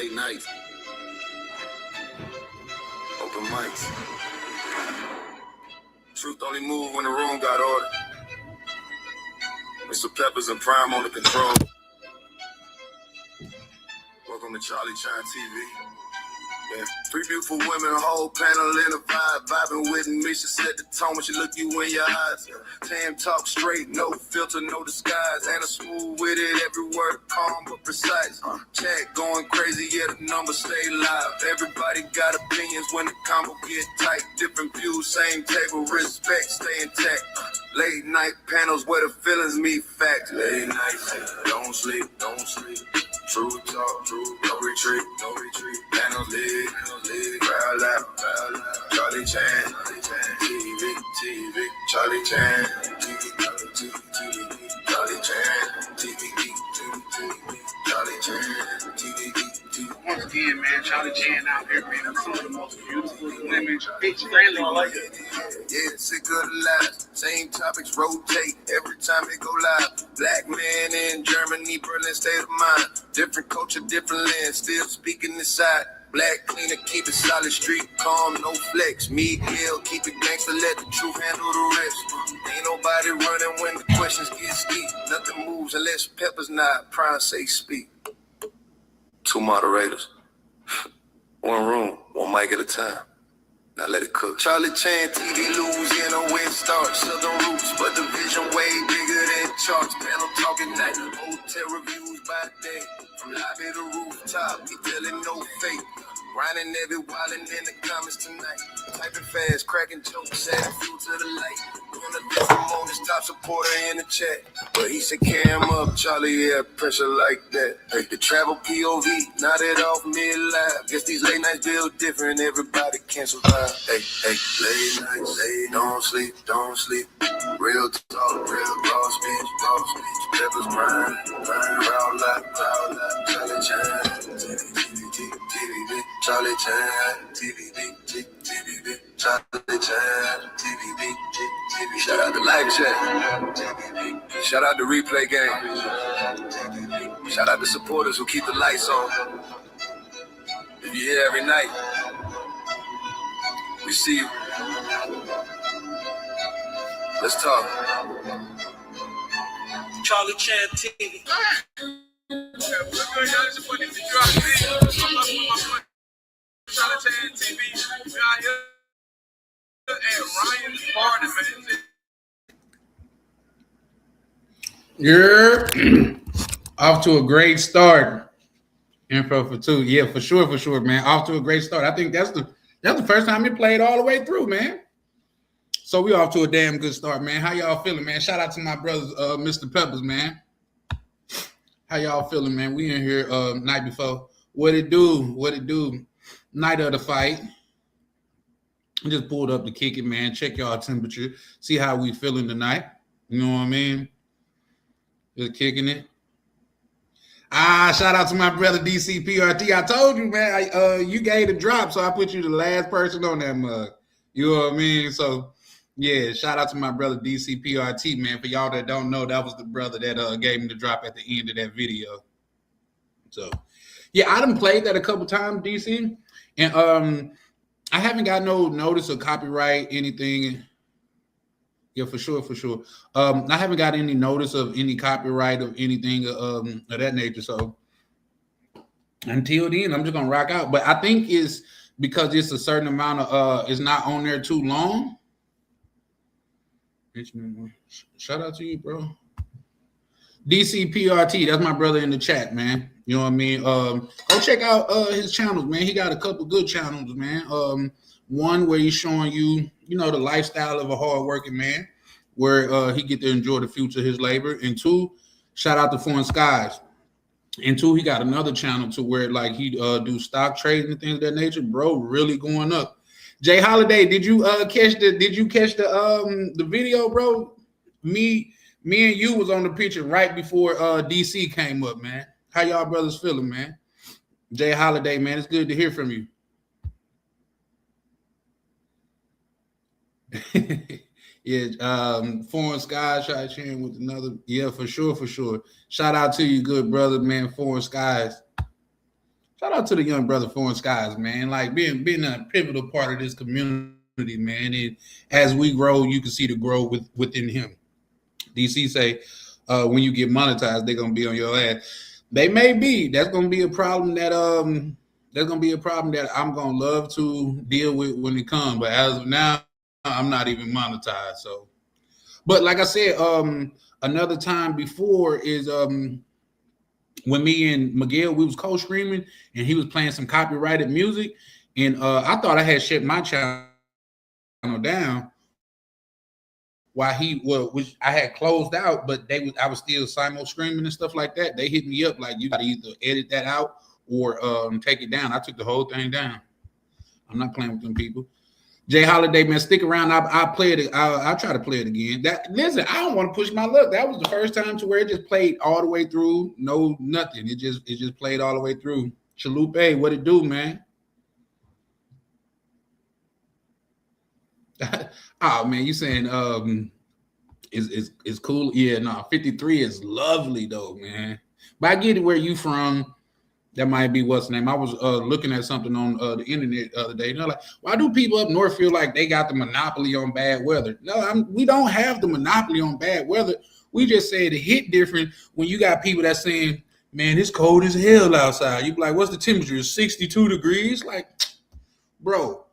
late nights, open mics. Truth only move when the room got order. Mr. Peppers and Prime on the control. Welcome to Charlie Chine TV. Yeah. Three beautiful women, a whole panel in a vibe, vibing with me. She set the tone when she look you in your eyes. Tam talk straight, no filter, no disguise. And a smooth with it, every word calm but precise. Chat going crazy, yeah, the numbers stay live. Everybody got opinions when the combo get tight. Different views, same table, respect, stay intact. Late night panels where the feelings meet facts. Late night, don't sleep, don't sleep. True talk, true, no retreat, no retreat. Panels lit, crowd loud, Charlie Chan, TV, Charlie Chan, TV, Charlie Chan, TV, Charlie Chan, TV. Once again, man, Charlie Chan out here, man. Some of the most beautiful women, bitch friendly. Yeah, sick of the lies. Same topics rotate every time they go live. Black man in Germany, Berlin, state of mind. Different culture, different land, still speaking this side. Black cleaner, keep it solid, street calm, no flex. Me, ill, keep it gangster, let the truth handle the rest. Ain't nobody running when the questions get steep. Nothing moves unless Peppers nod, Prime say speak. Two moderators, one room, one mic at a time. Now let it cook. Charlie Chan, TV, Louisiana, where it starts. Southern roots, but the vision way bigger than charts. Panel talking night, hotel reviews by day. From lobby to rooftop, we telling no fake. Grinding every wildin' in the comments tonight. Typing fast, cracking jokes, adding fuel to the light. On the different moments, top supporter in the chat. But he said, carry him up, Charlie, yeah, pressure like that. Hey, the travel POV, nodded off mid-live. Guess these late nights build different, everybody can't survive. Hey, late nights, don't sleep, don't sleep. Real talk, real raw speech. Peppers grind, crowd loud, Charlie Chan, TV, Charlie Chan, TV, Charlie Chan, TV. Shout out to Live Chat. Shout out to Replay Game. Shout out to supporters who keep the lights on. If you're here every night, we see you. Let's talk. Charlie Chan TV. Charlie Chan TV. We out here at Ryan's party, man. You're off to a great start. Info for two. Yeah, for sure, man. Off to a great start. I think that's the first time it played all the way through, man. So we off to a damn good start, man. How y'all feeling, man? Shout out to my brothers, Mr. Peppers, man. How y'all feeling, man? We in here night before. What it do? Night of the fight. I just pulled up to kick it, man. Check y'all temperature. See how we feeling tonight. You know what I mean? Just kicking it. Shout out to my brother DCPRT. I told you, man, you gave the drop, so I put you the last person on that mug. You know what I mean? So, yeah, shout out to my brother DCPRT, man. For y'all that don't know, that was the brother that gave me the drop at the end of that video. So, yeah, I done played that a couple times, DC, and I haven't got no notice of copyright, anything. Yeah, for sure. I haven't got any notice of any copyright of anything of that nature. So until then, I'm just gonna rock out. But I think it's because it's a certain amount of it's not on there too long. Shout out to you, bro. DCPRT, that's my brother in the chat, man. You know what I mean? Go check out his channels, man. He got a couple good channels, man. One where he's showing you, the lifestyle of a hardworking man, where he get to enjoy the fruits of his labor. And two, shout out to Foreign Skies. And two, he got another channel to where like he do stock trading and things of that nature. Bro, really going up. Jay Holiday, did you catch the video, bro? Me and you was on the picture right before DC came up, man. How y'all brothers feeling, man? Jay Holiday, man, it's good to hear from you. Yeah, Foreign Skies, shout sharing with another. Yeah, for sure. Shout out to you, good brother, man. Foreign Skies. Shout out to the young brother Foreign Skies, man. Like being a pivotal part of this community, man. And as we grow, you can see the growth within him. DC say, when you get monetized, they're gonna be on your ass. They may be. That's gonna be a problem that I'm gonna love to deal with when it comes. But as of now, I'm not even monetized. So, but like I said, another time before is when me and Miguel, we was co-streaming and he was playing some copyrighted music. And I thought I had shut my channel down while which I had closed out, but I was still simul streaming and stuff like that. They hit me up like, you got to either edit that out or take it down. I took the whole thing down. I'm not playing with them people. Jay Holiday, man, stick around. I'll play it. I'll try to play it again. Listen, I don't want to push my luck. That was the first time to where it just played all the way through. No, nothing. It just played all the way through. Chalupe, what it do, man? Oh man, you saying it's cool? Yeah, no, 53 is lovely though, man. But I get it where you from. That might be what's the name. I was looking at something on the internet the other day. And they're like, why do people up north feel like they got the monopoly on bad weather? No, we don't have the monopoly on bad weather. We just say it hit different when you got people that saying, man, it's cold as hell outside. You be like, what's the temperature? 62 degrees? Like, bro,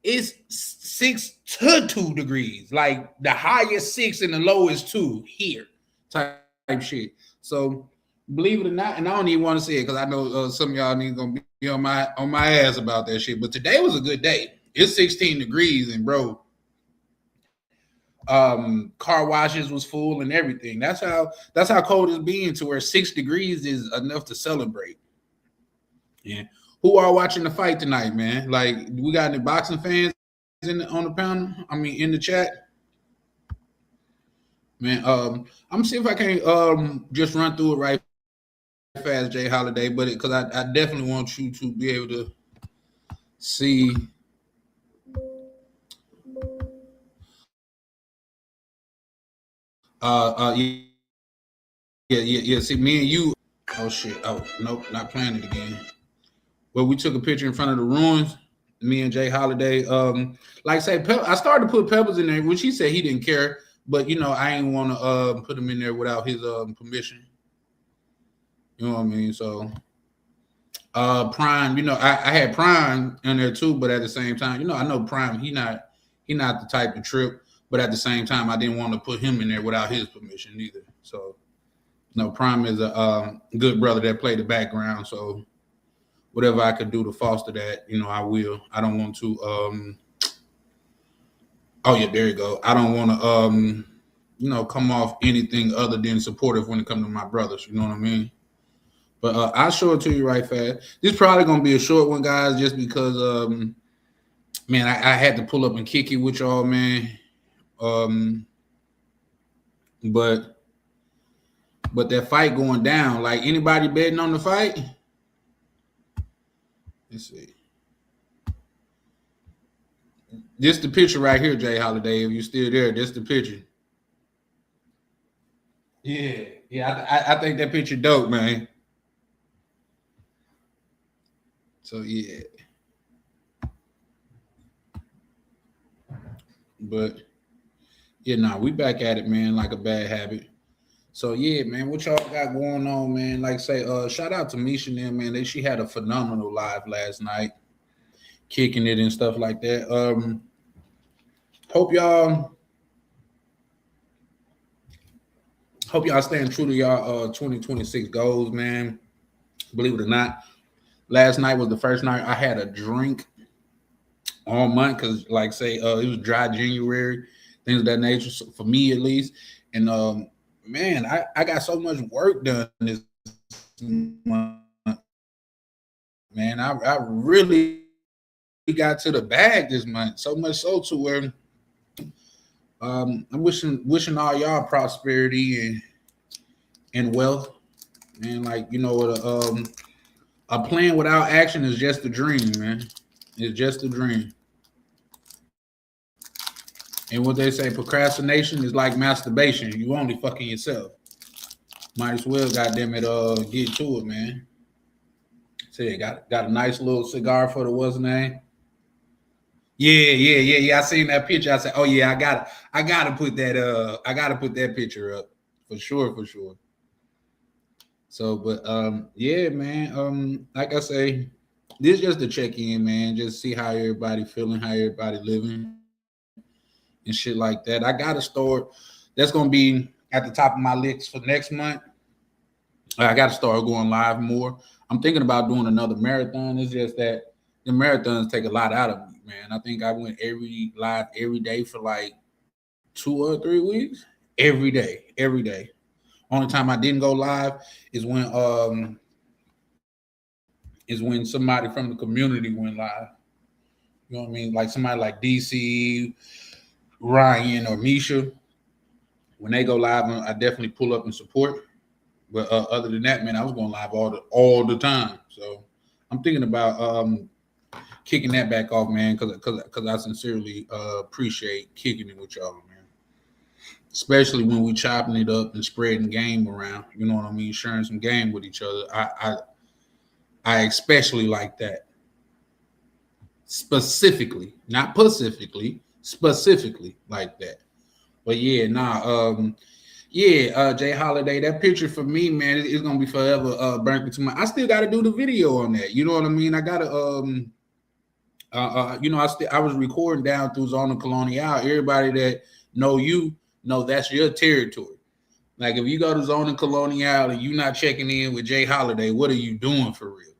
it's 6 to 2 degrees. Like the highest 6 and the lowest 2 here type shit. So believe it or not, and I don't even want to say it because I know some of y'all need gonna be on my ass about that shit. But today was a good day. It's 16 degrees, and bro, car washes was full and everything. That's how cold it's being to where 6 degrees is enough to celebrate. Yeah. Who are watching the fight tonight, man? Like, we got any boxing fans on the panel? I mean, in the chat. Man, I'm gonna see if I can just run through it right fast, Jay Holiday, but because I definitely want you to be able to see. Yeah. See, me and you. Oh shit. Oh nope, not playing it again. Well, we took a picture in front of the ruins. Me and Jay Holiday. Like I say, I started to put Pebbles in there, which he said he didn't care, but you know, I ain't want to put him in there without his permission. You know what I mean? So Prime, you know, I had Prime in there too, but at the same time, you know, I know Prime, he not the type to trip, but at the same time, I didn't want to put him in there without his permission either. So no, Prime is a good brother that played the background. So whatever I could do to foster that, you know, I will. I don't want to oh yeah, there you go. I don't want to you know, come off anything other than supportive when it comes to my brothers, you know what I mean? But I'll show it to you right fast. This is probably going to be a short one, guys, just because, man, I had to pull up and kick it with y'all, man. But that fight going down, like anybody betting on the fight? Let's see. This the picture right here, Jay Holiday. If you're still there, this the picture. Yeah, I think that picture dope, man. So yeah, but yeah, nah, we back at it, man, like a bad habit. So yeah, man, what y'all got going on, man? Like say, shout out to Misha and them, man. She had a phenomenal live last night, kicking it and stuff like that. Hope y'all staying true to y'all 2026 goals, man. Believe it or not. Last night was the first night I had a drink all month because, like, say, it was dry January, things of that nature, so for me at least. And, man, I got so much work done this month. Man, I really got to the bag this month, so much so to where I'm wishing all y'all prosperity and wealth. And, like, you know what, a plan without action is just a dream, man. It's just a dream. And what they say, procrastination is like masturbation. You only fucking yourself. Might as well, goddamn it, get to it, man. See, got a nice little cigar for the what's name. Yeah. I seen that picture. I said, oh yeah, I gotta put that picture up for sure. So, but yeah, man. Like I say, this is just a check-in, man. Just see how everybody feeling, how everybody living, and shit like that. I got a start. That's gonna be at the top of my list for next month. I got to start going live more. I'm thinking about doing another marathon. It's just that the marathons take a lot out of me, man. I think I went live every day for like 2 or 3 weeks. Every day. Only time I didn't go live is when somebody from the community went live. You know what I mean? Like somebody like DC, Ryan, or Misha. When they go live, I definitely pull up and support. But other than that, man, I was going live all the time. So I'm thinking about kicking that back off, man, because I sincerely appreciate kicking it with y'all, man. Especially when we chopping it up and spreading game around. You know what I mean? Sharing some game with each other. I especially like that. Specifically, not pacifically, specifically like that. But yeah, Jay Holiday, that picture for me, man, it's gonna be forever burnt into my. I still got to do the video on that. You know what I mean? I gotta, I was recording down through Zona Colonial. Everybody that know that's your territory. Like if you go to Zona Colonial and you're not checking in with Jay Holiday, what are you doing for real?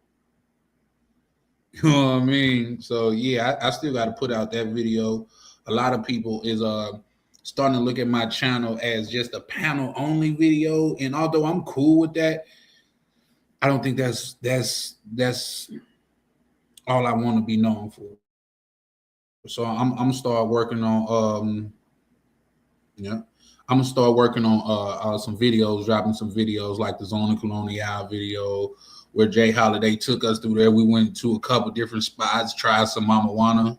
You know what I mean? So yeah, I still got to put out that video. A lot of people is starting to look at my channel as just a panel only video, and although I'm cool with that, I don't think that's all I want to be known for. So I'm gonna start working on I'm gonna start working on some videos, dropping some videos like the Zona Colonial video where Jay Holiday took us through there. We went to a couple different spots, tried some Mama Juana.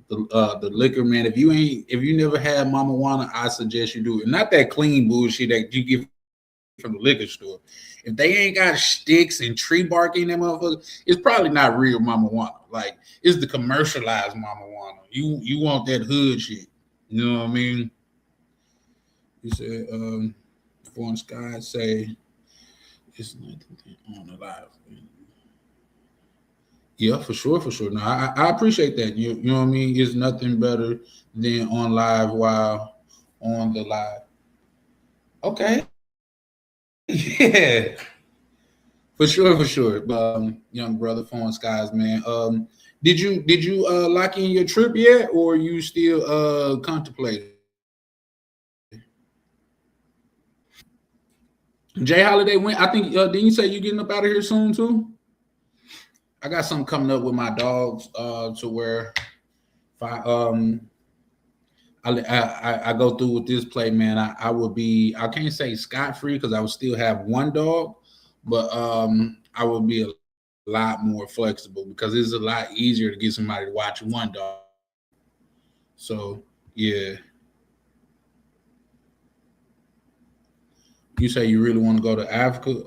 The liquor, man. If you never had Mama Juana, I suggest you do it. Not that clean bullshit that you get from the liquor store. If they ain't got sticks and tree bark in them motherfuckers, it's probably not real Mama Juana. Like it's the commercialized Mama Juana. You want that hood shit. You know what I mean? He said, Foreign Sky say it's nothing on the live. Yeah, for sure. No, I appreciate that. You know what I mean? It's nothing better than on live while on the live. Okay. Yeah. For sure. But young brother, Foreign Skies, man. Did you lock in your trip yet, or are you still contemplating? Jay Holiday went. I think didn't you say you getting up out of here soon too? I got something coming up with my dogs to where if I go through with this play, man, I would be, I can't say scot-free because I would still have one dog, but I would be a lot more flexible because it's a lot easier to get somebody to watch one dog. So yeah. You say you really want to go to Africa?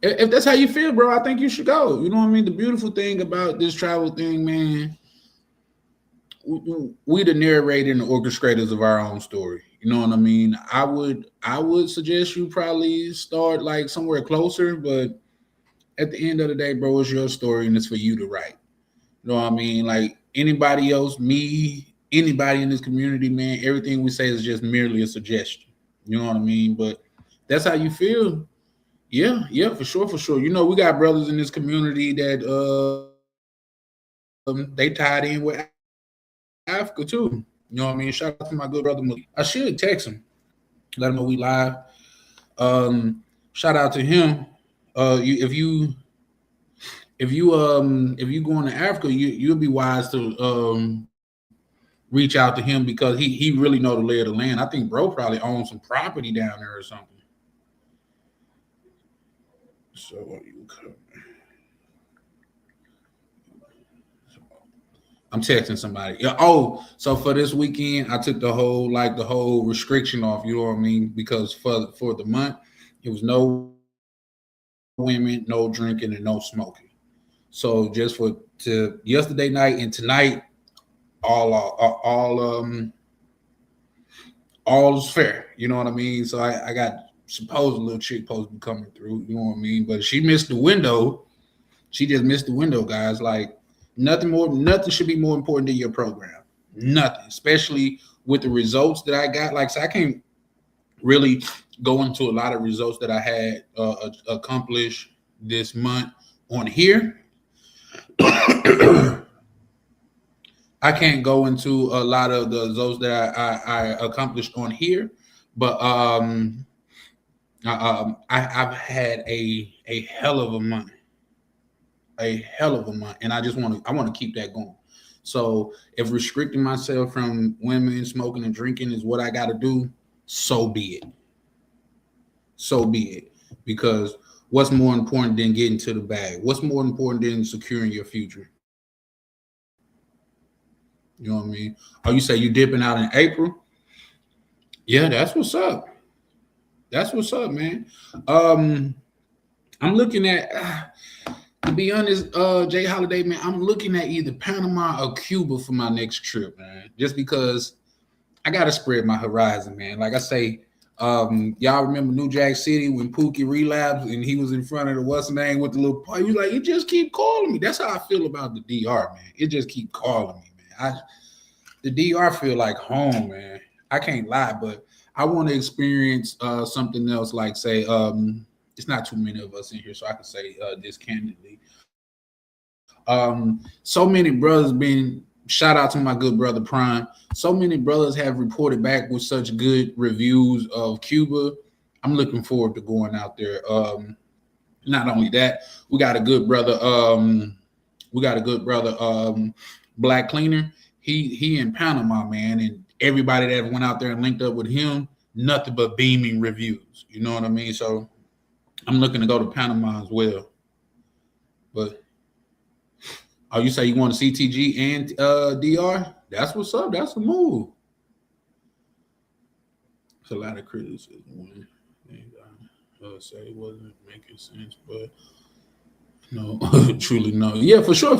If that's how you feel, bro, I think you should go. You know what I mean? The beautiful thing about this travel thing, man, we the narrator and the orchestrators of our own story. You know what I mean? I would suggest you probably start like somewhere closer, but at the end of the day, bro, it's your story and it's for you to write. You know what I mean? Like anybody else, me, anybody in this community, man, everything we say is just merely a suggestion. You know what I mean? But that's how you feel. Yeah, for sure. You know, we got brothers in this community that they tied in with Africa too. You know what I mean? Shout out to my good brother Malik. I should text him, let him know we live. Shout out to him. If you going to Africa, you'll be wise to reach out to him because he really know the lay of the land. I think bro probably owns some property down there or something. So you come. I'm texting somebody. Yeah. Oh, so for this weekend, I took the whole restriction off. You know what I mean? Because for the month, it was no women, no drinking, and no smoking. So just to yesterday night and tonight, all is fair. You know what I mean? So I got supposed a little chick supposed to be coming through. You know what I mean? But she missed the window. She just missed the window, guys. Like nothing should be more important than your program. Nothing, especially with the results that I got. Like, so I can't really go into a lot of results that I had accomplished this month on here. I can't go into a lot of those that I accomplished on here, but I've had a hell of a month, and I want to keep that going. So if restricting myself from women, smoking, and drinking is what I got to do, so be it. So be it. Because what's more important than getting to the bag? What's more important than securing your future? You know what I mean? Oh, you say you dipping out in April? Yeah, that's what's up. That's what's up, man. I'm looking at, to be honest, Jay Holiday, man, I'm looking at either Panama or Cuba for my next trip, man. Just because I gotta spread my horizon, man. Like I say, y'all remember New Jack City when Pookie relapsed and he was in front of the what's the name with the little party? He was like, you just keep calling me. That's how I feel about the DR, man. It just keep calling me. The DR feel like home, man. I can't lie, but I want to experience something else. Like, say, it's not too many of us in here, so I can say this candidly. So many brothers been. Shout out to my good brother Prime. So many brothers have reported back with such good reviews of Cuba. I'm looking forward to going out there. Not only that, we got a good brother. Black Cleaner. He in Panama, man, and everybody that went out there and linked up with him, nothing but beaming reviews. You know what I mean? So I'm looking to go to Panama as well. But you say you want to CTG and DR? That's what's up. That's a move. It's a lot of criticism when they say it wasn't making sense, but no, truly no. Yeah, for sure.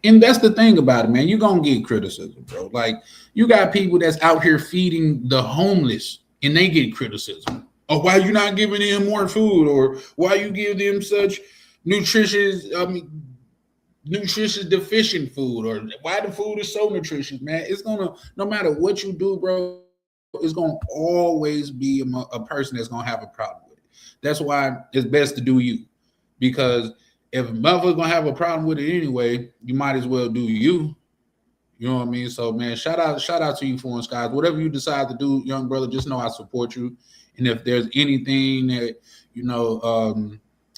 And that's the thing about it, man. You're going to get criticism, bro. Like, you got people that's out here feeding the homeless, and they get criticism. Oh, why you not giving them more food? Or why you give them such nutritious deficient food? Or why the food is so nutritious, man? It's going to, no matter what you do, bro, it's going to always be a person that's going to have a problem with it. That's why it's best to do you. Because if a motherfucker's gonna have a problem with it anyway, you might as well do you. You know what I mean? So, man, shout out to you, Foreign Skies. Whatever you decide to do, young brother, just know I support you. And if there's anything that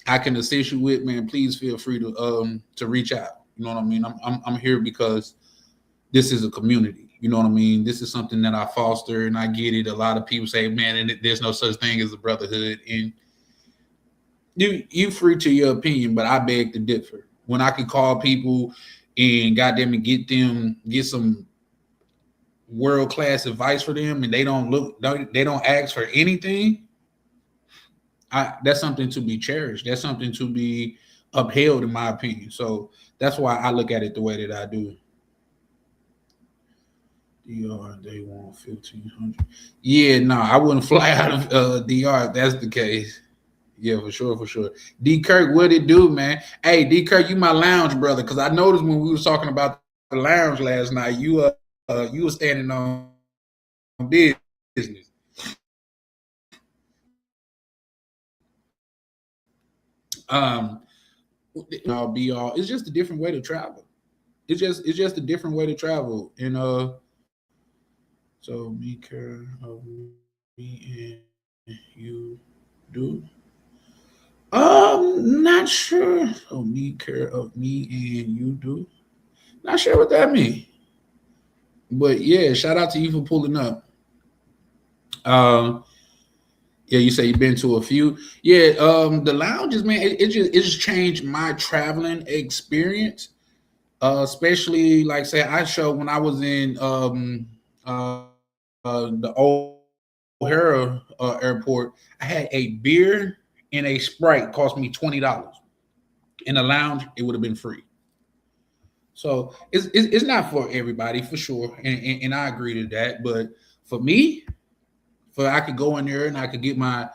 I can assist you with, man, please feel free to reach out. You know what I mean? I'm here because this is a community. You know what I mean? This is something that I foster, and I get it. A lot of people say, man, and there's no such thing as a brotherhood, and you free to your opinion, but I beg to differ. When I can call people and goddamn it get some world-class advice for them, and they don't ask for anything, that's something to be cherished. That's something to be upheld, in my opinion. So that's why I look at it the way that I do. DR, they want 1,500. Yeah, no, I wouldn't fly out of DR if that's the case. Yeah, for sure. D Kirk, what it do, man? Hey, D Kirk, you my lounge brother, because I noticed when we was talking about the lounge last night, you were standing on business. It's just a different way to travel. It's just a different way to travel, and so be care of me and you do. Not sure. So me care of me and you do. Not sure what that means. But yeah, shout out to you for pulling up. Yeah, you say you've been to a few. Yeah, the lounges, man, it just changed my traveling experience. Especially like say I showed when I was in the O'Hara airport, I had a beer and a Sprite cost me $20. In the lounge, it would have been free. So it's not for everybody for sure, and I agree to that. But for me, I could go in there and I could get my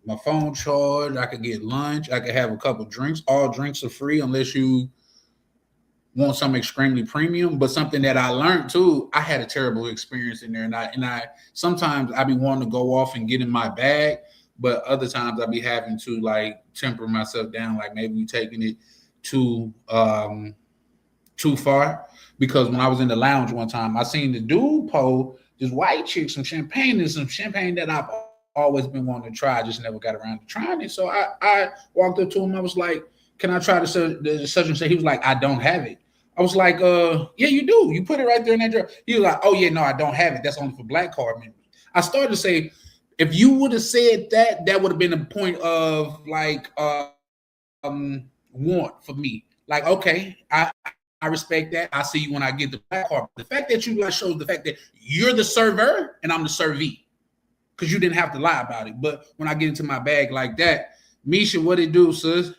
my phone charged. I could get lunch. I could have a couple drinks. All drinks are free unless you want something extremely premium. But something that I learned too, I had a terrible experience in there, and I sometimes I be wanting to go off and get in my bag, but other times I be having to like temper myself down, like maybe you taking it too far. Because when I was in the lounge one time, I seen the dude pour this white chick some champagne that I've always been wanting to try. I just never got around to trying it. So I walked up to him. I was like, "Can I try the such and such?" He was like, "I don't have it." I was like, "Yeah, you do. You put it right there in that jar." He was like, "Oh yeah, no, I don't have it. That's only for black card members." I started to say, if you would have said that, that would have been a point of like want for me. Like, okay, I respect that. I see you when I get the black card. The fact that you like shows the fact that you're the server and I'm the servee, because you didn't have to lie about it. But when I get into my bag like that, Misha, what it do, sis?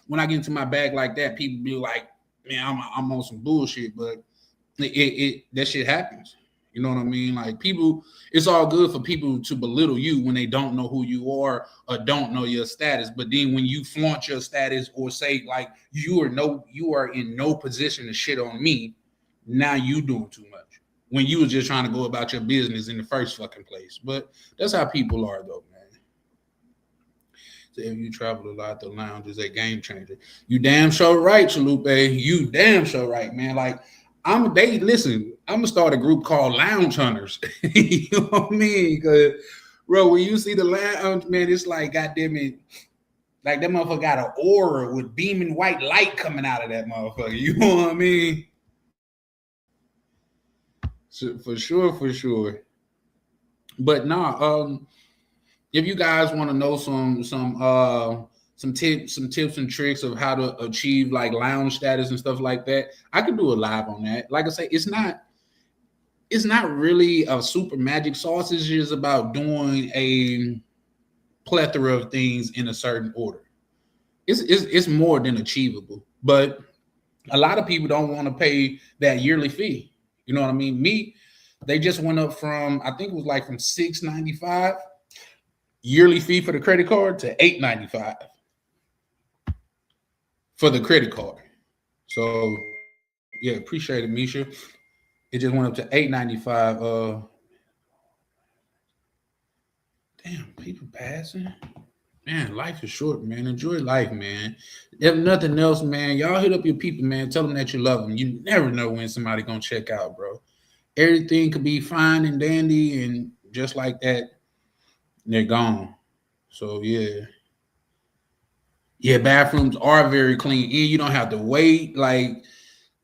When I get into my bag like that, people be like, "Man, I'm on some bullshit," but that shit happens. You know what I mean? Like people, it's all good for people to belittle you when they don't know who you are or don't know your status. But then when you flaunt your status or say like you are in no position to shit on me, now you doing too much. When you was just trying to go about your business in the first fucking place. But that's how people are though, man. So if you travel a lot, the lounge is a game changer. You damn sure right, Chalupe. You damn sure right, man. Like I'm gonna start a group called Lounge Hunters. You know what I mean? Because, bro, when you see the lounge, man, it's like, goddamn it, like that motherfucker got an aura with beaming white light coming out of that motherfucker. You know what I mean? So, for sure. But nah, if you guys want to know some tips and tricks of how to achieve like lounge status and stuff like that, I could do a live on that. Like I say, it's not really a super magic sauce. It's just about doing a plethora of things in a certain order. It's more than achievable, but a lot of people don't want to pay that yearly fee. You know what I mean? They just went up from, I think it was like from $6.95 yearly fee for the credit card to $8.95 for the credit card. So yeah, appreciate it, Misha. It just went up to $8.95. Damn, people passing. Man, life is short, man. Enjoy life, man. If nothing else, man, y'all hit up your people, man. Tell them that you love them. You never know when somebody gonna check out, bro. Everything could be fine and dandy, and just like that, they're gone. So yeah, bathrooms are very clean, and you don't have to wait. Like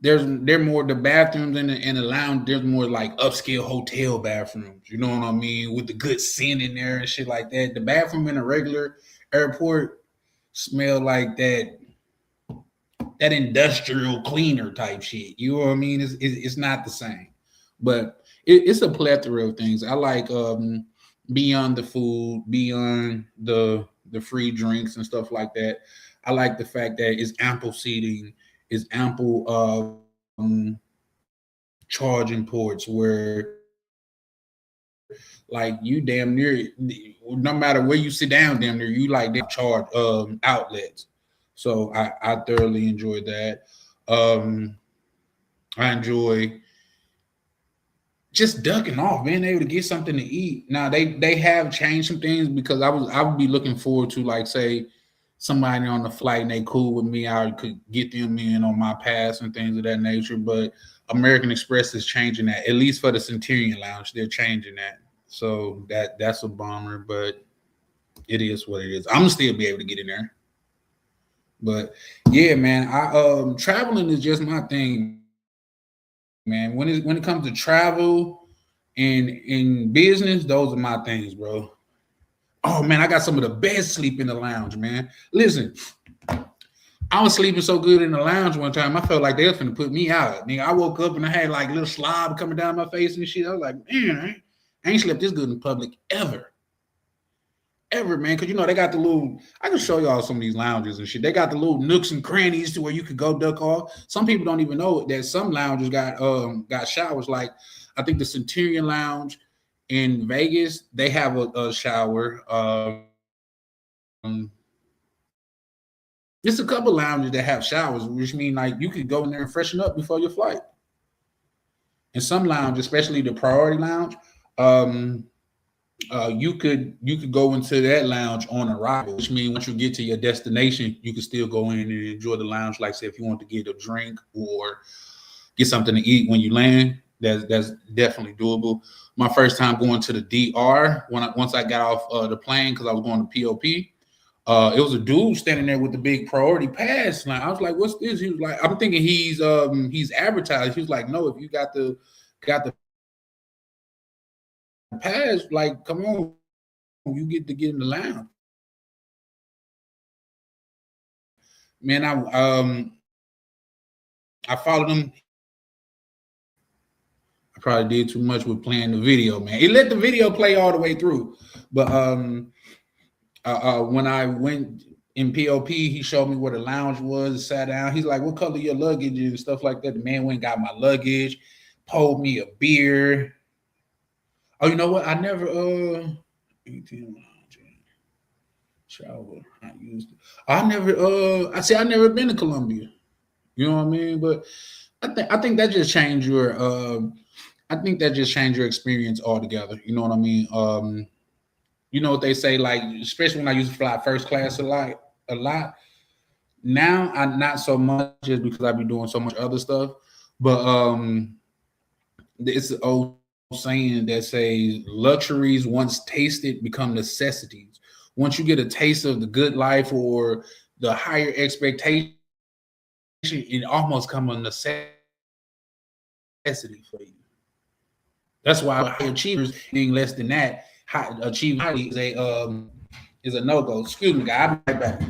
they're more the bathrooms in the lounge. There's more like upscale hotel bathrooms. You know what I mean, with the good scent in there and shit like that. The bathroom in a regular airport smell like that industrial cleaner type shit. You know what I mean? It's not the same, but it's a plethora of things. I like beyond the food, beyond the free drinks and stuff like that. I like the fact that it's ample seating, it's ample charging ports where like you damn near, no matter where you sit down, damn near you like they charge outlets. So I thoroughly enjoyed that. I enjoy just ducking off, being able to get something to eat. Now they have changed some things, because I would be looking forward to, like, say somebody on the flight and they cool with me, I could get them in on my pass and things of that nature. But American Express is changing that, at least for the Centurion Lounge. They're changing that. So that's a bummer, but it is what it is. I'm gonna still be able to get in there. But yeah, man, I traveling is just my thing, man. When it comes to travel and in business, those are my things, bro. Oh man, I got some of the best sleep in the lounge, man. Listen, I was sleeping so good in the lounge one time, I felt like they were finna put me out. Nigga, I woke up and I had like little slob coming down my face and shit. I was like, man, I ain't slept this good in public ever. ever, man. Because you know they got the little. I can show y'all some of these lounges and shit. They got the little nooks and crannies to where you could go duck off. Some people don't even know that some lounges got showers. Like I think the Centurion Lounge in Vegas, they have a shower. There's a couple lounges that have showers, which mean like you could go in there and freshen up before your flight. And some lounges, especially the priority lounge, you could go into that lounge on arrival, which means once you get to your destination, you can still go in and enjoy the lounge. Like say if you want to get a drink or get something to eat when you land, that's definitely doable. My first time going to the DR, once I got off the plane because I was going to POP, it was a dude standing there with the big priority pass. Like I was like, "What's this?" He was like, "I'm thinking he's advertised." He was like, "No, if you got the pass, like, come on, you get to get in the lounge." Man, I followed him. I probably did too much with playing the video, man. It let the video play all the way through, but when I went in POP, he showed me where the lounge was, sat down. He's like, "What color your luggage?" and stuff like that. The man went and got my luggage, poured me a beer. Oh, you know what? I never 18 lounge shower. I used it. I never been to Colombia. You know what I mean? But I think that just changed your experience altogether. You know what I mean? You know what they say, like, especially when I used to fly first class a lot. Now I'm not so much just because I be doing so much other stuff. But it's an old saying that says luxuries once tasted become necessities. Once you get a taste of the good life or the higher expectation, it almost comes a necessity for you. That's why high achievers being less than that. Achieving highly is a no-go. Excuse me, guys. I'll be right back.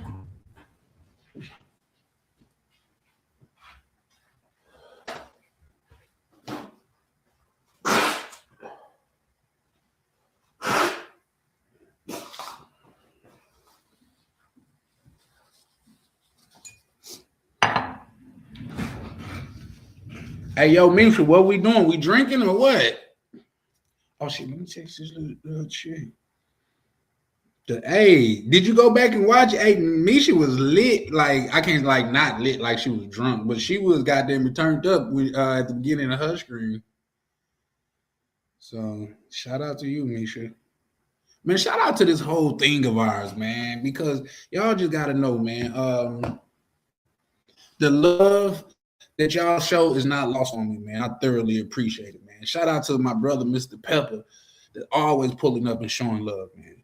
Hey, yo, Misha, what we doing? We drinking or what? Oh shit, let me text this little shit. Hey, did you go back and watch? Hey, Misha was lit. Like I can't like not lit like she was drunk, but she was goddamn turned up at the beginning of her screen. So shout out to you, Misha. Man, shout out to this whole thing of ours, man, because y'all just gotta know, man. The love that y'all show is not lost on me, man. I thoroughly appreciate it, man. Shout out to my brother, Mr. Pepper, that's always pulling up and showing love, man.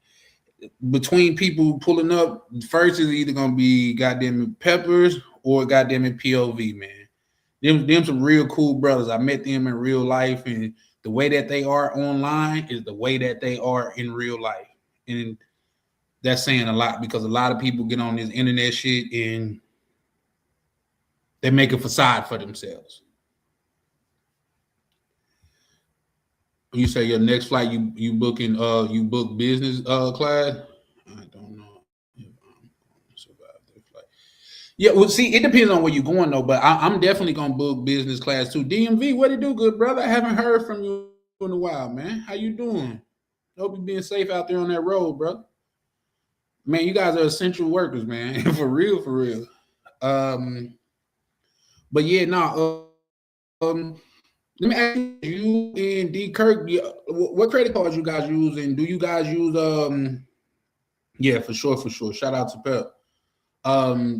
Between people pulling up, first is either gonna be goddamn Peppers or goddamn POV, man. Them some real cool brothers. I met them in real life, and the way that they are online is the way that they are in real life. And that's saying a lot because a lot of people get on this internet shit and they make a facade for themselves. You say your next flight, you book business class? I don't know if I'm gonna survive that flight. Yeah, well, see, it depends on where you're going though, but I'm definitely gonna book business class too. DMV, what it do, good brother? I haven't heard from you in a while, man. How you doing? Hope you being safe out there on that road, brother. Man, you guys are essential workers, man. For real, for real. But yeah, let me ask you and D Kirk, what credit cards you guys use, and do you guys use yeah, for sure. Shout out to Pep.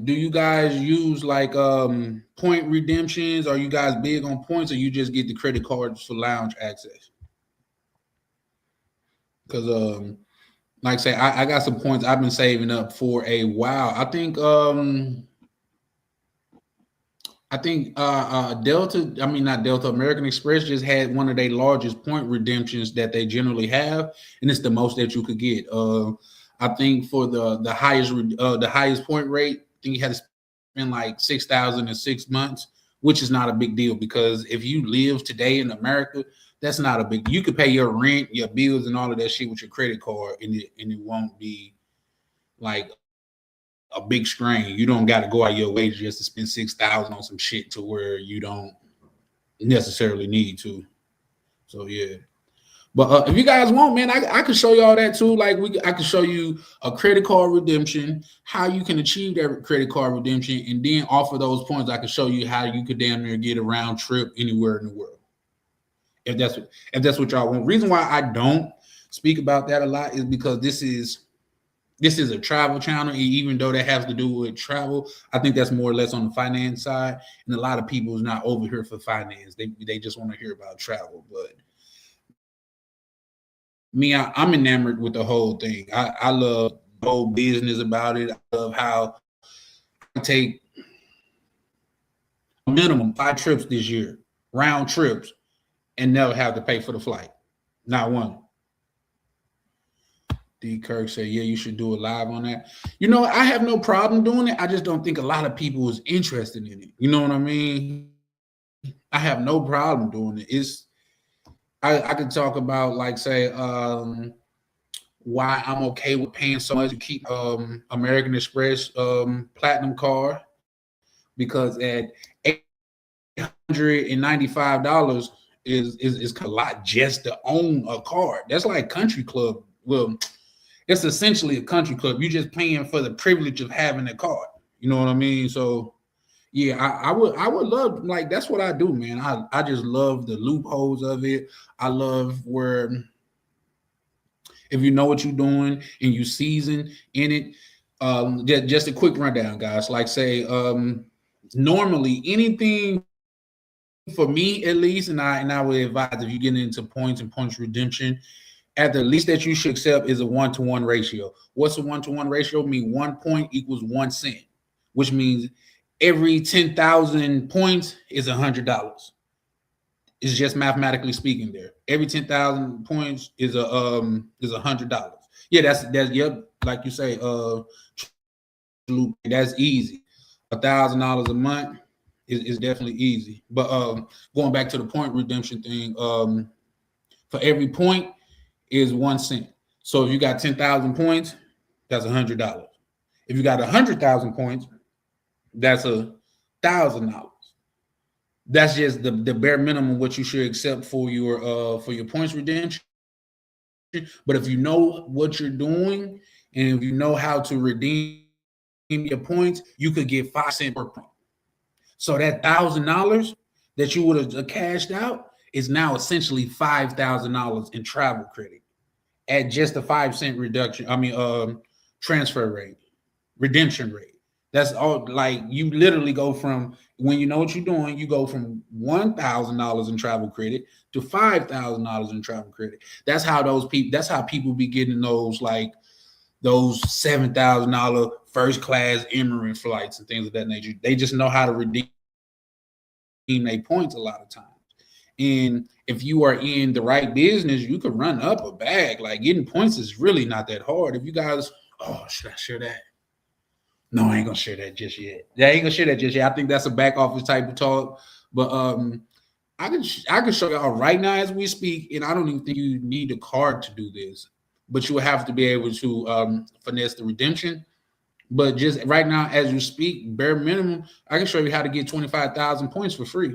Do you guys use like point redemptions? Are you guys big on points, or you just get the credit cards for lounge access? Because like I say, I got some points I've been saving up for a while. I think American Express just had one of their largest point redemptions that they generally have, and it's the most that you could get. I think for the highest point rate, I think you had to spend like $6,000 in 6 months, which is not a big deal because if you live today in America, that's not a big. You could pay your rent, your bills, and all of that shit with your credit card, and it won't be like a big strain. You don't got to go out your way just to spend $6,000 on some shit to where you don't necessarily need to. So yeah. But if you guys want, man, I can show you all that too. Like I can show you a credit card redemption, how you can achieve that credit card redemption, and then off of those points, I can show you how you could damn near get a round trip anywhere in the world. If that's what y'all want. Reason why I don't speak about that a lot is because this is a travel channel, and even though that has to do with travel, I think that's more or less on the finance side. And a lot of people is not over here for finance. They just want to hear about travel, but. Me, I'm enamored with the whole thing. I love the whole business about it. I love how I take a minimum 5 trips this year, round trips, and never have to pay for the flight. Not one. D. Kirk said, yeah, you should do a live on that. You know, I have no problem doing it. I just don't think a lot of people is interested in it. You know what I mean? I have no problem doing it. I could talk about, like, say, why I'm okay with paying so much to keep American Express Platinum card, because at $895 is a lot just to own a card. That's like Country Club. Well, it's essentially a country club. You're just paying for the privilege of having a card. You know what I mean? So. Yeah, I would love, like, that's what I do, man. I just love the loopholes of it. I love where if you know what you're doing and you season in it. Just a quick rundown, guys. Like, say, normally anything for me at least, and I would advise if you get into points and points redemption, at the least that you should accept is a 1-to-1 ratio. What's a 1-to-1 ratio? Mean 1 point equals 1 cent, which means every 10,000 points is $100. It's just mathematically speaking there. Every 10,000 points is $100. Yeah, that's yep. Like you say, that's easy. $1,000 a month is definitely easy. But going back to the point redemption thing, for every point is 1 cent. So if you got 10,000 points, that's $100. If you got 100,000 points, that's $1,000. That's just the bare minimum what you should accept for your points redemption. But if you know what you're doing and if you know how to redeem your points, you could get 5 cents per point. So that $1,000 that you would have cashed out is now essentially $5,000 in travel credit at just a 5 cent reduction. Transfer rate, redemption rate. That's all. Like, you literally go from, when you know what you're doing, you go from $1,000 in travel credit to $5,000 in travel credit. That's how people be getting those $7,000 first class Emirates flights and things of that nature. They just know how to redeem their points a lot of times. And if you are in the right business, you could run up a bag. Like, getting points is really not that hard. If you guys, should I share that? No, I ain't gonna share that just yet. I think that's a back office type of talk. But I can show y'all right now as we speak, and I don't even think you need a card to do this, but you will have to be able to finesse the redemption. But just right now as you speak, bare minimum, I can show you how to get 25,000 points for free.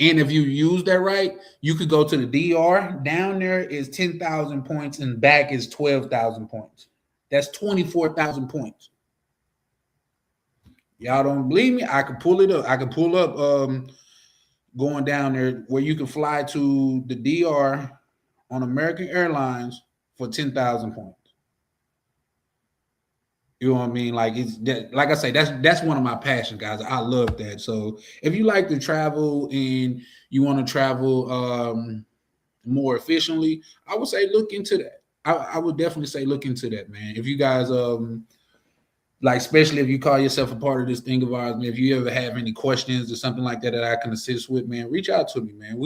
And if you use that right, you could go to the DR. Down there is 10,000 points, and back is 12,000 points. That's 24,000 points. Y'all don't believe me? I can pull it up. I can pull up going down there where you can fly to the DR on American Airlines for 10,000 points. You know what I mean? Like, like I say, that's one of my passions, guys. I love that. So if you like to travel and you want to travel more efficiently, I would say look into that. I would definitely say look into that, man. If you guys especially if you call yourself a part of this thing of ours, man, if you ever have any questions or something like that I can assist with, man, reach out to me, man.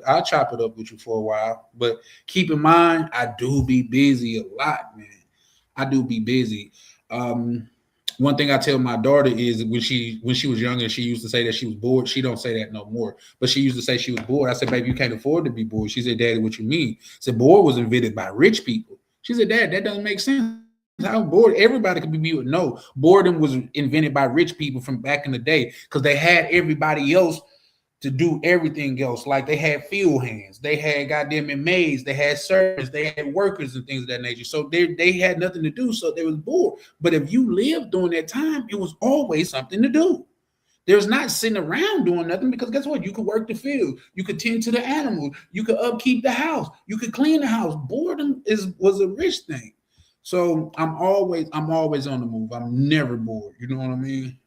I'll chop it up with you for a while. But keep in mind, I do be busy a lot, man. I do be busy. one thing I tell my daughter is when she was younger, she used to say that she was bored. She don't say that no more, but she used to say she was bored. I said, baby, you can't afford to be bored. She said, Daddy, what you mean? I said, bored was invented by rich people. She said, Dad, that doesn't make sense. How bored? Everybody could be bored. No, boredom was invented by rich people from back in the day because they had everybody else to do everything else. Like they had field hands, they had goddamn maids, they had servants, they had workers and things of that nature. So they had nothing to do, so they was bored. But if you lived during that time, it was always something to do. There's not sitting around doing nothing because guess what? You could work the field, you could tend to the animals, you could upkeep the house, you could clean the house. Boredom was a rich thing. So I'm always on the move. I'm never bored. You know what I mean?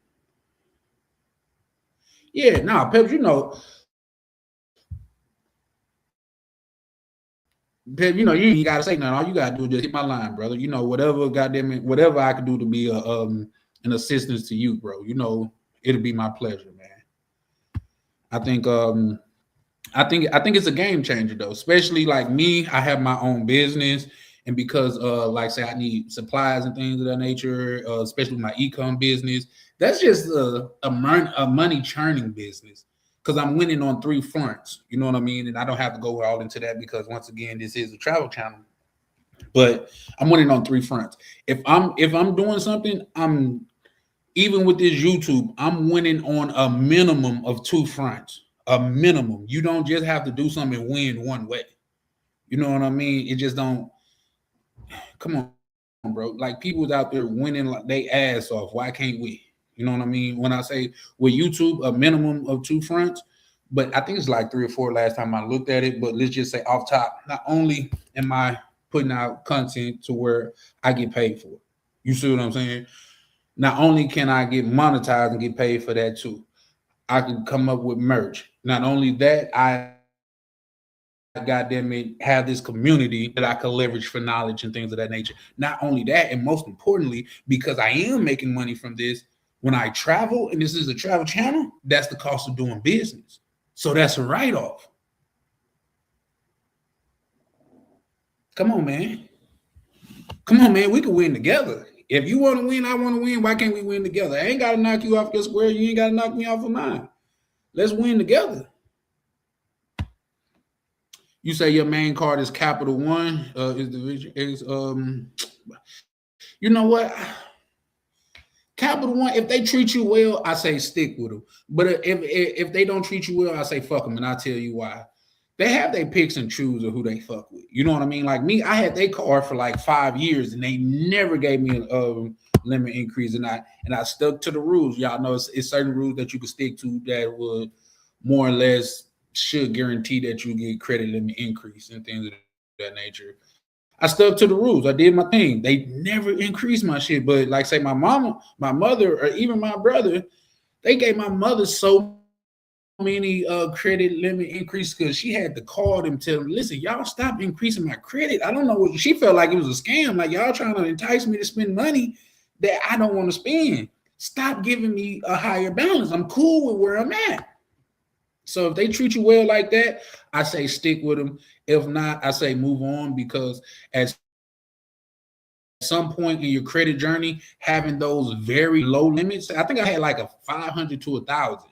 Yeah, nah, Peps, Pep, you ain't gotta say nothing. All you gotta do is just hit my line, brother. Whatever goddamn it, whatever I can do to be an assistance to you, bro. It'll be my pleasure, man. I think it's a game changer though, especially like me. I have my own business, and because like say I need supplies and things of that nature, especially my e-com business. That's just a money churning business because I'm winning on 3 fronts. You know what I mean? And I don't have to go all into that because once again, this is a travel channel. But I'm winning on 3 fronts. If I'm doing something, I'm even with this YouTube, I'm winning on a minimum of 2 fronts. A minimum. You don't just have to do something and win one way. You know what I mean? It just don't. Come on, bro. Like people's out there winning like they ass off. Why can't we? You know what I mean? When I say with YouTube, a minimum of 2 fronts, but I think it's like 3 or 4 last time I looked at it. But let's just say off top, not only am I putting out content to where I get paid for it. You see what I'm saying? Not only can I get monetized and get paid for that too, I can come up with merch. Not only that, I goddamn it have this community that I can leverage for knowledge and things of that nature. Not only that, and most importantly, because I am making money from this, when I travel, and this is a travel channel, that's the cost of doing business. So that's a write-off. Come on, man. We can win together. If you want to win, I want to win. Why can't we win together? I ain't got to knock you off your square. You ain't got to knock me off of mine. Let's win together. You say your main card is Capital One. You know what? Capital One, if they treat you well, I say stick with them. But if they don't treat you well, I say fuck them, and I'll tell you why. They have their picks and choose of who they fuck with. You know what I mean? Like me, I had their card for like 5 years, and they never gave me a limit increase, and I stuck to the rules. Y'all know it's certain rules that you can stick to that would more or less should guarantee that you get credit limit increase and things of that nature. I stuck to the rules. I did my thing. They never increased my shit. But like say my mama, my mother, or even my brother, they gave my mother so many credit limit increase because she had to call them, tell them, listen, y'all stop increasing my credit. I don't know what she felt like it was a scam. Like y'all trying to entice me to spend money that I don't want to spend. Stop giving me a higher balance. I'm cool with where I'm at. So if they treat you well like that, I say stick with them. If not, I say move on because at some point in your credit journey, having those very low limits, I think I had like a 500 to 1,000.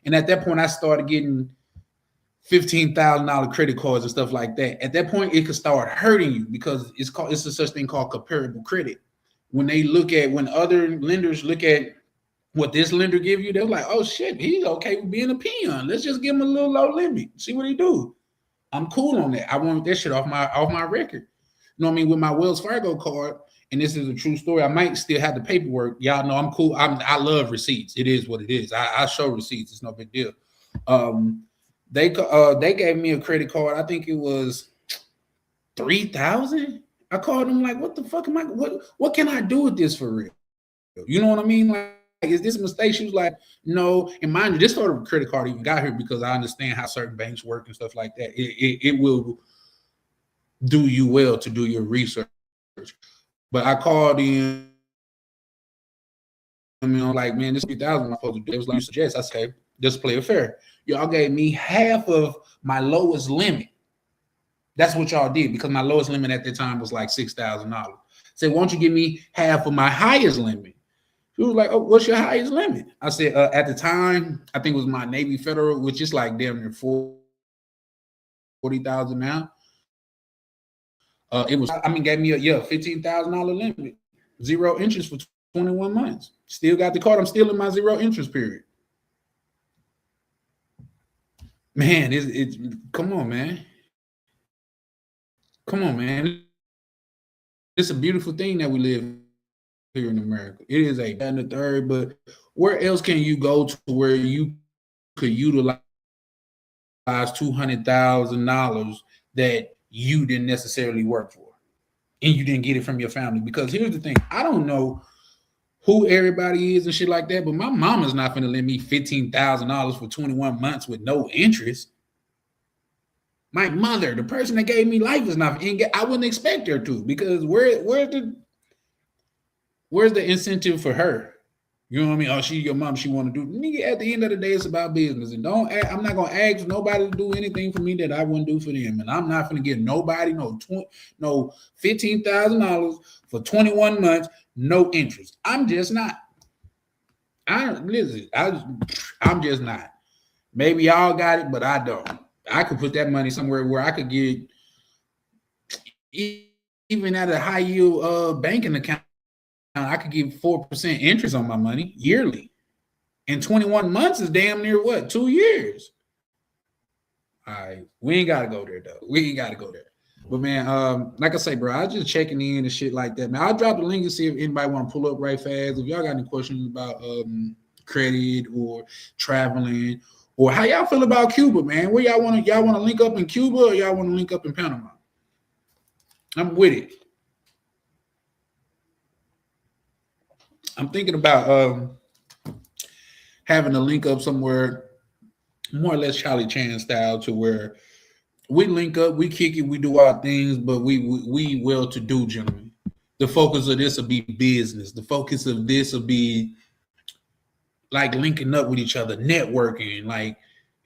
And at that point, I started getting $15,000 credit cards and stuff like that. At that point, it could start hurting you because it's a such thing called comparable credit. When other lenders look at what this lender give you, they're like, oh shit, he's okay with being a peon. Let's just give him a little low limit. See what he do. I'm cool on that. I want that shit off my record. You know what I mean? With my Wells Fargo card, and this is a true story, I might still have the paperwork. Y'all know I'm cool. I love receipts. It is what it is. I show receipts. It's no big deal. They gave me a credit card. I think it was $3,000. I called them like, what the fuck am I? What can I do with this for real? You know what I mean? Like, is this a mistake? She was like, no. And mind you, this sort of credit card even got here because I understand how certain banks work and stuff like that. It will do you well to do your research. But I called in. I mean, like, man, this 3,000 I'm supposed to do. It was like you suggest. I said, just play it fair. Y'all gave me half of my lowest limit. That's what y'all did because my lowest limit at the time was like $6,000. Say, why don't you give me half of my highest limit? He was like, "Oh, what's your highest limit?" I said, "At the time, I think it was my Navy Federal, which is like damn near 40,000 now. It was, gave me a $15,000 limit, zero interest for 21 months. Still got the card. I'm still in my zero interest period. Man, it's come on, man. Come on, man. It's a beautiful thing that we live here in America. It is a and the third, but where else can you go to where you could utilize $200,000 that you didn't necessarily work for and you didn't get it from your family? Because here's the thing, I don't know who everybody is and shit like that, but my mama's not going to lend me $15,000 for 21 months with no interest. My mother, the person that gave me life, is not. I wouldn't expect her to, because where's the incentive for her? You know what I mean? Oh, she's your mom. She want to do. Nigga, at the end of the day, it's about business. And I'm not gonna ask nobody to do anything for me that I wouldn't do for them. And I'm not gonna give nobody no $15,000 for 21 months, no interest. I'm just not. I'm just not. Maybe y'all got it, but I don't. I could put that money somewhere where I could get, even at a high yield banking account, I could give 4% interest on my money yearly. And 21 months is damn near what? 2 years. All right. We ain't got to go there, though. We ain't got to go there. But, man, like I say, bro, I was just checking in and shit like that. Man, I'll drop the link and see if anybody want to pull up right fast. If y'all got any questions about credit or traveling, or how y'all feel about Cuba, man. Where y'all want to link up in Cuba, or y'all want to link up in Panama? I'm with it. I'm thinking about having a link up somewhere more or less Charlie Chan style, to where we link up, we kick it, we do our things, but we well-to-do gentlemen. The focus of this will be business. The focus of this will be like linking up with each other, networking. Like,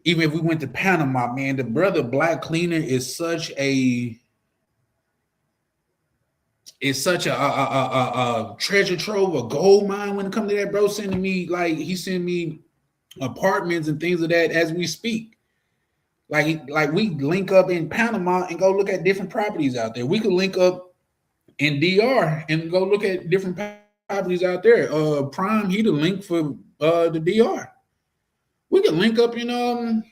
even if we went to Panama, man, the brother Black Cleaner is such a treasure trove, a gold mine when it comes to that, bro. Sending me, like, he sent me apartments and things of that as we speak. Like we link up in Panama and go look at different properties out there. We could link up in DR and go look at different properties out there. Prime, he the link for the DR. We could link up in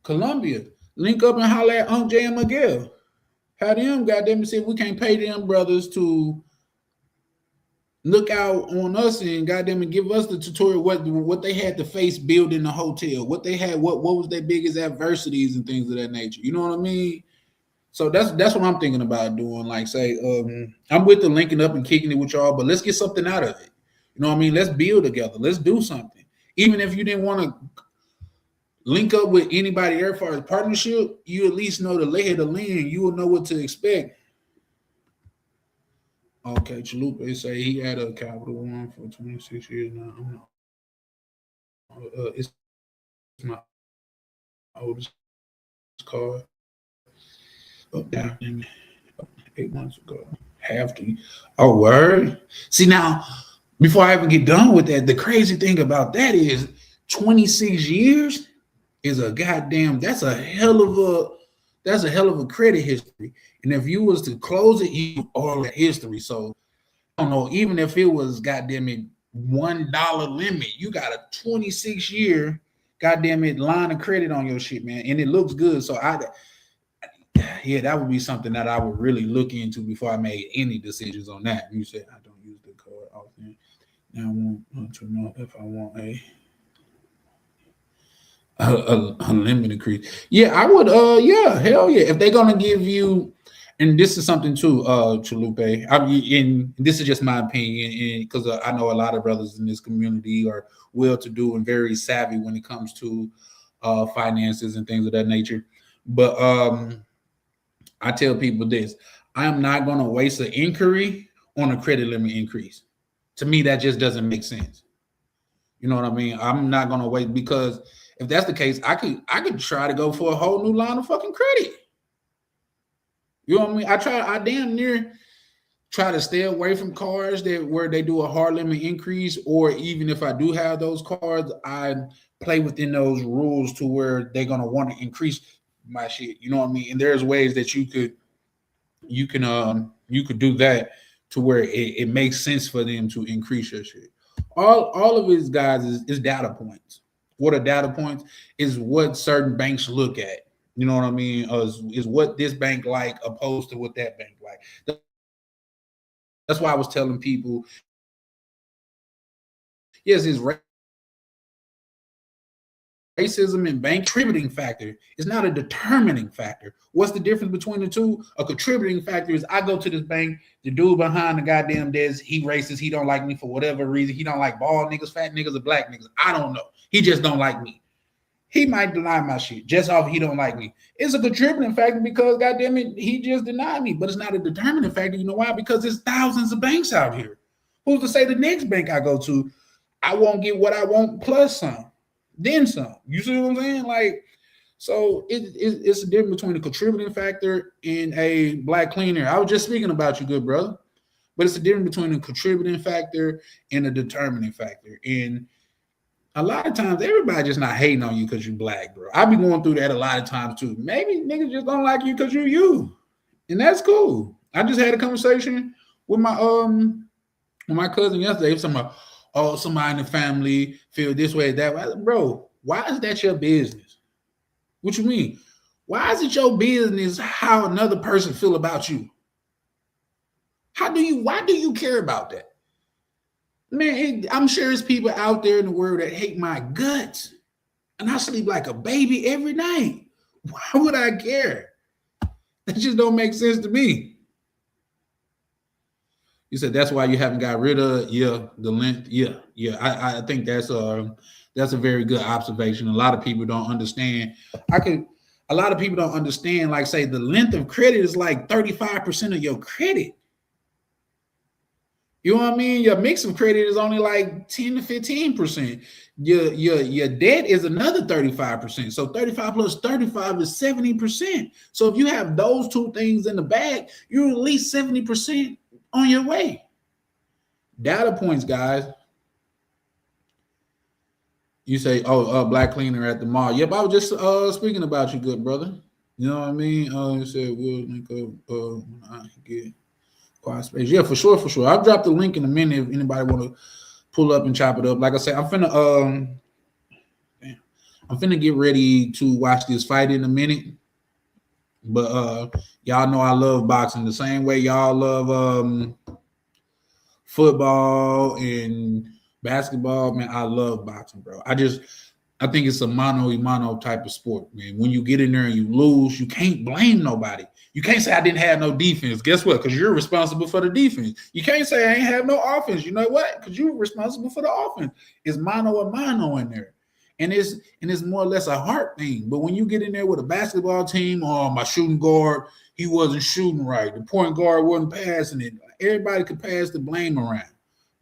Colombia. Link up and holler at Unc J and Miguel. How them goddamn see if we can't pay them brothers to look out on us and goddamn and give us the tutorial what they had to face building the hotel, what they had, what was their biggest adversities and things of that nature. You know what I mean? So that's what I'm thinking about doing. Like, say, I'm with the linking up and kicking it with y'all, but let's get something out of it. You know what I mean? Let's build together. Let's do something. Even if you didn't want to link up with anybody there for a partnership, you at least know the lay of the land. You will know what to expect. Okay, Chalupa say he had a Capital One for 26 years now. It's my oldest card. Down 8 months ago. Have to. Oh, word. See, now, before I even get done with that, the crazy thing about that is 26 years is a goddamn, that's a hell of a credit history. And if you was to close it, you all that history. So I don't know, even if it was goddamn it $1 limit, you got a 26-year goddamn it line of credit on your shit, man. And it looks good. So that would be something that I would really look into before I made any decisions on that. You said I don't use the card often. Now I want to know if I want a unlimited increase. Yeah, I would. Yeah, hell yeah. If they're gonna give you, and this is something too, Chalupe. And this is just my opinion, because I know a lot of brothers in this community are well-to-do and very savvy when it comes to finances and things of that nature. But I tell people this: I am not gonna waste an inquiry on a credit limit increase. To me, that just doesn't make sense. You know what I mean? I'm not gonna wait, because if that's the case, I could try to go for a whole new line of fucking credit. You know what I mean? I damn near try to stay away from cards that where they do a hard limit increase, or even if I do have those cards, I play within those rules to where they're gonna want to increase my shit. You know what I mean? And there's ways that you could do that to where it makes sense for them to increase your shit. All of his guys is data points. What are data points? Is what certain banks look at. You know what I mean? Is what this bank like opposed to what that bank like. That's why I was telling people, yes, his racism and bank contributing factor is not a determining factor. What's the difference between the two? A contributing factor is I go to this bank, the dude behind the goddamn desk, he racist, he don't like me for whatever reason. He don't like bald niggas, fat niggas, or black niggas. I don't know. He just don't like me. He might deny my shit just off he don't like me. It's a contributing factor because, goddamn it, he just denied me. But it's not a determining factor. You know why? Because there's thousands of banks out here. Who's to say the next bank I go to, I won't get what I want plus some, then some. You see what I'm saying? Like, so it's a difference between a contributing factor and a black cleaner. I was just speaking about you, good brother. But it's a difference between a contributing factor and a determining factor. And a lot of times, everybody just not hating on you because you black, bro. I be going through that a lot of times too. Maybe niggas just don't like you because you, and that's cool. I just had a conversation with my cousin yesterday. He was talking about, oh, somebody in the family feel this way, that way. Bro, why is that your business? What you mean? Why is it your business how another person feel about you? Why do you care about that? Man, I'm sure there's people out there in the world that hate my guts. And I sleep like a baby every night. Why would I care? That just don't make sense to me. You said that's why you haven't got rid of the length. Yeah. I think that's a very good observation. A lot of people don't understand. A lot of people don't understand, like, say, the length of credit is like 35% of your credit. You know what I mean? Your mix of credit is only like 10 to 15%. Your debt is another 35%. So 35 plus 35 is 70%. So if you have those two things in the bag, you're at least 70% on your way. Data points, guys. You say, black cleaner at the mall. Yep, I was just speaking about you, good brother. You know what I mean? You said we'll link up I get quiet space. Yeah, for sure. I'll drop the link in a minute if anybody want to pull up and chop it up. Like I said, I'm finna get ready to watch this fight in a minute. But y'all know I love boxing the same way y'all love football and basketball. Man, I love boxing, bro. I think it's a mano type of sport, man. When you get in there and you lose, you can't blame nobody. You can't say I didn't have no defense. Guess what? Because you're responsible for the defense. You can't say I ain't have no offense. You know what? Because you're responsible for the offense. It's mano a mano in there. And it's more or less a heart thing. But when you get in there with a basketball team, my shooting guard, he wasn't shooting right. The point guard wasn't passing it. Everybody could pass the blame around.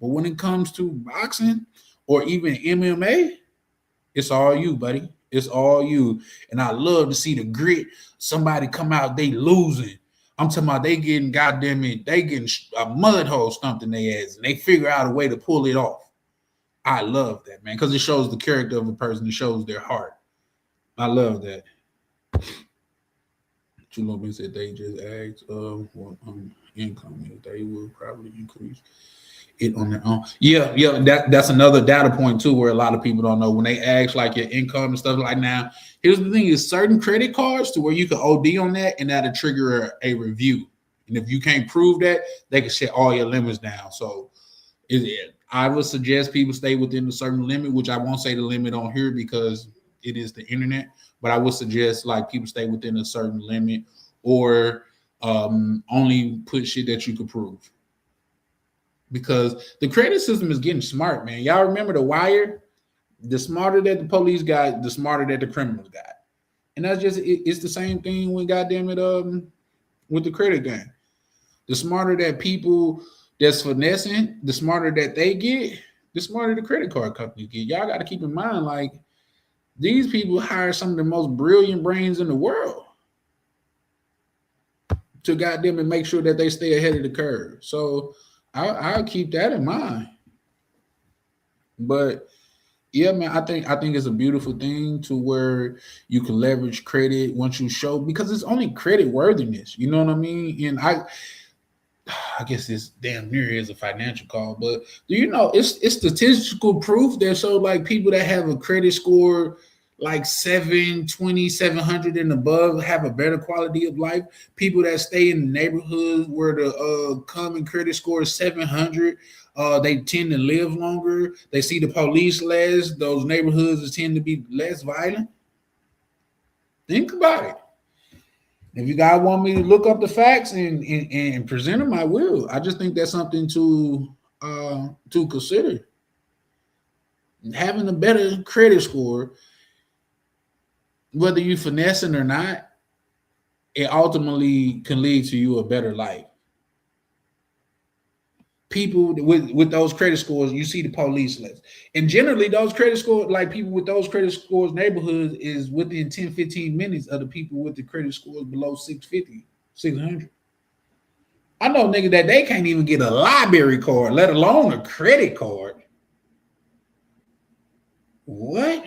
But when it comes to boxing or even MMA, it's all you, buddy. It's all you. And I love to see the grit. Somebody come out, they losing. I'm talking about they getting they getting a mud hole stumped in their ass, and they figure out a way to pull it off. I love that, man, because it shows the character of a person. It shows their heart. I love that. Chulobin said they just asked what income they will probably increase it on their own. Yeah, that's another data point too, where a lot of people don't know when they ask like your income and stuff like now. Here's the thing: is certain credit cards to where you can OD on that, and that'll trigger a review. And if you can't prove that, they can shut all your limits down. So I would suggest people stay within a certain limit, which I won't say the limit on here because it is the internet. But I would suggest like people stay within a certain limit, or only put shit that you could prove. Because the credit system is getting smart, man. Y'all remember The Wire? The smarter that the police got, the smarter that the criminals got. And that's just, it's the same thing with with the credit game. The smarter that people that's finessing, the smarter that they get, the smarter the credit card companies get. Y'all got to keep in mind, like, these people hire some of the most brilliant brains in the world to goddamn and make sure that they stay ahead of the curve. So I'll keep that in mind. But yeah, man, I think it's a beautiful thing to where you can leverage credit once you show, because it's only credit worthiness. You know what I mean? And I guess this damn near is a financial call, but do you know it's statistical proof that show like people that have a credit score like 720, 700 and above have a better quality of life. People that stay in the neighborhood where the common credit score is 700, they tend to live longer. They see the police less. Those neighborhoods tend to be less violent. Think about it. If you guys want me to look up the facts and present them, I will. I just think that's something to consider. Having a better credit score, whether you finessing or not, it ultimately can lead to you a better life. People with those credit scores, you see the police less. And generally, those credit scores, like people with those credit scores, neighborhoods is within 10, 15 minutes of the people with the credit scores below 650, 600. I know niggas that they can't even get a library card, let alone a credit card. What?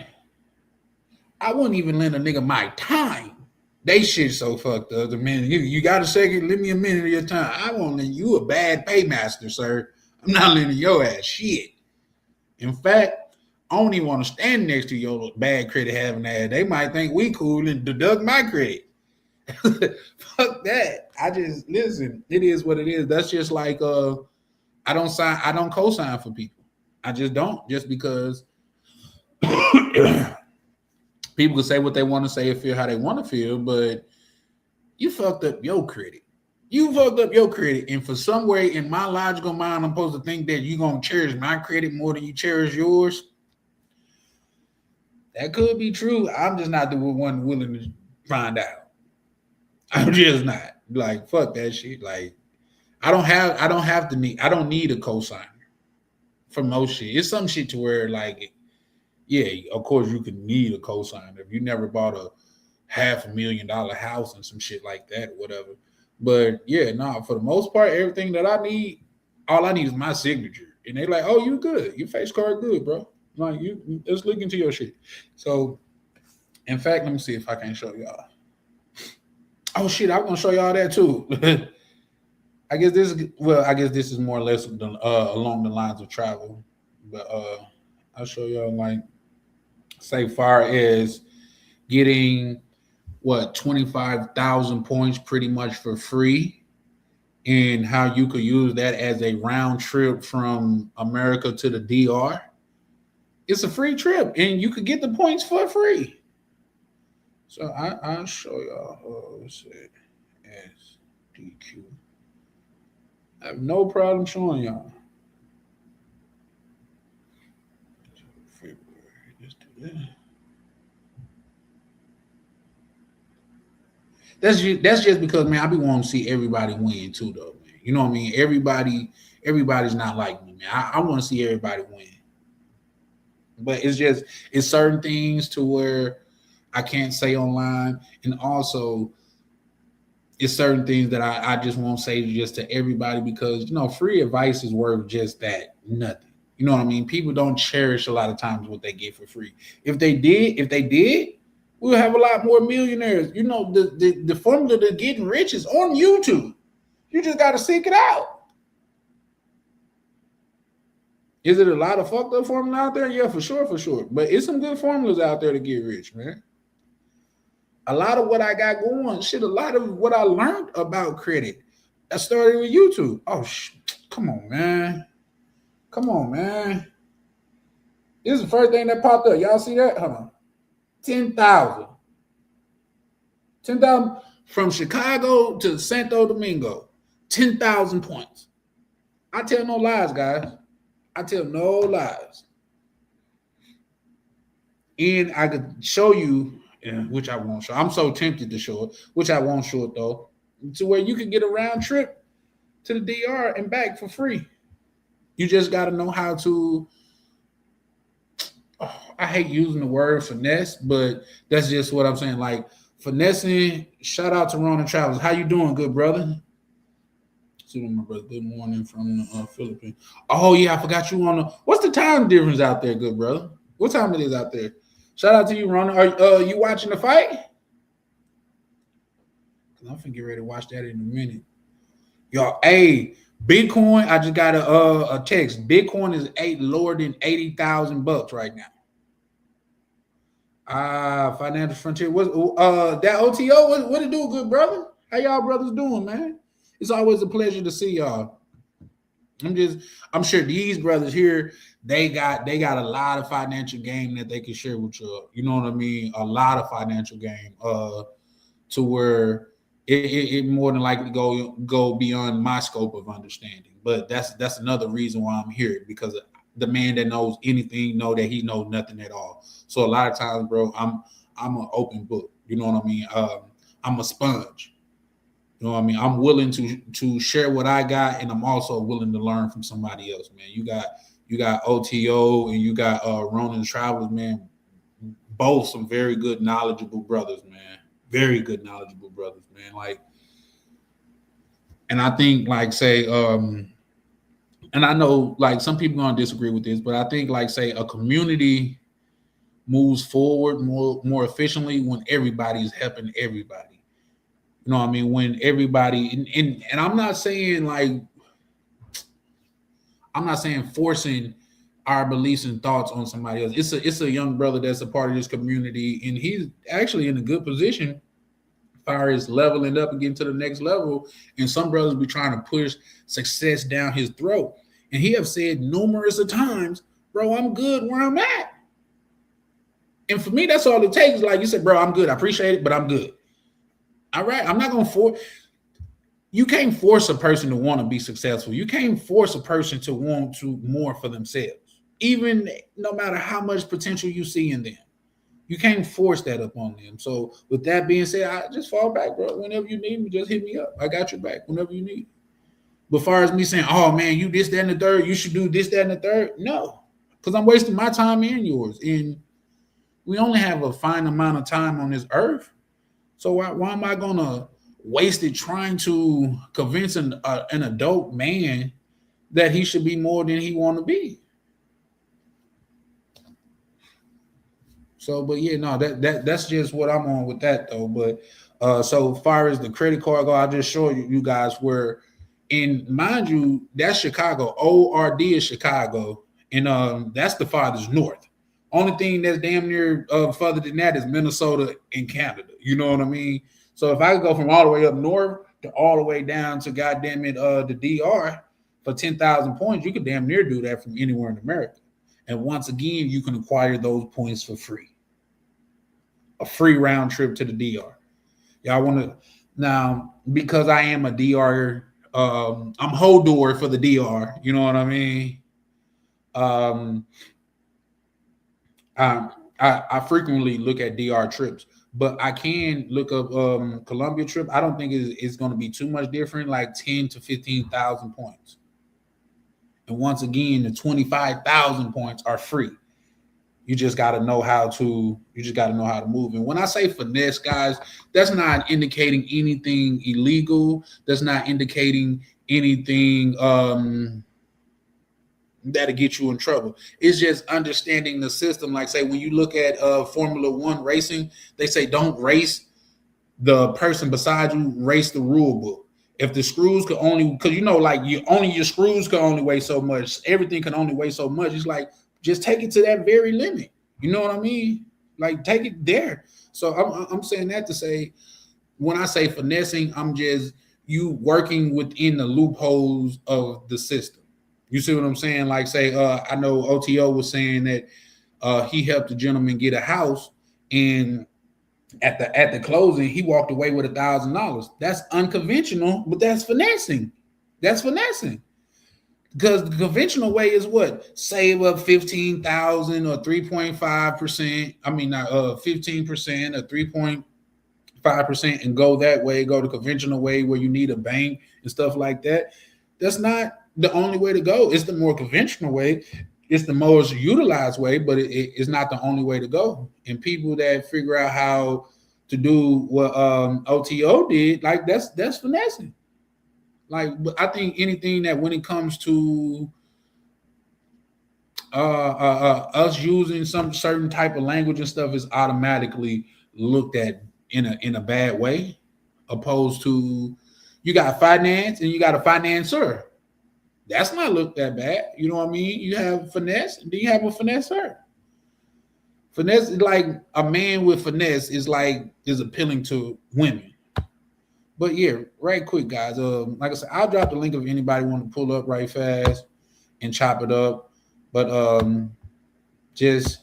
I wouldn't even lend a nigga my time. They shit so fucked up. The minute you got a second, lend me a minute of your time. I won't lend you a bad paymaster, sir. I'm not lending your ass shit. In fact, I don't even want to stand next to your bad credit having ass. They might think we cool and deduct my credit. Fuck that. I just listen. It is what it is. That's just like I don't co-sign for people. I just don't, just because people can say what they want to say and feel how they want to feel, but you fucked up your credit. You fucked up your credit, and for some way in my logical mind, I'm supposed to think that you're going to cherish my credit more than you cherish yours. That could be true. I'm just not the one willing to find out. I'm just not. Like, fuck that shit. Like, I don't need a cosigner for most shit. It's some shit to where, like, yeah, of course you could need a cosigner if you never bought a $500,000 house and some shit like that, or whatever. But yeah, for the most part, everything that I need, all I need is my signature. And they like, oh, you good. Your face card good, bro. Like, you let's look into your shit. So, in fact, let me see if I can show y'all. Oh shit, I'm gonna show y'all that too. I guess this is more or less along the lines of travel, but I'll show y'all, like, say far as getting 25,000 points pretty much for free, and how you could use that as a round trip from America to the DR. It's a free trip, and you could get the points for free. So I'll show y'all. Let's see, SDQ. I have no problem showing y'all. February. Let's do that. That's just because, man, I be wanting to see everybody win too, though, man. You know what I mean? Everybody's not like me, man. I want to see everybody win. But it's certain things to where I can't say online, and also it's certain things that I just won't say just to everybody, because, free advice is worth just that, nothing. You know what I mean? People don't cherish a lot of times what they get for free. If they did, we'll have a lot more millionaires. The formula to getting rich is on YouTube. You just got to seek it out. Is it a lot of fucked up formula out there? Yeah, for sure. But it's some good formulas out there to get rich, man. A lot of what I got going, a lot of what I learned about credit, I started with YouTube. Oh, come on, man. This is the first thing that popped up. Y'all see that? Hold on. 10,000. 10,000 from Chicago to Santo Domingo. 10,000 points. I tell no lies, guys. I tell no lies. And I could show you, which I won't show. I'm so tempted to show it, which I won't show it though, to where you can get a round trip to the DR and back for free. You just got to know how to, I hate using the word finesse, but that's just what I'm saying. Like, Finessing. Shout out to Ronan Travels. How you doing, good brother? See my brother. Good morning from the Philippines. Oh yeah, I forgot you on the. What's the time difference out there, good brother? What time it is out there? Shout out to you, Ronan. Are you watching the fight? Cause I'm finna get ready to watch that in a minute. Y'all, hey, Bitcoin. I just got a text. Bitcoin is lower than $80,000 right now. Financial Frontier. What that OTO? What it do, good brother? How y'all brothers doing, man? It's always a pleasure to see y'all. I'm sure these brothers here, they got a lot of financial game that they can share with you. You know what I mean? A lot of financial game. To where it more than likely go beyond my scope of understanding. But that's another reason why I'm here, because the man that knows anything know that he knows nothing at all. So a lot of times, bro, I'm an open book. You know what I mean? I'm a sponge. You know what I mean? I'm willing to share what I got, and I'm also willing to learn from somebody else, man. You got OTO and you got Ronan Travels, man. Both some very good, knowledgeable brothers, man. Very good, knowledgeable brothers, man. Like, and I think, like, say, and I know, like, some people gonna disagree with this, but I think, like, say, a community moves forward more efficiently when everybody's helping everybody. You know what I mean? When everybody, and I'm not saying forcing our beliefs and thoughts on somebody else. It's a young brother that's a part of this community, and he's actually in a good position as far as leveling up and getting to the next level. And some brothers be trying to push success down his throat. And he have said numerous of times, bro, I'm good where I'm at. And for me, that's all it takes. Like you said, bro, I'm good. I appreciate it, but I'm good. All right, I'm not going to force. You can't force a person to want to be successful. You can't force a person to want to more for themselves, even no matter how much potential you see in them. You can't force that upon them. So with that being said, I just fall back, bro. Whenever you need me, just hit me up. I got your back whenever you need. But as far as me saying, oh, man, you this, that, and the third, you should do this, that, and the third. No, because I'm wasting my time and yours. And we only have a finite amount of time on this earth. So why am I going to waste it trying to convince an adult man that he should be more than he want to be? So, but yeah, no, that's just what I'm on with that though. But so far as the credit card go, I'll just show you guys where, and mind you, that's Chicago. ORD is Chicago, and that's the farthest north. Only thing that's damn near further than that is Minnesota and Canada. You know what I mean? So if I could go from all the way up north to all the way down to goddamn it, the DR for 10,000 points, you could damn near do that from anywhere in America. And once again, you can acquire those points for free. A free round trip to the DR. Y'all want to now, because I am a DR, I'm Hodor for the DR. You know what I mean? I frequently look at DR trips, but I can look up Columbia trip. I don't think it's going to be too much different, like 10 to 15,000 points. And once again, the 25,000 points are free. You just got to know how to move. And when I say finesse, guys, that's not indicating anything illegal. That's not indicating anything that'll get you in trouble. It's just understanding the system. Like, say, when you look at Formula One racing, they say don't race the person beside you, race the rule book. If the screws could only, because you know, like your screws can only weigh so much, everything can only weigh so much. It's like, just take it to that very limit. You know what I mean? Like, take it there. So I'm saying that to say, when I say finessing, I'm just you working within the loopholes of the system. You see what I'm saying? Like, say, I know OTO was saying that he helped a gentleman get a house, and at the closing, he walked away with $1,000. That's unconventional, but that's finessing. That's finessing. Because the conventional way is what? Save up 15,000 or 3.5%. I mean, not 15% or 3.5% and go that way. Go the conventional way where you need a bank and stuff like that. That's not the only way to go. It's the more conventional way. It's the most utilized way, but it's not the only way to go. And people that figure out how to do what OTO did, like that's finessing. Like, I think anything that when it comes to us using some certain type of language and stuff is automatically looked at in a bad way, opposed to you got finance and you got a financier. That's not looked that bad. You know what I mean? You have finesse, and then you have a finesser. Finesse is like a man with finesse is appealing to women. But yeah, right quick, guys. Like I said, I'll drop the link if anybody want to pull up right fast and chop it up. But just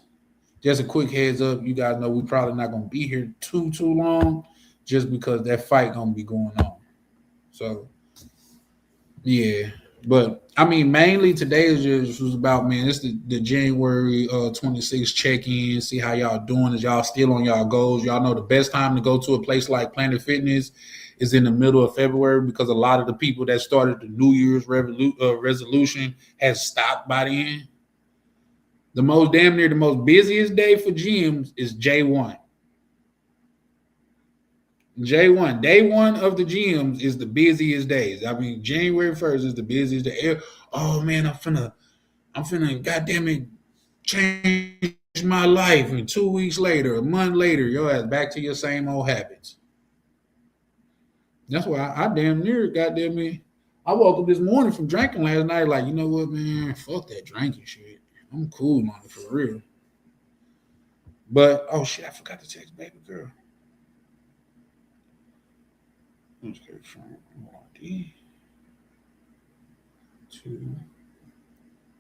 a quick heads up, you guys know we probably not gonna be here too long, just because that fight gonna be going on. So yeah, but I mean, mainly today is just was about, man, it's the January 26th check-in, see how y'all doing. Is y'all still on y'all goals? Y'all know the best time to go to a place like Planet Fitness is in the middle of February, because a lot of the people that started the New Year's resolution has stopped by then. The most busiest day for gyms is J1. J1, day one of the gyms is the busiest days. I mean, January 1st is the busiest day. Oh man, I'm finna goddamn it change my life. And 2 weeks later, a month later, your ass back to your same old habits. That's why I damn near goddamn me. I woke up this morning from drinking last night, like, you know what, man, fuck that drinking shit. I'm cool, man, for real. But oh shit, I forgot to text baby girl. Okay, from ID to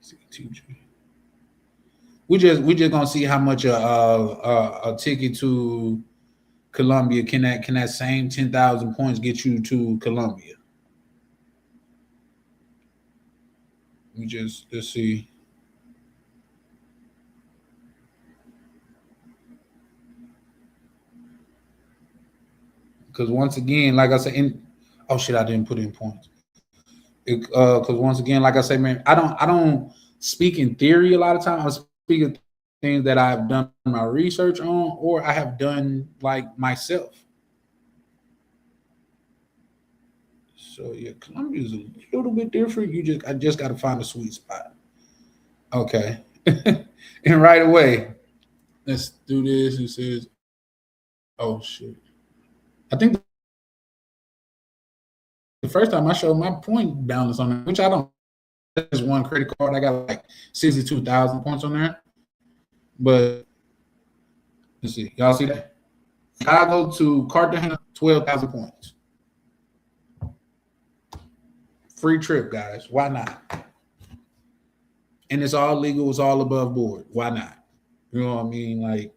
CTG. We just gonna see how much a ticket to Colombia can that same 10,000 points get you to Colombia. Let's see. Because once again, like I said, I didn't put in points. Because once again, like I say, man, I don't speak in theory a lot of times. I speak of things that I've done my research on, or I have done like myself. So yeah, Colombia is a little bit different. I just got to find a sweet spot. Okay, and right away, let's do this. It says, "Oh shit." I think the first time I showed my point balance on it, which I don't. There's one credit card. I got like 62,000 points on there. But let's see. Y'all see that? Chicago to Cartagena, 12,000 points. Free trip, guys. Why not? And it's all legal. It's all above board. Why not? You know what I mean? Like,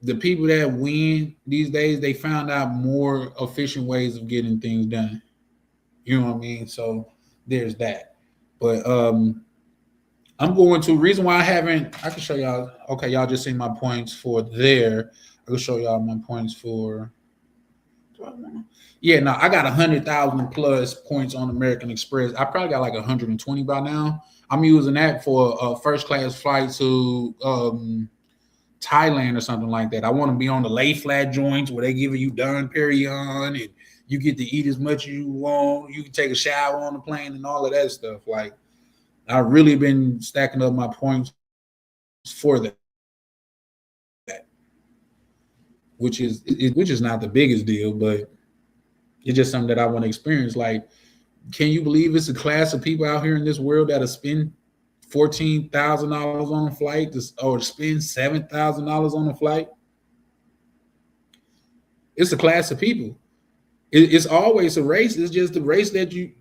the people that win these days, they found out more efficient ways of getting things done. You know what I mean? So there's that. But I'm going to, reason why I can show y'all. Okay, y'all just seen my points for there. I can show y'all my points for. Yeah, no, I got 100,000 plus points on American Express. I probably got like 120 by now. I'm using that for a first class flight to Thailand or something like that. I want to be on the lay flat joints where they give you Dom Perignon and you get to eat as much as you want. You can take a shower on the plane and all of that stuff. Like, I've really been stacking up my points for that, which is not the biggest deal, but it's just something that I want to experience. Like, can you believe it's a class of people out here in this world that'll spend $14,000 on a flight or spend $7,000 on a flight? It's a class of people. It's always a race. It's just the race that you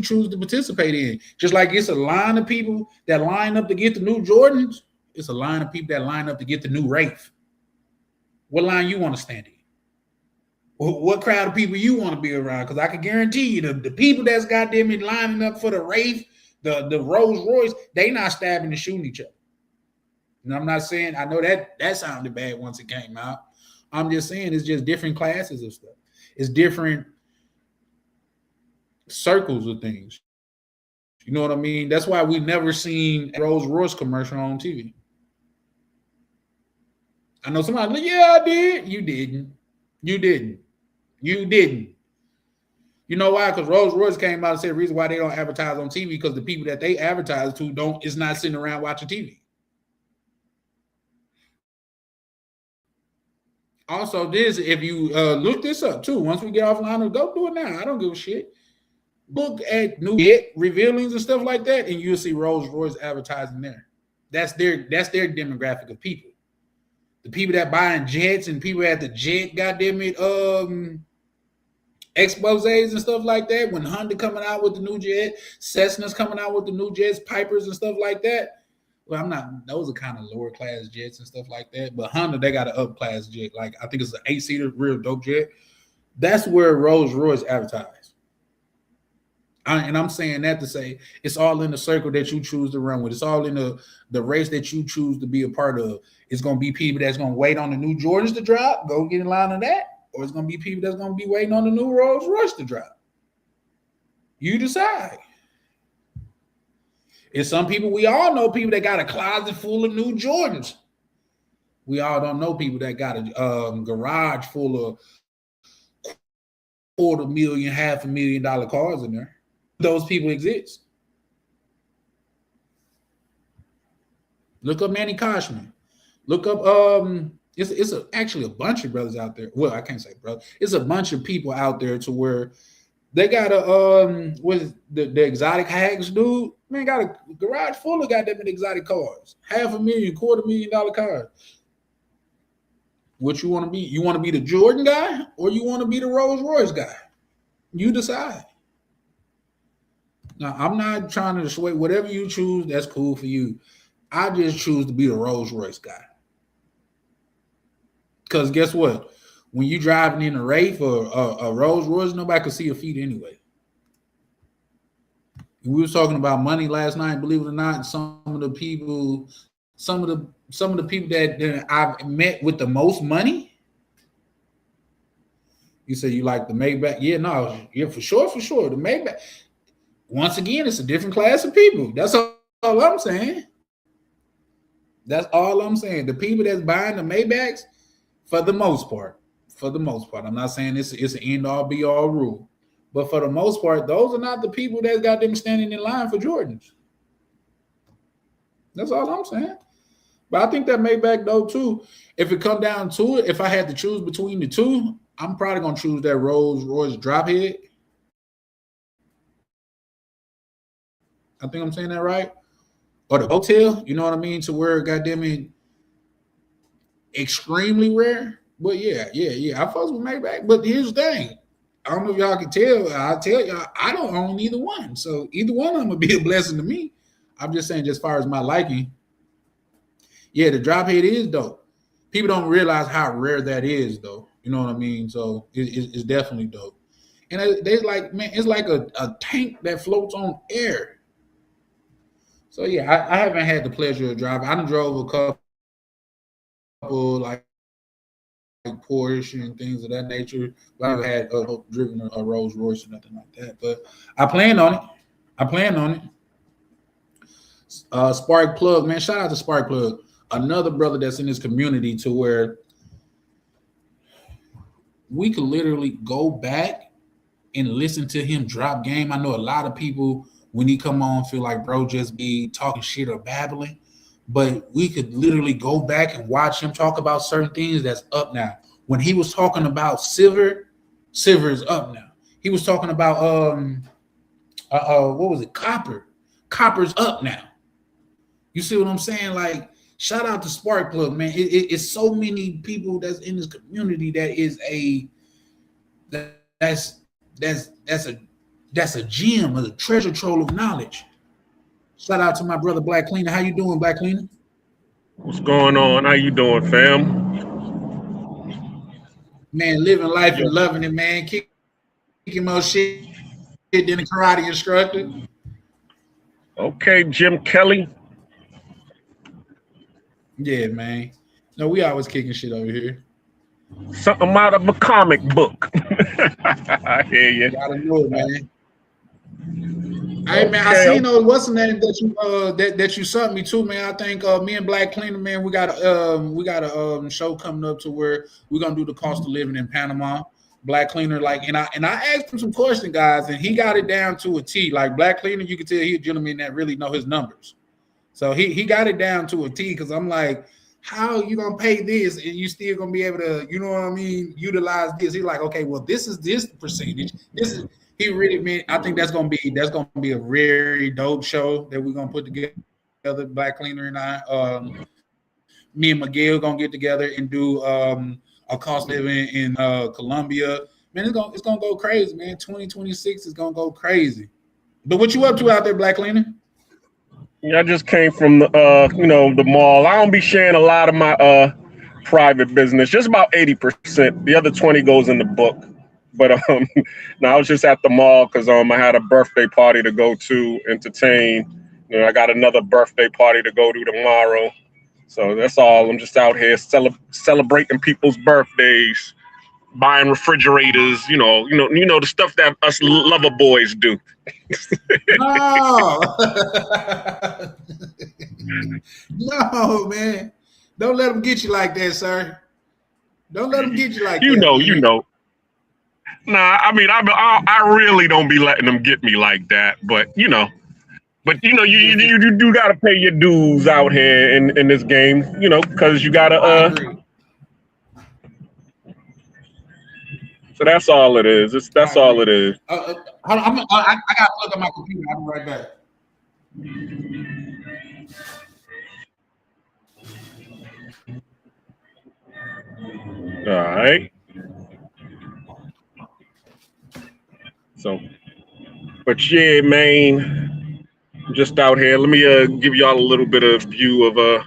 choose to participate in. Just like it's a line of people that line up to get the new Jordans. It's a line of people that line up to get the new Wraith. What line you want to stand in? What crowd of people you want to be around? Because I can guarantee you the people that's goddamn lining up for the Wraith, the Rolls Royce, they not stabbing and shooting each other. And I'm not saying, I know that sounded bad once it came out. I'm just saying it's just different classes of stuff. It's different circles of things. You know what I mean? That's why we never seen a Rolls Royce commercial on TV. I know somebody like, yeah, I did. You didn't. You didn't. You didn't. You know why? Because Rolls Royce came out and said the reason why they don't advertise on TV because the people that they advertise to is not sitting around watching TV. Also, this, if you look this up too, once we get offline, go do it now. I don't give a shit. Look at new jet revealings and stuff like that, and you'll see Rolls Royce advertising there. That's their demographic of people. The people that buying jets and people at the jet, goddamn it, exposés and stuff like that. When Honda coming out with the new jet, Cessna's coming out with the new jets, Pipers and stuff like that. Well, I'm not. Those are kind of lower class jets and stuff like that. But Honda, they got an up class jet. Like I think it's an 8-seater, real dope jet. That's where Rolls Royce advertised. And I'm saying that to say it's all in the circle that you choose to run with. It's all in the race that you choose to be a part of. It's going to be people that's going to wait on the new Jordans to drop. Go get in line on that. Or it's going to be people that's going to be waiting on the new Rolls Royce to drop. You decide. It's some people, we all know people that got a closet full of new Jordans. We all don't know people that got a garage full of $250,000, $500,000 cars in there. Those people exist. Look up Manny Koshman. Look up it's actually a bunch of brothers out there. Well, I can't say brother. It's a bunch of people out there to where they got a what is the exotic hags dude? Man, got a garage full of goddamn exotic cars. $500,000, $250,000 cars. What you want to be? You want to be the Jordan guy or you want to be the Rolls Royce guy? You decide. Now, I'm not trying to sway. Whatever you choose, that's cool for you. I just choose to be the Rolls Royce guy. Because guess what? When you driving in a Wraith or a Rolls Royce, nobody can see your feet anyway. We were talking about money last night. Believe it or not, some of the people that I've met with the most money. You say you like the Maybach? Yeah, no, yeah, for sure. The Maybach. Once again, it's a different class of people. That's all I'm saying. That's all I'm saying. The people that's buying the Maybachs, for the most part. I'm not saying it's an end-all, be-all rule. But for the most part, those are not the people that got them standing in line for Jordans. That's all I'm saying. But I think that Maybach, though, too, if it come down to it, if I had to choose between the two, I'm probably going to choose that Rolls Royce drophead. I think I'm saying that right. Or the hotel, you know what I mean? To where, goddamn it, extremely rare. But yeah. I fucks with Maybach. But here's the thing. I don't know if y'all can tell. I'll tell y'all, I don't own either one. So either one of them would be a blessing to me. I'm just saying, just as far as my liking. Yeah, the drophead is dope. People don't realize how rare that is, though. You know what I mean? So it's definitely dope. And there's like, man, it's like a tank that floats on air. So yeah, I haven't had the pleasure of driving. I done drove a couple like Porsche and things of that nature. But I've had driven a Rolls Royce or nothing like that. But I plan on it. Spark Plug, man. Shout out to Spark Plug. Another brother that's in this community to where we could literally go back and listen to him drop game. I know a lot of people, when he come on, feel like bro just be talking shit or babbling. But we could literally go back and watch him talk about certain things that's up now. When he was talking about silver is up now. He was talking about what was it? Copper's up now. You see what I'm saying? Like, shout out to Spark Plug, man. It's so many people that's in this community that's a gem, a treasure trove of knowledge. Shout out to my brother Black Cleaner. How you doing, Black Cleaner? What's going on? How you doing, fam? Man, living life and loving it, man. Kicking more shit than a karate instructor. Okay, Jim Kelly. Yeah, man. No, we always kicking shit over here. Something out of a comic book. I hear you. Gotta know it, man. Hey man, I Okay. seen what's the name that you that you sent me to, man. I think me and Black Cleaner, man, we got a show coming up to where we're gonna do the cost of living in Panama. Black Cleaner, like, and I asked him some questions, guys, and he got it down to a T. Like Black Cleaner, you can tell he's a gentleman that really know his numbers. So he got it down to a T because I'm like, how you gonna pay this and you still gonna be able to, you know what I mean, utilize this? He's like, okay, well, this is this percentage. This is he really meant. I think that's gonna be a very dope show that we're gonna put together. Black Cleaner and I, me and Miguel gonna get together and do a cost living in Colombia. Man, it's gonna go crazy, man. 2026 is gonna go crazy. But what you up to out there, Black Cleaner? Yeah, I just came from the the mall. I don't be sharing a lot of my private business, just about 80%. The other 20 goes in the book. But no, I was just at the mall because I had a birthday party to go to, entertain. You know, I got another birthday party to go to tomorrow. So that's all. I'm just out here celebrating people's birthdays, buying refrigerators. The stuff that us lover boys do. No, no, man. Don't let them get you like that, sir. Don't let them get you like that. You know. Nah, I mean, I really don't be letting them get me like that. But you do gotta pay your dues out here in this game. Because you gotta. So that's all it is. That's all it is. I gotta plug up my computer. I'll be right back. All right. So, but yeah, man, I'm just out here. Let me give y'all a little bit of view of the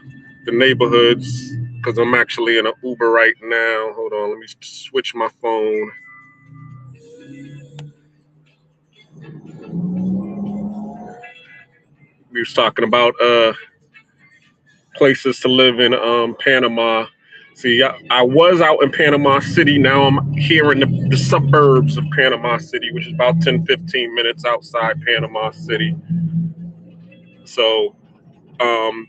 neighborhoods because I'm actually in an Uber right now. Hold on, let me switch my phone. We was talking about places to live in Panama. See, I was out in Panama City. Now I'm here in the suburbs of Panama City, which is about 10, 15 minutes outside Panama City. So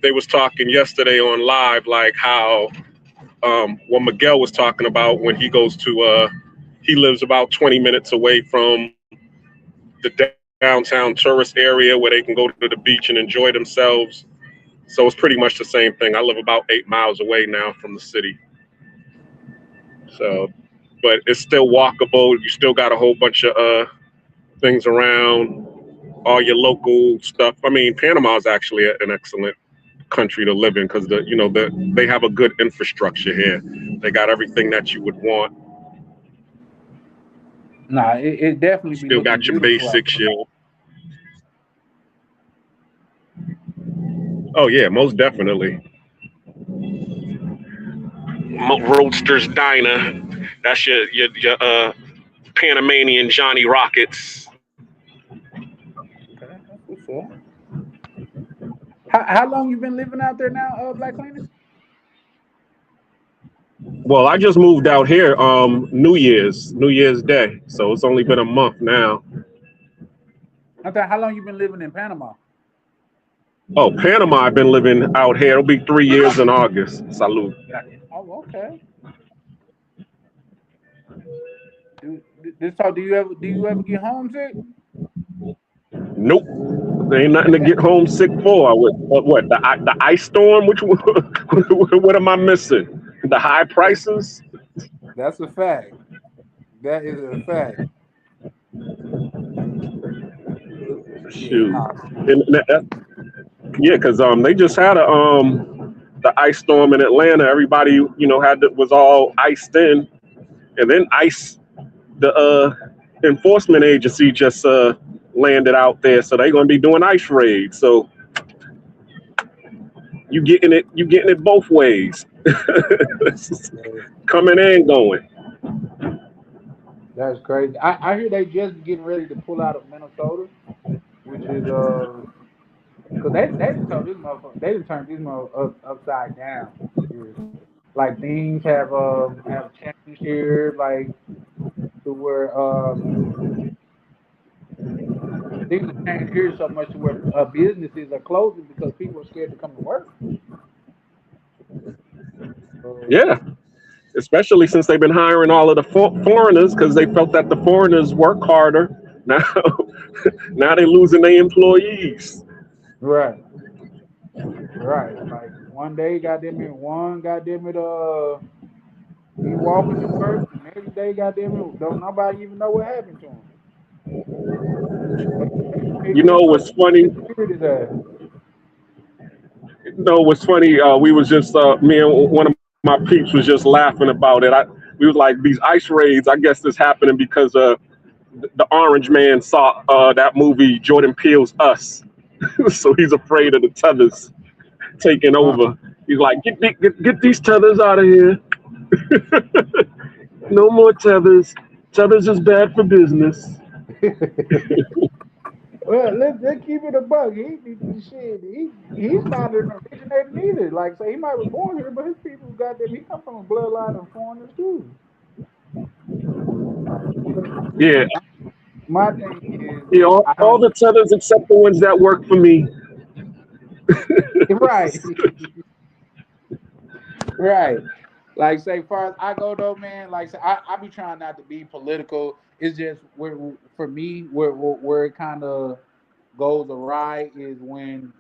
they was talking yesterday on live, like how what Miguel was talking about when he goes to, he lives about 20 minutes away from the downtown tourist area where they can go to the beach and enjoy themselves. So it's pretty much the same thing. I live about 8 miles away now from the city. So, but it's still walkable. You still got a whole bunch of things around, all your local stuff. I mean, Panama is actually an excellent country to live in because they have a good infrastructure here. They got everything that you would want. Nah, it definitely still got your basics. Oh yeah, most definitely. Roadster's Diner. That's your Panamanian Johnny Rockets. Okay. How long you been living out there now, Black Cleaner? Well, I just moved out here New Year's Day, so it's only been a month now. Okay, how long you been living in Panama? Oh, Panama, I've been living out here. It'll be 3 years in August. Salud. Oh, okay. Do you ever get homesick? Nope. There ain't nothing to get homesick for. What the ice storm? Which one? What am I missing? The high prices? That's a fact. That is a fact. Shoot. Yeah, because they just had the ice storm in Atlanta. Everybody was all iced in, and then the enforcement agency just landed out there, so they're gonna be doing ice raids. So you getting it both ways. Coming and going. That's crazy. I hear they just getting ready to pull out of Minnesota, which is because they didn't turn this motherfucker upside down. Like things have changed here, like to where things have changed here so much to where businesses are closing because people are scared to come to work. So, Yeah, especially since they've been hiring all of the foreigners because they felt that the foreigners work harder. Now, now they're losing their employees. right, right. Like one day, goddamn it, he walking to work. The next day, goddamn it, don't nobody even know what happened to him. They You picked know him up, what's funny? disappeared his ass. You know what's funny? We was just me and one of my peeps was just laughing about it. We was like these ICE raids. I guess this happening because the Orange Man saw that movie Jordan Peele's Us, so he's afraid of the tethers taking Uh-uh. over. He's like, get these tethers out of here. No more tethers. Tethers is bad for business. Well, let's keep it a bug. He's not an originator neither. Like say he might was born here, but his people goddamn he come from a bloodline of foreigners too. Yeah, My thing is yeah. I All don't the tethers except the ones that work for me. right. Right. Like say far as I go though, man, like say I be trying not to be political. It's just where for me where it kind of goes awry is when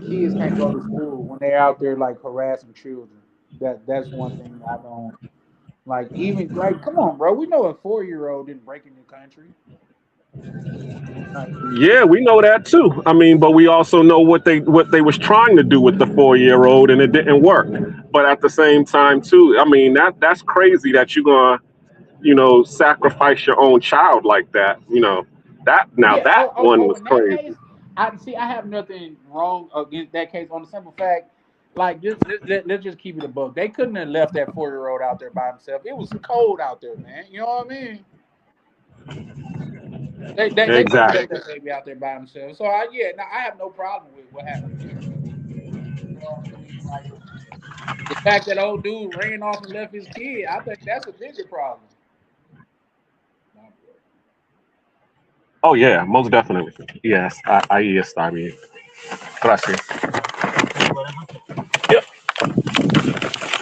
kids can't go to school, when they're out there like harassing children. That's one thing I don't like. Even like, come on, bro. We know a 4-year-old didn't break in the country. Like, Yeah, we know that too. I mean, but we also know what they was trying to do with the 4-year-old, and it didn't work. But at the same time, too, I mean that's crazy that you're gonna sacrifice your own child like that. yeah. That one was In that crazy. case, I see. I have nothing wrong against that case on the simple fact. Like, just let's just keep it above. They couldn't have left that 4-year-old out there by himself. It was cold out there, man. You know what I mean? They couldn't have left Exactly. that baby out there by himself. So I have no problem with what happened there. You know what I mean? Like the fact that old dude ran off and left his kid, I think that's a bigger problem. Oh yeah, most definitely. Yes, ahí está bien. Gracias. Yep.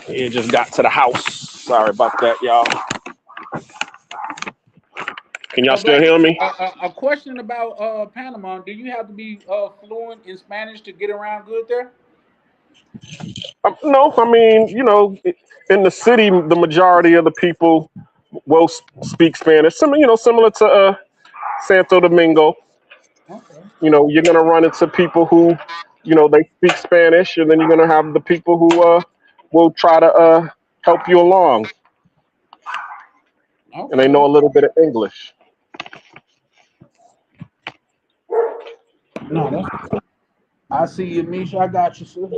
It just got to the house. Sorry about that, y'all. Can y'all So, still Black, hear me? a question about Panama. Do you have to be fluent in Spanish to get around good there? No, I mean, in the city, the majority of the people will speak Spanish. Similar to Santo Domingo. Okay. You're gonna run into people who, they speak Spanish, and then you're gonna have the people who will try to help you along, and they Okay. know a little bit of English. No, that's what's up. I see you, Misha. I got you, sis.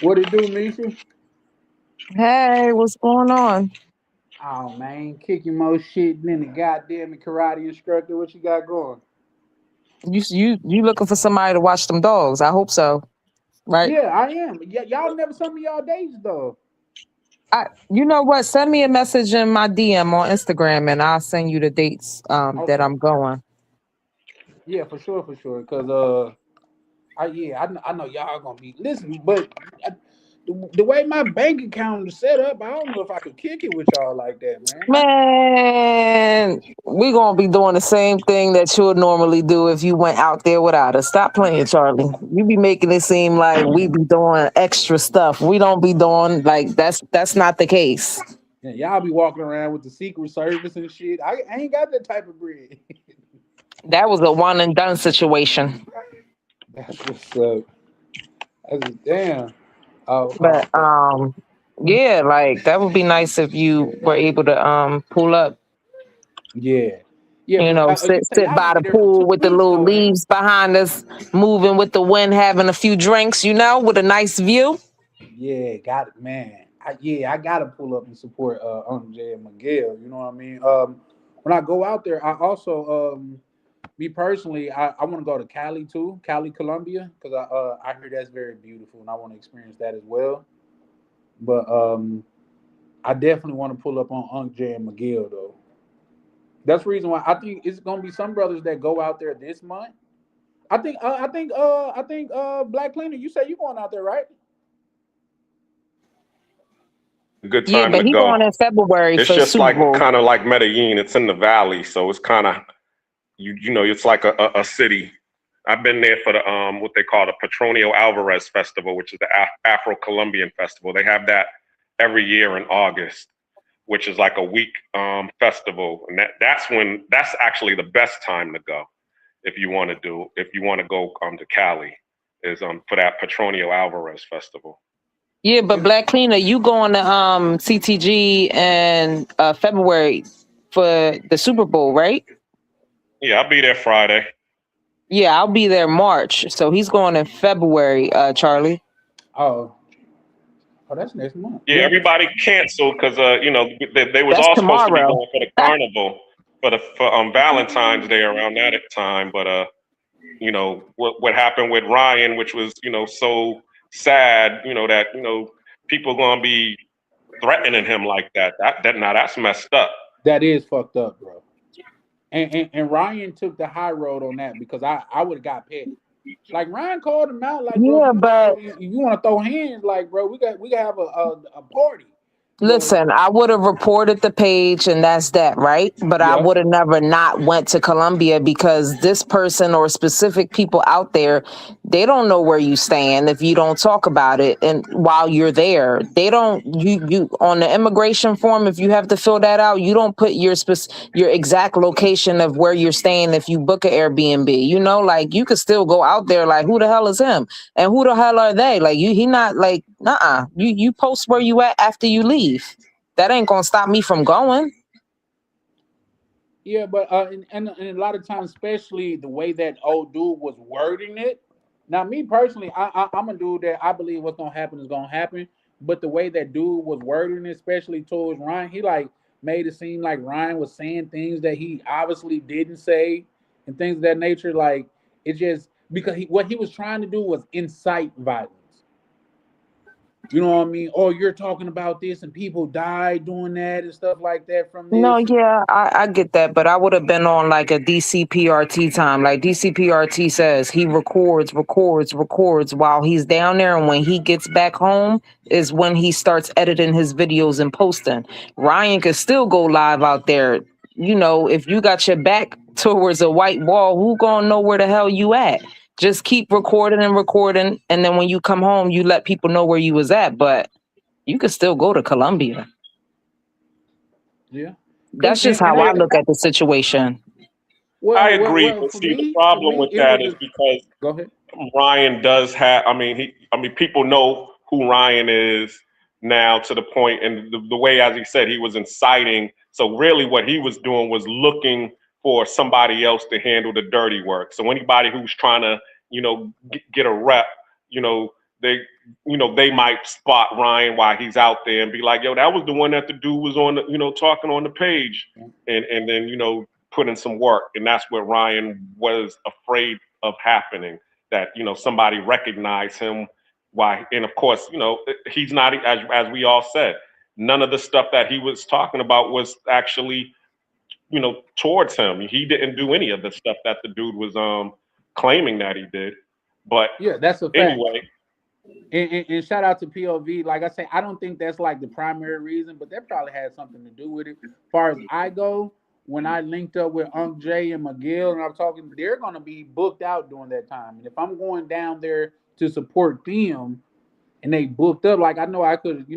What it do, Misha? Hey, what's going on? Oh man, kicking more shit than the goddamn karate instructor. What you got going? You looking for somebody to watch them dogs? I hope so, right? Yeah, I am. Yeah, y'all never sent me y'all dates though. You know what? Send me a message in my DM on Instagram, and I'll send you the dates that Okay. I'm going. Yeah, for sure, for sure. Cause I know y'all gonna be listen, but the way my bank account is set up, I don't know if I could kick it with y'all like that, man. Man, we gonna be doing the same thing that you would normally do if you went out there without us. Stop playing, Charlie. You be making it seem like we be doing extra stuff. We don't be doing like that's not the case. Yeah, y'all be walking around with the Secret Service and shit. I ain't got that type of bread. That was a one and done situation. That's what's up. That's damn. But yeah, like that would be nice if you were able to pull up, Yeah, yeah. You say sit y'all gonna by be the there for pool with the 2 weeks little though, ain't it? leaves behind us, moving with the wind, having a few drinks, with a nice view. Yeah, got it, man. I gotta pull up and support Uncle Jay and Miguel. You know what I mean? When I go out there, I also me personally, I want to go to Cali too, Cali, Colombia, because I hear that's very beautiful and I want to experience that as well. But I definitely want to pull up on Unc J and Miguel though. That's the reason why I think it's gonna be some brothers that go out there this month. I think Black Cleaner, you say you going out there, right? Good Yeah, time but to he go. going in February It's for just Super like Bowl. kind of like Medellin. It's in the valley, so it's kind of you know it's like a city. I've been there for the what they call the Petronio Alvarez Festival, which is the Afro-Colombian festival. They have that every year in August, which is like a week festival, and that's actually the best time to go if you want to go to Cali is for that Petronio Alvarez Festival. Yeah, but Black Cleaner, you going to CTG in February for the Super Bowl, right? Yeah, I'll be there Friday. Yeah, I'll be there March. So he's going in February, Charlie. Oh, that's next month. Yeah, everybody canceled because you know they was That's all supposed to be tomorrow. going for the carnival for Valentine's Day around that time, but you know what happened with Ryan, which was so sad, that people gonna be threatening him like that. Now that's messed up. That is fucked up, bro. And Ryan took the high road on that because I would have got petty. Like Ryan called him out, like, bro, Yeah, but if you want to throw hands, like, bro, we got have a party. listen, I would have reported the page and that's that, right? But I Yeah. would have never not went to Colombia because this person or specific people out there, they don't know where you stand if you don't talk about it. And while you're there, they don't, you on the immigration form, if you have to fill that out, you don't put your exact location of where you're staying if you book an Airbnb, like you could still go out there like, who the hell is him? And who the hell are they? Like he not like, nuh-uh. You post where you at after you leave. That ain't gonna stop me from going. Yeah, but and a lot of times, especially the way that old dude was wording it. Now, me personally, I'm a dude that I believe what's gonna happen is gonna happen. But the way that dude was wording it, especially towards Ryan, he like made it seem like Ryan was saying things that he obviously didn't say and things of that nature. Like it just because what he was trying to do was incite violence. You know what I mean? Oh, you're talking about this and people died doing that and stuff like that from No, this. yeah, I get that, but I would have been on like a DCPRT time. Like DCPRT says, he records while he's down there, and when he gets back home is when he starts editing his videos and posting. Ryan could still go live out there. If you got your back towards a white wall, who gonna know where the hell you at? Just keep recording, and then when you come home, you let people know where you was at. But you could still go to Colombia. Yeah. That's just how I look at the situation. I agree, but see, the problem with that is because go ahead. Ryan does have. People know who Ryan is now to the point, and the way, as he said, he was inciting. So really, what he was doing was looking for somebody else to handle the dirty work. So anybody who's trying to, get a rep, they might spot Ryan while he's out there and be like, yo, that was the one that the dude was on, talking on the page, and then, put in some work. And that's what Ryan was afraid of happening, that, somebody recognized him. Why? And of course, he's not, as we all said, none of the stuff that he was talking about was actually, towards him. He didn't do any of the stuff that the dude was claiming that he did. But yeah, that's a fact. Anyway. And shout out to POV. Like I say, I don't think that's like the primary reason, but that probably had something to do with it. As far as I go, when I linked up with Unc J and Miguel and I'm talking, they're going to be booked out during that time. And if I'm going down there to support them and they booked up, like I know I could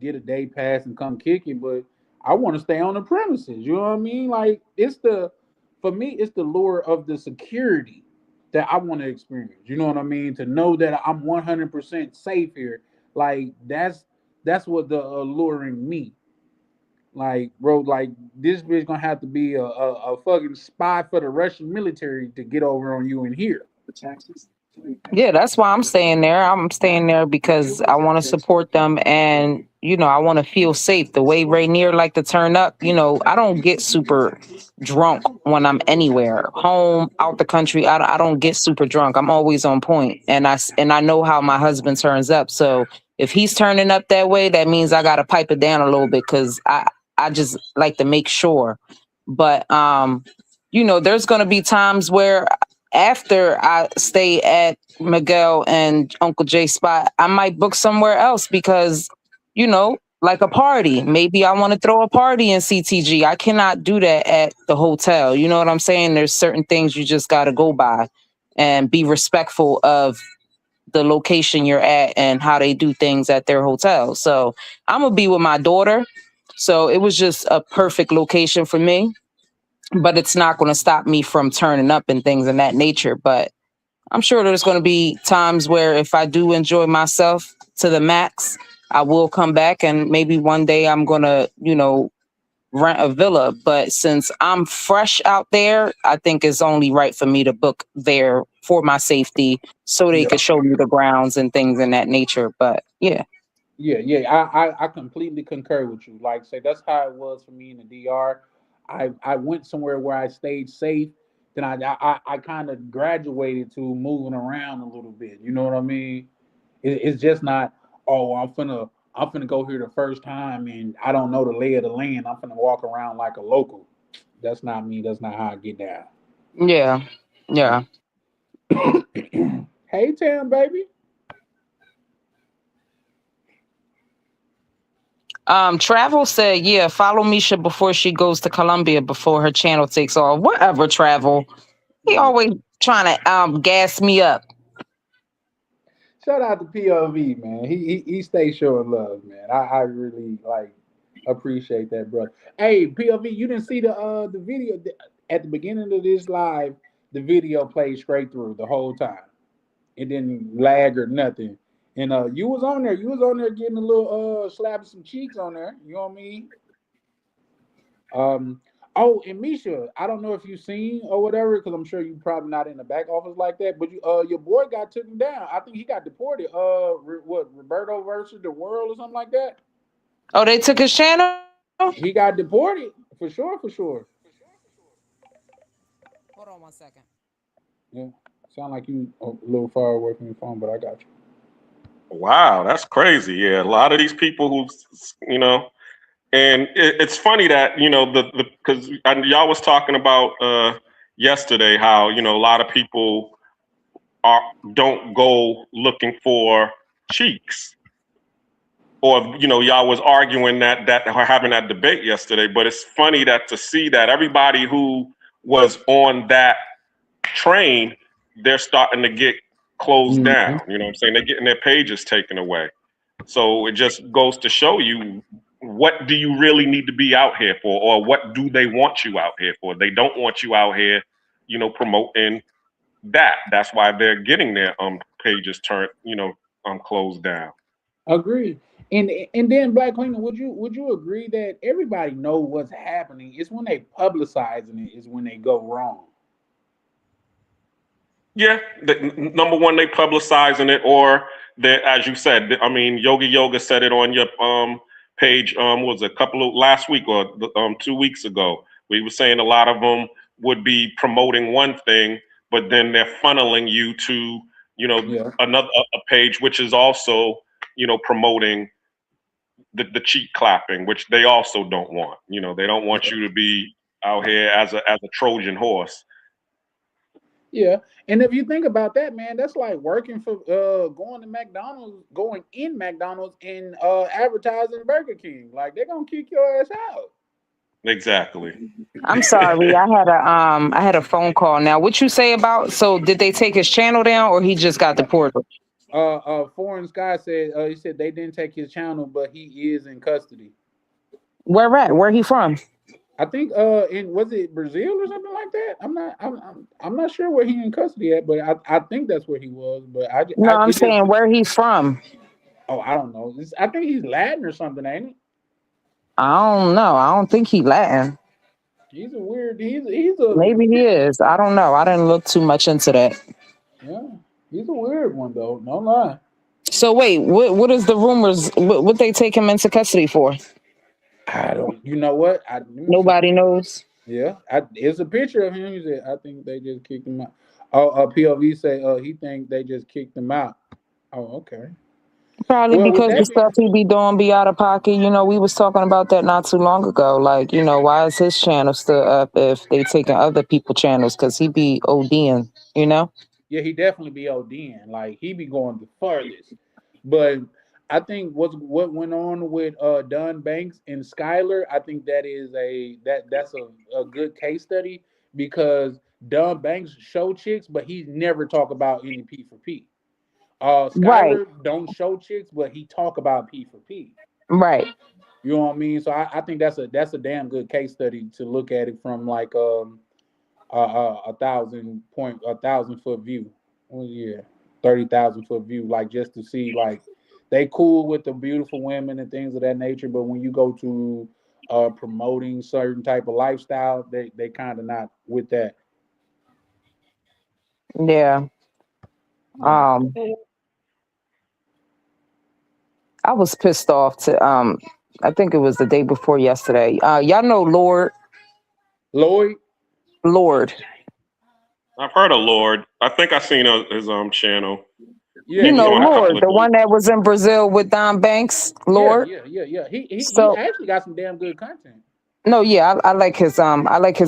get a day pass and come kick it, but I want to stay on the premises. You know what I mean? Like for me, it's the lure of the security that I want to experience. You know what I mean? To know that I'm 100% safe here. Like that's what the alluring me. Like, bro, like this bitch gonna have to be a fucking spy for the Russian military to get over on you in here. Yeah, that's why I'm staying there. I'm staying there because I want to support them, and I want to feel safe. The way Rainier like to turn up, I don't get super drunk when I'm anywhere, home, out the country. I don't get super drunk. I'm always on point, and I know how my husband turns up. So If he's turning up that way, that means I gotta pipe it down a little bit because I just like to make sure. But there's gonna be times where after I stay at Miguel and Uncle Jay spot, I might book somewhere else because, like a party. Maybe I want to throw a party in CTG. I cannot do that at the hotel. You know what I'm saying? There's certain things you just got to go by and be respectful of the location you're at and how they do things at their hotel. So I'm going to be with my daughter. So it was just a perfect location for me, but it's not going to stop me from turning up and things of that nature. But I'm sure there's going to be times where if I do enjoy myself to the max, I will come back and maybe one day I'm going to, rent a villa. But since I'm fresh out there, I think it's only right for me to book there for my safety so they can show me the grounds and things in that nature. But yeah. I completely concur with you. Like say that's how it was for me in the DR. I went somewhere where I stayed safe. Then I kind of graduated to moving around a little bit. You know what I mean? It's just not, oh, I'm finna go here the first time and I don't know the lay of the land. I'm finna walk around like a local. That's not me. That's not how I get down. Yeah. Yeah. Hey, Tam, baby. Travel said, yeah, follow Misha before she goes to Colombia before her channel takes off. Whatever, Travel. He always trying to gas me up. Shout out to POV, man. He stays showing love, man. I really appreciate that, brother. Hey, POV, you didn't see the video at the beginning of this live. The video played straight through the whole time. It didn't lag or nothing. And you was on there. You was on there getting a little slapping some cheeks on there. You know what I mean? Oh, and Misha, I don't know if you seen or whatever, because I'm sure you probably not in the back office like that. But your boy got taken down. I think he got deported. Roberto versus the world or something like that. Oh, they took his channel? He got deported for sure. Hold on 1 second. Yeah, sound like you a little far away from your phone, but I got you. Wow, that's crazy. Yeah, a lot of these people who, and it's funny that because y'all was talking about yesterday how a lot of people don't go looking for cheeks, or y'all was arguing that having that debate yesterday. But it's funny that to see that everybody who was on that train, they're starting to get closed down. You know what I'm saying? They're getting their pages taken away. So it just goes to show you, what do you really need to be out here for, or what do they want you out here for? They don't want you out here, promoting that. That's why they're getting their pages turned, closed down. Agreed. And then Black Cleaner, would you agree that everybody know what's happening? It's when they publicizing it is when they go wrong. Yeah, number one, they publicizing it, or that, as you said, I mean, Yogi Yoga said it on your page. Was a couple of last week or 2 weeks ago. We were saying a lot of them would be promoting one thing, but then they're funneling you to another a page which is also promoting the cheek clapping, which they also don't want. They don't want you to be out here as a Trojan horse. Yeah, and if you think about that, man, that's like working for going in McDonald's and advertising Burger King. Like they're gonna kick your ass out. Exactly. I'm sorry, I had a phone call. Now, what you say about? So, did they take his channel down, or he just got deported? Foreign Sky said he said they didn't take his channel, but he is in custody. Where at? Where he from? I think was it Brazil or something like that? I'm not sure where he in custody at, but I think that's where he was. But I'm saying where he's from. Oh, I don't know. I think he's Latin or something, ain't he? I don't know. I don't think he's Latin. He's a weird. He's a maybe he is. I don't know. I didn't look too much into that. Yeah, he's a weird one though. No lie. So wait, what is the rumors? What they take him into custody for? I don't. You know what? Nobody knows. Yeah, it's a picture of him. He said, "I think they just kicked him out." Oh, POV say, he think they just kicked him out. Oh, okay. Probably Well, with because the that stuff being, he be doing be out of pocket. You know, we was talking about that not too long ago. Like, you know, why is his channel still up if they taking other people channels? Because he be ODing, you know? yeah, he definitely be ODing. Like he be going the furthest. But I think what went on with Don Banks and Skylar, I think that's a good case study because Don Banks show chicks, but he never talk about any P for P. Right, Skylar don't show chicks, but he talk about P for P. right. You know what I mean? So I think that's a damn good case study to look at it from like a 1,000 foot view. Well, yeah, 30,000 foot view, like just to see like they cool with the beautiful women and things of that nature, but when you go to promoting certain type of lifestyle, they kind of not with that. Yeah. Yeah. I was pissed off to I think it was the day before yesterday. Y'all know Lloyd, Lord. I've heard of Lord. I think I seen his channel. yeah, You He's know on a yeah, couple Lord, of the one things. that was in Brazil with Don Banks, yeah, Lord. yeah, yeah, yeah. He So actually got some damn good content. no, yeah, I like his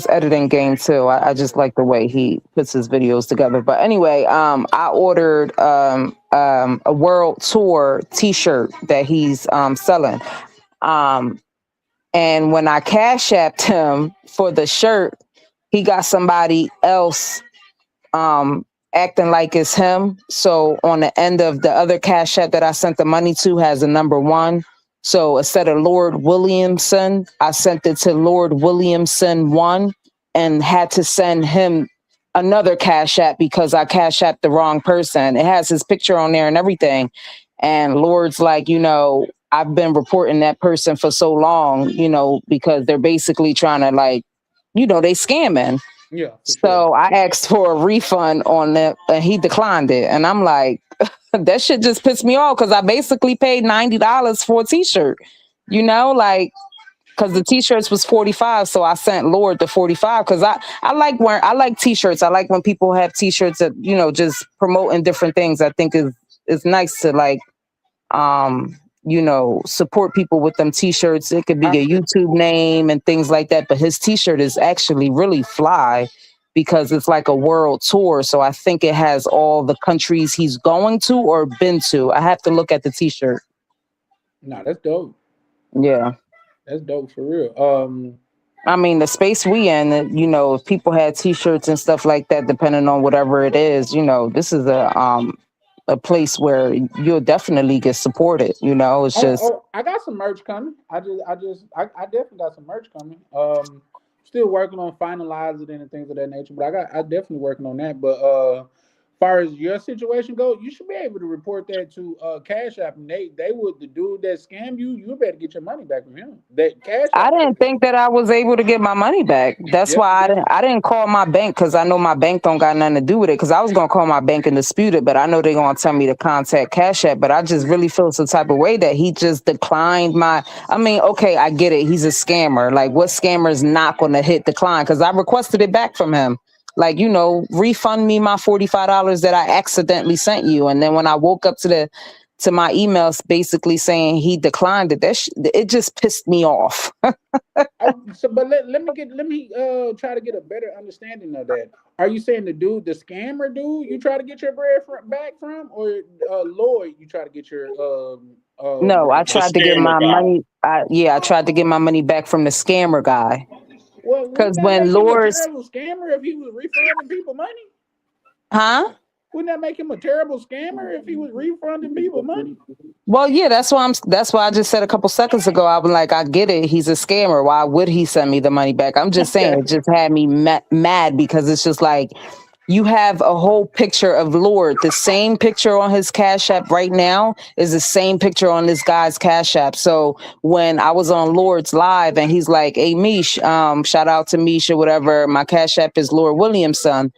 editing game too. I just like the way he puts his videos together. But anyway, I ordered a world tour T-shirt that he's selling. Um, and when I cash apped him for the shirt, he got somebody else acting like it's him. So on the end of the other cash app that I sent the money to has a number 1. So instead of Lord Williamson, I sent it to Lord Williamson 1 and had to send him another cash app because I cash apped the wrong person. It has his picture on there and everything. And Lord's like, you know, I've been reporting that person for so long, you know, because they're basically trying to like, you know, they scamming. Yeah, for sure. So I asked for a refund on that and he declined it. And I'm like, that shit just pissed me off because I basically paid $90 for a t-shirt, you know, like, because the t-shirts was 45. So I sent Lord the 45 because I like t-shirts. I like when people have t-shirts that, you know, just promoting different things. I think is nice to like, you know, support people with them t-shirts. It could be I, a YouTube name and things like that. But his t-shirt is actually really fly because it's like a world tour. So I think it has all the countries he's going to or been to. I have to look at the t-shirt. nah, that's dope. Yeah. That's dope for real. I mean, the space we in, you know, if people had t-shirts and stuff like that, depending on whatever it is, you know, this is a place where you'll definitely get supported. You know, it's just I got some merch coming. I definitely got some merch coming. Still working on finalizing it and things of that nature, but I definitely working on that. But far as your situation goes, you should be able to report that to Cash App, and they would the dude that scammed you. You better get your money back from him. That Cash I App. didn't think that I was able to get my money back. That's Yes, why you did. I didn't call my bank because I know my bank don't got nothing to do with it. Because I was gonna call my bank and dispute it, but I know they're gonna tell me to contact Cash App. But I just really feel some type of way that he just declined my. I mean, okay, I get it. He's a scammer. Like, what scammer is not gonna hit decline? Because I requested it back from him. Like, you know, refund me my $45 that I accidentally sent you. And then when I woke up to my emails basically saying he declined it, it just pissed me off. But let me try to get a better understanding of that. Are you saying the scammer dude, you try to get your bread back from, or Lloyd, you try to get your No, I bread back? tried to get Scammer my guy. money. I tried to get my money back from the scammer guy. Well, wouldn't Because that when make him a Lord's, terrible scammer if he was refunding people money? huh? Wouldn't that make him a terrible scammer if he was refunding people money? Well, yeah, that's why I just said a couple seconds ago. I was like, I get it. He's a scammer. Why would he send me the money back? I'm just saying, it just had me mad because it's just like, you have a whole picture of Lord. The same picture on his Cash App right now is the same picture on this guy's Cash App. So when I was on Lord's live and he's like, hey, Mish, shout out to Mish or whatever. My Cash App is Lord Williamson.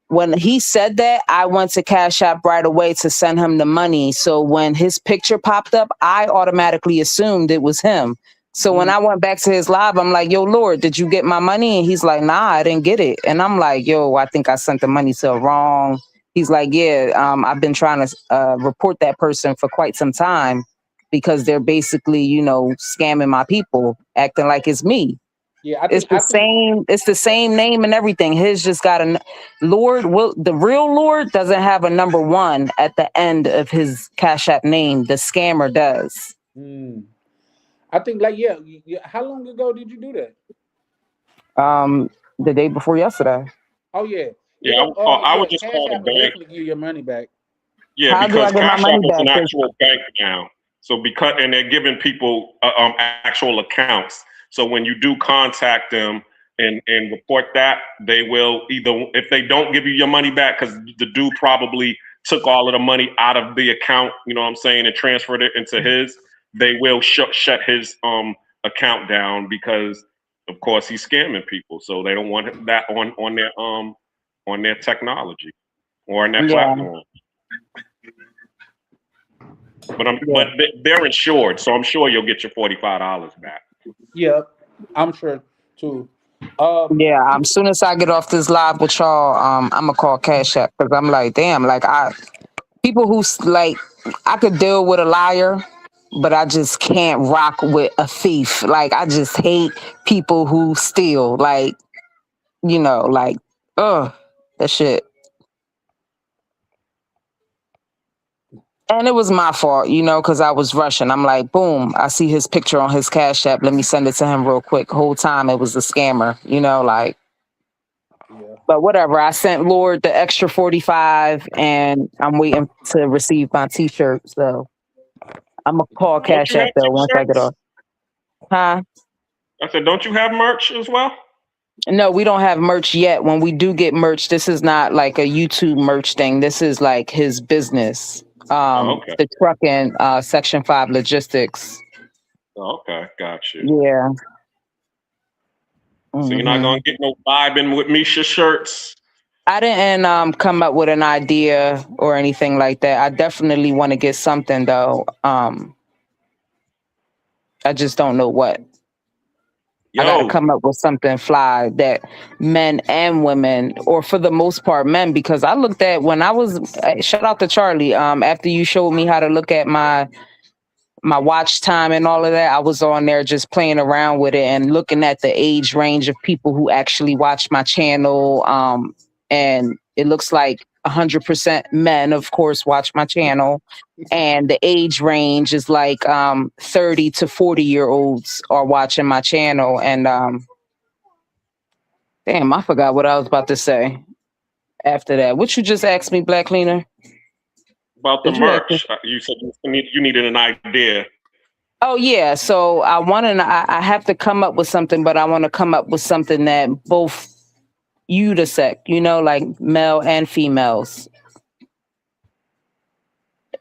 When he said that, I went to Cash App right away to send him the money. So when his picture popped up, I automatically assumed it was him. So when I went back to his live, I'm like, yo, Lord, did you get my money? And he's like, nah, I didn't get it. And I'm like, yo, I think I sent the money to the wrong He's like, yeah, I've been trying to report that person for quite some time because they're basically, you know, scamming my people, acting like it's me. Yeah, It's the same. It's the same name and everything. His just got a Lord. Will the real Lord doesn't have a number 1 at the end of his Cash App name. The scammer does. I think like yeah. How long ago did you do that? The day before yesterday. Oh yeah. Yeah, I would just Cash call the App will bank. definitely give you your money back. Yeah, How do because I get my Cash App money is an back? actual bank now. So and they're giving people actual accounts. So when you do contact them and report that, they will either, if they don't give you your money back, because the dude probably took all of the money out of the account, you know what I'm saying, and transferred it into his, they will shut his account down because, of course, he's scamming people. So they don't want that on their technology or on their platform. But they're insured, so I'm sure you'll get your $45 back. Yeah, I'm sure too. Yeah, as soon as I get off this live with y'all, I'm gonna call Cash App because I'm like, damn, like people who like I could deal with a liar, but I just can't rock with a thief. Like I just hate people who steal. Like, you know, like that shit. And it was my fault, you know, because I was rushing. I'm like, boom, I see his picture on his Cash App. Let me send it to him real quick. Whole time it was a scammer, you know, like. Yeah. But whatever. I sent Lord the extra 45, and I'm waiting to receive my T-shirt. So I'm gonna call Cash App though once I get off. Huh? I said, don't you have merch as well? No, we don't have merch yet. When we do get merch, this is not like a YouTube merch thing. This is like his business. Okay. The trucking, Section 5 logistics. Okay, got you. Yeah. So you're not gonna get no vibing with Misha shirts? I didn't come up with an idea or anything like that. I definitely want to get something though. I just don't know what. I gotta come up with something fly that men and women, or for the most part men, because I looked at when I was shout out to Charlie. After you showed me how to look at my watch time and all of that, I was on there just playing around with it and looking at the age range of people who actually watch my channel. And it looks like 100% men, of course, watch my channel. And the age range is like 30 to 40-year-olds are watching my channel. And damn, I forgot what I was about to say after that. What you just asked me, Black Cleaner? About the merch. You said you needed an idea. Oh yeah, so I have to come up with something, but I want to come up with something that both unisex, you know, like male and females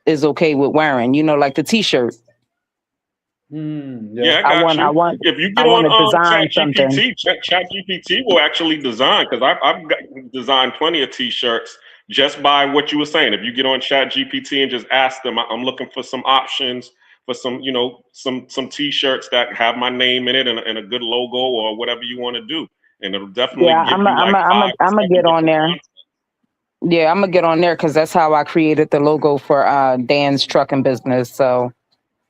is okay with wearing, you know, like the T-shirt. Yeah, I want. If you get on ChatGPT, ChatGPT will actually design, because I've designed plenty of T-shirts just by what you were saying. If you get on ChatGPT and just ask them, I'm looking for some options for some, you know, some T-shirts that have my name in it and a good logo or whatever you want to do, and it'll definitely give you like I'm gonna get on there. Yeah, I'm gonna get on there because that's how I created the logo for Dan's trucking business. So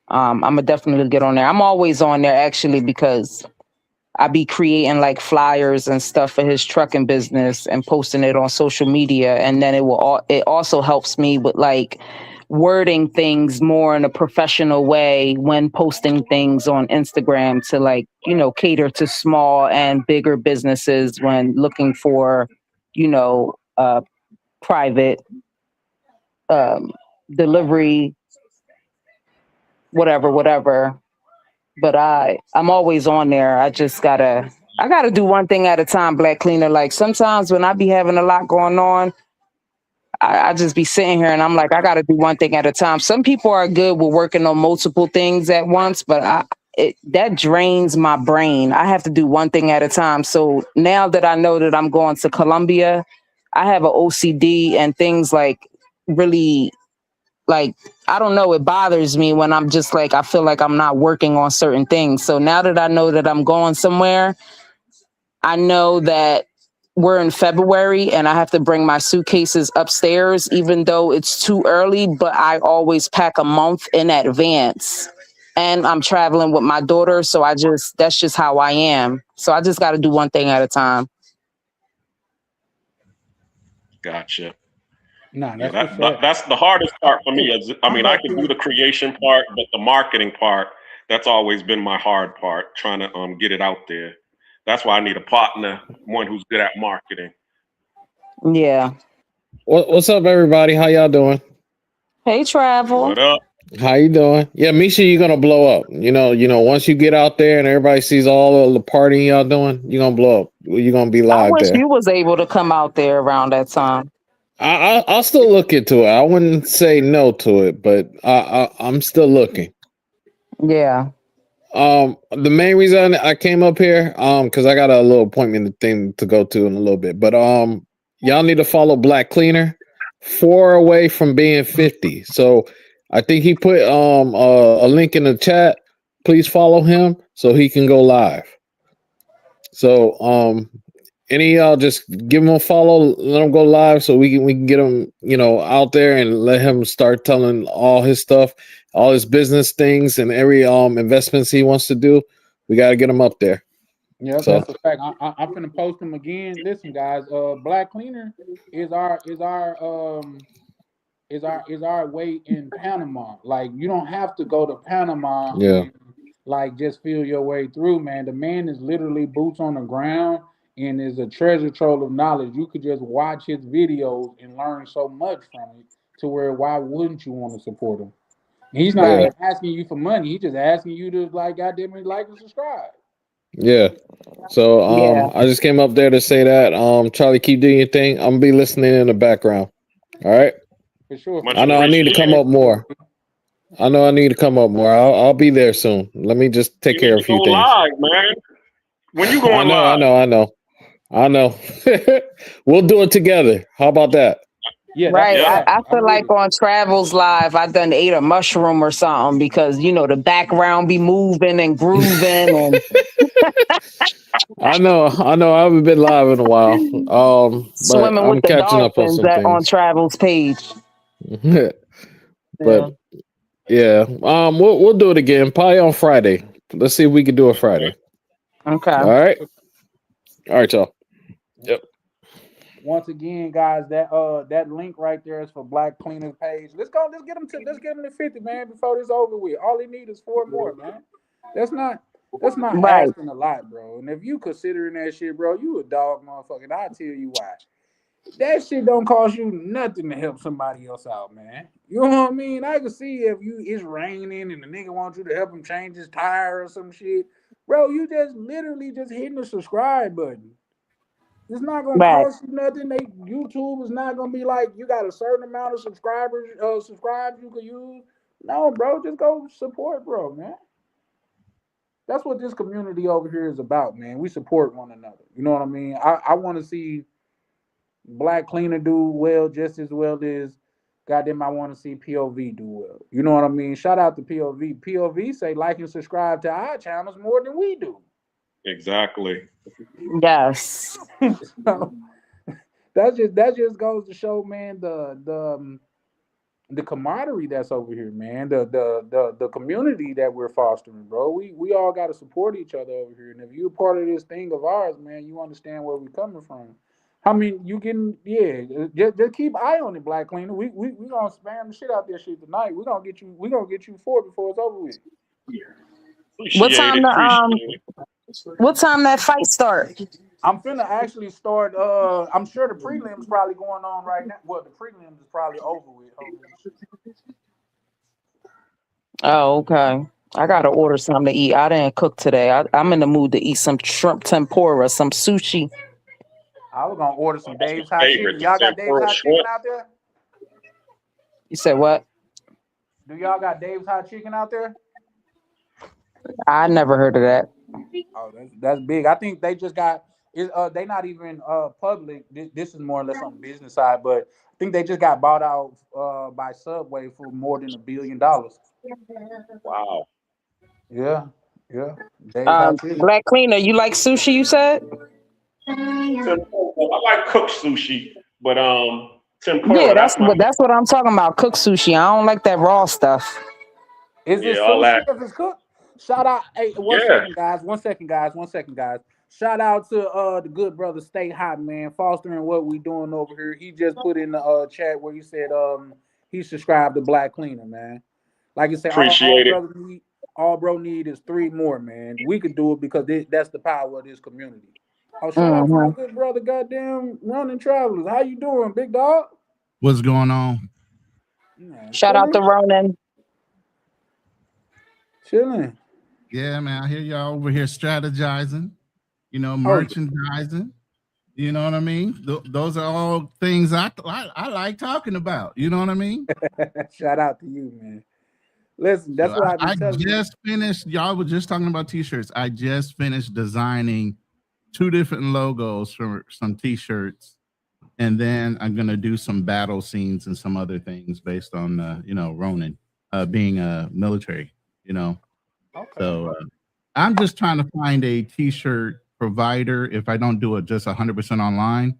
I'm gonna definitely get on there. I'm always on there actually because I be creating like flyers and stuff for his trucking business and posting it on social media, and then it also helps me with like wording things more in a professional way when posting things on Instagram to, like, you know, cater to small and bigger businesses when looking for, you know, private delivery, whatever. But I'm always on there. I gotta do one thing at a time, Black Cleaner. Like sometimes when I be having a lot going on, I just be sitting here and I'm like, I got to do one thing at a time. Some people are good with working on multiple things at once, but that drains my brain. I have to do one thing at a time. So now that I know that I'm going to Colombia, I have an OCD and things like really, like, I don't know, it bothers me when I'm just like, I feel like I'm not working on certain things. So now that I know that I'm going somewhere, I know that we're in February and I have to bring my suitcases upstairs, even though it's too early, but I always pack a month in advance. And I'm traveling with my daughter, so that's just how I am. So I just got to do one thing at a time. Gotcha. Nah, Yeah, that's what's up. that's the hardest part for me. I mean, I can do the creation part, but the marketing part, that's always been my hard part, trying to get it out there. That's why I need a partner, one who's good at marketing. Yeah. What's up, everybody? How y'all doing? Hey, Travel. What up? How you doing? Yeah, Misha, you're gonna blow up. You know, once you get out there and everybody sees all of the partying y'all doing, you're gonna blow up. You're gonna be I live wish there. you was able to come out there around that time. I'll still look into it. I wouldn't say no to it, but I'm still looking. Yeah. The main reason I came up here, because I got a little appointment thing to go to in a little bit. But y'all need to follow Black Cleaner. 4 away from being 50. So I think he put a link in the chat. Please follow him so he can go live. So any of y'all just give him a follow, let him go live so we can get him, out there and let him start telling all his stuff, all his business things and every investments he wants to do. We got to get him up there. Yeah, So that's a fact. I'm finna post them again. Listen, guys, Black Cleaner is our way in Panama. Like, you don't have to go to Panama yeah, and like just feel your way through, man. The man is literally boots on the ground and is a treasure trove of knowledge. You could just watch his videos and learn so much from it to where why wouldn't you want to support him? He's not yeah, even asking you for money. He's just asking you to like goddamn it, like and subscribe. yeah. So Yeah. I just came up there to say that. Charlie, keep doing your thing. I'm gonna be listening in the background. All right. For sure. Much I know I need to come appreciated. up more. I'll be there soon. Let me just take You care need of a to go few things. live, man. When you going I live? know. We'll do it together. How about that? Yeah, that's Right. a Yeah. I, fact. I I'm feel with like it. on Travels Live, I done ate a mushroom or something because, the background be moving and grooving and I know. I haven't been live in a while. But swimming with I'm the catching up on dolphins some on things. Travels page. But Yeah. yeah, we'll do it again. Probably on Friday. Let's see if we can do it Friday. Okay. All right, y'all. Yep. Once again, guys, that link right there is for Black Cleaner's page. Let's get him to 50, man, before this over with. All he needs is 4 more, man. That's not Right. asking a lot, bro. And if you considering that shit, bro, you a dog motherfucker. And I'll tell you why. That shit don't cost you nothing to help somebody else out, man. You know what I mean? I can see if it's raining and the nigga wants you to help him change his tire or some shit. Bro, you just literally just hitting the subscribe button. It's not gonna Right. cost you nothing. YouTube is not gonna be like you got a certain amount of subscribes you can use. No, bro, just go support, bro, man. That's what this community over here is about, man. We support one another. You know what I mean? I want to see Black Cleaner do well just as well as goddamn I want to see POV do well. You know what I mean? Shout out to POV. POV say like and subscribe to our channels more than we do. Exactly. Yes. So, that just goes to show, man, the camaraderie that's over here, man. The community that we're fostering, bro. We all got to support each other over here. And if you're part of this thing of ours, man, you understand where we're coming from. I mean, you can, just keep eye on it, Black Cleaner. We gonna spam the shit out there shit tonight. We gonna get you 4 before it's over with. What Appreciate time it. the Appreciate it. what time that fight start? I'm finna actually start. I'm sure the prelims probably going on right now. Well, the prelims is probably over with. Oh, okay. I gotta order something to eat. I didn't cook today. I'm in the mood to eat some shrimp tempura, some sushi. I was gonna order some That's my Dave's hot favorite. chicken. The Y'all got Dave's tempura hot chicken shrimp. out there? You said what? Do y'all got Dave's hot chicken out there? I never heard of that. Oh, that's big. I think they just got it. They not even public. This is more or less on the business side, but I think they just got bought out by Subway for more than $1 billion. Wow. Yeah, yeah. Dave's hot chicken. Black Cleaner, you like sushi? You said. I like cooked sushi, but Yeah, tempura, that's my that's what I'm talking about. Cook sushi. I don't like that raw stuff. Is it yeah, all sushi that. if it's cooked? Shout out. Hey, one Yeah, second, guys. 1 second, guys. 1 second, guys. Shout out to the good brother Stay Hot, man, fostering what we doing over here. He just put in the chat where he said he subscribed to Black Cleaner, man. Like you said, appreciate it. all bro need is 3 more, man. We could do it because that's the power of this community. Oh, shout out to my Hmm. good brother, goddamn running travelers. How you doing, big dog? What's going on? Man, Shout out to Ronan. chilling. Yeah, man. I hear y'all over here strategizing, Oh, merchandising. You know what I mean? Those are all things I like talking about. You know what I mean? shout out to you, man. Listen, that's So what I've been I telling you. just finished. Y'all were just talking about t-shirts. I just finished designing 2 different logos for some t-shirts, and then I'm gonna do some battle scenes and some other things based on Ronan being a military. Okay. So I'm just trying to find a t-shirt provider. If I don't do it just 100% online,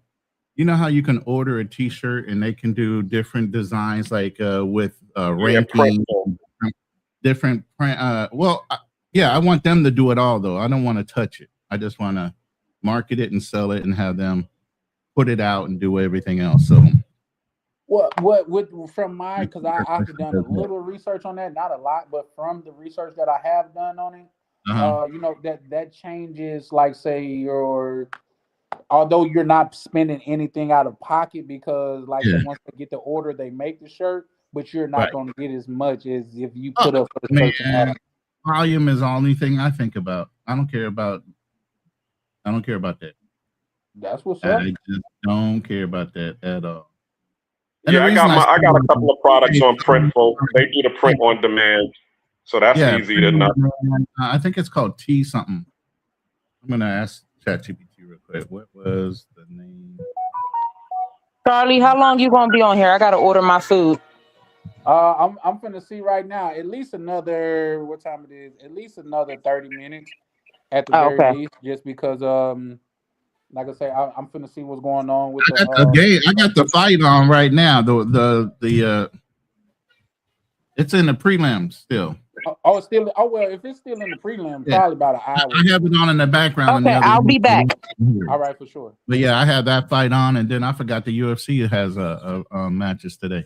you know how you can order a t-shirt and they can do different designs like with ranking, different print. I want them to do it all though. I don't want to touch it. I just want to market it and sell it and have them put it out and do everything else. So from my because I've done a little research on that, not a lot, but from the research that I have done on it, that changes, like say although you're not spending anything out of pocket because like say once they get the order they make the shirt, but you're not going to get as much as if you put up for the search and ad. Volume is the only thing I think about. I don't care about that. That's what's up. I just don't care about that at all. Yeah, I got a couple of products on Printful. They do the print on demand, so that's easy to know. I think it's called T something. I'm gonna ask ChatGPT real quick. What was the name? Charlie, how long you gonna be on here? I gotta order my food. I'm finna see right now. At least another what time it is? At least another 30 minutes at the very least, just because like I say, I'm finna see what's going on with the game. I got the fight on right now. The it's in the prelims still. It's still. Oh well, if it's still in the prelim, probably about an hour. I have it on in the background. Okay, I'll be back. All right, for sure. But yeah, I have that fight on, and then I forgot the UFC has a matches today.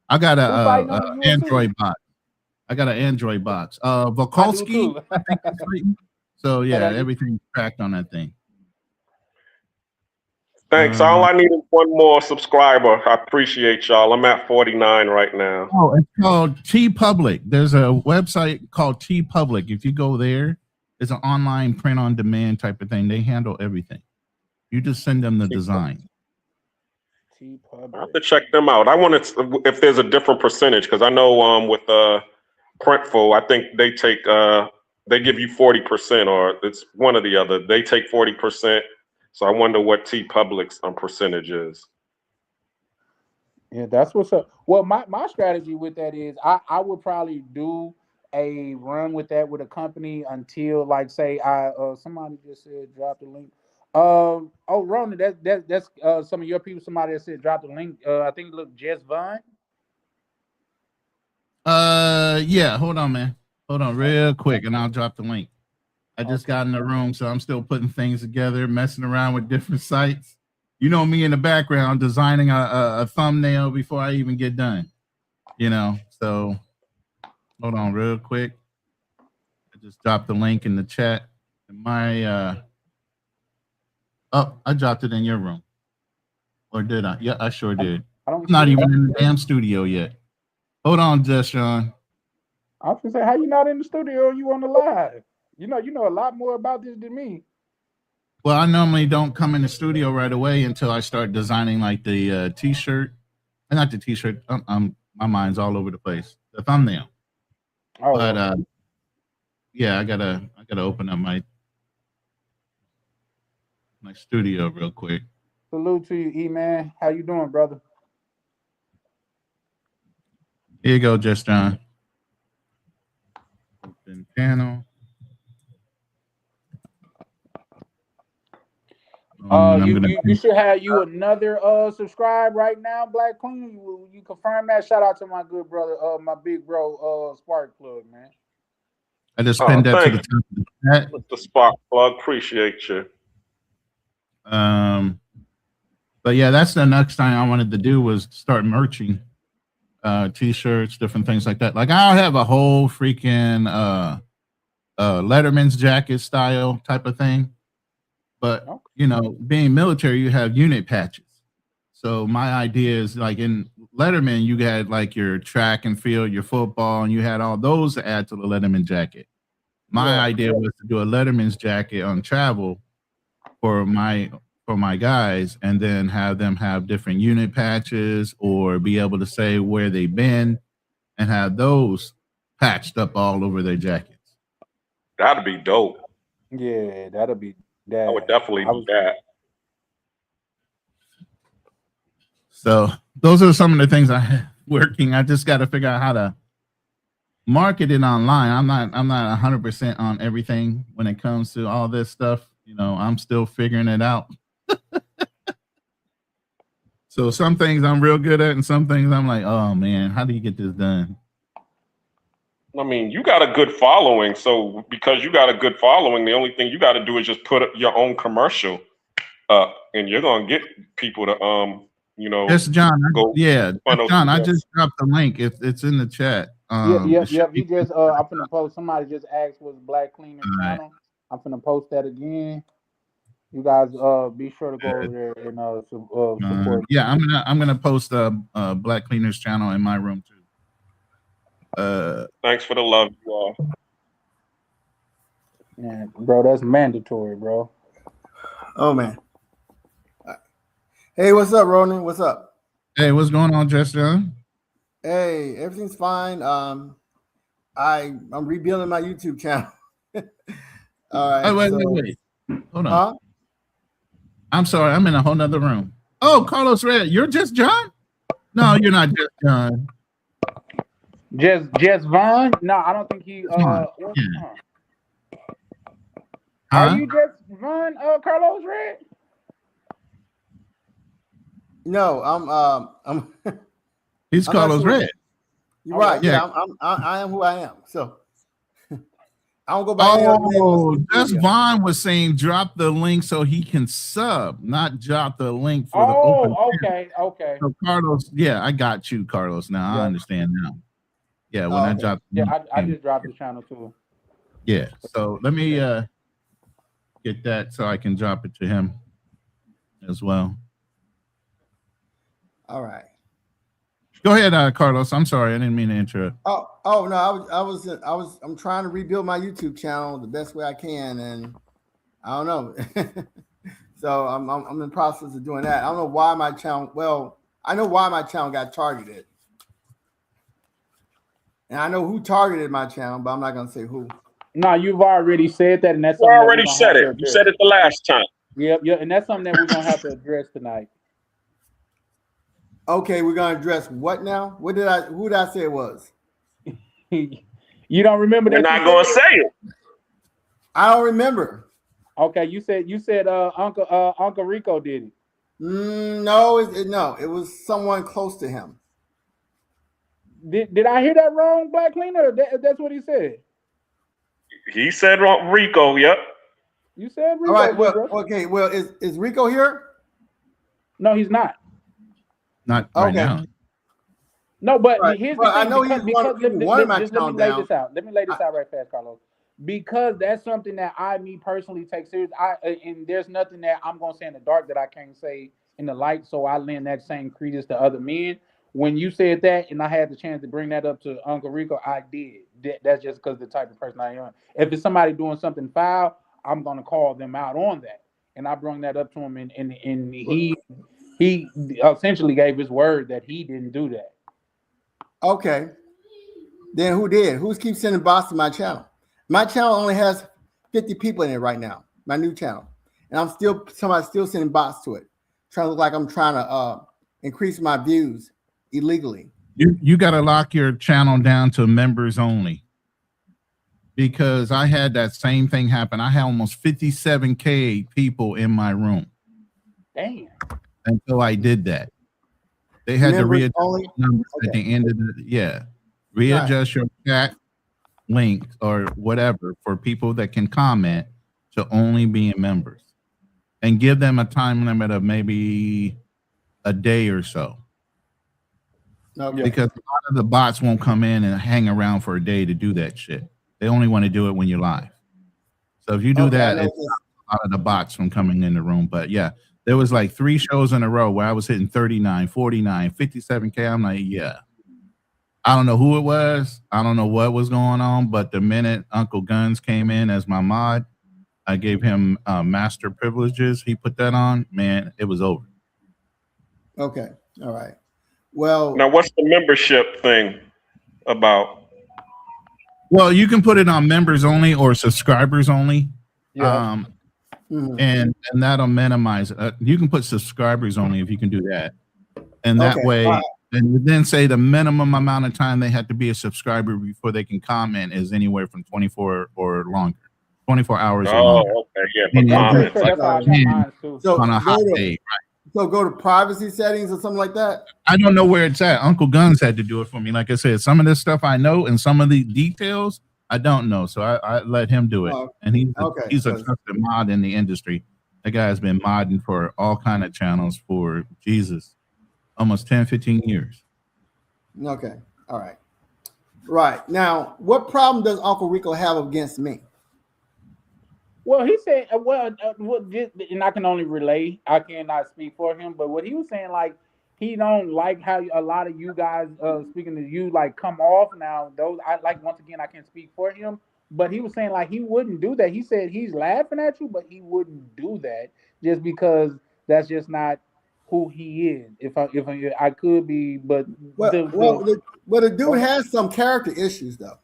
I got a Android box. I got an Android box. Volkovsky. So yeah, everything's tracked on that thing. Thanks. All I need is 1 more subscriber. I appreciate y'all. I'm at 49 right now. Oh, it's called T Public. There's a website called T Public. If you go there, it's an online print on demand type of thing. They handle everything. You just send them the design. I have to check them out. I want to if there's a different percentage because I know with Printful, I think they take they give you 40% or it's one or the other. They take 40%. So I wonder what T Public's percentage is. Yeah, that's what's up. Well, my strategy with that is I would probably do a run with that with a company until like say somebody just said drop the link. Ronan, that's some of your people. Somebody that said drop the link. I think it looked Jess Vaughn. Yeah. Hold on, man. Hold on, real quick, and I'll drop the link. I just got in the room, so I'm still putting things together, messing around with different sites. You know me in the background designing a thumbnail before I even get done. So hold on real quick. I just dropped the link in the chat. I dropped it in your room. Or did I? Yeah, I sure did. I'm not even in the damn studio yet. Hold on, Deshaun. I was gonna say, how you not in the studio? You on the live? You know a lot more about this than me. Well, I normally don't come in the studio right away until I start designing like the t-shirt. Not the t-shirt. My mind's all over the place. The thumbnail. Oh, but yeah, I gotta open up my studio real quick. Salute to you, E-Man. How you doing, brother? Here you go, Just John. Open panel. I'm You, gonna. you should have you another subscribe right now, Black Queen. You confirm that? Shout out to my good brother, my big bro, Spark Plug, man. I just Oh, pinned that to the thank top of the chat. you, Mr. Spark Plug. Appreciate you. But yeah, that's the next thing I wanted to do was start merching, t-shirts, different things like that. Like I'll have a whole freaking Letterman's jacket style type of thing. But you know, being military, you have unit patches. So my idea is like in Letterman, you had like your track and field, your football, and you had all those to add to the Letterman jacket. My idea was to do a Letterman's jacket on travel for my guys, and then have them have different unit patches or be able to say where they've been and have those patched up all over their jackets. That'd be dope. Yeah, that'll be that. I would definitely do that. So those are some of the things I have working. I just got to figure out how to market it online. I'm not 100% on everything when it comes to all this stuff. You know, I'm still figuring it out. So some things I'm real good at, and some things I'm like, oh man, how do you get this done? I mean, you got a good following, so because you got a good following, the only thing you got to do is just put your own commercial up, and you're gonna get people to you know. Yes, John. John, I just dropped the link. It's in the chat. Yep. You just I'm finna post. Somebody just asked what's Black Cleaner channel. I'm finna post that again. You guys be sure to go over there and support. Yeah, I'm gonna post Black Cleaners channel in my room too. Thanks for the love, you all. Yeah, bro, that's mandatory, bro. Oh man. Hey, what's up, Ronan? What's up? Hey, what's going on, Justin? Hey, everything's fine. I'm rebuilding my YouTube channel. All right. Oh, wait. Hold on. Huh? I'm sorry, I'm in a whole nother room. Oh, Carlos Red, you're just John? No, you're not just John. Just Vaughn? No, I don't think he Yeah. Are you just Vaughn Carlos Red? No, I'm He's I'm not Carlos sure. Red. You're right. Yeah. I am who I am. So I don't go by any other name. Oh, that's Vaughn was saying drop the link so he can sub, not drop the link for the open. Okay. So Carlos, yeah, I got you, Carlos. Now I understand now. Yeah, when I dropped. I just dropped the channel too. Yeah, so let me get that so I can drop it to him as well. All right. Go ahead, Carlos. I'm sorry, I didn't mean to interrupt. Oh no, I'm trying to rebuild my YouTube channel the best way I can, and I don't know. So I'm in the process of doing that. I don't know why my channel. Well, I know why my channel got targeted, and I know who targeted my channel, but I'm not gonna say who. No, you've already said that, and that's You already said it. You said it the last time. Yep, and that's something that we're gonna have to address tonight. Okay, we're gonna address what now? Who did I say it was? You don't remember that? You're not gonna say it. I don't remember. Okay, you said Uncle Rico did it. No, it was someone close to him. Did I hear that wrong, Black Cleaner? That's what he said. He said Rico. Yep. You said Rico. All right. Well, okay. Well, is Rico here? No, he's not. Not right now. No, but right. here's well, the thing. I know he's one of my count down. Let me lay this out right fast, Carlos. Because that's something that me personally take serious. And there's nothing that I'm gonna say in the dark that I can't say in the light. So I lend that same credence to other men. When you said that, and I had the chance to bring that up to Uncle Rico, I did. That's just because the type of person I am. If it's somebody doing something foul, I'm gonna call them out on that. And I brought that up to him, and he essentially gave his word that he didn't do that. Okay. Then who did? Who keeps sending bots to my channel? My channel only has 50 people in it right now. My new channel, and somebody's still sending bots to it, trying to look like I'm trying to increase my views illegally. You got to lock your channel down to members only, because I had that same thing happen. I had almost 57K people in my room, Damn. until I did that. They had to Members readjust only? numbers at Okay. the end of the readjust your chat link or whatever for people that can comment to only being members, and give them a time limit of maybe a day or so. Okay. Because a lot of the bots won't come in and hang around for a day to do that shit. They only want to do it when you're live. So if you do Okay, I that, know it this. stops a lot of the bots from coming in the room. But yeah, there was like 3 shows in a row where I was hitting 39, 49, 57K. I'm like, yeah. I don't know who it was. I don't know what was going on. But the minute Uncle Guns came in as my mod, I gave him master privileges. He put that on. Man, it was over. Okay. All right. Well, Now, what's the membership thing about? Well, you can put it on members only or subscribers only. Yeah. mhm. And that'll minimize. You can put subscribers only if you can do that, and that Okay, way, all right. and then say the minimum amount of time they have to be a subscriber before they can comment is anywhere from 24 or longer, 24 hours or Oh, longer. okay, yeah, And for then- I'm pretty comments. sure that's how I got mine too. So on a hot go to, day, so go to privacy settings or something like that. I don't know where it's at. Uncle Guns had to do it for me. Like I said, some of this stuff I know, and some of the details I don't know. So I let him do it. Oh, And he's okay, he's a so- trusted mod in the industry. That guy has been modding for all kind of channels for Jesus, almost 10, 15 years. Okay. All right. Right. Now, what problem does Uncle Rico have against me? Well, he said, and I can only relay. I cannot speak for him, but what he was saying, like, he don't like how a lot of you guys, speaking to you, like, come off now. Those, I like, once again, I can't speak for him, but he was saying, like, he wouldn't do that. He said he's laughing at you, but he wouldn't do that just because that's just not who he is. If I could be, but Well, the dude has some character issues, though.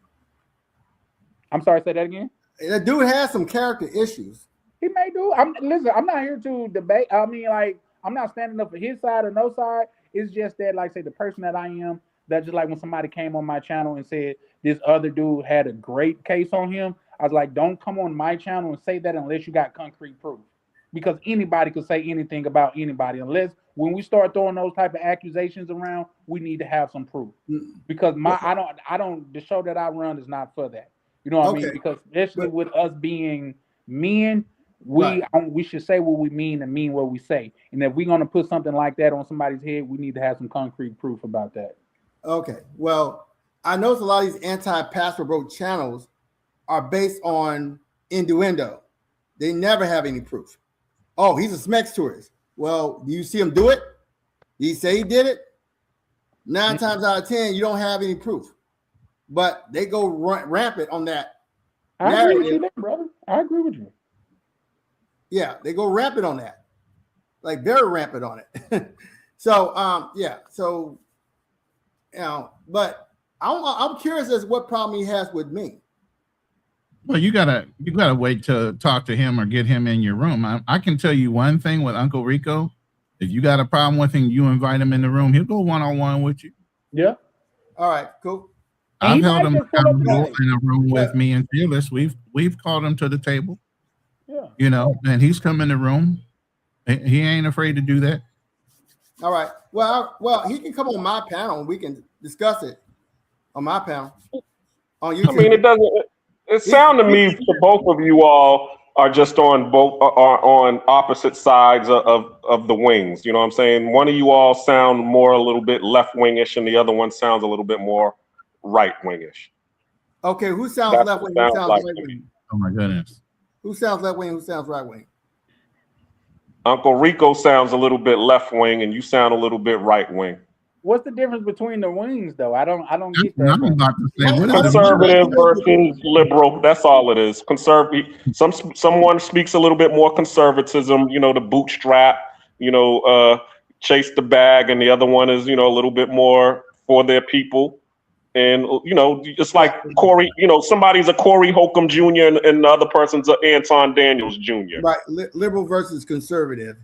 I'm sorry, say that again. The dude has some character issues. He may do. Listen, I'm not here to debate. I mean, like, I'm not standing up for his side or no side. It's just that, like, say, the person that I am, that's just like when somebody came on my channel and said this other dude had a great case on him. I was like, don't come on my channel and say that unless you got concrete proof. Because anybody could say anything about anybody. Unless when we start throwing those type of accusations around, we need to have some proof. Because I don't the show that I run is not for that. You know what I mean? Okay. Because especially with us being men, we should say what we mean and mean what we say. And if we're gonna put something like that on somebody's head, we need to have some concrete proof about that. Okay. Well, I notice a lot of these anti-pastor bro channels are based on innuendo. They never have any proof. Oh, he's a Smex tourist. Well, do you see him do it? Did he say he did it? 9 times out of 10, you don't have any proof. But they go rampant on that. I agree with you there, brother. I agree with you. Yeah, they go rampant on that. Like very rampant on it. So, yeah. So, you know, but I'm curious as to what problem he has with me. Well, you gotta wait to talk to him or get him in your room. I can tell you one thing with Uncle Rico. If you got a problem with him, you invite him in the room. He'll go one-on-one with you. Yeah. All right, cool. I've held him accountable in a room with me and Fearless. We've called him to the table. Yeah. You know, and he's come in the room. He ain't afraid to do that. All right. Well, he can come on my panel and we can discuss it on my panel. On YouTube. I mean, it doesn't. It sounds to me to both of you all are just on opposite sides of the wings. You know what I'm saying? One of you all sound more a little bit left wingish, and the other one sounds a little bit more right wingish. Okay, who sounds That's left what wing? it Who sounds sounds like right to me. wing? Oh my goodness. Who sounds left wing? Who sounds right wing? Uncle Rico sounds a little bit left wing, and you sound a little bit right wing. What's the difference between the wings, though? I don't get that. I'm about to say, what is the Conservative versus liberal. That's all it is. Conservative. Someone speaks a little bit more conservatism. You know, the bootstrap. You know, chase the bag, and the other one is, you know, a little bit more for their people. And, you know, it's like Corey, you know, somebody's a Corey Holcomb Jr. and the other person's a Anton Daniels Jr. Right, liberal versus conservative.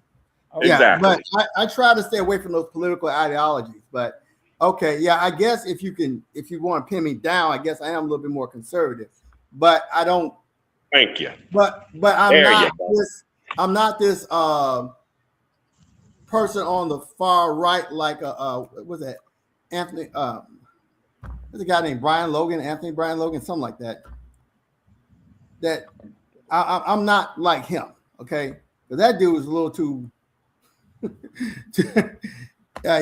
Exactly. Yeah, but I try to stay away from those political ideologies. But okay, yeah, I guess if you want to pin me down, I guess I am a little bit more conservative. But I don't. Thank you. But I'm not this person on the far right, like what was that? Anthony, there's a guy named Brian Logan, Anthony Brian Logan, something like that. That I'm not like him, okay? But that dude is a little too.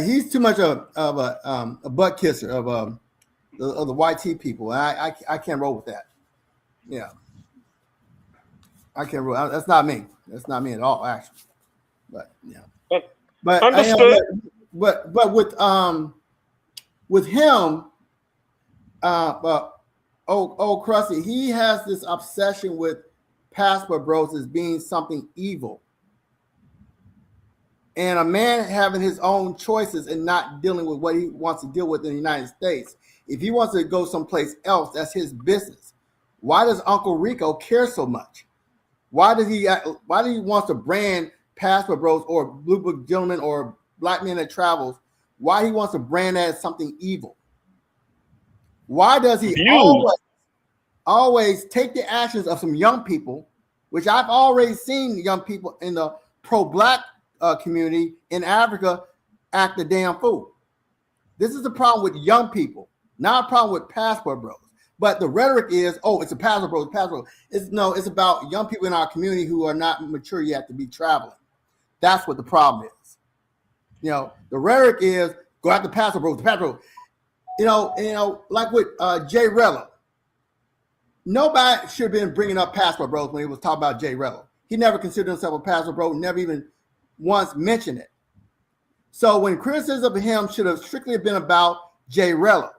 He's too much of a butt kisser of the YT people. I can't roll with that. Yeah, I can't roll. That's not me. That's not me at all, actually. But yeah, but understood. But with him, old Krusty, he has this obsession with Passport Bros as being something evil. And a man having his own choices and not dealing with what he wants to deal with in the United States. If he wants to go someplace else, that's his business. Why does Uncle Rico care so much? Why does he want to brand Passport Bros or Blue Book Gentlemen or Black Men That Travels? Why he wants to brand that as something evil? Why does he always take the actions of some young people, which I've already seen young people in the pro-Black community in Africa act a damn fool. This is the problem with young people, not a problem with Passport Bros. But the rhetoric is, it's a Passport Bros, Passport Bros. It's about young people in our community who are not mature yet to be traveling. That's what the problem is. The rhetoric is go after Passport Bros, Passport Bros. Like with Jay Rello. Nobody should have been bringing up Passport Bros when he was talking about Jay Rello. He never considered himself a Passport Bro, never even once mentioned it. So when criticism of him should have strictly been about Jay Rello,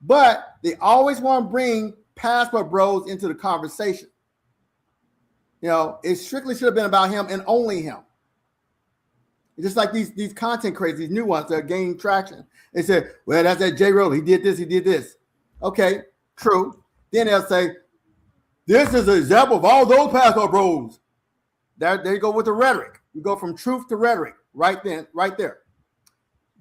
but they always want to bring Passport Bros into the conversation. It strictly should have been about him and only him. Just like these content creators, these new ones that are gaining traction. They said, well, that's that Jay Rello. He did this, he did this. Okay, true. Then they'll say, this is an example of all those Passport Bros. There you go with the rhetoric. You go from truth to rhetoric right there.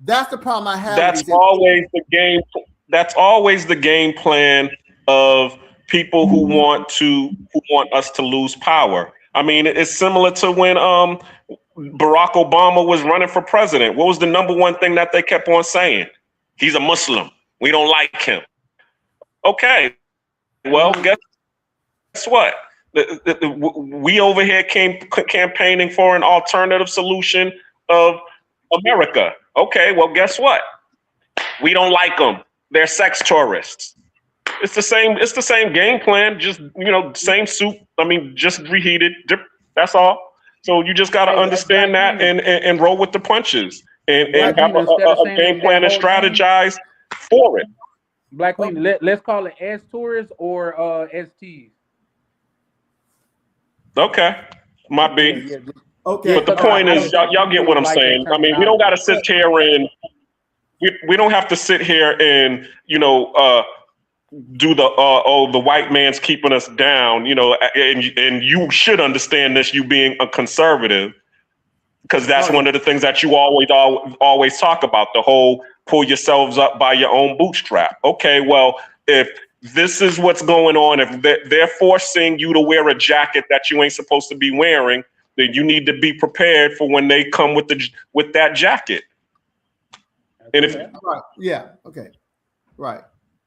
That's the problem I have. That's always the game. That's always the game plan of people who want us to lose power. I mean, it's similar to when Barack Obama was running for president. What was the number one thing that they kept on saying? He's a Muslim. We don't like him. Okay. Well, guess what? We over here campaigning for an alternative solution of America. Okay, well, guess what? We don't like them. They're sex tourists. It's the same game plan, just same soup. I mean, just reheated. That's all. So you just got to understand that and roll with the punches and have a game plan and strategize for it. Black women, let's call it S tourists or STs. Okay, might be. Okay, but the point is, y'all get what I'm saying. I mean, we don't got to sit here and we don't have to sit here and do the white man's keeping us down. And you should understand this. You being a conservative, because that's one of the things that you always talk about. The whole pull yourselves up by your own bootstrap. Okay, well, if this is what's going on, if they're forcing you to wear a jacket that you ain't supposed to be wearing, then you need to be prepared for when they come with that jacket. And if right, yeah, okay, right.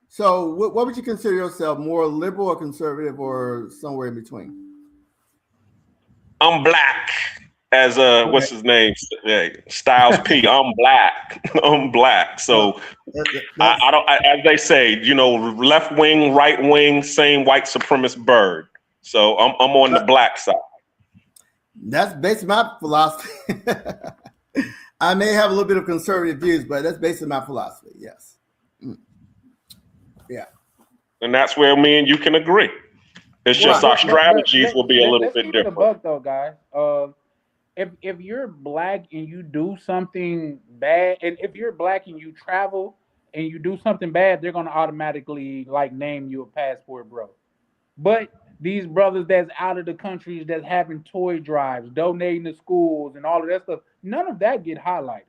So, what would you consider yourself, more liberal or conservative, or somewhere in between? I'm black, as what's his name, Styles P. I'm black. I'm black. So I don't. As they say, left wing, right wing, same white supremacist bird. So I'm on the black side. That's basically my philosophy. I may have a little bit of conservative views, but that's basically my philosophy. Yes. Yeah. And that's where me and you can agree. It's just our strategies will be a little bit different. Buck, though, guys. If you're black and you do something bad, and if you're black and you travel and you do something bad, they're gonna automatically name you a Passport Bro. But these brothers that's out of the country, that's having toy drives, donating to schools and all of that stuff, none of that get highlighted.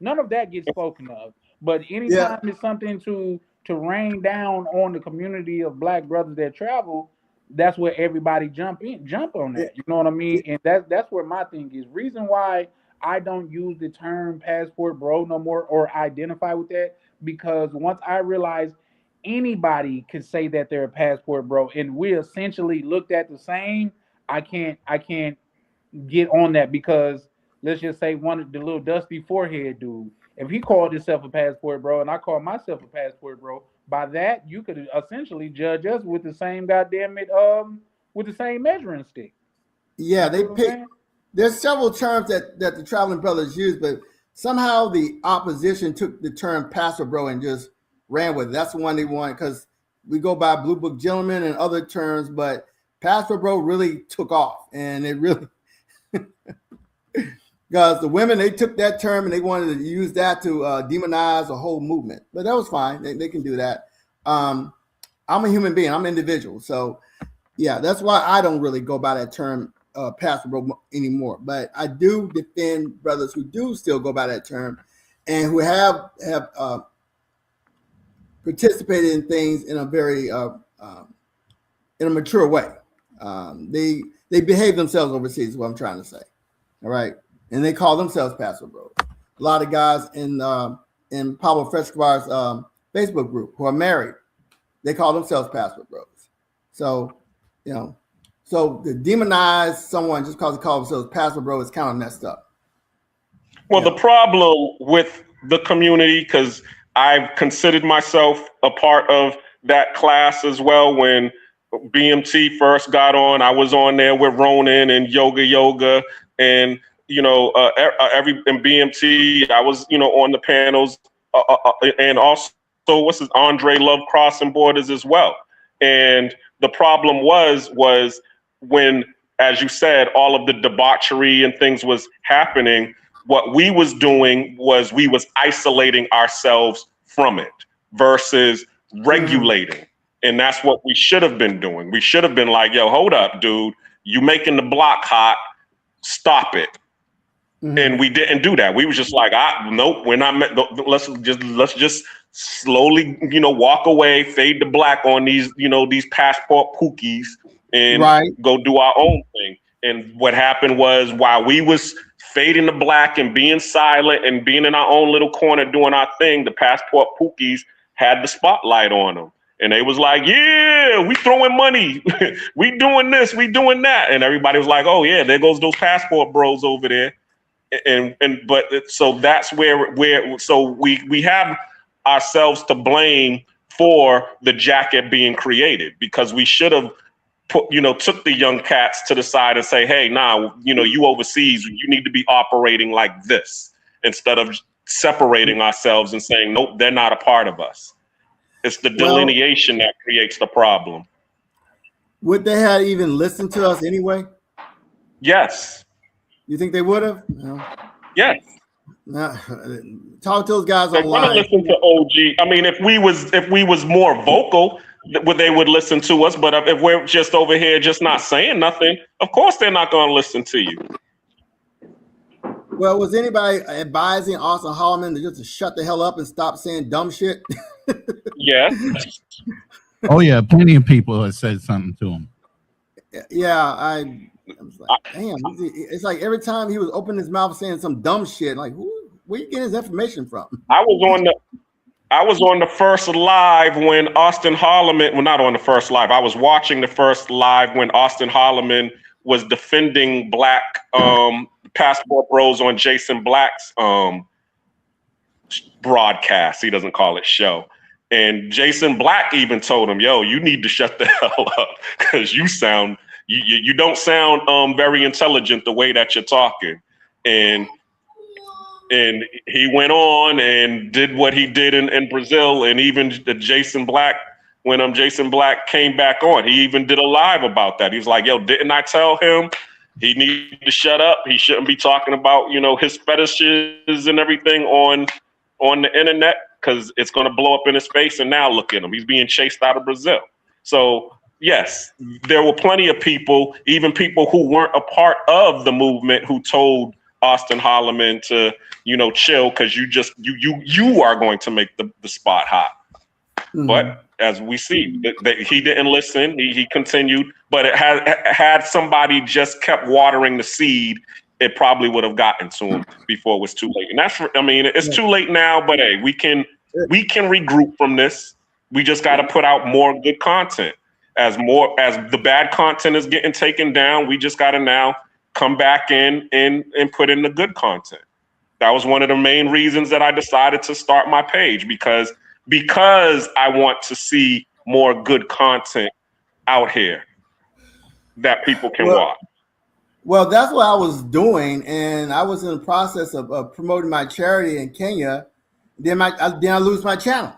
None of that gets spoken of. But anytime it's something to rain down on the community of black brothers that travel, that's where everybody jump on that. You know what I mean? And that's where my thing is. Reason why I don't use the term passport bro no more or identify with that, because once I realized anybody could say that they're a passport bro and we essentially looked at the same, I can't get on that, because let's just say one of the little dusty forehead dude, if he called himself a passport bro and I call myself a passport bro, by that you could essentially judge us with the same goddamn it with the same measuring stick. Yeah, You they know what I'm pick. saying? There's several terms that the Traveling Brothers use, but somehow the opposition took the term pastor bro and just ran with it. That's the one they want, because we go by Blue Book Gentleman and other terms, but pastor bro really took off, and it really because the women, they took that term and they wanted to use that to demonize a whole movement. But that was fine. They can do that. I'm a human being. I'm an individual. So yeah, that's why I don't really go by that term pastor bro anymore. But I do defend brothers who do still go by that term and who have participated in things in a very in a mature way. They behave themselves overseas is what I'm trying to say. All right. And they call themselves pastor bros. A lot of guys in Pablo Frescobar's Facebook group who are married, they call themselves pastor bros. So, you know, so to demonize someone just because they call themselves pastor bro is kind of messed up. Well, the problem with the community, because I've considered myself a part of that class as well. When BMT first got on, I was on there with Ronan and Yoga, and in BMT, I was on the panels, and also Andre Love Crossing Borders as well. And the problem was when, as you said, all of the debauchery and things was happening. What we was doing was we was isolating ourselves from it versus regulating. And that's what we should have been doing. We should have been like, yo, hold up, dude. You making the block hot. Stop it. And we didn't do that. We was just like, nope, we're not. Let's just slowly, walk away, fade to black on these passport pookies and go do our own thing. And what happened was, while we was fading to black and being silent and being in our own little corner doing our thing, the passport pookies had the spotlight on them. And they was like, yeah, we throwing money. We doing this, we doing that. And everybody was like, oh yeah, there goes those passport bros over there. So that's where we have ourselves to blame for the jacket being created, because we should have took the young cats to the side and say, hey, nah, you overseas, you need to be operating like this, instead of separating ourselves and saying, nope, they're not a part of us. It's the delineation that creates the problem. Would they have even listened to us anyway? Yes. You think they would have? No. Yes. Talk to those guys They online. want to listen to OG. I mean, if we was more vocal, they would listen to us. But if we're just over here just not saying nothing, of course they're not going to listen to you. Well, was anybody advising Austin Holloman to just shut the hell up and stop saying dumb shit? Yeah. Oh yeah, plenty of people have said something to him. Yeah, I was like, damn. It's like every time he was opening his mouth saying some dumb shit, like, where you getting his information from? I was on the first live when Austin Holloman. Well, not on the first live. I was watching the first live when Austin Holloman was defending black passport bros on Jason Black's broadcast. He doesn't call it show. And Jason Black even told him, yo, you need to shut the hell up, because you don't sound very intelligent the way that you're talking. And he went on and did what he did in Brazil. And even Jason Black, when Jason Black came back on, he even did a live about that. He was like, yo, didn't I tell him he needed to shut up? He shouldn't be talking about, his fetishes and everything on the internet, because it's going to blow up in his face. And now look at him. He's being chased out of Brazil. So yes, there were plenty of people, even people who weren't a part of the movement, who told Austin Holloman to, chill, because you are going to make the spot hot. Mm-hmm. But as we see, that he didn't listen. He continued. But it had somebody just kept watering the seed, it probably would have gotten to him before it was too late. And it's too late now, but hey, we can regroup from this. We just got to put out more good content. As the bad content is getting taken down, we just got to now come back in and put in the good content. That was one of the main reasons that I decided to start my page, because I want to see more good content out here that people can watch. Well, that's what I was doing, and I was in the process of promoting my charity in Kenya. Then I lose my channel.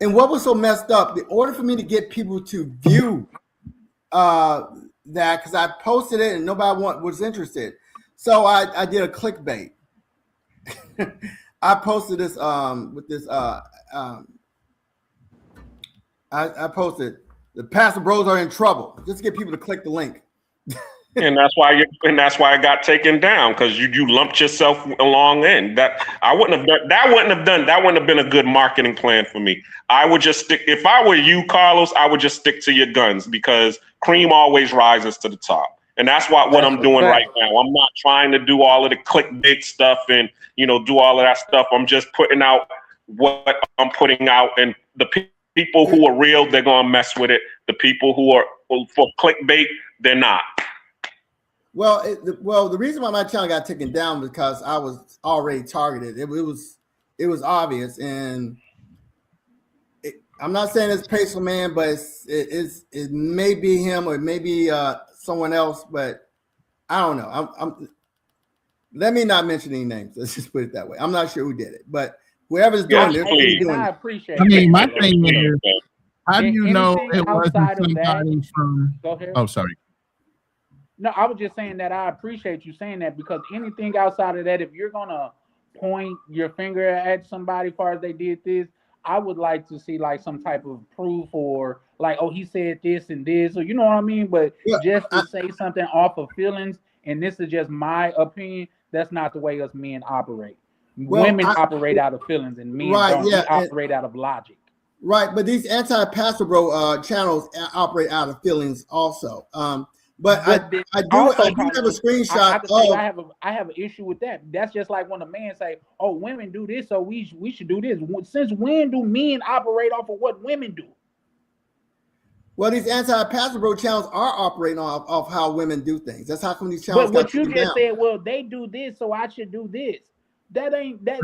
And what was so messed up, in order for me to get people to view that, because I posted it and nobody was interested. So I did a clickbait. I posted this with this I posted the Pastor Bros are in trouble, just to get people to click the link. And that's why it got taken down, because you lumped yourself along in. That wouldn't have been a good marketing plan for me. I would just stick. If I were you, Carlos, I would just stick to your guns, because cream always rises to the top. And that's what I'm doing right now. I'm not trying to do all of the clickbait stuff and do all of that stuff. I'm just putting out what I'm putting out, and the people who are real, they're gonna mess with it. The people who are for clickbait, they're not. Well, the reason why my channel got taken down was because I was already targeted. It was obvious, and I'm not saying it's Peso Man, but it may be him or it may be someone else, but I don't know. Let me not mention any names. Let's just put it that way. I'm not sure who did it, but whoever's doing it, I appreciate. I mean, my thing is, how do you know Anything it wasn't outside of somebody that- from? Go ahead. Oh, sorry. No, I was just saying that I appreciate you saying that, because anything outside of that, if you're gonna point your finger at somebody as far as they did this, I would like to see like some type of proof, or like, oh, he said this and this, or you know what I mean? But just to say something off of feelings, and this is just my opinion, that's not the way us men operate. Women operate out of feelings, and men don't. We operate out of logic. Right, but these anti-Pastor Bro channels operate out of feelings also. But I do have a screenshot I have an issue with that. That's just like when a man say, "Oh, women do this, so we should do this." Since when do men operate off of what women do? Well, these anti-Pastor Bro channels are operating off how women do things. That's how come these channels. But what you just said, well, they do this, so I should do this. That ain't that.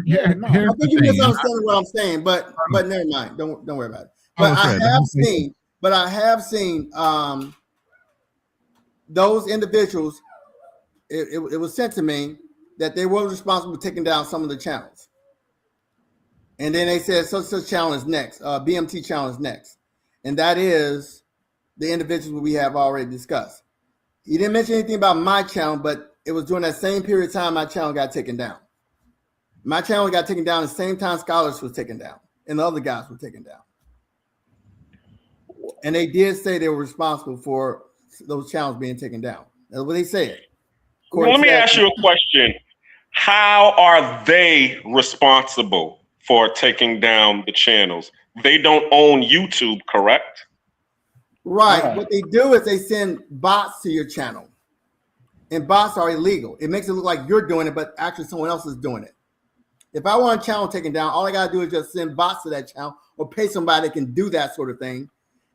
Yeah, no. I think you misunderstand what I'm saying, but never mind. Don't worry about it. But I have seen those individuals. It was sent to me that they were responsible for taking down some of the channels, and then they said such channel is next. BMT channel is next, and that is the individuals we have already discussed. He didn't mention anything about my channel, but it was during that same period of time my channel got taken down. My channel got taken down at the same time Scholars was taken down and the other guys were taken down. And they did say they were responsible for those channels being taken down. That's what they said. Well, let me ask you a question. How are they responsible for taking down the channels? They don't own YouTube, correct? Right. What they do is they send bots to your channel. And bots are illegal. It makes it look like you're doing it, but actually someone else is doing it. If I want a channel taken down, all I gotta do is just send bots to that channel or pay somebody that can do that sort of thing.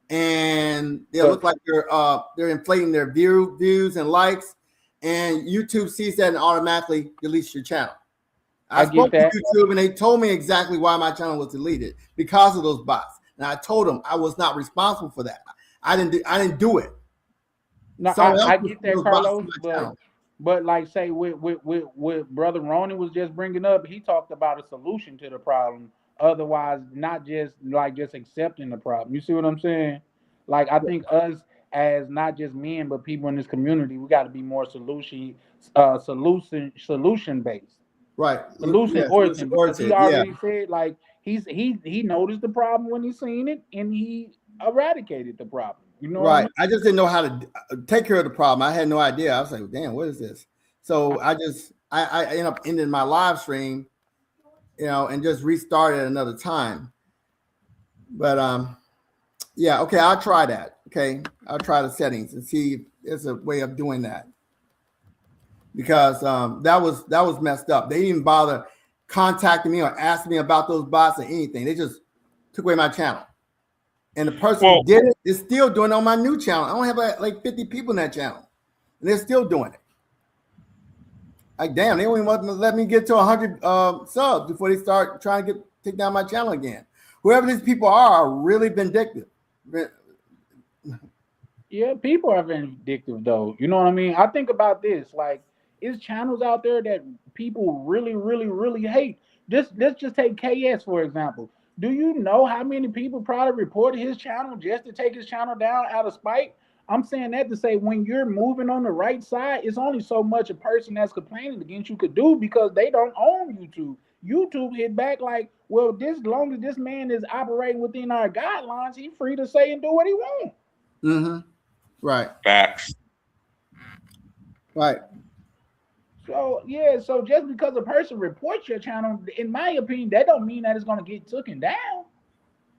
And they'll look like they're inflating their views and likes. And YouTube sees that and automatically deletes your channel. I spoke to YouTube and they told me exactly why my channel was deleted, because of those bots. And I told them I was not responsible for that. I didn't do it. No, I get that, Carlos, but like say with Brother Ronnie was just bringing up, he talked about a solution to the problem. Otherwise, not just accepting the problem. You see what I'm saying? Like, I think us as not just men but people in this community, we got to be more solution based. Right. Solution oriented. Because he already said, like, he noticed the problem when he seen it and he eradicated the problem. You know, right? I just didn't know how to take care of the problem. I had no idea. I was like, "Damn, what is this?" So I ended up ending my live stream, and just restarted at another time. But yeah, okay, I'll try that. Okay, I'll try the settings and see if there's a way of doing that. because that was messed up. They didn't even bother contacting me or asking me about those bots or anything. They just took away my channel. And the person who did it is still doing it on my new channel. I only have like 50 people in that channel, and they're still doing it. Like, damn, they don't even want to let me get to 100 subs before they start trying to take down my channel again. Whoever these people are really vindictive. Yeah, people are vindictive though. You know what I mean? I think about this, like, is channels out there that people really, really, really hate. Let's just take KS for example. Do you know how many people probably reported his channel just to take his channel down out of spite? I'm saying that to say when you're moving on the right side, it's only so much a person that's complaining against you could do because they don't own YouTube. YouTube hit back like, well, this long as this man is operating within our guidelines, he's free to say and do what he wants. Mm-hmm. Right. Facts. Right. So yeah, so just because a person reports your channel, in my opinion, that don't mean that it's gonna get taken down.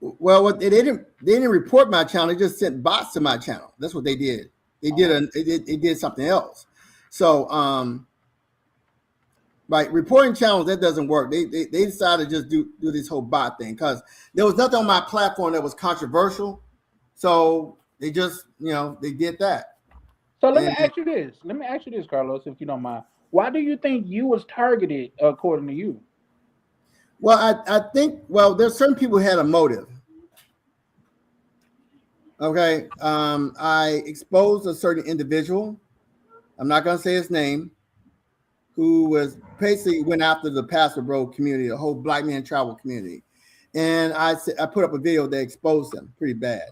Well, they didn't report my channel. They just sent bots to my channel. That's what they did. They did something else. So right, reporting channels, that doesn't work. They decided to just do this whole bot thing because there was nothing on my platform that was controversial. So they just, they did that. So let me ask you this, Carlos, if you don't mind. Why do you think you was targeted according to you? Well, I think, there's certain people who had a motive. Okay. I exposed a certain individual. I'm not going to say his name, who was basically went after the Passport Bro community, the whole Black man travel community. And I put up a video that exposed them pretty bad.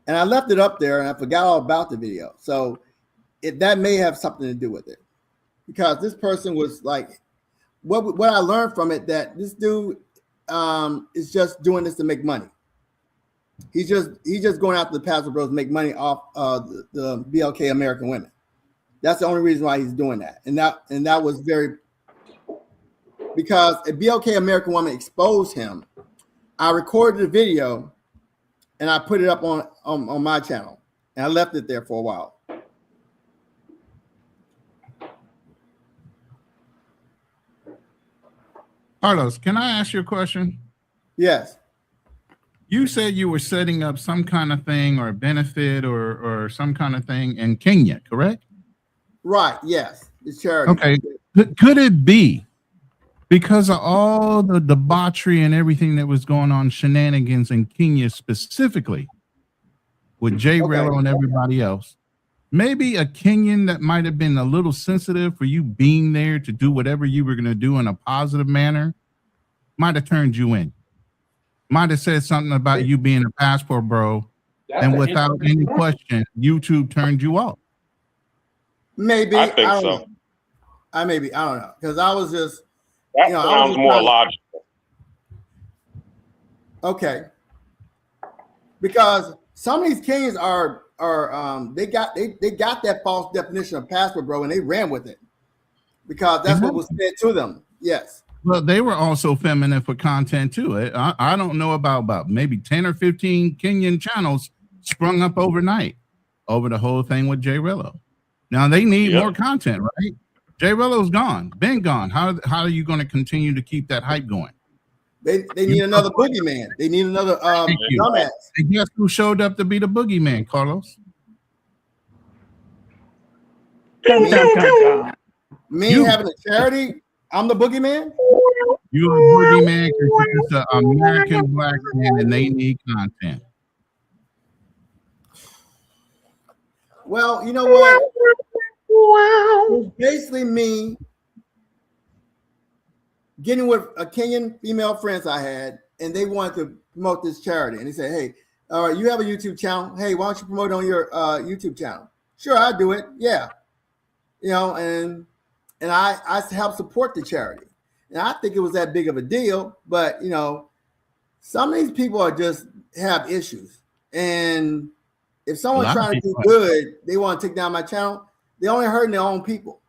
And I left it up there and I forgot all about the video. So that may have something to do with it. Because this person was like, what I learned from it, that this dude is just doing this to make money. He's just going after the Passport Bros to make money off the BLK American women. That's the only reason why he's doing that. And that was because a BLK American woman exposed him. I recorded the video and I put it up on my channel. And I left it there for a while. Carlos, can I ask you a question? Yes. You said you were setting up some kind of thing or benefit or some kind of thing in Kenya, correct? Right. Yes. It's charity. Okay. Could it be because of all the debauchery and everything that was going on, shenanigans in Kenya specifically with Jay Rello and everybody else? Maybe a Kenyan that might have been a little sensitive for you being there to do whatever you were going to do in a positive manner might have turned you in. Might have said something about you being a Passport Bro, and without any question, YouTube turned you off. Maybe. I think so. I don't know, because I was just. That sounds more logical. Okay. Because some of these Kenyans are they got that false definition of Passport Bro and they ran with it because that's what was said to them. Yes. Well, they were also feminine for content too. I don't know about maybe 10 or 15 Kenyan channels sprung up overnight over the whole thing with Jay Rello. Now they need more content, right? Jay Rello's gone, been gone. How are you going to continue to keep that hype going? They need another boogeyman. They need another dumbass. And guess who showed up to be the boogeyman, Carlos? Me having a charity, I'm the boogeyman? You're a boogeyman because it's an American Black man and they need content. Well, you know what? It's basically me getting with a Kenyan female friends I had, and they wanted to promote this charity. And they said, hey, all right, you have a YouTube channel. Hey, why don't you promote it on your YouTube channel? Sure, I'll do it. Yeah. And I help support the charity. And I think it was that big of a deal, but some of these people have issues. And if someone's trying to do good, they want to take down my channel, they're only hurting their own people.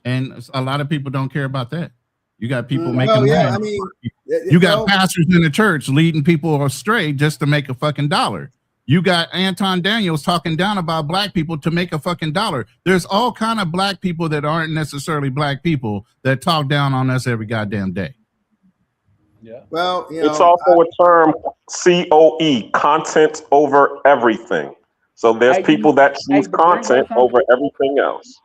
And a lot of people don't care about that. You got people making money. You got pastors in the church leading people astray just to make a fucking dollar. You got Anton Daniels talking down about black people to make a fucking dollar. There's all kind of black people that aren't necessarily black people that talk down on us every goddamn day. Yeah. Well, you It's know, also a term, COE, content over everything. So there's Hey, people that choose but bring up content something. over everything else.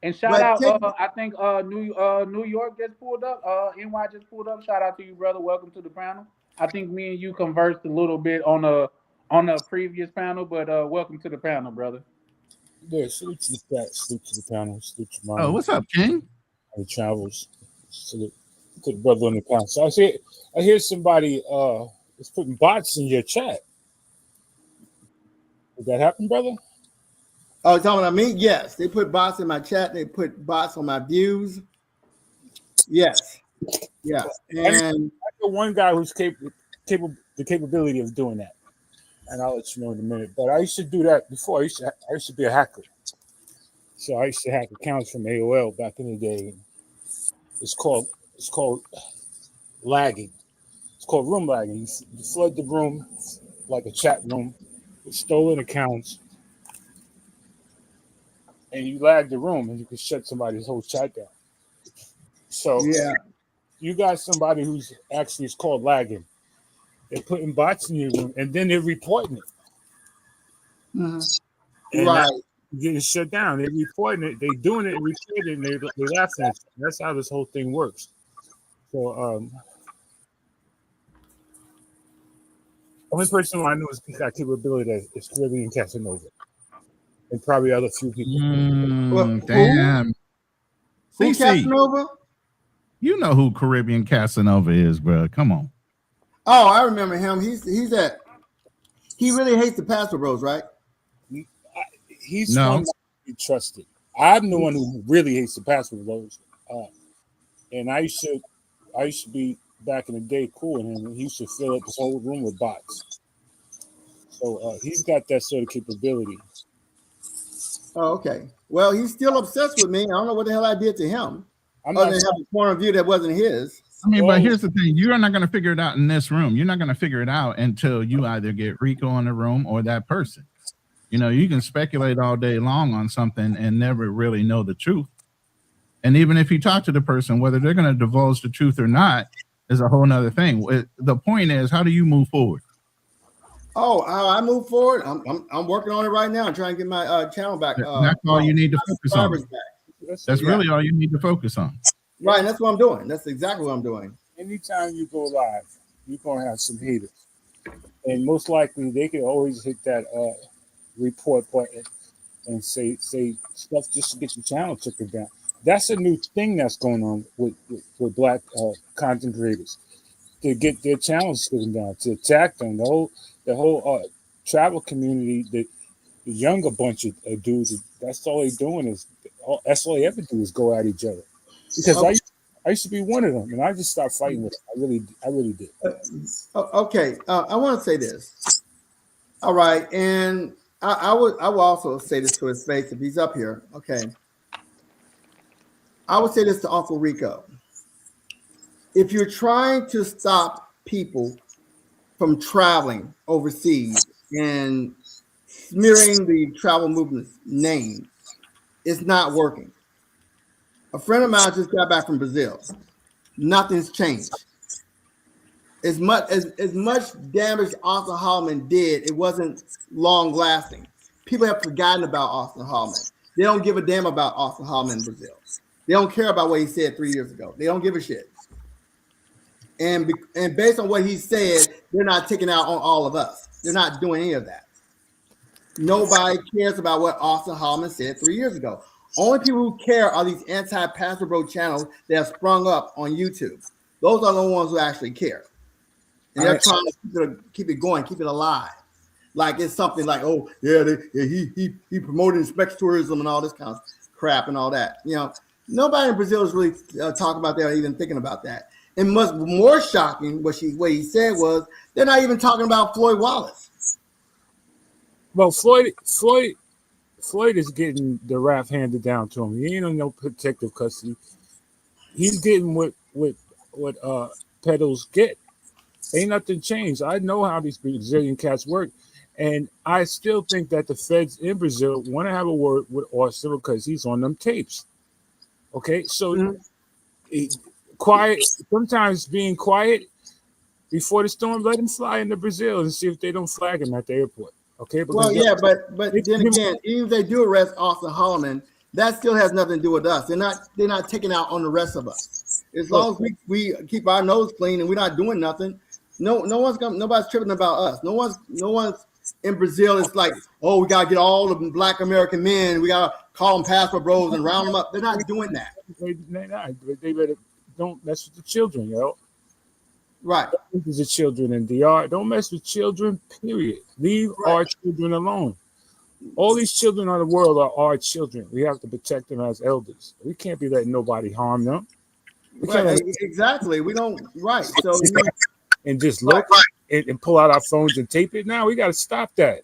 And shout But out, take- I think New York just pulled up. NY just pulled up. Shout out to you, brother. Welcome to the panel. I think me and you conversed a little bit on a previous panel, but welcome to the panel, brother. Yeah, salute to the chat, salute to the panel, salute to my Oh, what's up, King? travels, salute to the brother on the panel. So I hear somebody is putting bots in your chat. Did that happen, brother? oh, talking about me? Yes, they put bots in my chat. They put bots on my views. Yes, yeah, and I know one guy who's capable the capability of doing that, and I'll let you know in a minute. But I used to do that before. I used to be a hacker, so I used to hack accounts from AOL back in the day. It's called lagging. It's called room lagging. You flood the room like a chat room with stolen accounts, and you lag the room, and you can shut somebody's whole chat down. So yeah, you got somebody who's actually it's called lagging. They're putting bots in your room, and then they're reporting it. mhm. And Right. that getting shut down. They're reporting it. They're doing it and reporting it, and they're laughing at you. That's how this whole thing works. So, only person I know is got capability that is Caribbean Casanova, and probably other few people. Well, who? Damn. Who CC, Casanova? you know who Caribbean Casanova is, bro. Come on. Oh, I remember him. He really hates the Pastor Bros, right? He's No. one that you trusted. I'm the one who really hates the password loads. And I used to be back in the day cool with him. He used to fill up his whole room with bots. So he's got that sort of capability. Oh, okay. Well, he's still obsessed with me. I don't know what the hell I did to him. I'm Other not than have a point of view that wasn't his. I mean, Well- but here's the thing. You're not going to figure it out in this room. You're not going to figure it out until you either get Rico in the room or that person. You know, you can speculate all day long on something and never really know the truth. And even if you talk to the person, whether they're going to divulge the truth or not is a whole nother thing. The point is, how do you move forward? Oh, how I move forward? I'm working on it right now. I'm trying to get my channel back. That's all you need to focus on. subscribers back. That's Yeah. really all you need to focus on. Right, and that's what I'm doing. That's exactly what I'm doing. Anytime you go live, you're gonna have some haters, and most likely they can always hit that report button and say stuff just to get your channel taken down. That's a new thing that's going on with black content creators to get their channels taken down, to attack them. The whole travel community, the younger bunch of dudes, that's all they doing that's all they ever do is go at each other. Because I used to be one of them, and I just stopped fighting with them. I really did. Okay, I want to say this. All right, and I will also say this to his face if he's up here. Okay, I would say this to Uncle Rico. If you're trying to stop people from traveling overseas and smearing the travel movement's name, it's not working. A friend of mine just got back from Brazil. Nothing's changed. As much damage Austin Hallman did, it wasn't long lasting. People have forgotten about Austin Hallman. They don't give a damn about Austin Hallman in Brazil. They don't care about what he said 3 years ago. They don't give a shit. And based on what he said, they're not taking out on all of us. They're not doing any of that. Nobody cares about what Austin Hallman said 3 years ago. Only people who care are these anti-Pastor Bro channels that have sprung up on YouTube. Those are the ones who actually care. And they're trying to keep it going, keep it alive. Like it's something like, oh, yeah, he promoted inspection tourism and all this kind of crap and all that. You know, nobody in Brazil is really talking about that or even thinking about that. And much more shocking, what he said was, they're not even talking about Floyd Wallace. Well, Floyd is getting the rap handed down to him. He ain't in no protective custody. He's getting what pedos get. Ain't nothing changed. I know how these Brazilian cats work, And I still think that the feds in Brazil want to have a word with Austin because he's on them tapes. Okay, so quiet. Sometimes being quiet before the storm, let him fly into Brazil and see if they don't flag him at the airport. Okay, Well, yeah, but then again, even if they do arrest Austin Holloman, that still has nothing to do with us. They're not taking out on the rest of us. As long as we keep our nose clean and we're not doing nothing, nobody's tripping about us. No one's in Brazil. It's like, oh, we gotta get all the Black American men. We gotta call them passport bros and round them up. They're not doing that. They're not. They better don't mess with the children, yo. Right. This is the children in DR. Don't mess with children, period. Leave our children alone. All these children of the world are our children. We have to protect them as elders. We can't be letting nobody harm them. Right, exactly. We don't, right. So and just look and pull out our phones and tape it now. We got to stop that.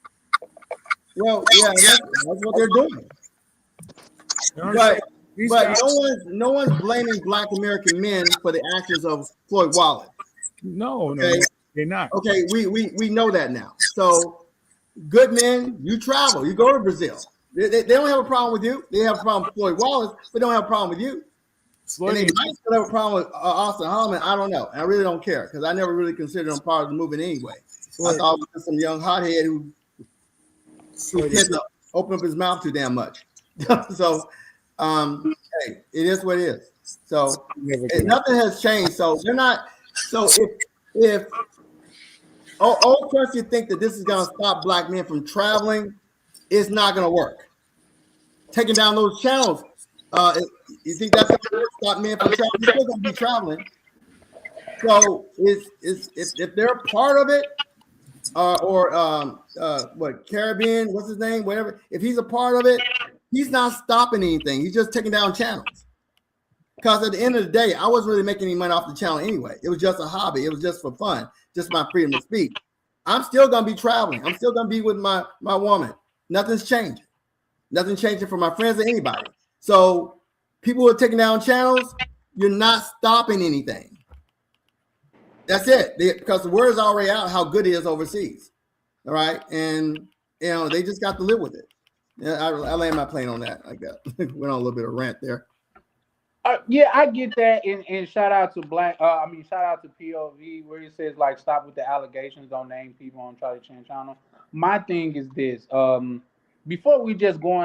Well, yeah, that's what they're doing. But no one's blaming Black American men for the actions of Floyd Wallace. No, they're not. Okay, we know that now. So good men, you travel, you go to Brazil. They don't have a problem with you. They have a problem with Floyd Wallace, but they don't have a problem with you. And they might still have a problem with Austin Holloman. I don't know. I really don't care because I never really considered him part of the movement anyway. I thought it was some young hothead who tends to open up his mouth too damn much. So, hey, it is what it is. So nothing has changed. So they're not. So if old person think that this is going to stop Black men from traveling, it's not going to work. Taking down those channels, you think that's going to stop men from traveling? They're still going to be traveling. So if they're a part of it, what Caribbean, what's his name, whatever. If he's a part of it, he's not stopping anything. He's just taking down channels. Because at the end of the day, I wasn't really making any money off the channel anyway. It was just a hobby. It was just for fun, just my freedom to speak. I'm still gonna be traveling. I'm still gonna be with my woman. Nothing's changing. Nothing's changing for my friends or anybody. So people who are taking down channels, you're not stopping anything. That's it. Because the word is already out how good it is overseas. All right, and they just got to live with it. Yeah, I land my plane on that. I got went on a little bit of rant there. Yeah, I get that, and shout out to shout out to POV where he says like stop with the allegations, don't name people on Charlie Chan channel. My thing is this: before we just go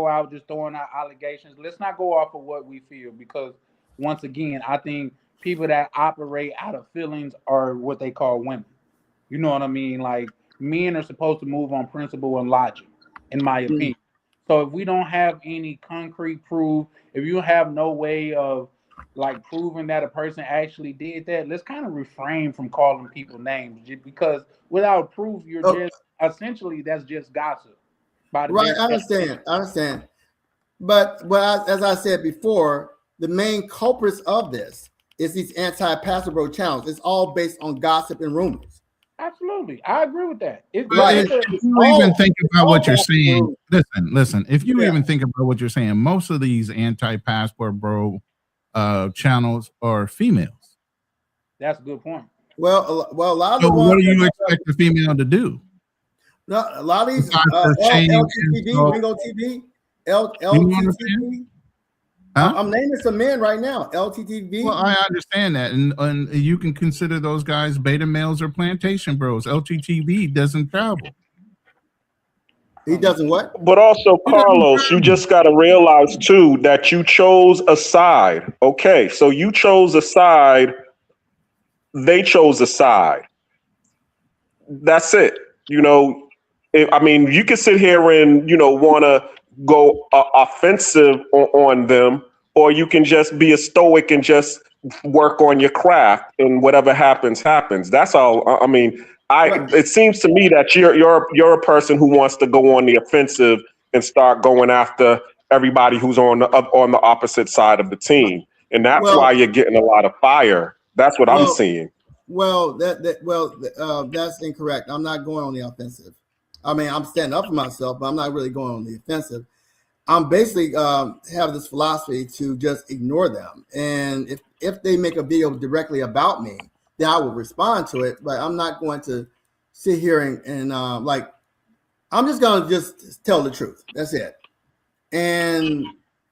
out just throwing out allegations, let's not go off of what we feel because once again, I think people that operate out of feelings are what they call women. You know what I mean? Like men are supposed to move on principle and logic, in my opinion. So if we don't have any concrete proof, if you have no way of like proving that a person actually did that, let's kind of refrain from calling people names because without proof, you're just essentially that's just gossip. Right, I understand. But as I said before, the main culprits of this is these anti-pastor bro channels. It's all based on gossip and rumors. Absolutely, I agree with that. If you even think about what you're saying, listen. If you even think about what you're saying, most of these anti-passport bro channels are females. That's a good point. Well, a lot of so what do you expect the female to do? No, a lot of these LTTV, Ringo TV, LTTV. Huh? I'm naming some men right now. LTTV. Well, I understand that, and you can consider those guys beta males or plantation bros. LTTV doesn't travel. He doesn't what? But also, Carlos, you just got to realize too that you chose a side. Okay, so you chose a side. They chose a side. That's it. You know, you can sit here and want to go offensive on them, or you can just be a stoic and just work on your craft, and whatever happens. That's all. It seems to me that you're a person who wants to go on the offensive and start going after everybody who's on the opposite side of the team, and that's why you're getting a lot of fire. That's what I'm seeing. Well, that's incorrect. I'm not going on the offensive. I'm standing up for myself, but I'm not really going on the offensive. I'm basically have this philosophy to just ignore them. And if they make a video directly about me, then I will respond to it. But I'm not going to sit here and like, I'm just gonna just tell the truth. That's it. And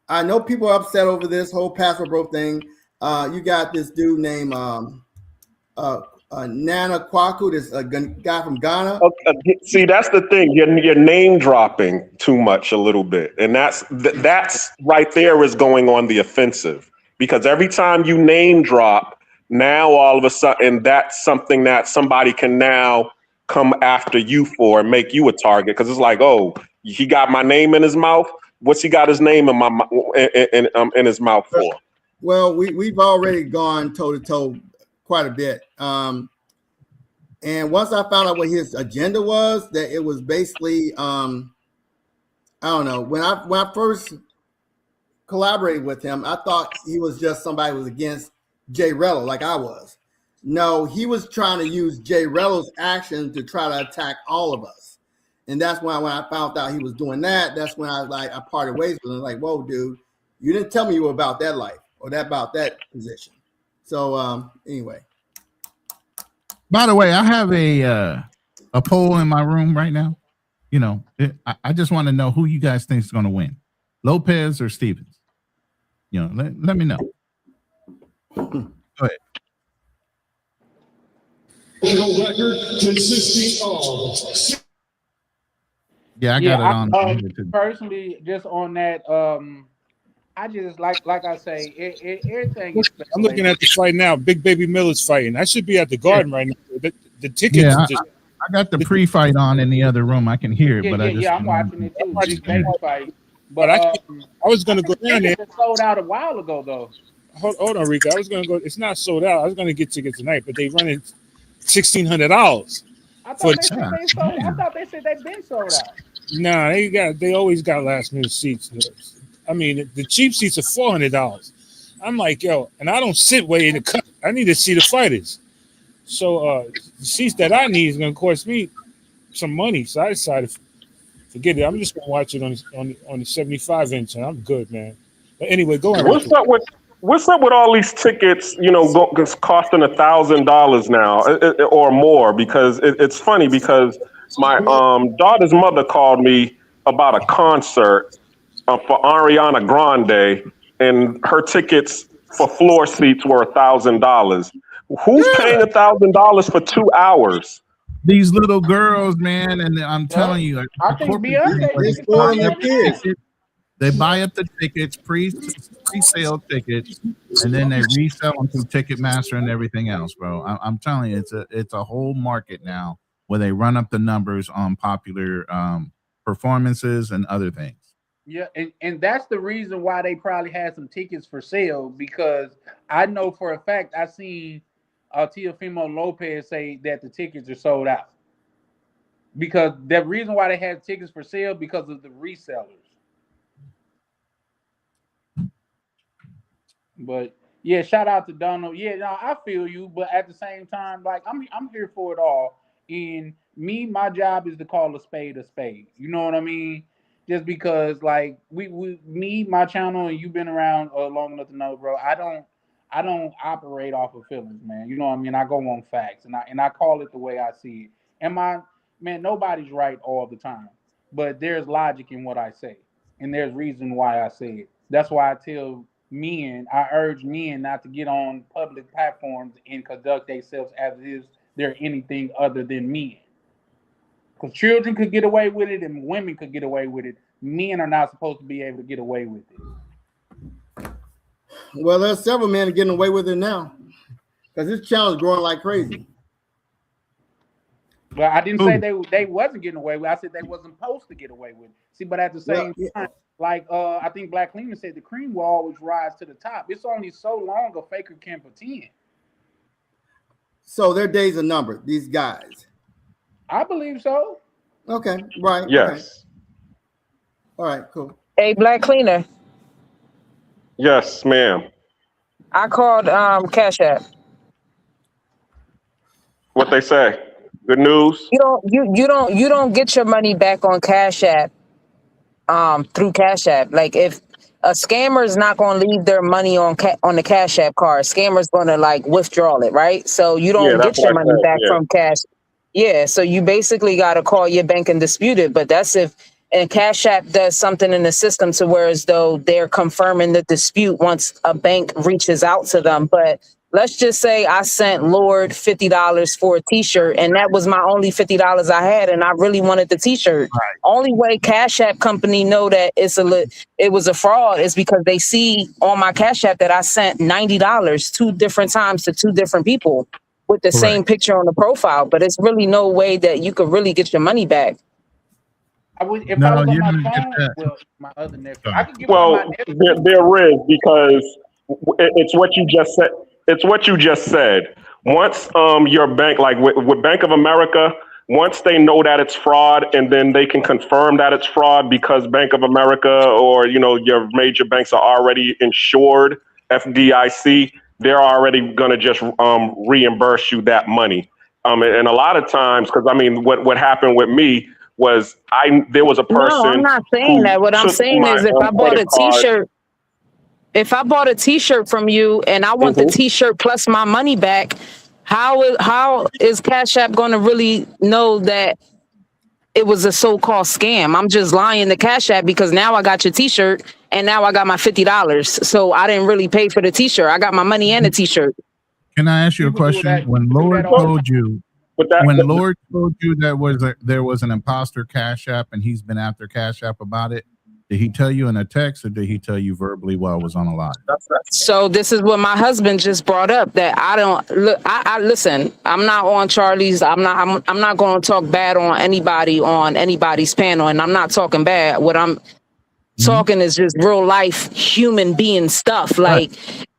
I know people are upset over this whole password bro thing. You got this dude named Nana Kwaku, this guy from Ghana. Okay, see, that's the thing. You're name dropping too much a little bit, and that's right there is going on the offensive, because every time you name drop, now all of a sudden that's something that somebody can now come after you for and make you a target, because it's like, oh, he got my name in his mouth. What's he got his name in his mouth for? Well, we've already gone toe to toe quite a bit. And once I found out what his agenda was, that it was basically, I don't know. When I first collaborated with him, I thought he was just somebody who was against Jay Rello, like I was. No, he was trying to use Jay Rello's action to try to attack all of us. And that's when I found out he was doing that, that's when I parted ways with him. Like, whoa, dude, you didn't tell me you were about that life or about that position. So anyway. By the way, I have a poll in my room right now. You know, I just want to know who you guys think is going to win, Lopez or Stevens. You know, let me know. Go ahead. Record consisting of. Yeah, I got it on. Personally, just on that, I just like I say, everything is. I'm looking at the fight now. Big Baby Miller's fighting. I should be at the Garden right now. The tickets. Yeah, just. I got the pre-fight on in the other room. I can hear it, but I just I'm watching it too. Big Baby fight. But I was going to go down there. It sold out a while ago, though. Hold on, Rico. I was going to go. It's not sold out. I was going to get tickets tonight, but they running $1,600. I thought they said they've been sold out. Nah, they always got last minute seats. I mean, the cheap seats are $400. I'm like, yo, and I don't sit way in the cut. I need to see the fighters. So the seats that I need is going to cost me some money. So I decided to forget it. I'm just going to watch it on the 75 inch, and I'm good, man. But anyway, go ahead. What's up with all these tickets? You know, costing $1,000 now or more? Because it's funny because my daughter's mother called me about a concert for Ariana Grande, and her tickets for floor seats were $1,000. Who's paying $1,000 for 2 hours? These little girls, man, and I'm telling you, I think Beyonce. They buy up the tickets, pre-sale tickets, and then they resell them through Ticketmaster and everything else, bro. I'm telling you, it's a whole market now where they run up the numbers on popular performances and other things. Yeah, and that's the reason why they probably had some tickets for sale, because I know for a fact I seen Teofimo Lopez say that the tickets are sold out. Because the reason why they had tickets for sale because of the resellers. But yeah, shout out to Donald. Yeah, no, I feel you, but at the same time, like I'm here for it all. And my job is to call a spade a spade. You know what I mean? Just because, like, my channel, and you've been around long enough to know, bro. I don't operate off of feelings, man. You know what I mean? I go on facts, and I call it the way I see it. And nobody's right all the time, but there's logic in what I say, and there's reason why I say it. That's why I urge men not to get on public platforms and conduct themselves as if they're anything other than men. Because children could get away with it and women could get away with it. Men are not supposed to be able to get away with it. Well, there's several men getting away with it now because this channel is growing like crazy. Well, I didn't say they wasn't getting away with it. I said they wasn't supposed to get away with it. See, but at the same time, like I think Black Cleveland said, the cream will always rise to the top. It's only so long a faker can pretend. So their days are numbered, these guys. I believe so. Okay, right. Yes. Okay. All right, cool. Hey, Black Cleaner. Yes, ma'am. I called Cash App. What they say? Good news? You don't get your money back on Cash App through Cash App. Like, if a scammer is not going to leave their money on the Cash App card, scammer's going to like withdraw it, right? So you don't get your money back from Cash. Yeah, so you basically got to call your bank and dispute it. But that's if, and Cash App does something in the system to where as though they're confirming the dispute once a bank reaches out to them. But let's just say I sent Lord $50 for a t-shirt, and that was my only $50 I had, and I really wanted the t-shirt. Right. Only way Cash App company know that it was a fraud is because they see on my Cash App that I sent $90 two different times to two different people with the same picture on the profile. But it's really no way that you could really get your money back. If I was No, on you my didn't get phone, that. well, my other nephew, I could give Well, my nephew. there is, because it's what you just said. It's what you just said. Once your bank, like with Bank of America, once they know that it's fraud, and then they can confirm that it's fraud because Bank of America or your major banks are already insured, FDIC, they're already gonna just reimburse you that money. And a lot of times, because I mean, what happened with me was there was a person. No, I'm not saying that. What I'm saying is if I bought a t-shirt, if I bought a t-shirt from you and I want the t-shirt plus my money back, how is Cash App going to really know that it was a so-called scam? I'm just lying to Cash App because now I got your t-shirt and now I got my $50. So I didn't really pay for the t-shirt. I got my money and the t-shirt. Can I ask you a question? When Lord told you, Lord told you there was an imposter Cash App and he's been after Cash App about it, did he tell you in a text or did he tell you verbally while it was on a live? So this is what my husband just brought up, that I don't look. I listen. I'm not on Charlie's. I'm not going to talk bad on anybody's panel, and I'm not talking bad. What I'm talking is just real life human being stuff. Like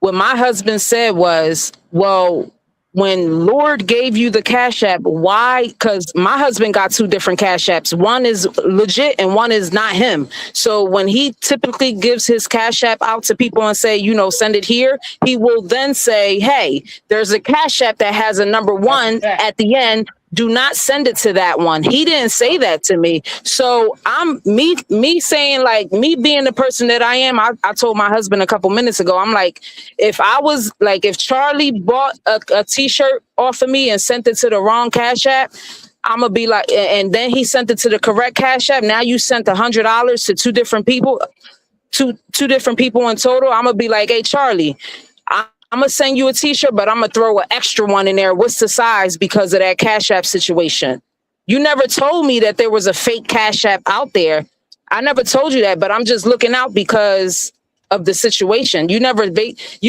what my husband said was, well, when Lord gave you the Cash App, why? Because my husband got two different Cash Apps. One is legit and one is not him. So when he typically gives his Cash App out to people and say, send it here, he will then say, hey, there's a Cash App that has a number 1 at the end. Do not send it to that one. He didn't say that to me. So I'm me saying, like, me being the person that I am, I told my husband a couple minutes ago, I'm like, if Charlie bought a t-shirt off of me and sent it to the wrong Cash App, I'm gonna be like, and then he sent it to the correct Cash App. Now you sent $100 to two different people in total. I'm gonna be like, hey, Charlie, I'm going to send you a t-shirt, but I'm going to throw an extra one in there. What's the size because of that Cash App situation? You never told me that there was a fake Cash App out there. I never told you that, but I'm just looking out because of the situation. You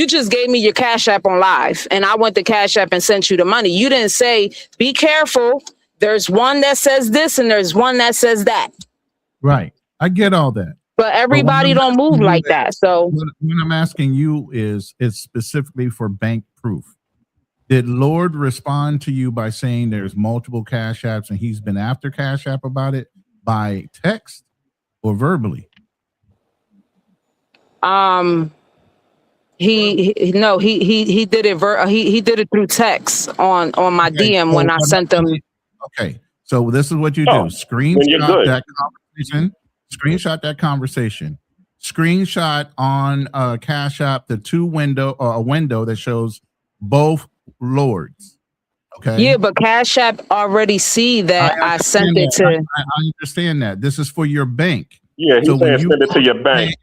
just gave me your Cash App on live, and I went to Cash App and sent you the money. You didn't say, be careful. There's one that says this and there's one that says that. Right. I get all that. But everybody don't move like that. So what I'm asking you is, it's specifically for bank proof. Did Lord respond to you by saying there's multiple Cash Apps and he's been after Cash App about it by text or verbally? He did it. He did it through text on my DM when I sent them. Okay, so this is what you do: screenshot that conversation. Screenshot that conversation. Screenshot on Cash App a window that shows both Lords. Okay. Yeah, but Cash App already see that I sent it to. I understand that. This is for your bank. Yeah, he's saying send it to your bank.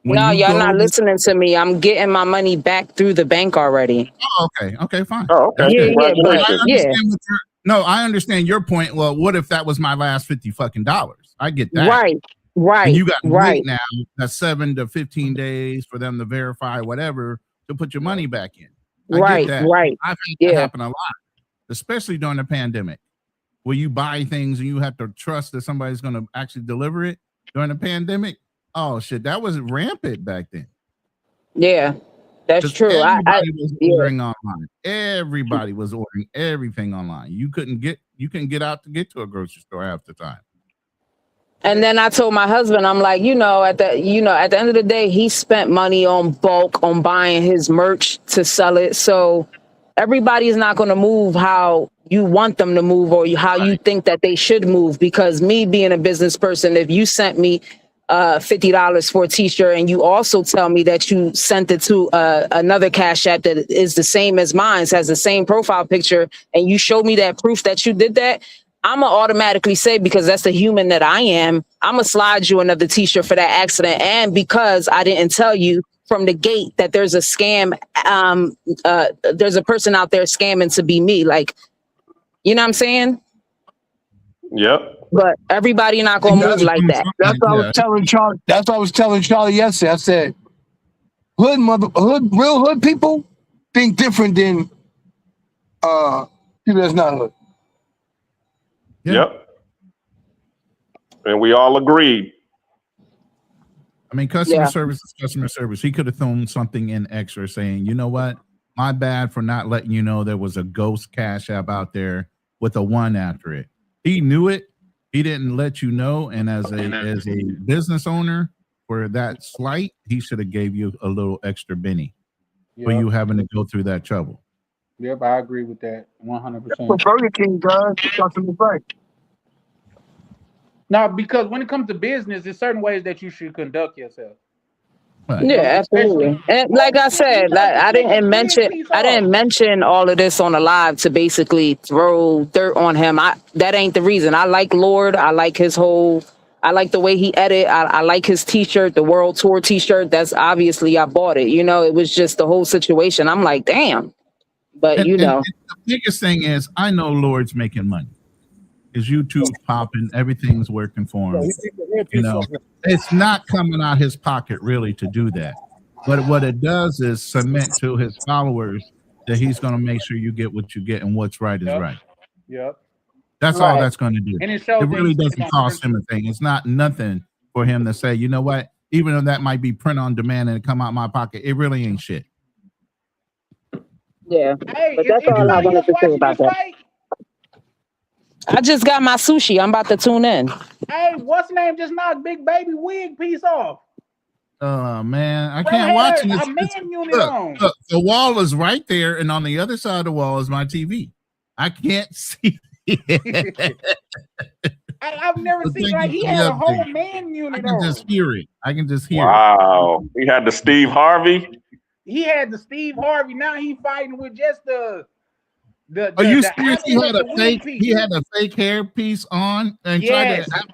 No, y'all not listening to me. I'm getting my money back through the bank already. Oh, okay. Okay, fine. Oh, okay. No, I understand your point. Well, what if that was my last $50 I get that. Right. And you got right now that's 7 to 15 days for them to verify whatever to put your money back in. Right. I've had that happen a lot, especially during the pandemic, where you buy things and you have to trust that somebody's going to actually deliver it during the pandemic. Oh shit, that was rampant back then. Yeah, that's true. Everybody was ordering online. Everybody was ordering everything online. You couldn't get out to get to a grocery store half the time. And then I told my husband, I'm like, at the end of the day, he spent money on bulk on buying his merch to sell it. So everybody's not going to move how you want them to move or how you think that they should move. Because me being a business person, if you sent me $50 for a t-shirt, and you also tell me that you sent it to another Cash App that is the same as mine, has the same profile picture, and you show me that proof that you did that, I'm gonna automatically say, because that's the human that I am, I'm gonna slide you another t-shirt for that accident. And because I didn't tell you from the gate that there's a scam, there's a person out there scamming to be me, like, you know what I'm saying? Yep. But everybody not gonna move like that. That's what I was telling Charlie. That's what I was telling Charlie yesterday. I said, real hood people think different than people that's not hood. Yep. And we all agreed. I mean, customer service is customer service. He could have thrown something in extra saying, you know what? My bad for not letting you know there was a ghost Cash App out there with a 1 after it. He knew it. He didn't let you know. And as a business owner, for that slight, he should have gave you a little extra Benny for you having to go through that trouble. Yep, I agree with that 100%. That's what Burger King does. Customer right. Now, because when it comes to business, there's certain ways that you should conduct yourself. Right. Yeah, absolutely. And like I said, like, I didn't mention all of this on the live to basically throw dirt on him. That ain't the reason. I like Lord. I like I like the way he edit. I like his t-shirt, the World Tour t-shirt. That's obviously I bought it. You know, it was just the whole situation. I'm like, damn. But And know, the biggest thing is, I know Lord's making money. His YouTube's popping, everything's working for him. You know, it's not coming out his pocket really to do that. But what it does is cement to his followers that he's going to make sure you get what you get, and what's right is right. Yep. That's all that's going to do. And it really doesn't cost him a thing. It's not nothing for him to say, you know what? Even though that might be print on demand and it come out my pocket, it really ain't shit. yeah. Hey, But that's all I wanted to say about that. I just got my sushi. I'm about to tune in. Hey, what's the name? Just knocked Big Baby wig piece off. Oh man, I can't watch it. Look, the wall is right there, and on the other side of the wall is my TV. I can't see it. I've never seen like he had a whole man unit. I can just hear it. I can just hear Wow. He had the Steve Harvey. He had the Steve Harvey. Now he fighting with just the Are you serious? He had a fake hair piece on and tried to.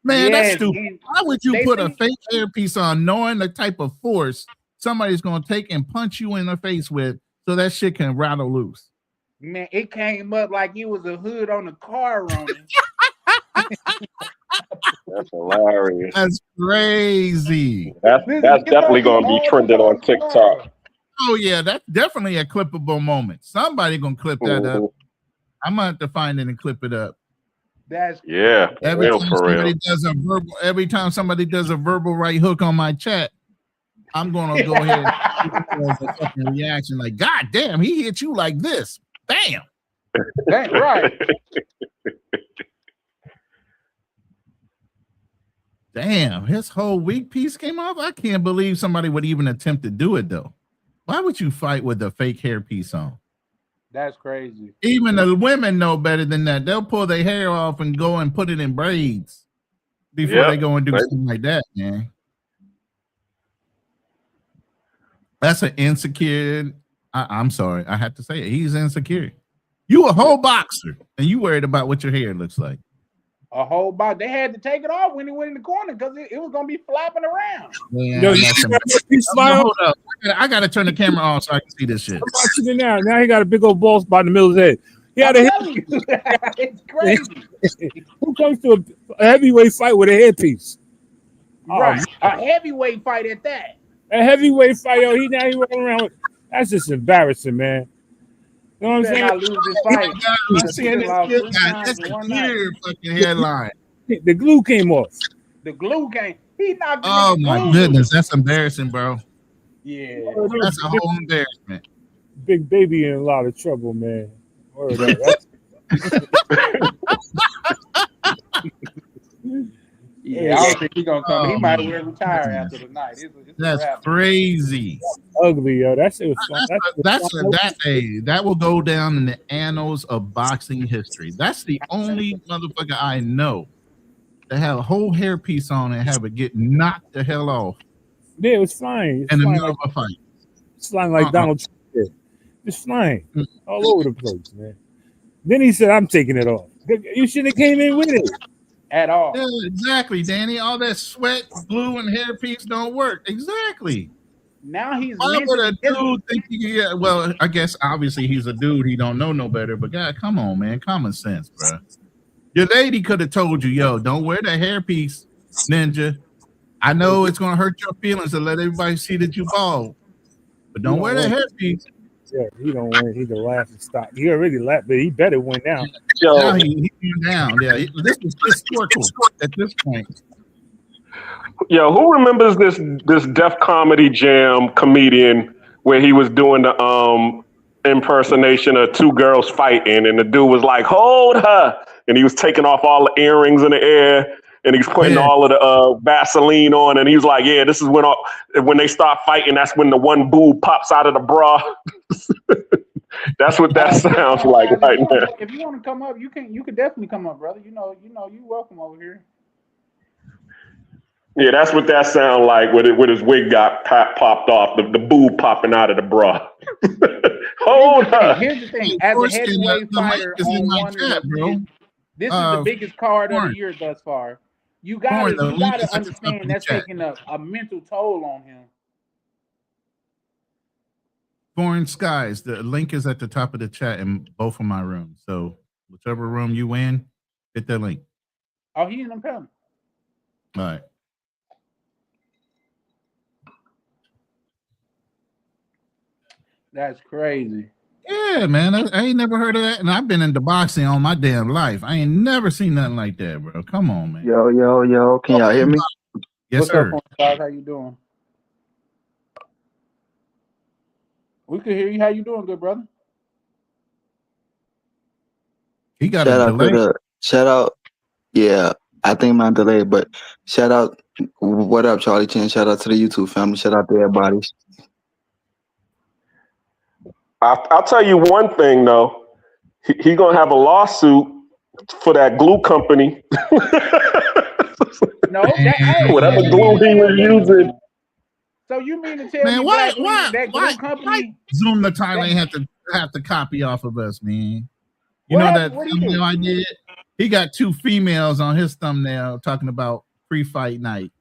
Man, that's stupid. Why would you put a fake hair piece on knowing the type of force somebody's going to take and punch you in the face with so that shit can rattle loose? Man, it came up like it was a hood on the car running. That's hilarious. That's crazy. That's definitely going to be trending on TikTok. Oh yeah, that's definitely a clippable moment. Somebody gonna clip that up. I'm gonna have to find it and clip it up. That's every time somebody does a verbal right hook on my chat, I'm gonna go ahead and a fucking reaction like, God damn, he hit you like this. Bam. That's right. Damn, his whole week piece came off. I can't believe somebody would even attempt to do it though. Why would you fight with a fake hair piece on? That's crazy. Even the women know better than that. They'll pull their hair off and go and put it in braids before they go and do something like that, man. That's an insecure. I'm sorry, I have to say it. He's insecure. You a whole boxer, and you worried about what your hair looks like. A whole box. They had to take it off when he went in the corner because it was gonna be flapping around. Man, Yo, hold up. I gotta turn the camera on so I can see this shit. I'm watching it now. Now he got a big old ball spot in the middle of his head. He had It's crazy. Who comes to a heavyweight fight with a headpiece? Right, a heavyweight fight at that. A heavyweight fight, yo. He running around with. That's just embarrassing, man. You know what I'm saying? I lose this fight. I'm seeing this kid got just a clear fucking headline. The glue came off. The glue came. He knocked. Oh my goodness, that's embarrassing, bro. Yeah, that's a whole embarrassment. Big Baby in a lot of trouble, man. Word up. Yeah, I don't think he's gonna come. He might well retire after the night. That's crazy. Ugly, yo. That shit was fun. That will go down in the annals of boxing history. That's the only motherfucker I know to have a whole hairpiece on and have it get knocked the hell off Yeah, it was flying. It's in the flying middle like, of a fight. it's flying like Donald Trump did. It's flying all over the place, man. Then he said, "I'm taking it off." You should have came in with it. At all. Yeah, exactly, Danny. All that sweat, glue, and hairpiece don't work. Exactly. Now he's Why would a mentally dude think he can get? Well, I guess obviously he's a dude. He don't know no better. But God, come on, man, common sense, bro. Your lady could have told you, "Yo, don't wear that hairpiece, Ninja. I know it's gonna hurt your feelings to let everybody see that you bald, but don't wear that hairpiece." Yeah, he don't win. He can laugh and stop. He already laughed, but he better win now. Now he went down. Yeah, this is historical at this point. Yo, who remembers this Def Comedy Jam comedian where he was doing the impersonation of two girls fighting, and the dude was like, "Hold her," and he was taking off all the earrings in the air, and he's putting all of the Vaseline on, and he was like, "Yeah, this is when they start fighting. That's when the one boob pops out of the bra." That's what that sounds like right now. If you want to come up, you can definitely come up, brother. You welcome over here. Yeah, that's what that sound like with his wig got popped off, the boob popping out of the bra. Hold her. Here's the thing: as a heavyweight fighter on one of this is the biggest card of the year thus far. You gotta understand that's taking a mental toll on him. Foreign Skies. The link is at the top of the chat in both of my rooms. So whichever room you in, hit that link. Oh, he in them coming. All right. That's crazy. Yeah, man. I ain't never heard of that. And I've been into boxing all my damn life. I ain't never seen nothing like that, bro. Come on, man. Yo. Can y'all hear me? Yes, What's sir. up, Foreign? How you doing? We could hear you. How you doing, good brother? He got shout a out delay. Shout out. Yeah, I think mine delayed, but shout out. What up, Charlie Chan? Shout out to the YouTube family. Shout out to everybody. I'll tell you one thing though, he gonna have a lawsuit for that glue company. No, whatever glue he was using. So you mean to tell Man, me why that glue company? Zoom the Thailand have to copy off of us, man? You know that thumbnail I did? He got two females on his thumbnail talking about pre-fight night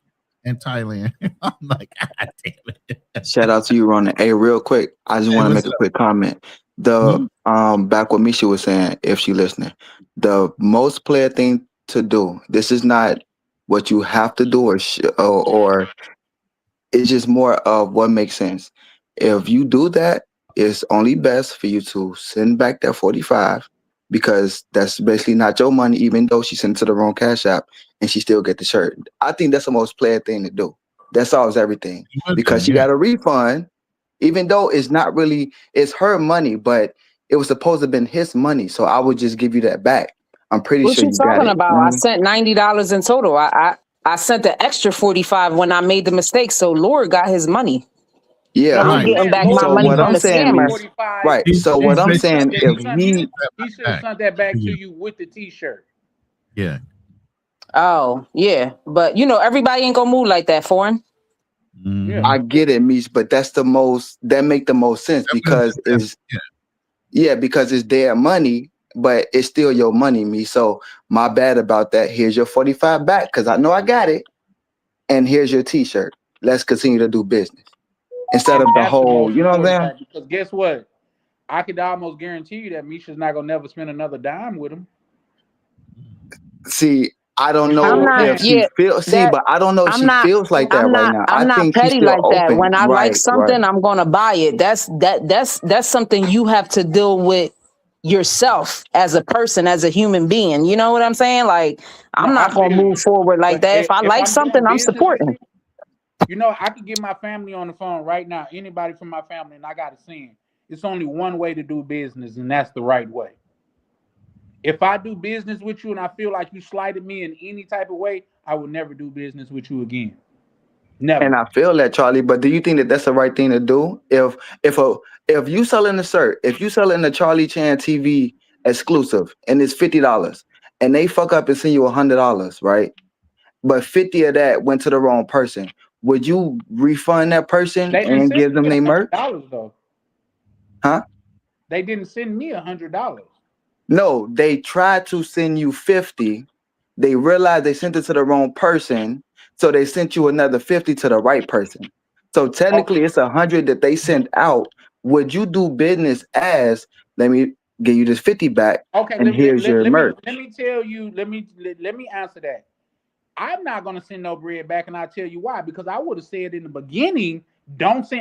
in Thailand. I'm like, God damn it. Shout out to you, Ronan. Hey, real quick, I just want to make a quick comment. Back what Misha was saying, if she listening, the most player thing to do. This is not what you have to do, or it's just more of what makes sense. If you do that, it's only best for you to send back that 45, because that's basically not your money, even though she sent it to the wrong Cash App and she still get the shirt. I think that's the most player thing to do. That solves everything, because she got a refund, even though it's not really, it's her money, but it was supposed to have been his money. So I would just give you that back. I'm pretty What sure you you got talking it. about? I sent $90 in total. I sent the extra 45 when I made the mistake. So Lord got his money. Yeah, I'm getting back my money what from I'm the saying scammer. is, right. So what I'm saying, if he should have sent that back to you with the T-shirt. Yeah. Oh, yeah. But everybody ain't gonna move like that, Foreign. I get it, Mish, but that make the most sense, because because it's their money, but it's still your money, Mish. So my bad about that. Here's your 45 back, because I know I got it. And here's your T-shirt. Let's continue to do business. Instead of the whole, you know what I'm saying? Because guess what? I could almost guarantee you that Misha's not gonna never spend another dime with him. See, I don't know if she feels. But I don't know if she feels like that right now. I'm not think petty she's like that. open. When I like something, right. I'm gonna buy it. That's something you have to deal with yourself as a person, as a human being. You know what I'm saying? Like, I'm not gonna move forward like that. If I like something, I'm supporting. I could get my family on the phone right now, anybody from my family, and I got to send. It's only one way to do business, and that's the right way. If I do business with you and I feel like you slighted me in any type of way, I will never do business with you again. Never. And I feel that, Charlie. But do you think that that's the right thing to do? If you selling a shirt, if you selling a Charlie Chan TV exclusive and it's $50, and they fuck up and send you $100, right? but 50 of that went to the wrong person. Would you refund that person They didn't and send give them me their merch? $100 though. Huh? They didn't send me $100. No, they tried to send you 50. They realized they sent it to the wrong person, so they sent you another 50 to the right person. So technically, it's 100 that they sent out. Would you do business as, let me give you this 50 back, Okay, and here's your merch? let me tell you, let me answer that. I'm not gonna send no bread back, and I'll tell you why. Because I would have said in the beginning,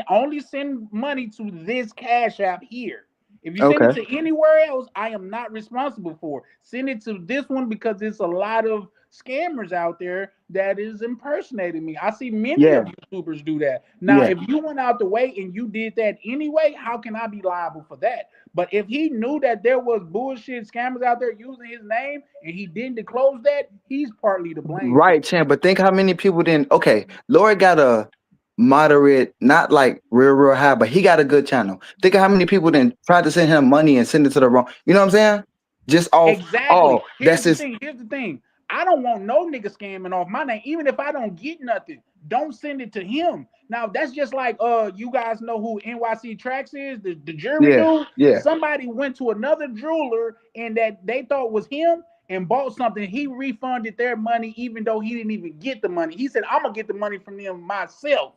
only send money to this Cash App here. If you send it Okay. to anywhere else, I am not responsible for. Send it to this one because there's a lot of scammers out there that is impersonating me. I see many Yeah. of YouTubers do that. Now, Yeah. if you went out the way and you did that anyway, how can I be liable for that? But if he knew that there was bullshit scammers out there using his name and he didn't disclose that, he's partly to blame. Right, Champ. But think how many people didn't. Okay, Lord got a moderate, not like real high, but he got a good channel. Think of how many people didn't try to send him money and send it to the wrong. You know what I'm saying? Just off. Exactly. Oh, Here's that's the his. thing. Here's the thing. I don't want no nigga scamming off my name. Even if I don't get nothing, don't send it to him. Now that's just like you guys know who NYC Tracks is, the jewelry Yeah, dude. yeah. Somebody went to another jeweler and that they thought was him and bought something. He refunded their money even though he didn't even get the money. He said, I'm gonna get the money from them myself.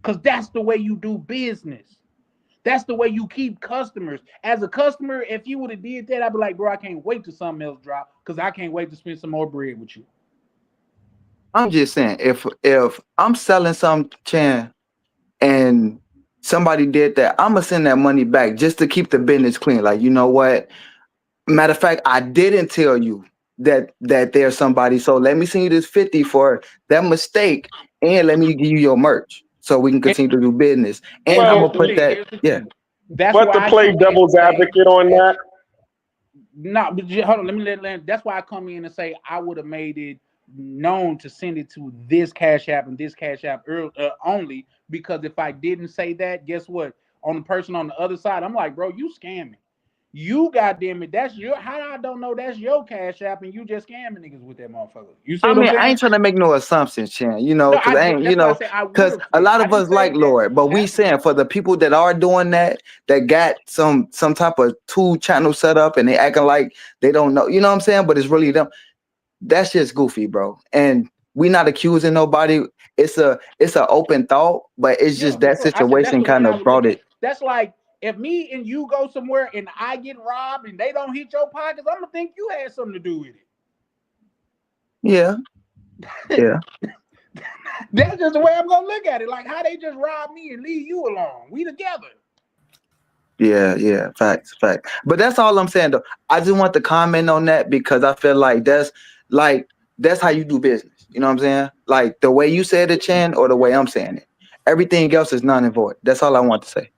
Because that's the way you do business. That's the way you keep customers. As a customer, if you would have did that, I'd be like, bro, I can't wait till something else drop because I can't wait to spend some more bread with you. I'm just saying, if I'm selling some Chan and somebody did that, I'm gonna send that money back just to keep the business clean. Like, you know what? Matter of fact, I didn't tell you that there's somebody. So let me send you this 50 for that mistake, and let me give you your merch so we can continue to do business. And I'm Well, gonna put that. Yeah. That's but why to I play come in devil's and say, advocate on that, no, but hold on, let me let. That's why I come in and say I would have made it known to send it to this Cash App and this Cash App only, because if I didn't say that, guess what? On the person on the other side, I'm like, bro, you scamming. You goddamn it, that's your. How I don't know that's your Cash App and you just scamming niggas with that motherfucker. You see I what mean, I'm I saying? ain't trying to make no assumptions, Chan, you know, No, because I ain't, you that's why I know, say I would because have a said. lot I of didn't us say like that. Lord, but we saying for the people that are doing that got some type of tool channel set up and they acting like they don't know, you know what I'm saying? But it's really them. That's just goofy, bro. And we not accusing nobody. It's an open thought, but it's Yeah, just that sure. I said that's situation the way kind I of would brought look at it. it. That's like if me and you go somewhere and I get robbed and they don't hit your pockets, I'm gonna think you had something to do with it. Yeah. Yeah. That's just the way I'm gonna look at it. Like how they just robbed me and leave you alone. We together. Yeah, facts. But that's all I'm saying though. I just want to comment on that because I feel like that's how you do business. You know what I'm saying? Like the way you said it, Chan, or the way I'm saying it. Everything else is non and void. That's all I want to say.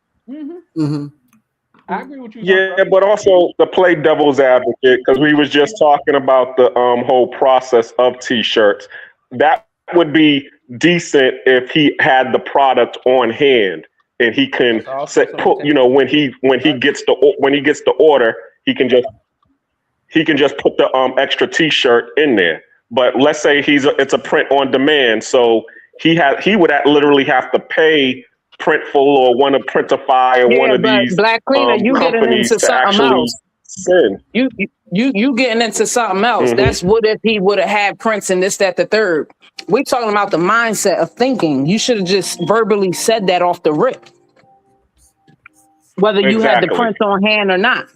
I agree with you. yeah, but also to play devil's advocate, because we was just talking about the whole process of T-shirts. That would be decent if he had the product on hand and he can when he gets the order, he can just put the extra T-shirt in there. But let's say it's a print on demand, so he would literally have to pay Printful or one of Printify or one of but these Black Cleaner, you getting companies into to something actually else. send. You getting into something else. Mhm. That's what if he would have had Prince and this, that, the third. We talking about the mindset of thinking. You should have just verbally said that off the rip, whether you had the Exactly. Prince on hand or not.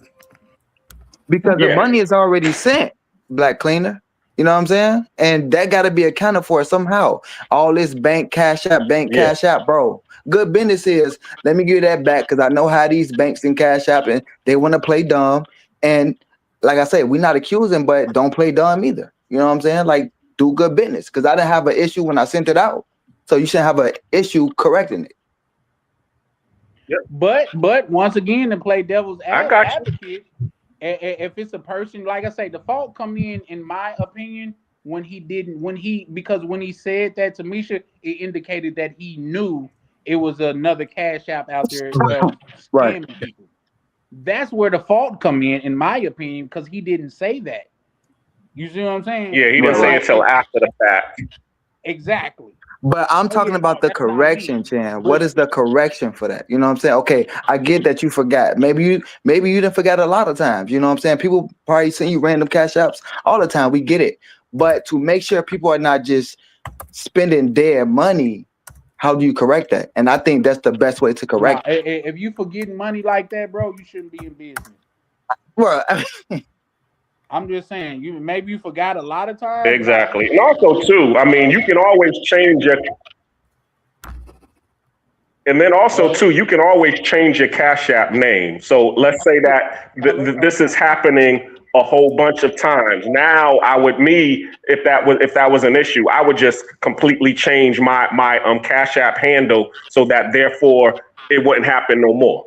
Because the Yeah. money is already sent, Black Cleaner. You know what I'm saying? And that got to be accounted for somehow. All this bank cash out, bro. Good business is, let me give you that back because I know how these banks and cash app and they want to play dumb. And like I said, we're not accusing, but don't play dumb either. You know what I'm saying? Like, do good business because I didn't have an issue when I sent it out. So you shouldn't have an issue correcting it. But once again, to play devil's I got you. advocate, if it's a person, like I say, the fault come in my opinion, when he said that to Misha, it indicated that he knew it was another Cash App out there Right. scamming people. That's where the fault come in my opinion, because he didn't say that. You see what I'm saying? Yeah, he didn't say it till after the fact. Exactly. But I'm talking about the correction, Chan. What is the correction for that? You know what I'm saying? Okay, I get that you forgot. Maybe you didn't forget a lot of times. You know what I'm saying? People probably send you random cash apps all the time. We get it. But to make sure people are not just spending their money, how do you correct that? And I think that's the best way to correct it. If you forgetting money like that, bro, you shouldn't be in business. Well, I'm just saying, maybe you forgot a lot of times. Exactly. And also, too, I mean, you can always change your. And then also, too, you can always change your Cash App name. So let's say that this is happening a whole bunch of times. Now, if that was an issue, I would just completely change my Cash App handle so that therefore it wouldn't happen no more.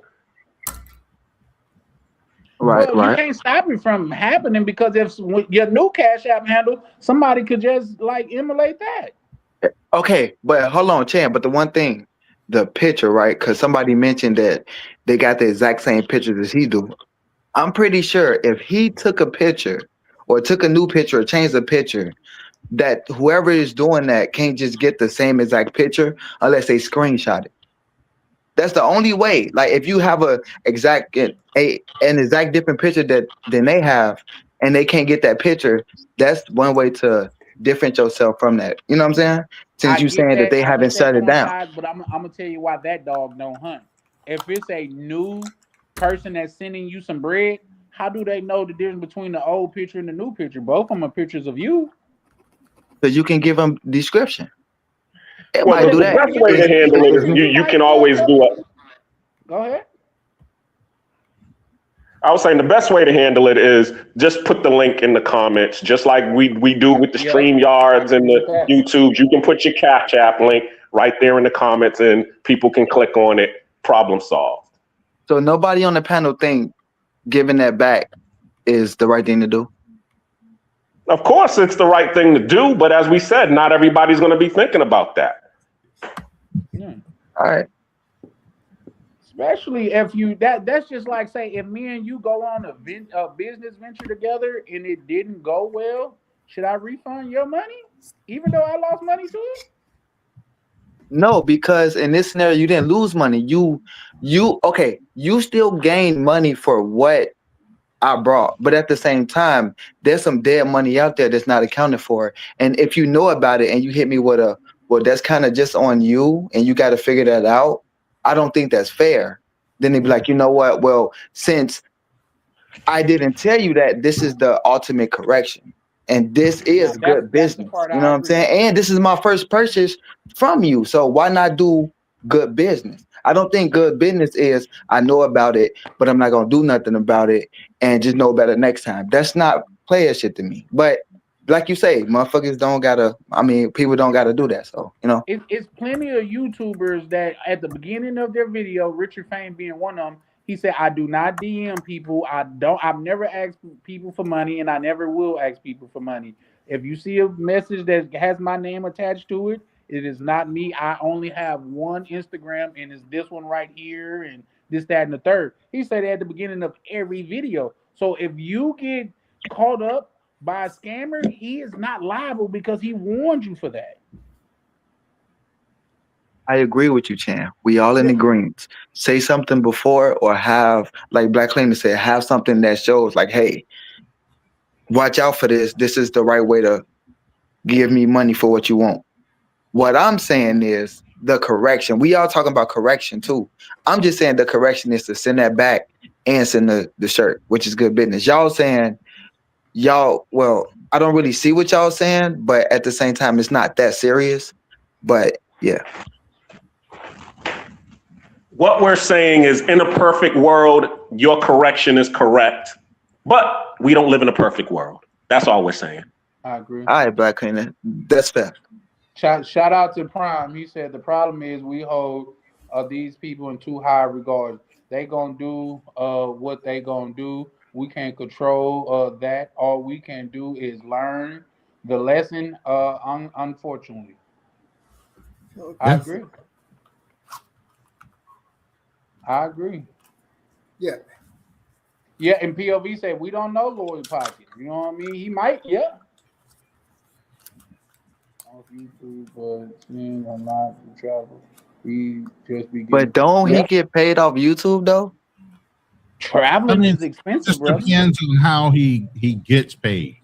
Right. You can't stop it from happening because if your new Cash App handle, somebody could just like emulate that. Okay, but hold on, Chan. But the one thing, the picture, right? Because somebody mentioned that they got the exact same pictures as he do. I'm pretty sure if he took a picture or took a new picture or changed the picture, that whoever is doing that can't just get the same exact picture unless they screenshot it. That's the only way. Like if you have an exact different picture than they have, and they can't get that picture, that's one way to differentiate yourself from that. You know what I'm saying? Since you saying that they haven't shut it down. But I'm gonna tell you why that dog don't hunt. If it's a new person that's sending you some bread, how do they know the difference between the old picture and the new picture? Both of them are pictures of you. Because you can give them description. It Well, might do the that. best way to handle it is you can always do it. Go ahead. I was saying the best way to handle it is just put the link in the comments, just like we do with the StreamYards and the YouTubes. You can put your Cash App link right there in the comments, and people can click on it. Problem solved. So nobody on the panel think giving that back is the right thing to do? Of course, it's the right thing to do, but as we said, not everybody's going to be thinking about that. All right. Especially if that's just like say if me and you go on a business venture together and it didn't go well, should I refund your money even though I lost money to it? No, because in this scenario you didn't lose money. You still gained money for what I brought, but at the same time, there's some dead money out there that's not accounted for. And if you know about it and you hit me with that's kind of just on you and you got to figure that out, I don't think that's fair. Then they'd be like, you know what? Well, since I didn't tell you that, this is the ultimate correction. And this is good business. You know what I'm saying? And this is my first purchase from you. So why not do good business? I don't think good business is I know about it, but I'm not going to do nothing about it and just know about it next time. That's not player shit to me. But like you say, motherfuckers people don't got to do that. So, you know. It's plenty of YouTubers that at the beginning of their video, Richard Fame being one of them, he said, I do not DM people. I've never asked people for money and I never will ask people for money. If you see a message that has my name attached to it, it is not me. I only have one Instagram and it's this one right here and this, that, and the third. He said at the beginning of every video. So if you get caught up by a scammer, he is not liable because he warned you for that. I agree with you, Chan. We all in agreement. Say something before or have, like Black Claimant said, have something that shows like, hey, watch out for this. This is the right way to give me money for what you want. What I'm saying is the correction. We all talking about correction too. I'm just saying the correction is to send that back and send the shirt, which is good business. Y'all saying, well, I don't really see what y'all saying, but at the same time, it's not that serious. But yeah. What we're saying is in a perfect world, your correction is correct, but we don't live in a perfect world. That's all we're saying. I agree. All right, Black Claimant. That's fair. Shout out to Prime. He said the problem is we hold these people in too high regard. They gonna do what they gonna do. We can't control that. All we can do is learn the lesson. Unfortunately, I agree. Yeah, and POV said we don't know Lloyd Pocket. You know what I mean? He might, yeah. Off YouTube, but seeing a lot of travel. We just be But don't he Yep. get paid off YouTube though? Traveling I mean, is expensive, just brother. depends on how he gets paid.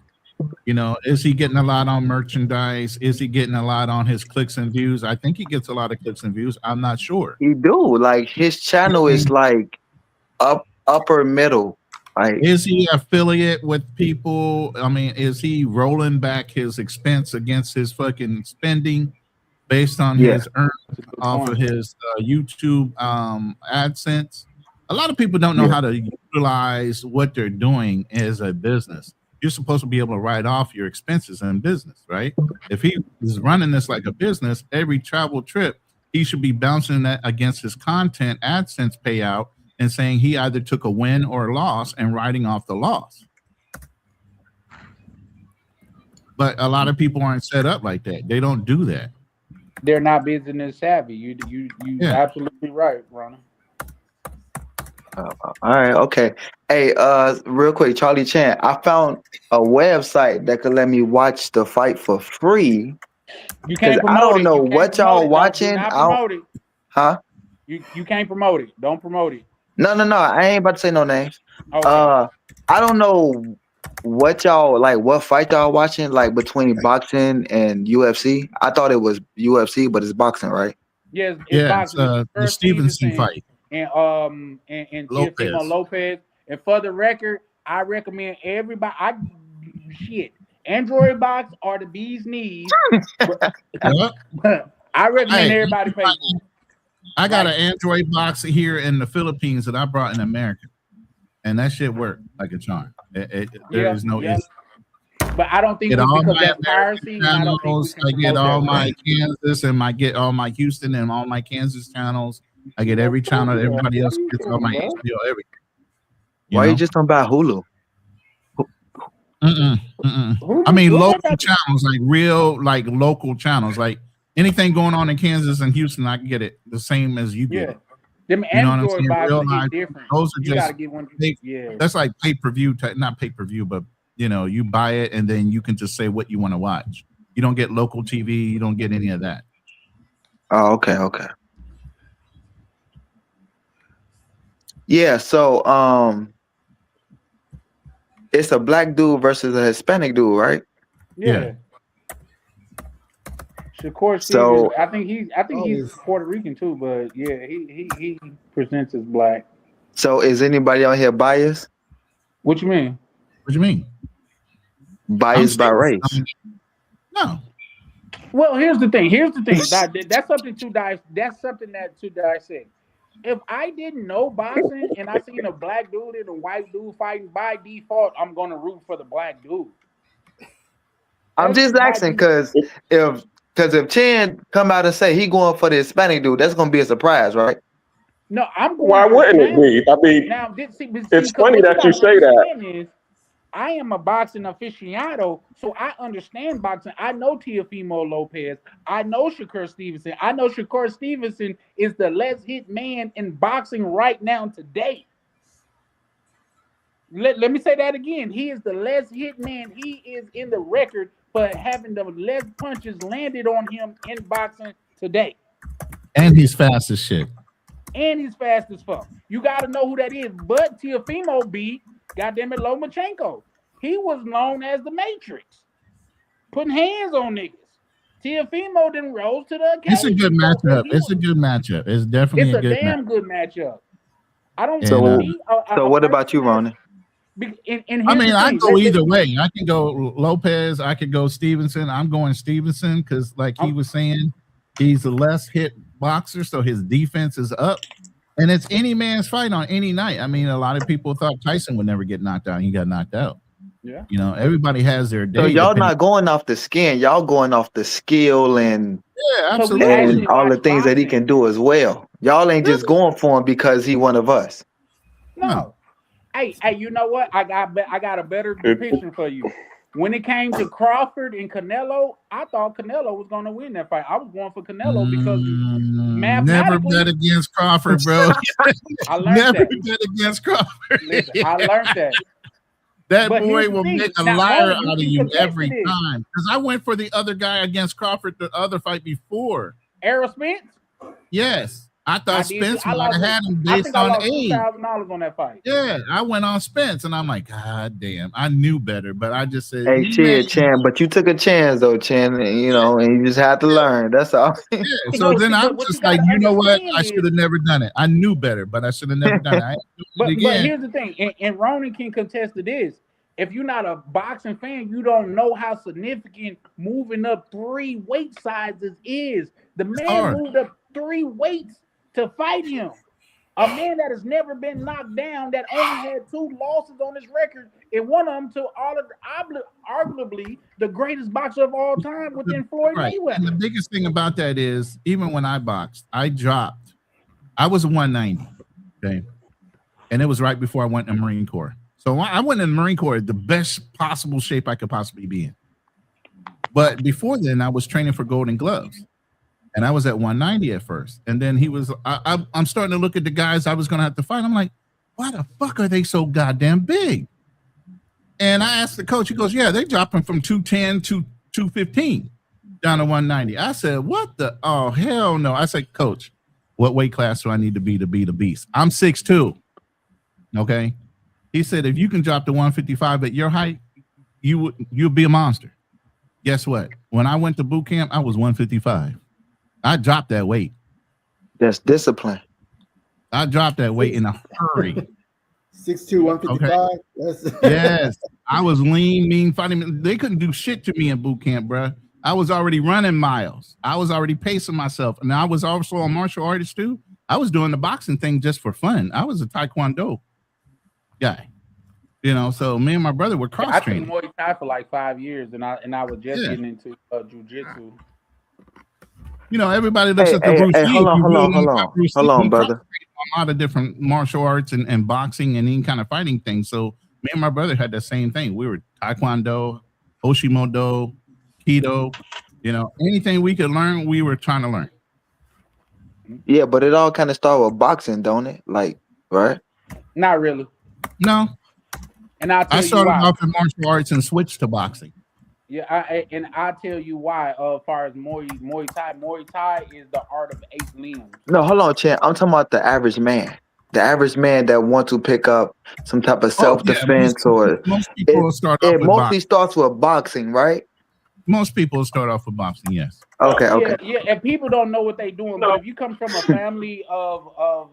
You know, is he getting a lot on merchandise? Is he getting a lot on his clicks and views? I think he gets a lot of clicks and views. I'm not sure. He do. Like his channel is like upper middle. Like Is he affiliate with people? I mean, is he rolling back his expense against his fucking spending based on Yeah. his earnings off of his YouTube AdSense? A lot of people don't know how to utilize what they're doing as a business. You're supposed to be able to write off your expenses in business, right? If he is running this like a business, every travel trip, he should be bouncing that against his content AdSense payout and saying he either took a win or a loss and writing off the loss. But a lot of people aren't set up like that. They don't do that. They're not business savvy. You Yeah. absolutely right, Ronald. all right, okay. Hey, real quick, Charlie Chan, I found a website that could let me watch the fight for free. You can't Because promote I don't it. know You can't what promote y'all it. Don't- watching. Do not I don't- promote it. Huh? You can't promote it. Don't promote it. No, I ain't about to say no names. Okay. I don't know what y'all like. What fight y'all watching? Like between boxing and UFC? I thought it was UFC, but it's boxing, right? Yes, it's Yeah, it's boxing. the First Stevenson fight. and Lopez. Teofimo Lopez. And for the record, I recommend everybody. Android box are the bee's knees. I recommend Hey, everybody pay for it. I got an Android box here in the Philippines that I brought in America, and that shit worked like a charm. There is no issue. But I don't think Get it's all because my that's piracy. And I don't think we channels. can I get promote all that. my Kansas and I get all my Houston and all my Kansas channels. I get every channel that everybody else gets, all my HBO, everything. Why you just don't buy Hulu? I mean, local channels, like real, like local channels, like anything going on in Kansas and Houston, I can get it the same as you get it. Them You know what I'm Android saying? boxes Real is life. different. Those are You gotta just get one. Yeah. that's like pay-per-view, not pay-per-view, but you know, you buy it and then you can just say what you want to watch. You don't get local TV, you don't get any of that. Oh, okay. Yeah, so it's a black dude versus a Hispanic dude, right? Yeah. Shakur So- Stevens, I think he's Puerto Rican too, but yeah, he presents as black. So is anybody on here biased? What you mean? What you mean? Biased by race? No. Well, here's the thing. That's something to dissect. If I didn't know boxing and I seen a black dude and a white dude fighting, by default, I'm gonna root for the black dude. I'm just asking because if Chan come out and say he going for the Hispanic dude, that's gonna be a surprise, right? No, I'm going. Why for wouldn't it Chan. be? I mean, Now, it's funny that you say that. I am a boxing aficionado, so I understand boxing. I know Teofimo Lopez. I know Shakur Stevenson. I know Shakur Stevenson is the less hit man in boxing right now today. Let me say that again. He is the less hit man. He is in the record for having the less punches landed on him in boxing today. And he's fast as shit. And he's fast as fuck. You got to know who that is. But Teofimo beat, goddamn it, Lomachenko. He was known as the Matrix, putting hands on niggas. Teofimo then rose to the occasion. It's a good matchup. It's a good matchup. It's definitely It's a a good damn matchup. good matchup. I don't. So, see so what about you, Ronnie? I mean, I go either way. I can go Lopez. I could go Stevenson. I'm going Stevenson because, like he was saying, he's a less hit boxer, so his defense is up. And it's any man's fight on any night. I mean, a lot of people thought Tyson would never get knocked out. He got knocked out. Yeah. You know, everybody has their day. So y'all depending- not going off the skin, y'all going off the skill and Yeah, absolutely. and all the things that he can do as well. Y'all ain't just going for him because he one of us. No. Hey, you know what? I got a better depiction for you. When it came to Crawford and Canelo, I thought Canelo was going to win that fight. I was going for Canelo because Never mathematically, bet against Crawford, bro. I learned Never that. bet against Crawford. Listen, I learned that. That But boy here's the will thing. make a Now, liar Mo, out you of can you contest every this. time. Because I went for the other guy against Crawford, the other fight before. Errol Spence? Yes. I thought did too. Spence I might have lost. had him I based think I on lost age. $2,000 on that fight. Yeah, I went on Spence, and I'm like, God damn, I knew better, but I just said, Hey, man, shit, Chan, but you took a chance though, Chan, and and you just had to learn. That's all. yeah. So No, then see, I'm but what you just like, got to you know what? understand I is, should have never done it. I knew better, but I should have never done it. I ain't doing it but again. here's the thing, and Ronan can contest to this. If you're not a boxing fan, you don't know how significant moving up 3 weight sizes is. The man hard. moved up 3 weights to fight him. A man that has never been knocked down, that only had 2 losses on his record, and one of them to arguably the greatest boxer of all time within Floyd Right. And the Mayweather. biggest thing about that is, even when I boxed, I was 190. Okay. And it was right before I went in the Marine Corps. So I went in the Marine Corps the best possible shape I could possibly be in. But before then, I was training for Golden Gloves. And I was at 190 at first. And then I'm starting to look at the guys I was going to have to fight. I'm like, why the fuck are they so goddamn big? And I asked the coach, he goes, yeah, they're dropping from 210 to 215 down to 190. I said, what the? Oh, hell no. I said, coach, what weight class do I need to be the beast? I'm 6'2". Okay. He said, if you can drop to 155 at your height, you'll be a monster. Guess what? When I went to boot camp, I was 155. I dropped that weight. That's discipline. I dropped that weight in a hurry. 6'2", 155. Okay. Yes. I was lean, mean, fighting. They couldn't do shit to me in boot camp, bro. I was already running miles. I was already pacing myself. And I was also a martial artist too. I was doing the boxing thing just for fun. I was a Taekwondo guy. So me and my brother were cross I took training. Muay Thai for like 5 years, and I was just getting into jiu-jitsu. Everybody looks at the Bruce Lee. Hold on, brother. A lot of different martial arts and boxing and any kind of fighting things. So me and my brother had the same thing. We were Taekwondo, Hoshimodo, Keto, anything we could learn, we were trying to learn. Yeah, but it all kind of started with boxing, don't it? Like, right? Not really. No. And I'll tell I started you why. off in martial arts and switched to boxing. Yeah, I'll tell you why. As far as Muay Thai is the art of 8 limbs. No, hold on, Chan. I'm talking about the average man. The average man that wants to pick up some type of self-defense most people start off with mostly boxing. starts with boxing, right? Most people start off with boxing, yes. Okay. Yeah, and people don't know what they're doing. But if you come from a family of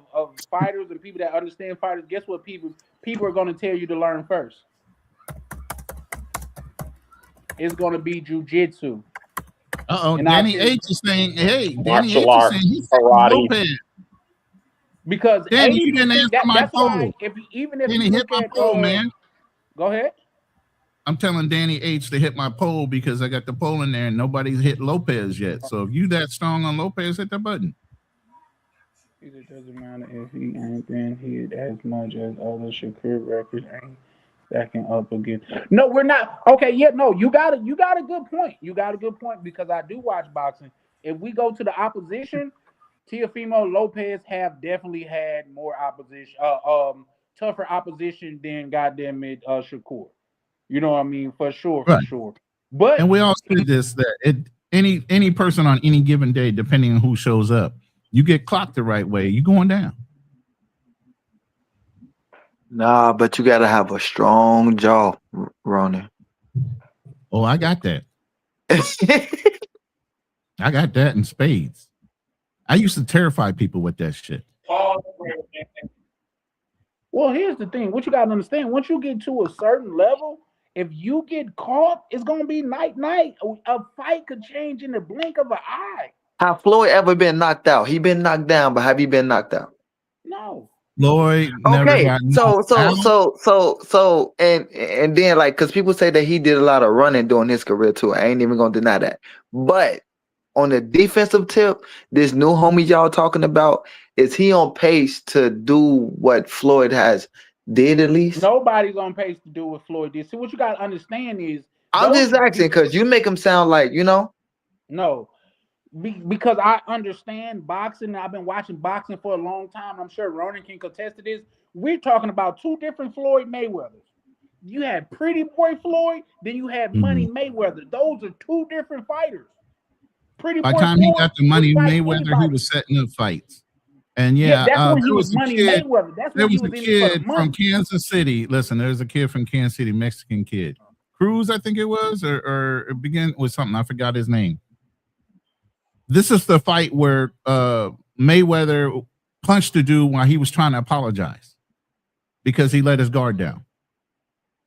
fighters and people that understand fighters, guess what? People are going to tell you to learn first. It's going to be jiu-jitsu. Danny H is saying, hey, Danny H Martial is arts, saying he's karate. Lopez. Because Danny, you didn't answer my that's why poll. Even if Danny, you hit look my at poll, man. Go ahead. I'm telling Danny H to hit my poll because I got the poll in there and nobody's hit Lopez yet. So if you that strong on Lopez, hit the button. It doesn't matter if he ain't been hit as much as other Shakur records ain't stacking up again. No, we're not. Okay, yeah, no, you got a good point. You got a good point because I do watch boxing. If we go to the opposition, Teofimo Lopez have definitely had more opposition, tougher opposition than goddamn it, Shakur. You know what I mean? For sure. But and we all said this that any person on any given day, depending on who shows up, you get clocked the right way, you going down. Nah, but you gotta have a strong jaw, Ronan. Oh, I got that. I got that in spades. I used to terrify people with that shit. Well, here's the thing. What you gotta understand, once you get to a certain level, if you get caught, it's gonna be night. A fight could change in the blink of an eye. Have Floyd ever been knocked out? He been knocked down, but have you been knocked out? No. Lloyd never Okay, got so knocked out. and then like because people say that he did a lot of running during his career too. I ain't even gonna deny that. But on the defensive tip, this new homie y'all talking about, is he on pace to do what Floyd has did at least? Nobody's on pace to do what Floyd did. See, what you gotta understand is I'm just asking because you make him sound like, you know. No, because I understand boxing. I've been watching boxing for a long time. I'm sure Ronan can contest to this. We're talking about two different Floyd Mayweathers. You had Pretty Boy Floyd, then you had Money Mayweather. Those are two different fighters. Pretty By Boy the time he Floyd got the Money would fight Mayweather, anybody. he was setting up fights. And yeah, that's when he there was a Money kid. Mayweather. That's There when he was a was in it for the kid money. from Kansas City. Listen, there's a kid from Kansas City, Mexican kid. Cruz, I think it was, or it began with something. I forgot his name. This is the fight where Mayweather punched the dude while he was trying to apologize because he let his guard down.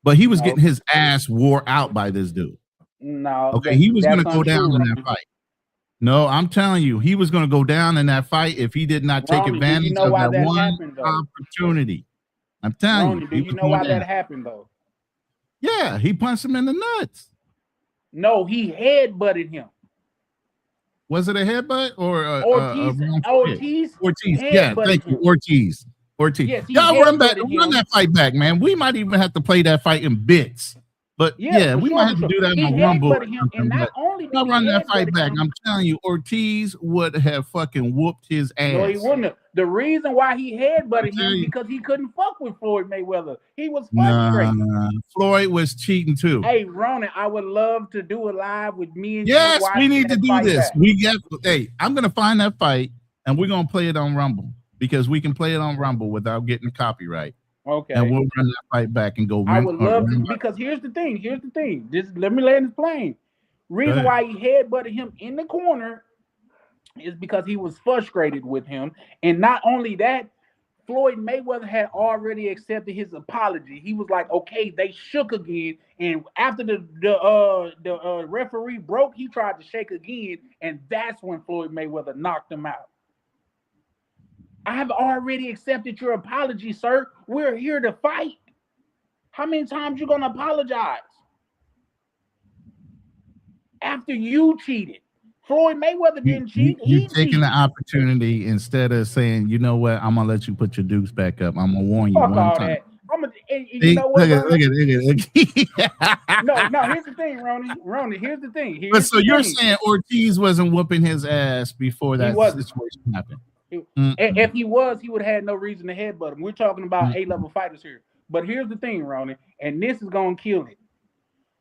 But he was getting his ass wore out by this dude. No. Okay, he was going to go down in that fight. No, I'm telling you, he was going to go down in that fight if he did not take advantage of that one opportunity. I'm telling you. Do you know why that happened, though? Yeah, he punched him in the nuts. No, he headbutted him. Was it a headbutt or Ortiz? Yeah, thank you, Ortiz. Yes, y'all run that fight back, man. We might even have to play that fight in bits. But yeah, we might have to do that on Rumble. I'll run that fight back. I'm telling you, Ortiz would have fucking whooped his ass. No, he wouldn't have. The reason why he headbutted him because he couldn't fuck with Floyd Mayweather. He was frustrated. Floyd was cheating too. Hey, Ronan, I would love to do a live with me and yes, you. We need to do this. I'm gonna find that fight and we're gonna play it on Rumble because we can play it on Rumble without getting copyright. Okay. And we'll run that fight back and go. I would love to because here's the thing. Just let me land this plane. Reason why he headbutted him in the corner is because he was frustrated with him. And not only that, Floyd Mayweather had already accepted his apology. He was like, okay, they shook again. And after the referee broke, he tried to shake again. And that's when Floyd Mayweather knocked him out. I have already accepted your apology, sir. We're here to fight. How many times you gonna apologize? After you cheated. Floyd Mayweather didn't cheat. You're taking the opportunity instead of saying, you know what, I'm gonna let you put your dukes back up. I'm gonna warn you one time. You know what? Look at. No, here's the thing, Ronnie. Here's the thing. You're saying Ortiz wasn't whooping his ass before that situation happened. If he was, he would have had no reason to headbutt him. We're talking about A-level fighters here. But here's the thing, Ronnie, and this is going to kill it.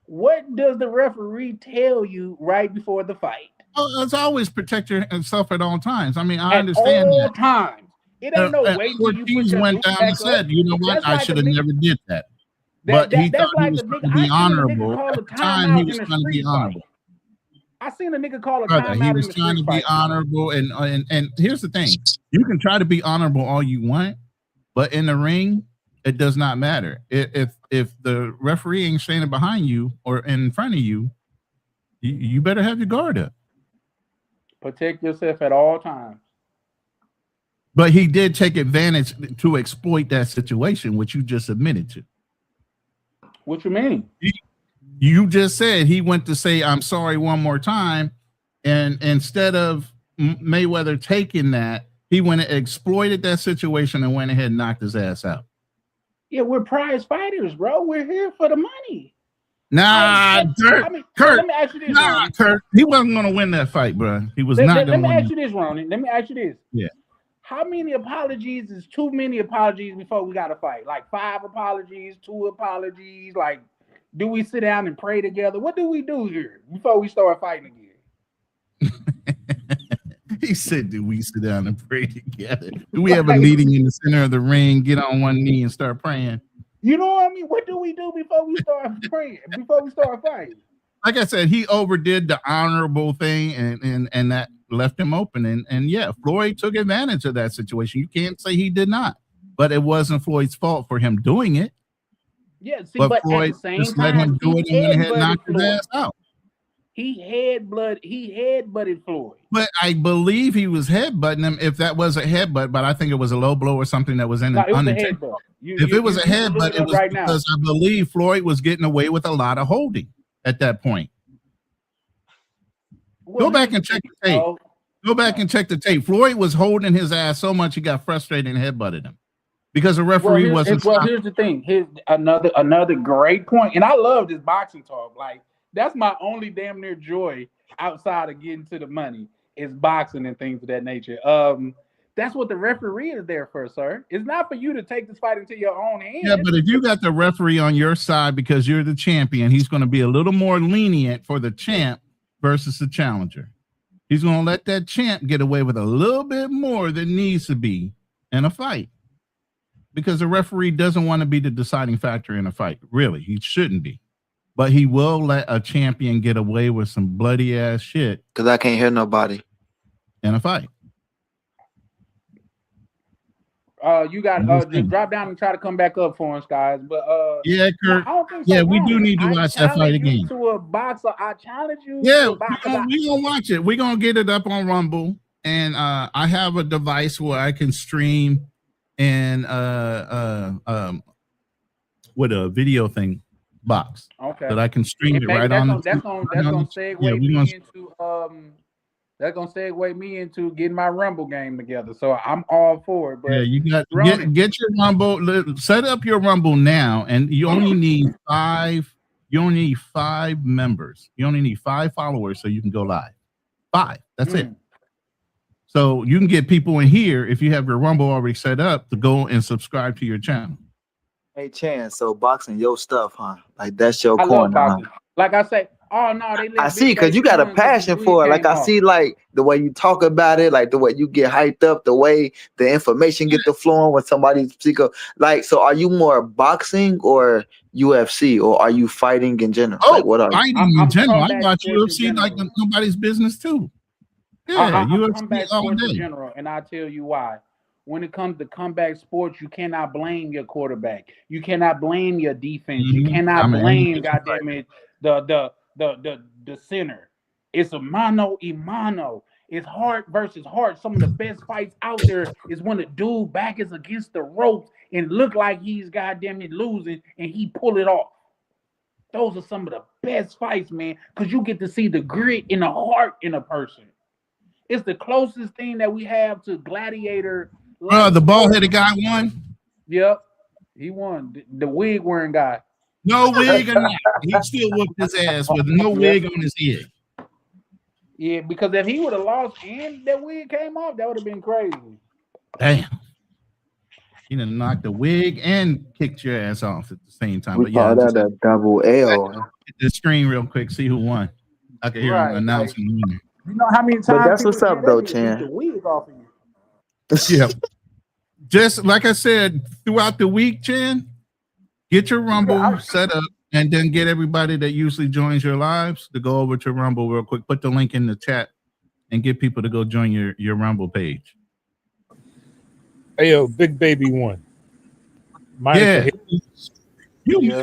What does the referee tell you right before the fight? Oh, it's always protect yourself at all times. I mean, I understand all times. It ain't no way till you put your went down and said, you know what, I should have never did that. But he thought he was trying to be honorable. At the time, he was trying to be honorable. I seen a nigga call a brother. timeout. He was trying to be honorable, and here's the thing: you can try to be honorable all you want, but in the ring, it does not matter. If the referee ain't standing behind you or in front of you, you better have your guard up. Protect yourself at all times. But he did take advantage to exploit that situation, which you just admitted to. What you mean? You just said he went to say, I'm sorry one more time. And instead of Mayweather taking that, he went and exploited that situation and went ahead and knocked his ass out. Yeah, we're prize fighters, bro. We're here for the money. Nah, Kurt. Let me ask you this, Ronnie. Kurt. He wasn't going to win that fight, bro. He was not going to win. Let me ask you this, Ronnie. Let me ask you this. Yeah. How many apologies is too many apologies before we got to fight? Like 5 apologies, 2 apologies, like do we sit down and pray together? What do we do here before we start fighting again? He said, do we sit down and pray together? Do we have a meeting in the center of the ring, get on one knee and start praying? You know what I mean? What do we do before we start praying, before we start fighting? Like I said, he overdid the honorable thing and that left him open. And yeah, Floyd took advantage of that situation. You can't say he did not, but it wasn't Floyd's fault for him doing it. Yeah, see, but Floyd at the same just time, let him do it and went ahead and knocked his ass out. He headbutted Floyd. But I believe he was headbutting him if that was a headbutt, but I think it was a low blow or something that was unintentional. If it was a headbutt, it was right because I believe Floyd was getting away with a lot of holding at that point. Go back and check the tape. Go back and check the tape. Floyd was holding his ass so much he got frustrated and headbutted him. because the referee wasn't. Here's the thing. Here's another great point, and I love this boxing talk. Like that's my only damn near joy outside of getting to the money is boxing and things of that nature. That's what the referee is there for, sir. It's not for you to take this fight into your own hands. Yeah, but if you got the referee on your side because you're the champion, he's going to be a little more lenient for the champ versus the challenger. He's going to let that champ get away with a little bit more than needs to be in a fight because the referee doesn't want to be the deciding factor in a fight. Really, he shouldn't be. But he will let a champion get away with some bloody ass shit. Because I can't hear nobody in a fight. You got just drop down and try to come back up for us, guys. But yeah, Kurt. So we do need to watch that fight again. To a boxer, I challenge you. Yeah, we gonna watch it. We're gonna get it up on Rumble, and I have a device where I can stream and with a video thing box. Okay. That I can stream it right on. That's gonna segue me into getting my Rumble game together. So I'm all for it. But yeah, you got get your Rumble. Set up your Rumble now, and you only need 5. You only need 5 members. You only need 5 followers so you can go live. 5. That's it. So you can get people in here if you have your Rumble already set up to go and subscribe to your channel. Hey Chan, so boxing your stuff, huh? Like that's your corner. Huh? Like I say, oh no, I see, because you got a passion for it. Like I see, like the way you talk about it, like the way you get hyped up, the way the information get to flowing when somebody speak up. Like, so are you more boxing or UFC, or are you fighting in general? Oh, like, what are fighting in general? I watch UFC like nobody's business too. Yeah, UFC all day. In general, and I'll tell you why. When it comes to comeback sports, you cannot blame your quarterback. You cannot blame your defense. You cannot blame, goddamn it, the center. It's a mano y mano. It's heart versus heart. Some of the best fights out there is when the dude back is against the ropes and look like he's goddamn it losing and he pull it off. Those are some of the best fights, man, because you get to see the grit and the heart in a person. It's the closest thing that we have to gladiator. The bald-headed guy won? Yep. He won. The wig wearing guy. No wig or not. He still whooped his ass with no wig on his head. Yeah, because if he would have lost and that wig came off, that would have been crazy. Damn. He done knocked the wig and kicked your ass off at the same time. We call that a double L. Hit the screen real quick, see who won. I can hear him announcing the winner. You know how many times? But that's what's up, though, Chan. The wig off of you. Yeah. Just like I said, throughout the week, Chan, get your Rumble set up and then get everybody that usually joins your lives to go over to Rumble real quick. Put the link in the chat and get people to go join your Rumble page. Hey, yo, Big Baby won.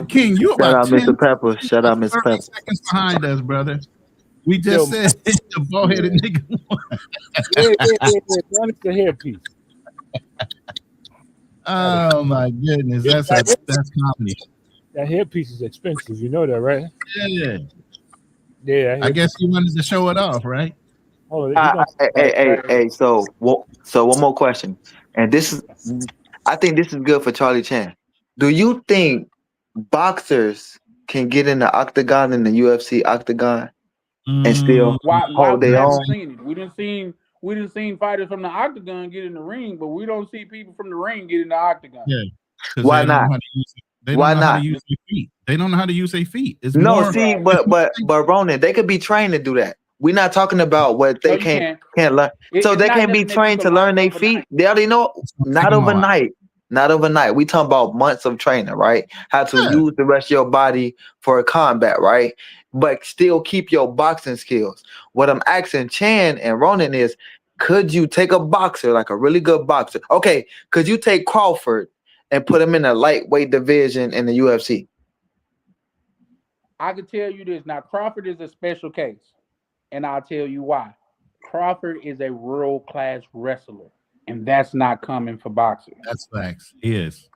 King, you shout out Mr. Pepper. Shout out Mr. Pepper. Seconds behind us, brother. We just said the bald-headed nigga won. That's the hairpiece. Oh my goodness, that's comedy. That hairpiece is expensive, you know that, right? Yeah. Yeah. I guess he wanted to show it off, right? Hey. So one more question, and I think this is good for Charlie Chan. Do you think boxers can get in the octagon in the UFC octagon and still hold their own? We didn't see fighters from the octagon get in the ring, but we don't see people from the ring get in the octagon. Yeah. Why not? Why not? They don't know how to use their feet. It's but Ronan, they could be trained to do that. We're not talking about what they can't learn. So they can't be trained to learn their feet. They already know. Not overnight. Not overnight. We talking about months of training, right? How to use the rest of your body for a combat, right? But still keep your boxing skills. What I'm asking Chan and Ronan is, could you take a boxer, like a really good boxer? Okay, could you take Crawford and put him in a lightweight division in the UFC? I can tell you this. Now, Crawford is a special case, and I'll tell you why. Crawford is a world-class wrestler, and that's not coming for boxing. That's facts. He is.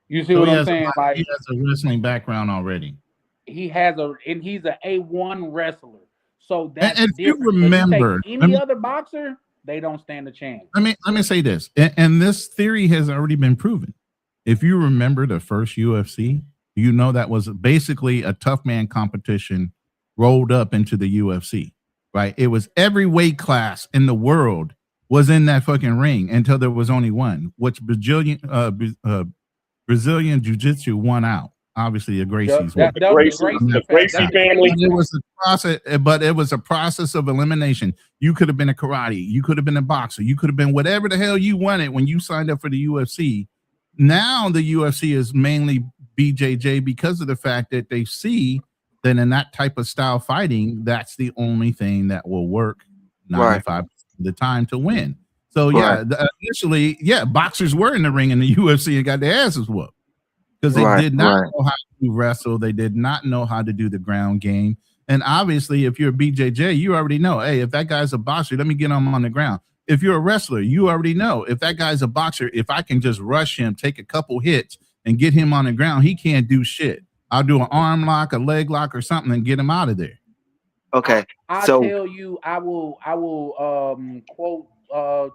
You see what I'm saying? Like, he has a wrestling background already. He's an A1 wrestler. So that's and if you remember, any other boxer, they don't stand a chance. Let me say this, and this theory has already been proven. If you remember the first UFC, you know that was basically a tough man competition rolled up into the UFC, right? It was every weight class in the world was in that fucking ring until there was only one, which Brazilian Jiu-Jitsu won out. Obviously, the Gracies won. The Gracie family. It was a process, but it was a process of elimination. You could have been a karate, you could have been a boxer, you could have been whatever the hell you wanted when you signed up for the UFC. Now the UFC is mainly BJJ because of the fact that they see that in that type of style fighting, that's the only thing that will work 95% of the time to win. So initially, boxers were in the ring in the UFC and got their asses whooped because they did not know how to wrestle. They did not know how to do the ground game. And obviously, if you're a BJJ, you already know, hey, if that guy's a boxer, let me get him on the ground. If you're a wrestler, you already know, if that guy's a boxer, if I can just rush him, take a couple hits, and get him on the ground, he can't do shit. I'll do an arm lock, a leg lock, or something and get him out of there. Okay. I tell you, I will quote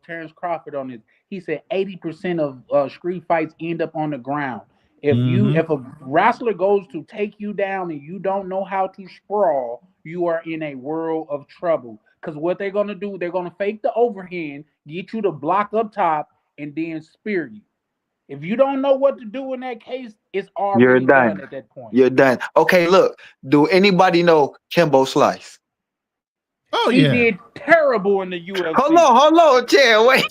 Terrence Crawford on this. He said 80% of street fights end up on the ground. If a wrestler goes to take you down and you don't know how to sprawl, you are in a world of trouble. Because what they're gonna do, they're gonna fake the overhand, get you to block up top, and then spear you. If you don't know what to do in that case, it's already done at that point. You're done. Okay, look. Do anybody know Kimbo Slice? Oh, he did terrible in the UFC. Hold on, Chan. Wait.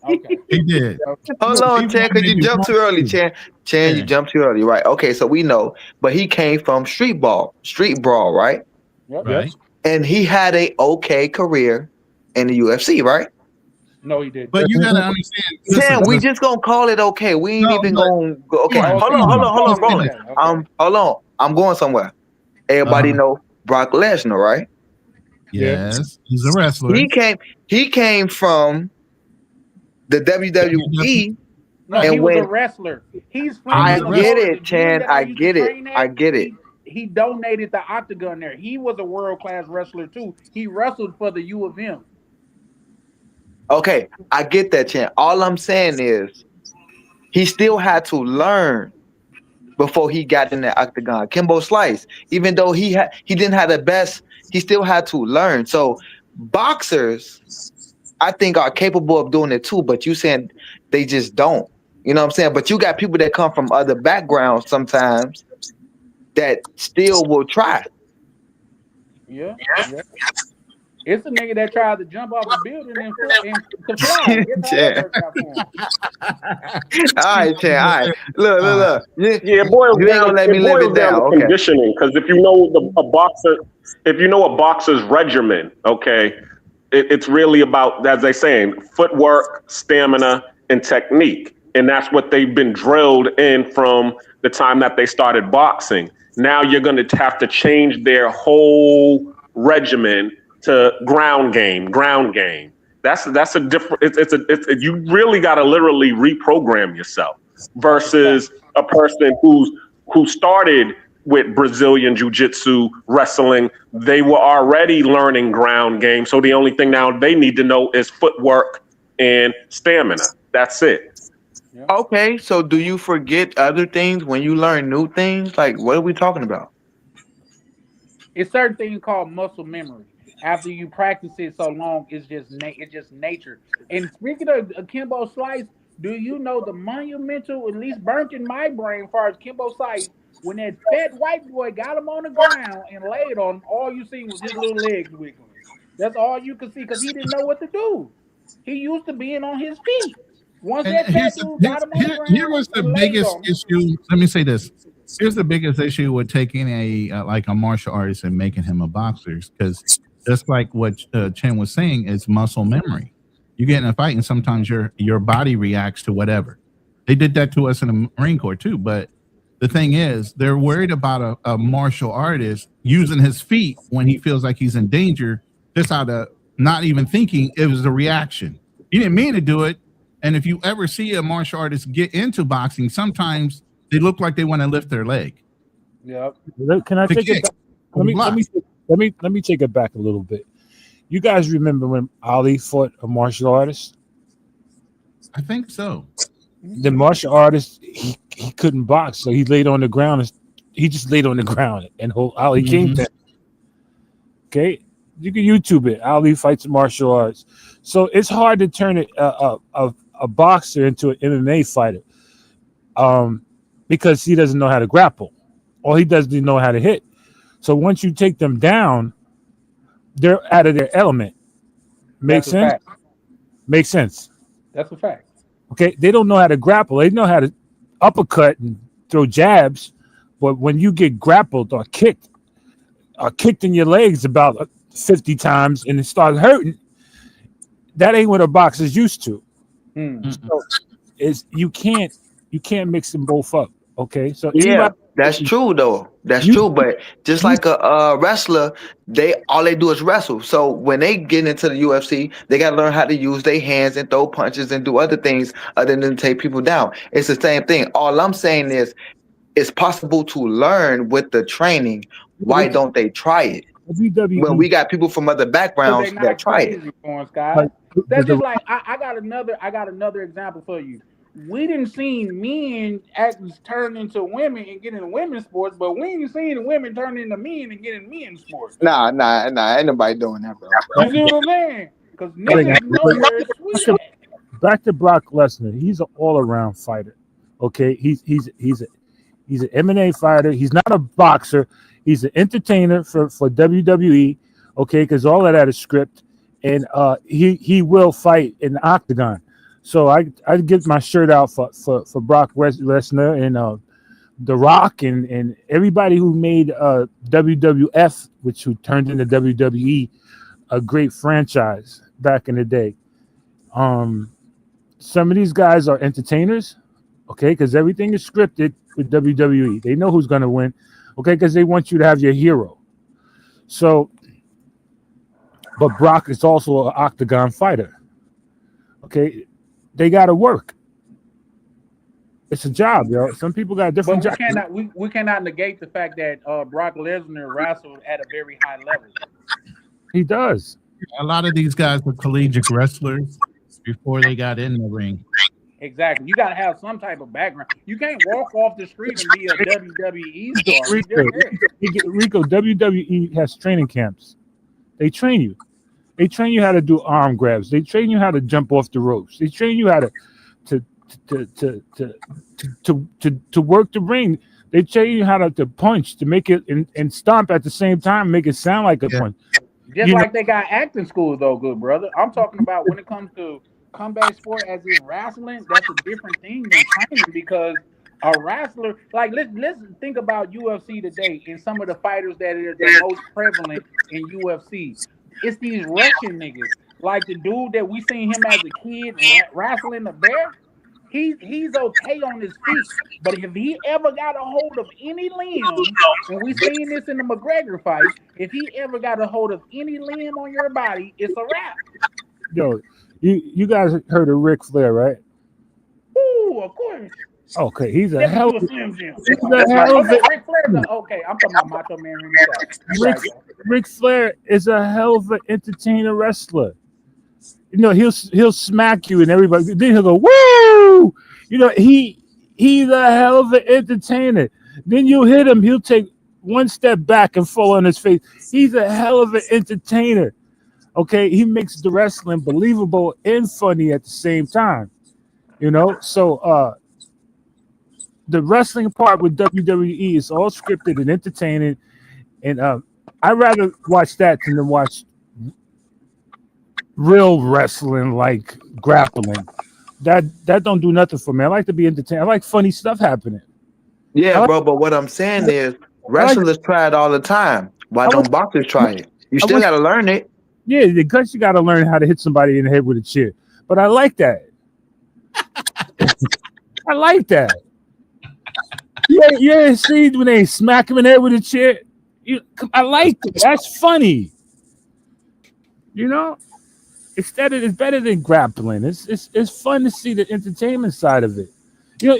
Okay. He did. Hold on, Chan, because you jumped too early, Chan. You jumped too early, right? Okay, so we know, but he came from street brawl, right? Yep. Right. And he had a okay career in the UFC, right? No, he didn't. But you gotta understand. Chan, we just gonna call it okay. We ain't even gonna go. Okay, hold on, Roland. Hold on. I'm going somewhere. Everybody know Brock Lesnar, right? Yes, he's a wrestler. He came from the WWE. No, he was a wrestler. He's from I get it, Chan. I get it. He donated the octagon there. He was a world-class wrestler too. He wrestled for the U of M. Okay, I get that, Chan. All I'm saying is he still had to learn before he got in the octagon. Kimbo Slice, even though he didn't have the best, he still had to learn. So boxers, I think, are capable of doing it too, but you saying they just don't. You know what I'm saying? But you got people that come from other backgrounds sometimes that still will try. Yeah. It's a nigga that tried to jump off a building and to fly. All right, Chan. All right. Look. Yeah, it boils down to conditioning. Because if you know a boxer's regimen, okay, it's really about, as they saying, footwork, stamina, and technique. And that's what they've been drilled in from the time that they started boxing. Now you're going to have to change their whole regimen to ground game. That's a different. You really got to literally reprogram yourself versus a person who started with Brazilian Jiu-Jitsu wrestling. They were already learning ground game, so the only thing now they need to know is footwork and stamina. That's it. Okay, so do you forget other things when you learn new things? Like, what are we talking about? It's certain things called muscle memory. After you practice it so long, it's just nature. And speaking of Kimbo Slice, do you know the monumental, at least burnt in my brain, as far as Kimbo Slice, when that fat white boy got him on the ground and laid on him, all you see was his little legs wiggling. That's all you could see because he didn't know what to do. He used to being on his feet. Once that fat dude got him on the ground, here was the biggest issue. Let me say this. Here's the biggest issue with taking a martial artist and making him a boxer, because just like what Chen was saying, is muscle memory. You get in a fight and sometimes your body reacts to whatever. They did that to us in the Marine Corps too. But the thing is, they're worried about a martial artist using his feet when he feels like he's in danger, just out of not even thinking. It was a reaction. He didn't mean to do it. And if you ever see a martial artist get into boxing, sometimes they look like they want to lift their leg. Yep. Can I take it back? Let me take it back a little bit. You guys remember when Ali fought a martial artist? I think so. The martial artist, he couldn't box, so he laid on the ground. He just laid on the ground and Ali came down. Okay, you can YouTube it. Ali fights martial arts. So it's hard to turn a boxer into an MMA fighter, because he doesn't know how to grapple, or he doesn't know how to hit. So once you take them down, they're out of their element. Makes sense? Makes sense. That's a fact. Okay, they don't know how to grapple. They know how to uppercut and throw jabs, but when you get grappled or kicked in your legs about 50 times and it starts hurting, that ain't what a boxer's used to. So you can't mix them both up. Okay, so Yeah, that's true though. That's true. But just like a wrestler, all they do is wrestle. So when they get into the UFC, they gotta learn how to use their hands and throw punches and do other things other than take people down. It's the same thing. All I'm saying is it's possible to learn with the training. Why don't they try it? When we got people from other backgrounds that try it. That's just like I got another example for you. We didn't see men actually turn into women and get in women's sports, but we ain't seen women turn into men and get in men's sports. Nah, ain't nobody doing that, bro. You see what I'm saying? Because niggas know where it's sweet. Back to Brock Lesnar. He's an all-around fighter. Okay, he's an MMA fighter. He's not a boxer. He's an entertainer for WWE. Okay, because all of that is script, and he will fight in the octagon. So I get my shirt out for Brock Lesnar and The Rock and everybody who made WWF, who turned into WWE, a great franchise back in the day. Some of these guys are entertainers, okay, because everything is scripted with WWE. They know who's going to win, okay, because they want you to have your hero. So, but Brock is also an octagon fighter, okay. They got to work. It's a job, yo. Some people got different jobs. We cannot negate the fact that Brock Lesnar wrestled at a very high level. He does. A lot of these guys were collegiate wrestlers before they got in the ring. Exactly. You got to have some type of background. You can't walk off the street and be a WWE star. Rico, WWE has training camps. They train you. They train you how to do arm grabs. They train you how to jump off the ropes. They train you how to work the ring. They train you how to punch, to make it and stomp at the same time, make it sound like a punch. Just like they got acting schools, though, good brother. I'm talking about when it comes to combat sport, as in wrestling. That's a different thing than training, because a wrestler, like let's think about UFC today and some of the fighters that are the most prevalent in UFC. It's these Russian niggas, like the dude that we seen him as a kid wrestling the bear. He's okay on his feet, but if he ever got a hold of any limb, and we seen this in the McGregor fight, if he ever got a hold of any limb on your body, it's a wrap. Yo, you guys heard of Ric Flair, right? Ooh, of course. Okay, he's a hell of a Slim Jim. Ric Flair. Okay, I'm talking about Macho Man. Ric Flair is a hell of an entertainer wrestler. You know, he'll smack you and everybody. Then he'll go, woo! You know, he's a hell of an entertainer. Then you hit him, he'll take one step back and fall on his face. He's a hell of an entertainer. Okay, he makes the wrestling believable and funny at the same time. You know, so the wrestling part with WWE is all scripted and entertaining, and I'd rather watch that than to watch real wrestling like grappling. That don't do nothing for me. I like to be entertained. I like funny stuff happening. Yeah, bro, but what I'm saying is wrestlers try it all the time. Why don't boxers try it? You still got to learn it. Yeah, because you got to learn how to hit somebody in the head with a chair. But I like that. I like that. Yeah, see when they smack him in the head with a chair. I like it. That's funny. You know, it's better than grappling. It's fun to see the entertainment side of it. You know,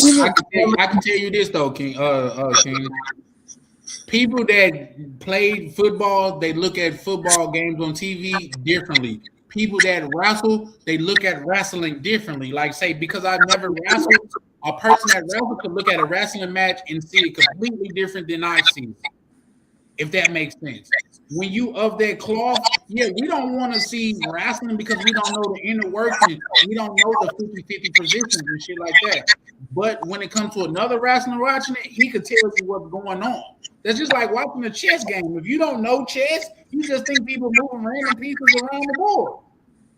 I can tell you this though, King. King. People that played football, they look at football games on TV differently. People that wrestle, they look at wrestling differently. Like say, because I've never wrestled, a person that wrestles could look at a wrestling match and see it completely different than I see it. If that makes sense. When you of that cloth, yeah, we don't want to see wrestling because we don't know the inner workings. We don't know the 50-50 positions and shit like that. But when it comes to another wrestler watching it, he could tell you what's going on. That's just like watching a chess game. If you don't know chess, you just think people moving random pieces around the board.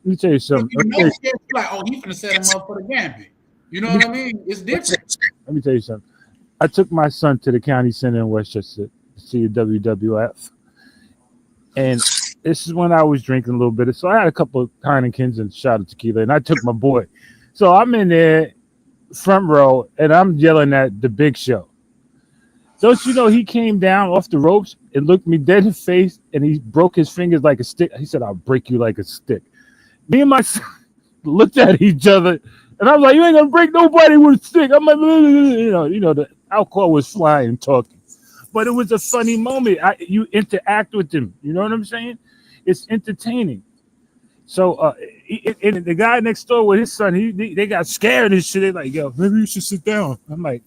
Let me tell you something. If you know chess, you're like, oh, he's gonna set him up for the gambit. You know what I mean? It's different. Let me tell you something. I took my son to the county center in Westchester to see a WWF. And this is when I was drinking a little bit. So I had a couple of Heinekens and a shot of tequila, and I took my boy. So I'm in there, front row, and I'm yelling at the Big Show. Don't you know he came down off the ropes and looked me dead in the face, and he broke his fingers like a stick. He said, "I'll break you like a stick." Me and my son looked at each other, and I was like, "You ain't gonna break nobody with a stick." I'm like, you know, the alcohol was flying, talking. But it was a funny moment. You interact with them. You know what I'm saying? It's entertaining. So and the guy next door with his son, they got scared and shit. They're like, "Yo, maybe you should sit down." I'm like,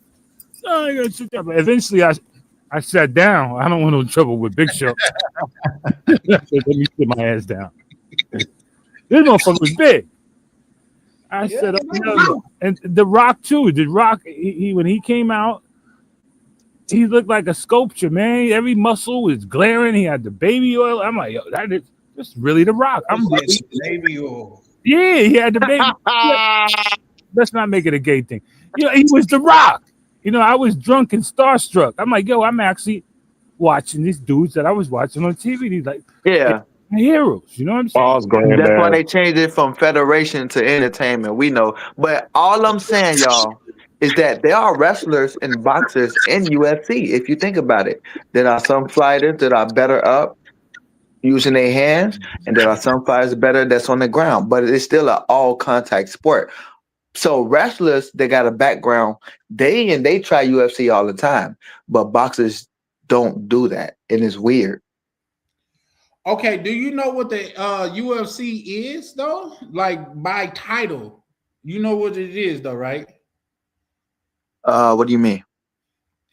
"No, I gotta sit down." But eventually I sat down. I don't want no trouble with Big Show. So let me sit my ass down. This motherfucker was big. I said, no. And The Rock too. The Rock, he when he came out, he looked like a sculpture, man. Every muscle was glaring. He had the baby oil. I'm like, yo, that's really The Rock. I'm baby oil. Yeah, he had the baby. Let's not make it a gay thing. You know, he was The Rock. You know, I was drunk and starstruck. I'm like, yo, I'm actually watching these dudes that I was watching on TV. He's like, yeah, heroes. You know what I'm saying? That's why they changed it from federation to entertainment. We know, but all I'm saying, y'all, is that there are wrestlers and boxers in UFC. If you think about it, there are some fighters that are better up using their hands, and there are some fighters better that's on the ground. But it's still an all contact sport. So wrestlers, they got a background. They try UFC all the time, but boxers don't do that, and it's weird. Okay, do you know what the UFC is though? Like by title, you know what it is though, right? What do you mean?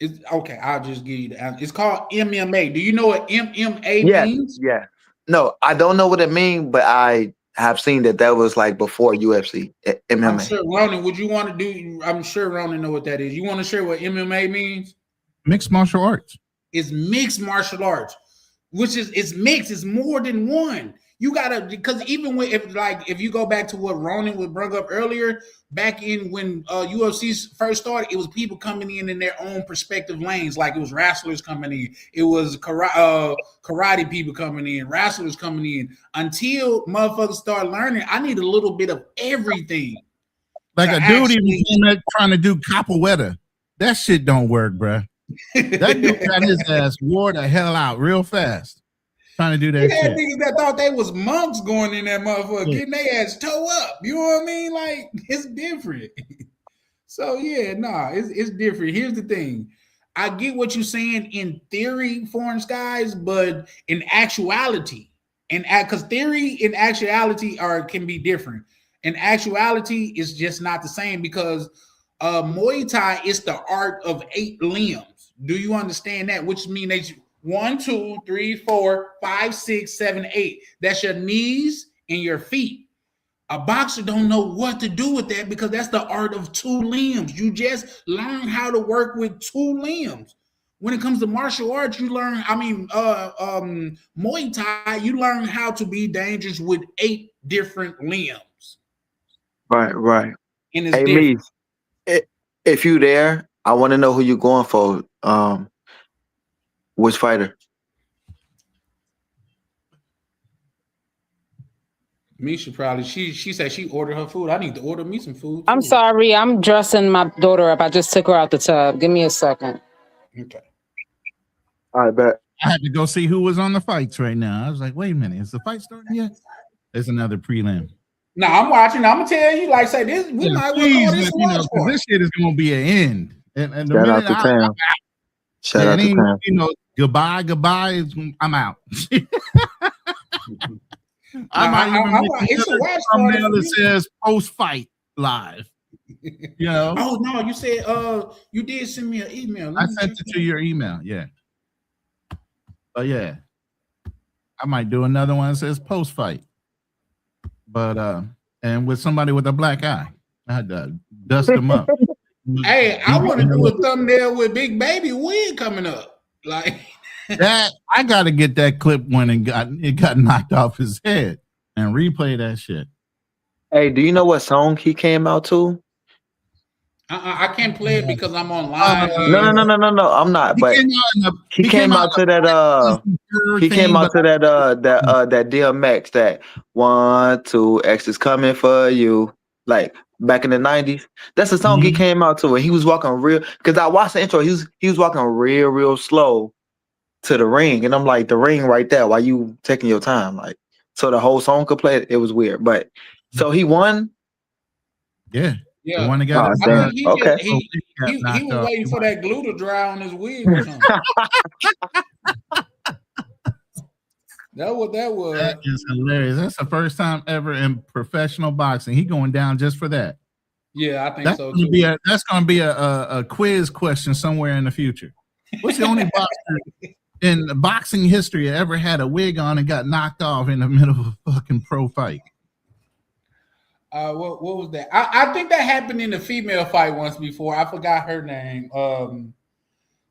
It's okay. I'll just give you the answer. It's called MMA. Do you know what MMA means? Yeah. No, I don't know what it means, but I have seen that was like before UFC MMA. I'm sure Ronan, would you want to do? I'm sure Ronan know what that is. You want to share what MMA means? Mixed martial arts. It's mixed martial arts, which is it's mixed. It's more than one. You gotta, because even when if you go back to what Ronan would bring up earlier, back in when UFC first started, it was people coming in their own perspective lanes. Like it was wrestlers coming in, it was karate people coming in, wrestlers coming in. Until motherfuckers start learning, I need a little bit of everything. Like a dude even trying to do capoeira. That shit don't work, bruh. That dude got his ass wore the hell out real fast. Trying to do that shit. Niggas that thought they was monks going in that motherfucker, getting their ass toe up. You know what I mean? Like, it's different. So, it's different. Here's the thing. I get what you're saying in theory, Foreign Skies, but in actuality, because theory and actuality can be different. In actuality, it's just not the same because Muay Thai is the art of 8 limbs. Do you understand that? Which means they 1, 2, 3, 4, 5, 6, 7, 8. That's your knees and your feet. A boxer don't know what to do with that because that's the art of 2 limbs. You just learn how to work with 2 limbs. When it comes to martial arts, you learn, Muay Thai, you learn how to be dangerous with 8 different limbs. Right. And it's different. If you there, I want to know who you're going for. Which fighter? Misha probably. She said she ordered her food. I need to order me some food. I'm sorry. I'm dressing my daughter up. I just took her out the tub. Give me a second. Okay. I bet. I had to go see who was on the fights right now. I was like, wait a minute, is the fight starting yet? There's another prelim. No, I'm watching. I'm gonna tell you, like, say this. We might well call this this shit is gonna be an end. And the Shout out minute to Tam. Shout out to Tam. Goodbye. I'm out. I might even make it's a watch thumbnail that says post fight live. You know? Oh no, you said you did send me an email. I sent it to your email, yeah. But yeah, I might do another one that says post fight. But and with somebody with a black eye, I had to dust them up. Hey, I want to do a thumbnail with Big Baby wig coming up. Like that, I got to get that clip when it got knocked off his head and replay that shit. Hey, do you know what song he came out to? I can't play it because I'm online. No. I'm not. But he came out to that. He came out to that DMX. That 1, 2 X is coming for you. Like back in the 90s. That's the song he came out to. And he was walking real. Because I watched the intro. He was walking real slow to the ring, and I'm like, the ring right there. Why you taking your time? Like, so the whole song could play it. It was weird, but so he won. Yeah. Yeah. The one that got he was waiting for that glue to dry on his wig or something. That's what that was. That is hilarious. That's the first time ever in professional boxing. He going down just for that. Yeah, I think that's so gonna too. That's going to be a quiz question somewhere in the future. What's the only boxer in boxing history that ever had a wig on and got knocked off in the middle of a fucking pro fight? What was that? I think that happened in the female fight once before. I forgot her name.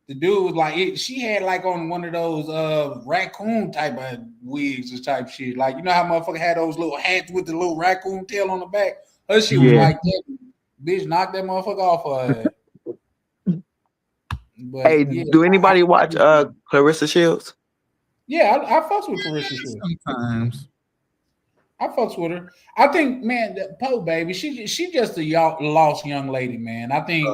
The dude was like, she had like on one of those raccoon type of wigs or type shit. Like, you know how motherfucker had those little hats with the little raccoon tail on the back? Her shit was like that. Bitch knocked that motherfucker off her head. But, hey, do anybody watch Clarissa Shields? Yeah, I fucks with Clarissa Shields. Sometimes. I fucks with her. I think, man, that Poe baby, she just a lost young lady, man. I think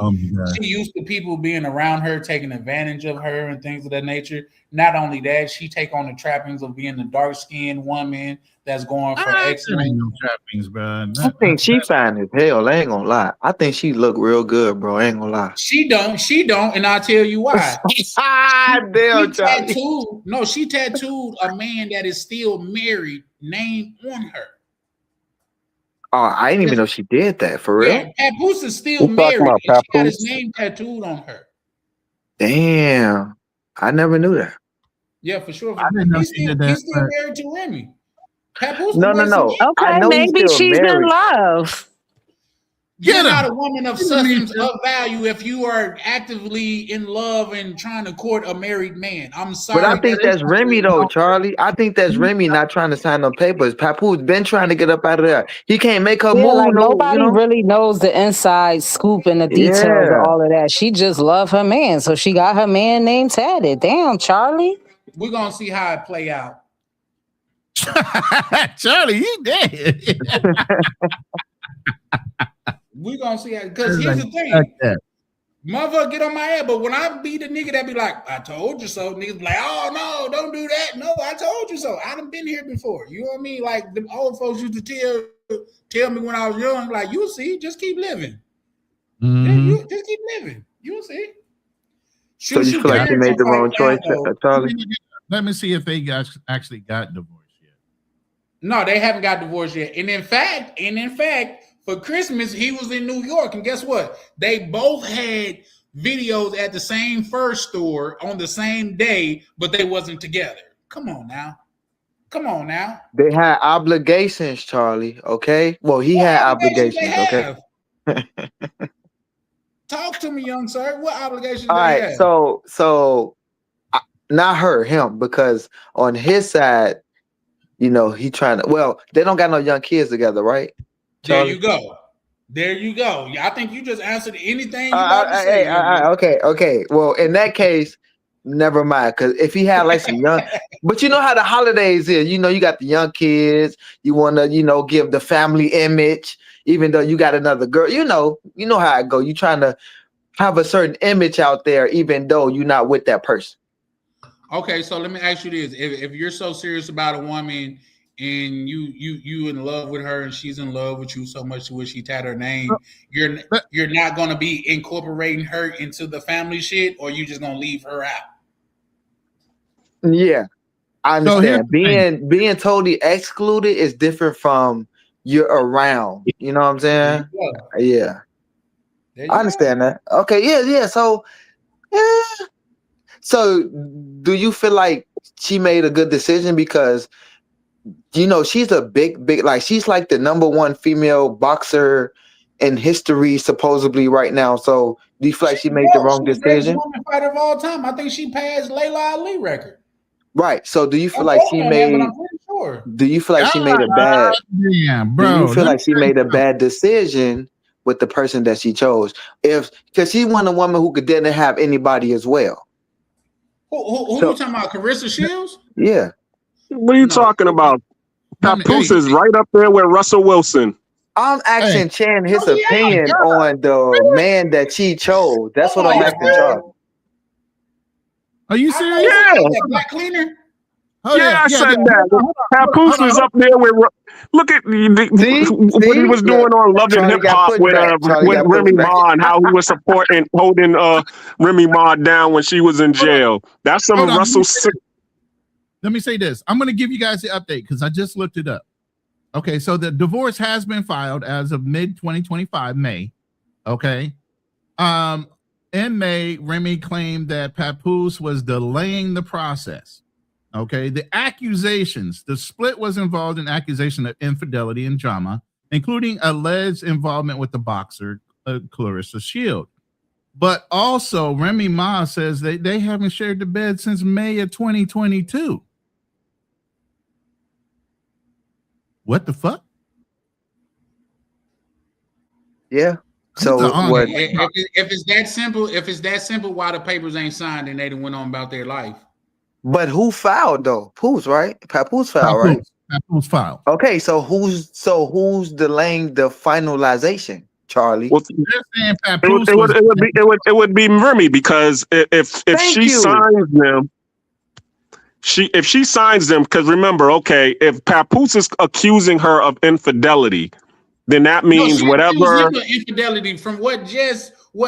she used to people being around her, taking advantage of her and things of that nature. Not only that, she take on the trappings of being the dark-skinned woman that's going for excellence. Ain't no trappings, bro. I think she fine as hell. I ain't gonna lie. I think she look real good, bro. I ain't gonna lie. She don't, and I'll tell you why. She tattooed a man that is still married name on her. Oh, I didn't even know she did that for real. Yeah, Papoose is still married. And she got his name tattooed on her. Damn, I never knew that. Yeah, for sure. I didn't know she did that. He's still married to Remy. Papoose No. Okay, maybe she's in love. You're not a woman of substance of value if you are actively in love and trying to court a married man. I'm sorry. But I think that's Remy though, Charlie. I think that's Remy not trying to sign no papers. Papoose been trying to get up out of there. He can't make her move. Like nobody really knows the inside scoop and the details of all of that. She just loved her man, so she got her man name tatted. Damn, Charlie. We're gonna see how it play out. Charlie, you dead. We're gonna see how, because here's the thing. Motherfucker get on my head, but when I be the nigga that be like, I told you so, niggas be like, oh no, don't do that. No, I told you so. I done been here before. You know what I mean? Like the old folks used to tell me when I was young, like, you'll see, just keep living. Just keep living. You'll see. So you feel like you made the wrong choice, Charlie? Let me see if they actually got divorced yet. No, they haven't got divorced yet. And in fact, for Christmas, he was in New York. And guess what? They both had videos at the same fur store on the same day, but they wasn't together. Come on now. They had obligations, Charlie. Okay. Well, he had obligations. Okay. Talk to me, young sir. What obligations? All right. have? So not him, because on his side, you know, he trying to. Well, they don't got no young kids together, right? Charlie? There you go. I think you just answered anything you about to say. Okay. Well, in that case, never mind. Because if he had like some young, but you know how the holidays is. You know, you got the young kids. You want to, give the family image, even though you got another girl. You know how it go. You trying to have a certain image out there, even though you're not with that person. Okay, so let me ask you this: if you're so serious about a woman and you in love with her and she's in love with you so much to where she tatted her name, you're not gonna be incorporating her into the family shit, or you just gonna leave her out? Yeah, I So here's understand. Being totally excluded is different from you're around. You know what I'm saying? Yeah, I understand that. Okay, yeah. So, yeah. So, do you feel like she made a good decision because she's a big, like she's like the #1 female boxer in history supposedly right now. So, do you feel like she made the wrong She's the greatest decision? woman fighter of all time. I think she passed Layla Ali record. Right. So, do you feel I'm like she voting on that, but made? I'm pretty sure. Do you feel like she made a bad? Yeah, Do bro. you feel like she made a bad decision with the person that she chose? Because she wasn't a woman who didn't have anybody as well. Who you talking about? Carissa Shields? Yeah. What are you talking about? Papoose is right up there with Russell Wilson. I'm asking Chan his opinion on the man that she chose. That's what I'm asking Charlie. Are you serious? Yeah. Black cleaner? I said that. Papoose is up there with. Look at what he was doing on Love and Hip Hop with Remy Ma and how he was holding Remy Ma down when she was in jail. That's some Russell. Let me say this. I'm going to give you guys the update because I just looked it up. Okay, so the divorce has been filed as of mid-2025, May. Okay. In May, Remy claimed that Papoose was delaying the process. Okay, the accusations, the split was involved in accusation of infidelity and drama, including alleged involvement with the boxer, Clarissa Shield. But also, Remy Ma says they haven't shared the bed since May of 2022. What the fuck? Yeah. So what? If it's that simple, why the papers ain't signed and they done went on about their life? But who filed though? Papoose, right? Papoose filed, right? Papoose filed. Okay, so who's delaying the finalization, Charlie? Well, it would be Remy because if she signs them, if she signs them, because remember, okay, if Papoose is accusing her of infidelity, then that means whatever infidelity from what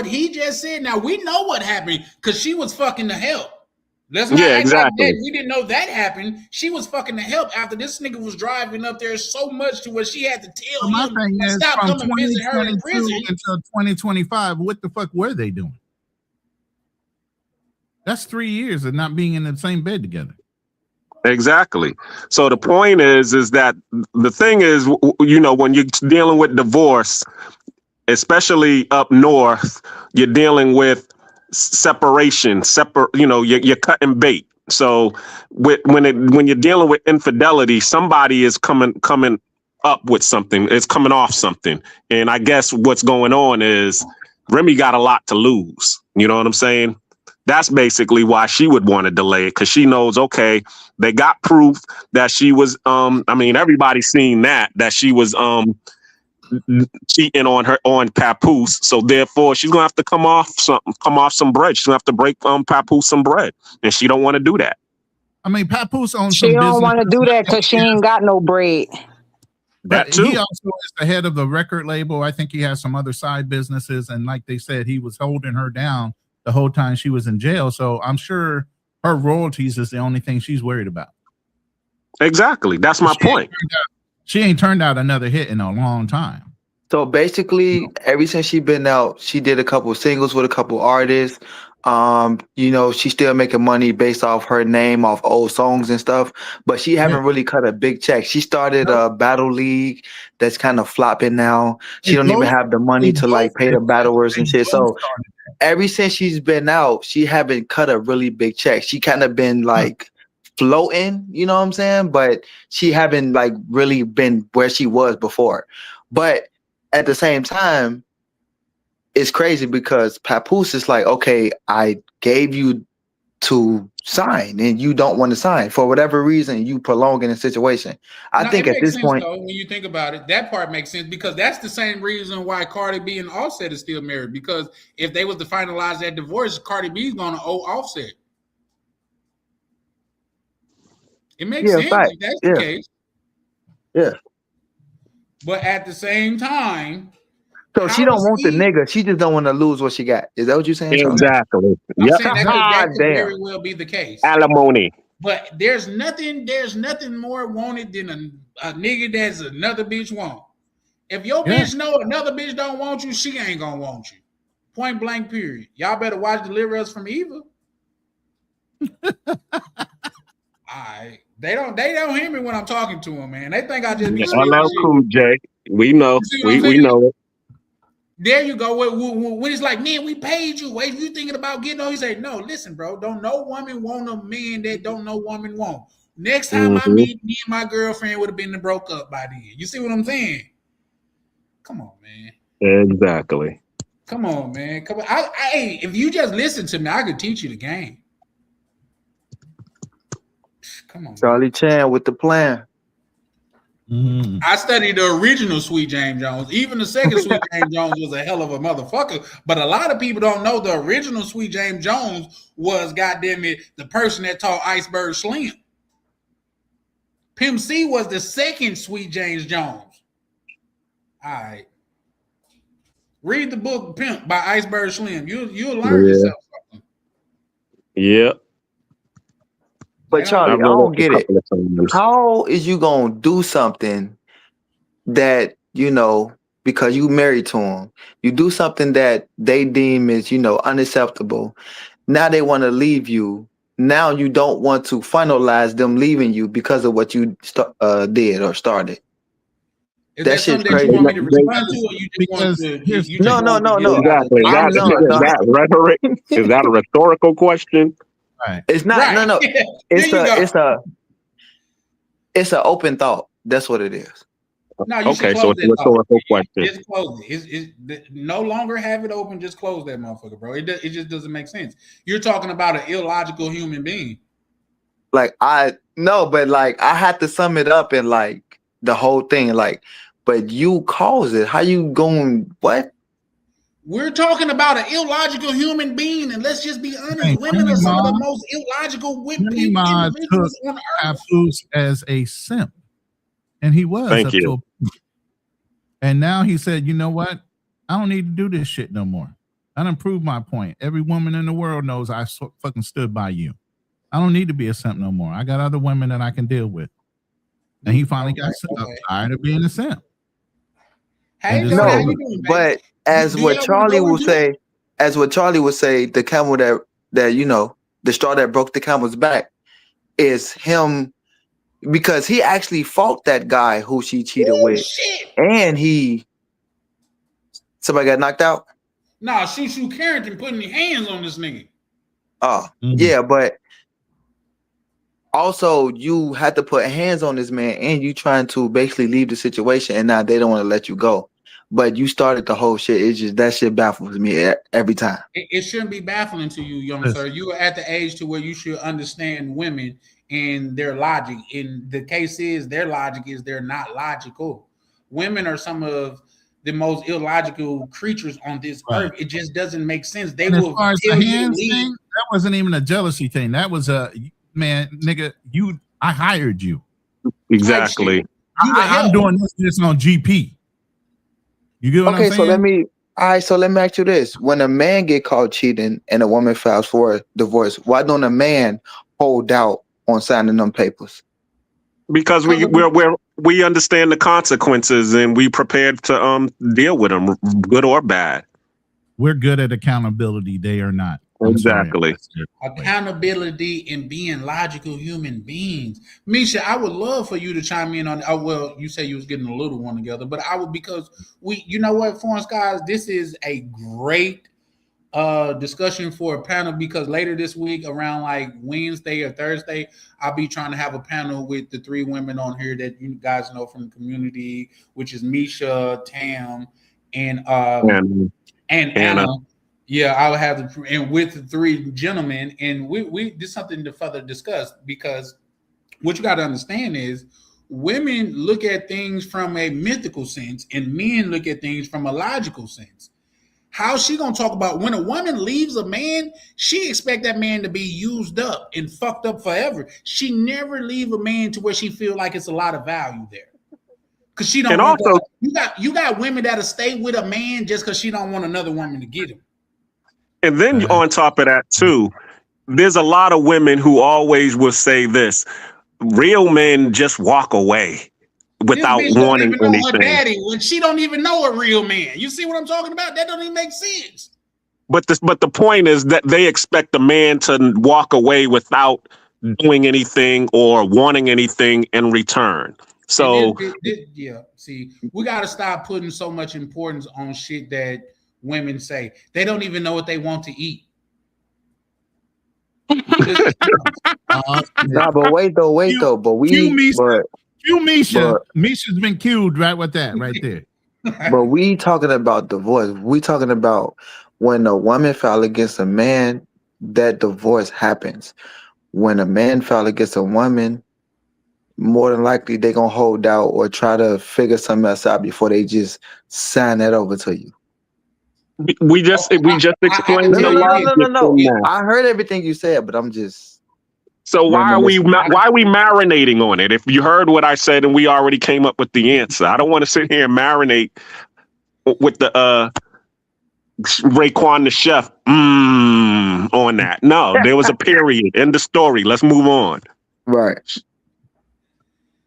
he just said. Now we know what happened because she was fucking the help. Let's not act like that. We didn't know that happened. She was fucking the help after this nigga was driving up there so much to where she had to tell him to stop coming visit her in prison until 2025. What the fuck were they doing? That's 3 years of not being in the same bed together. Exactly. So the point is that the thing is, when you're dealing with divorce, especially up north, you're dealing with separation, you're cutting bait. So when you're dealing with infidelity, somebody is coming up with something. It's coming off something. And I guess what's going on is Remy got a lot to lose. You know what I'm saying? That's basically why she would want to delay it, because she knows, okay, they got proof that she was everybody's seen that she was cheating on Papoose, so therefore she's gonna have to come off some bread. She's gonna have to break Papoose some bread, and she don't want to do that. I mean, Papoose owns she don't want to do that because she ain't got no bread. But he also is the head of the record label. I think he has some other side businesses, and like they said, he was holding her down the whole time she was in jail. So I'm sure her royalties is the only thing she's worried about. Exactly, that's my point. She ain't turned out another hit in a long time. So basically, ever since she been out, she did a couple of singles with a couple of artists. She's still making money based off her name, off old songs and stuff, but she haven't really cut a big check. She started a battle league that's kind of flopping now. She don't even have the money to like pay the battlers and shit. So ever since she's been out, she haven't cut a really big check. She kind of been like floating, you know what I'm saying? But she haven't like really been where she was before. But at the same time, it's crazy because Papoose is like, okay, I gave you to sign and you don't want to sign for whatever reason. You prolonging the situation. I think at this point, when you think about it, that part makes sense because that's the same reason why Cardi B and Offset is still married. Because if they was to finalize that divorce, Cardi B is going to owe Offset. It makes sense if that's the case. Yeah. But at the same time, so she don't want the nigga. She just don't want to lose what she got. Is that what you're saying? Exactly. I'm saying that could very well be the case. Alimony. But there's nothing more wanted than a nigga that's another bitch want. If your bitch know another bitch don't want you, she ain't gonna want you. Point blank, period. Y'all better watch Deliver Us from Evil. Alright. They don't hear me when I'm talking to them, man. They think I just be Hello, Cool J. We know. We know it. There you go. When it's like, man, we paid you. Wait, you thinking about getting on? He say, no, listen, bro. Don't no woman want a man that don't no woman want. Next time I meet, me and my girlfriend would have been broke up by then. You see what I'm saying? Come on, man. Exactly. Come on, man. Come on. I if you just listen to me, I could teach you the game. Come on, Charlie Chan with the plan. I studied the original Sweet James Jones. Even the second Sweet James Jones was a hell of a motherfucker. But a lot of people don't know the original Sweet James Jones was, goddamn it, the person that taught Iceberg Slim. Pimp C was the second Sweet James Jones. All right. Read the book Pimp by Iceberg Slim. You'll learn yourself something. Yeah. But Charlie, I don't get it. How is you gonna do something that, you know, because you married to him, you do something that they deem is, you know, unacceptable. Now they want to leave you. Now you don't want to finalize them leaving you because of what you did or started. Is that shit's crazy. That you want me to respond to, or you just want to? No. Exactly. That rhetoric? Is that a rhetorical question? Right. It's not. Right. No. It's an open thought. That's what it is. No, you okay, so it's a rhetorical question. Just close it. No longer have it open. Just close that motherfucker, bro. It just doesn't make sense. You're talking about an illogical human being. Like I had to sum it up in like the whole thing. Like, but you caused it. How you going? What? We're talking about an illogical human being, and let's just be honest. Hey, women are some of the most illogical individuals on earth. Papoose as a simp, and he was. Thank you. And now he said, "You know what? I don't need to do this shit no more. I done proved my point. Every woman in the world knows I fucking stood by you. I don't need to be a simp no more. I got other women that I can deal with." And he finally got tired of being a simp. Hey, but as what Charlie will say, the camel that you know, the straw that broke the camel's back is him, because he actually fought that guy who she cheated with, and somebody got knocked out. Nah, Shushu Carrington putting hands on this nigga. Oh, yeah, but also you had to put hands on this man, and you trying to basically leave the situation, and now they don't want to let you go. But you started the whole shit. It's just that shit baffles me every time. It shouldn't be baffling to you, young sir. You are at the age to where you should understand women and their logic. And the case is their logic is they're not logical. Women are some of the most illogical creatures on this earth. It just doesn't make sense. They will. As far as the hands thing, that wasn't even a jealousy thing. That was a man, nigga. I hired you. Exactly. I'm doing this on GP. You get what I'm saying? So let me ask you this: when a man get caught cheating and a woman files for a divorce, why don't a man hold out on signing them papers? Because we understand the consequences and we prepared to deal with them, good or bad. We're good at accountability. They are not. Exactly. Accountability and being logical human beings. Misha, I would love for you to chime in on. Oh, well, you say you was getting a little one together, but I would, because you know what, Foreign Skies, this is a great discussion for a panel, because later this week around like Wednesday or Thursday, I'll be trying to have a panel with the three women on here that you guys know from the community, which is Misha, Tam, and Anna. Yeah, I'll have and with the three gentlemen, and we did something to further discuss, because what you got to understand is women look at things from a mythical sense and men look at things from a logical sense. How's she gonna talk about when a woman leaves a man? She expect that man to be used up and fucked up forever. She never leave a man to where she feel like it's a lot of value there. Cause she don't. And also, you got women that'll stay with a man just because she don't want another woman to get him. And then on top of that too, there's a lot of women who always will say this: real men just walk away without This bitch don't wanting even know her anything. daddy when she don't even know a real man. You see what I'm talking about? That don't even make sense. But the point is that they expect a man to walk away without doing anything or wanting anything in return. So Yeah, see, we got to stop putting so much importance on shit that women say. They don't even know what they want to eat. Nah, but wait though. But Misha's been cued right with that right there. but we talking about divorce. We talking about when a woman file against a man, that divorce happens. When a man file against a woman, more than likely they gonna hold out or try to figure something else out before they just sign that over to you. we just explained the logic. No. I heard everything you said, but I'm just. So why are we marinating on it? If you heard what I said and we already came up with the answer, I don't want to sit here and marinate with the Raekwon the chef on that. No, there was a period in the story. Let's move on. Right.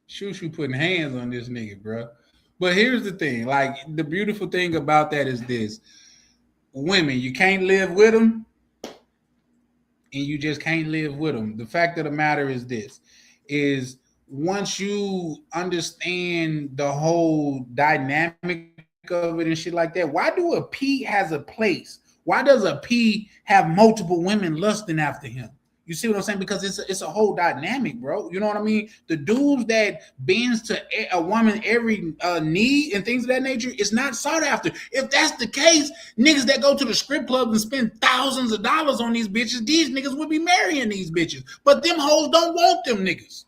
Shushu putting hands on this nigga, bro. But here's the thing: like the beautiful thing about that is this: women, you can't live with them, and you just can't live with them. The fact of the matter is this: is once you understand the whole dynamic of it and shit like that, why do a P has a place? Why does a P have multiple women lusting after him? You see what I'm saying? Because it's a whole dynamic, bro. You know what I mean? The dudes that bends to a woman every need and things of that nature is not sought after. If that's the case, niggas that go to the strip club and spend thousands of dollars on these bitches, these niggas would be marrying these bitches. But them hoes don't want them niggas.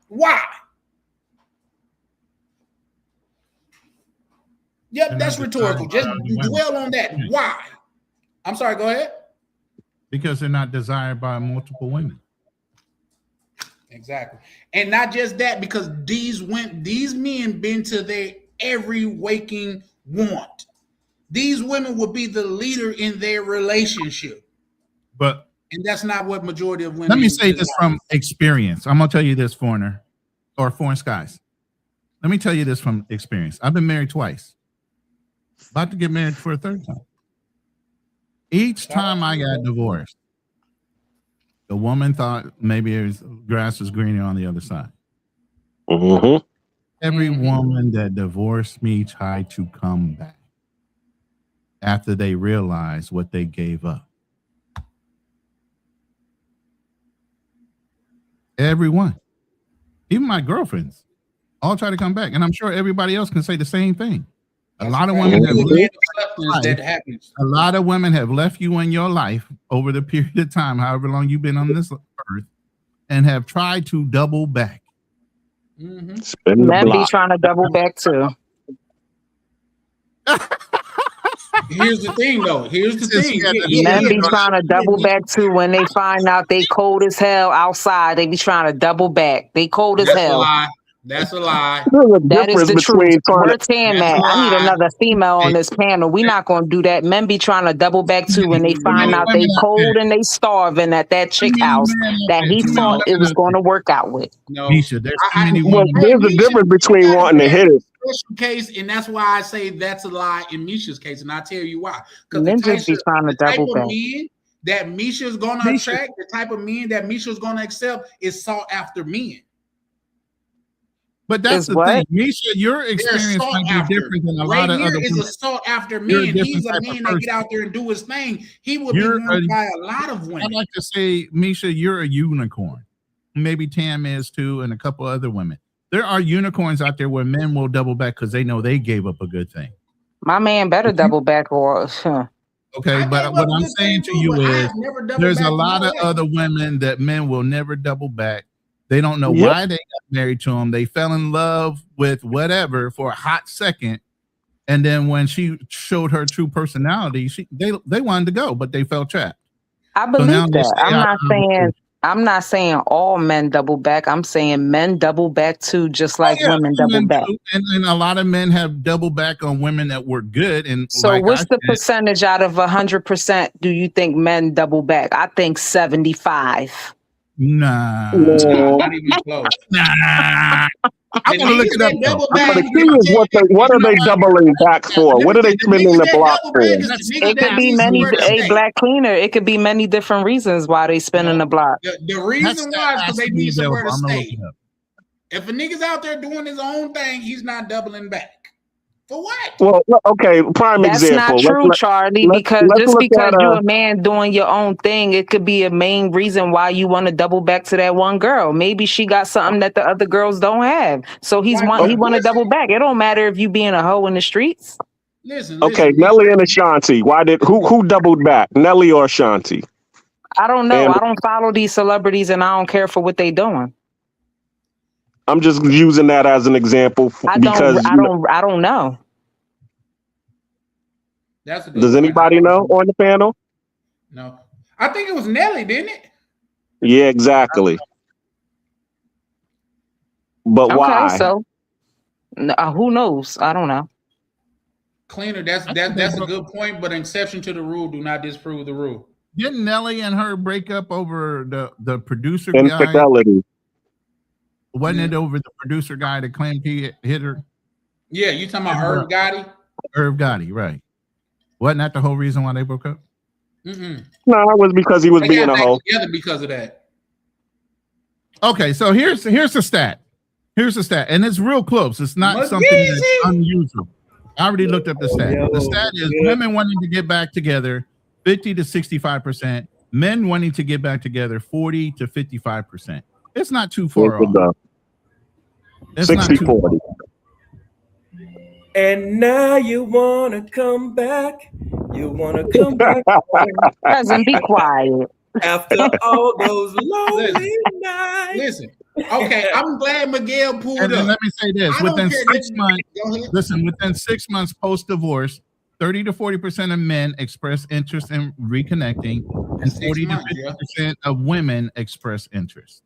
Why? Yep, that's rhetorical. Just dwell on that. Why? I'm sorry, go ahead. Because they're not desired by multiple women. Exactly. And not just that, because these men been to their every waking want. These women will be the leader in their relationship. And that's not what majority of women. Let me say this from experience. I'm gonna tell you this, Foreigner or Foreign Skies. Let me tell you this from experience. I've been married twice. About to get married for a third time. Each time I got divorced, the woman thought maybe grass was greener on the other side. Mm-hmm. Every woman that divorced me tried to come back after they realized what they gave up. Everyone, even my girlfriends, all try to come back. And I'm sure everybody else can say the same thing. A lot of women have left you in your life over the period of time, however long you've been on this earth, and have tried to double back. Men be trying to double back too. Here's the thing, though. Men be trying to double back too when they find out they cold as hell outside. They be trying to double back. They cold as hell. That's a lie. That is the truth. Where's Tam at? I need another female on this panel. We're not going to do that. Men be trying to double back too when they find out they cold and they starving at that chick house that he thought it was going to work out with. No, Misha, there's too many women. There's a difference between wanting to hit it. Special case, and that's why I say that's a lie in Misha's case, and I'll tell you why. Because Men just be trying to double back. Men that Misha's going to attract, the type of men that Misha's going to accept is sought after men. But that's the thing, Misha. Your experience might be different than a lot of other women. women. Is a sought after man. He's a man that get out there and do his thing. He would be wanted by a lot of women. I'd like to say, Misha, you're a unicorn. Maybe Tam is too, and a couple other women. There are unicorns out there where men will double back because they know they gave up a good thing. My man better double back or. Okay, but what I'm saying to you is, there's a lot of other women that men will never double back. They don't know why they got married to him. They fell in love with whatever for a hot second, and then when she showed her true personality, they wanted to go, but they felt trapped. I believe that. I'm not saying all men double back. I'm saying men double back too, just like women double men back. do, and a lot of men have double back on women that were good. And So like what's I the said, percentage out of 100% do you think men double back? I think 75. nah. Not even close. Nah. I'm The gonna look niggas it up that though. double But back, the key is what are they doubling back for? What are they spending the block for? It could be many. A black cleaner. It could be many different reasons why they spinning the block. The reason why is because they need somewhere to I'm gonna look stay. it up. If a nigga's out there doing his own thing, he's not doubling back. For what? Well, okay, prime That's example. not true, Charlie, because let's just look because at you're a man doing your own thing, it could be a main reason why you want to double back to that one girl. Maybe she got something that the other girls don't have. So he want to double back. It don't matter if you being a hoe in the streets. Okay, Nelly and Ashanti. Who doubled back? Nelly or Ashanti? I don't know. And- I don't follow these celebrities and I don't care for what they doing. I'm just using that as an example I because don't know. That's a good does point. anybody know on the panel? No. I think it was Nelly, didn't it? Yeah, exactly. But Okay, why? so who knows? I don't know. Cleaner, that's a good point, but an exception to the rule do not disprove the rule. Didn't Nelly and her break up over the producer guy? Infidelity. Wasn't it over the producer guy that claimed he hit her? Yeah, you talking about Irv Gotti? Irv Gotti, right. Wasn't that the whole reason why they broke up? Mm-mm. No, it was because he was They being got a back hoe. together because of that. Okay, so here's the stat. Here's the stat, and it's real close. It's not something that's unusual. I already looked up the stat. The stat is women wanting to get back together 50 to 65%, men wanting to get back together 40 to 55%. It's not too far off. It's not too 60-40. And now you wanna come back. You wanna come back. Cousin, be quiet. After all those lonely nights. Listen. Okay, I'm glad Miguel pulled And then up. let me say this: I don't within care. 6 months, Go ahead. listen, within 6 months post-divorce, 30 to 40% of men express interest in reconnecting, and 40 to 50% of women express interest.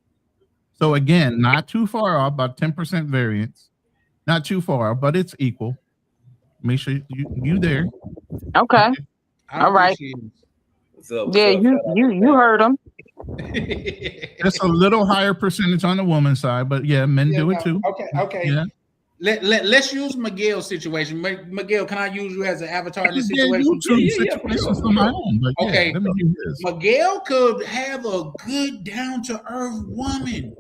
So again, not too far off, about 10% variance. Not too far off, but it's equal. Make sure you there. Okay. All right. Yeah, you heard him. It's a little higher percentage on the woman's side, but yeah, men do it too. Okay. Yeah. Let's use Miguel's situation. Miguel, can I use you as an avatar in this Yeah, situation? you two situations on my own, but yeah, Okay. let me do this. Miguel could have a good, down-to-earth woman,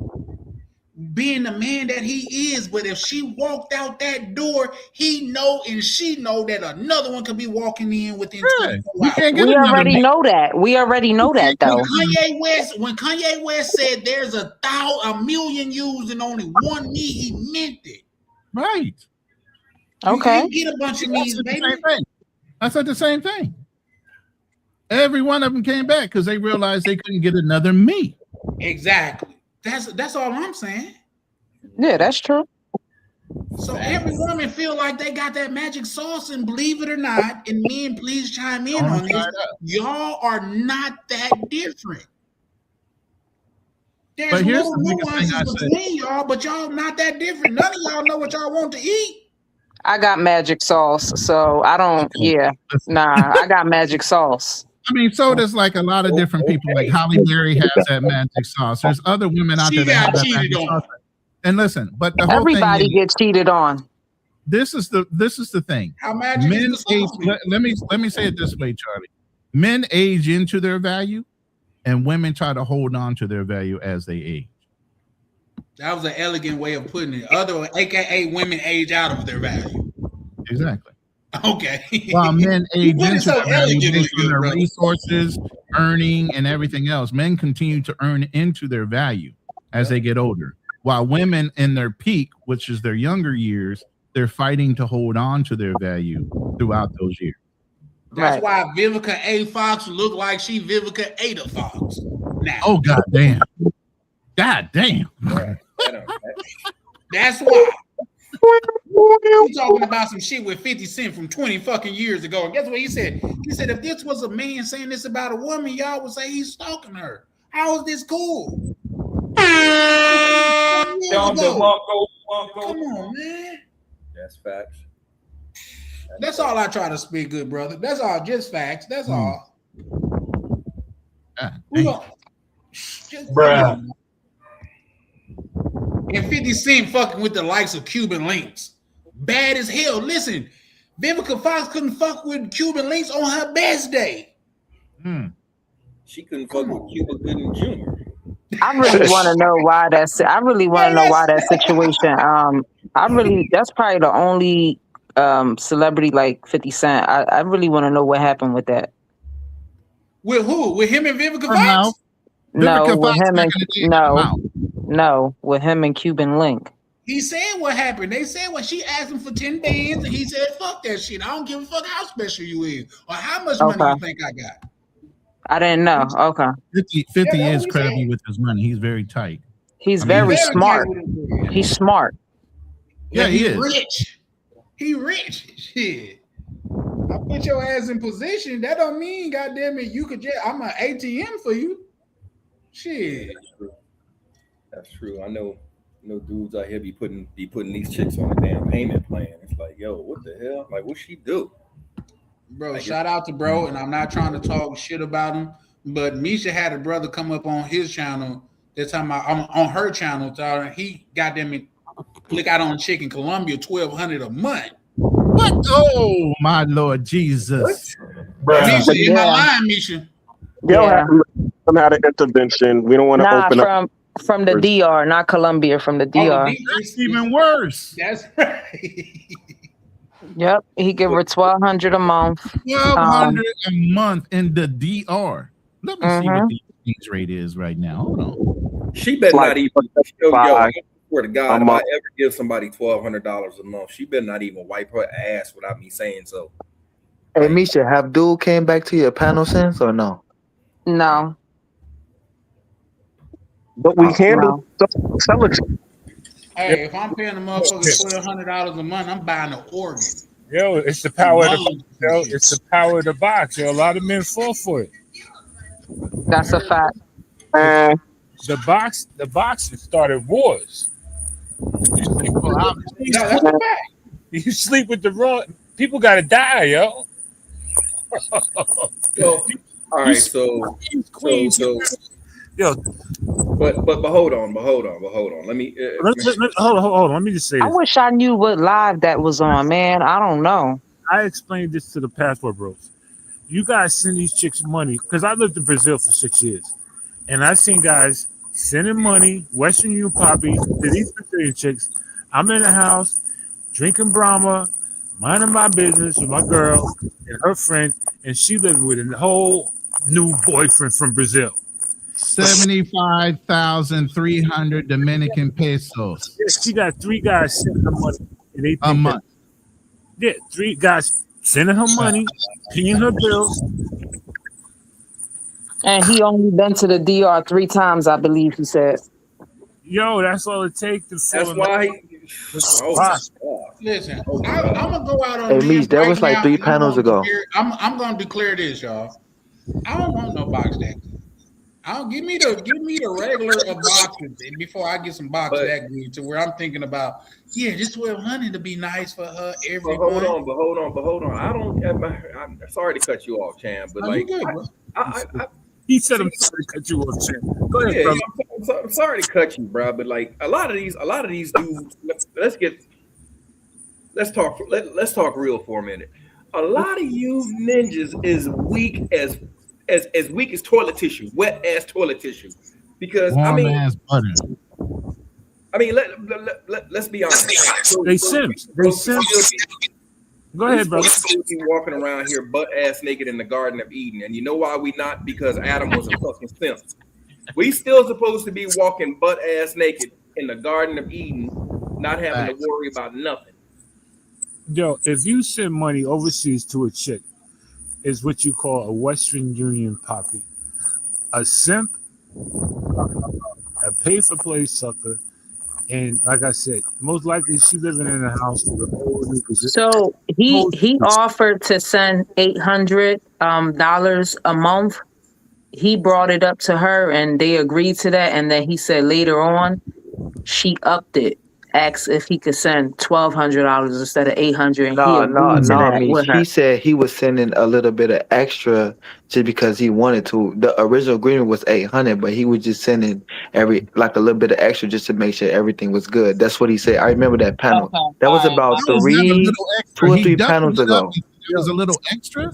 being the man that he is, but if she walked out that door, he know and she know that another one could be walking in within 24 hours. We already know that. We already know that though. When Kanye West said there's a million yous and only one me, he meant it. Right. Okay. You get a bunch of me's, baby. I said the same thing. Every one of them came back because they realized they couldn't get another me. Exactly. That's all I'm saying. Yeah, that's true. So every woman feel like they got that magic sauce, and believe it or not, and men, please chime in on this. Y'all are not that different. There's But here's little the biggest thing I nuances said. between y'all, but y'all not that different. None of y'all know what y'all want to eat. I got magic sauce, so I don't. Yeah, nah, I got magic sauce. I mean, so does like a lot of different people. Like Holly Berry has that magic sauce. There's other women out there that have that magic sauce. And listen, but the whole Everybody thing is, gets cheated on. this is the thing. How magic Men is the age. sauce? Let me say it this way, Charlie. Men age into their value, and women try to hold on to their value as they age. That was an elegant way of putting it. Other, AKA women age out of their value. Exactly. Okay. While men age put it into so their value elegantly, based on their brother. resources, earning, and everything else, men continue to earn into their value as they get older. While women in their peak, which is their younger years, they're fighting to hold on to their value throughout those years. That's why Vivica A. Fox looked like she Vivica Ada Fox. Now. Oh, God damn. God damn. That's why. You talking about some shit with 50 Cent from 20 fucking years ago. And guess what he said? He said, if this was a man saying this about a woman, y'all would say he's stalking her. How is this cool? Come Come on, man. That's facts. That's all I try to speak, good brother. That's all, just facts. That's all. We gon- Bruh. And 50 Cent fucking with the likes of Cuban Links. Bad as hell. Listen, Vivica Fox couldn't fuck with Cuban Links on her best day. She couldn't fuck with Cuba Gooding Jr. I really want to know why that's. I really want to know why that situation. That's probably the only celebrity like 50 Cent. I really want to know what happened with that. With who? With him and Vivica Fox? No, with him and no, with him and Cuban Link. He said what happened. They said what she asked him for 10 bands, and he said, "Fuck that shit. I don't give a fuck how special you is or how much money you think I got." I didn't know. Okay. 50 Yeah, is credible with his money. He's very tight. He's very smart. He's smart. Yeah, he is. Rich. He rich. Shit. I put your ass in position. That don't mean, goddamn it, you could just. I'm an ATM for you. Shit. That's true. I know dudes out here be putting these chicks on a damn payment plan. It's like, yo, what the hell? Like, what she do? Bro, shout out to bro, and I'm not trying to talk shit about him, but Misha had a brother come up on his channel. That's time I'm on her channel. He goddamn it, click out on chick in Colombia, $1,200 a month. What? Oh my Lord Jesus! Misha, am I lying, Misha? We don't have an intervention. We don't want to open up. From the DR, not Colombia, from the DR. That's even worse. That's right. Yep, he give her $1,200 a month. $1,200 a month in the DR. Let me see what the exchange rate is right now. Hold on. She better not even. Yo, I swear to God, if I ever give somebody $1,200 a month, she better not even wipe her ass without me saying so. Hey, Misha, have dude came back to your panel since or no? No. But we handle selling. Hey, if I'm paying a motherfucker $1,200 a month, I'm buying an organ. Yo, it's the power of the yo, it's the power of the box. Yo, a lot of men fall for it. That's a fact. The box started wars. You sleep with the wrong people, gotta die, yo. All right, so yo, but hold on. Let me hold on. Let me just say this. I wish I knew what live that was on, man. I don't know. I explained this to the Passport Bros. You guys send these chicks money because I lived in Brazil for 6 years, and I seen guys sending money, Western Union Poppy, to these Brazilian chicks. I'm in the house drinking Brahma, minding my business with my girl and her friend, and she living with a whole new boyfriend from Brazil. 75,300 Dominican pesos. She got 3 guys sending her money a month. Yeah, 3 guys sending her money, paying her bills. And he only been to the DR 3 times, I believe he said. Yo, that's all it takes to fill. That's why. Listen, I'm gonna go out on. Hey, Meech, that was like 3 panels ago. I'm gonna declare this, y'all. I don't want no box deck. Give me the regular of boxes before I get some box that good to where I'm thinking about. Yeah, just $1,200 to be nice for her every month. But hold on. I'm sorry to cut you off, Chan, but like, he said I'm sorry to cut you off, Chan. Go ahead, brother. I'm sorry to cut you, bro, but like a lot of these dudes. Let's talk real for a minute. A lot of you ninjas is weak as weak as toilet tissue, wet ass toilet tissue. Because let's be honest. They simps. Go ahead, brother. Be walking around here butt ass naked in the Garden of Eden, and you know why we not? Because Adam was a fucking simp. We still supposed to be walking butt ass naked in the Garden of Eden, not having to worry about nothing. Yo, if you send money overseas to a chick, is what you call a Western Union Poppy. A simp, a pay-for-play sucker, and like I said, most likely she living in a house with a whole new position. So he offered to send $800 a month he brought it up to her and they agreed to that. And then he said later on, she upped it, asked if he could send $1,200 instead of $800, and he No, agreed to that me. with her. He said he was sending a little bit of extra just because he wanted to. The original agreement was 800, but he was just sending a little bit of extra just to make sure everything was good. That's what he said. I remember that panel. Okay. That was about That was never a little extra. 2 or He 3 doubled panels it up. ago. It was a little extra.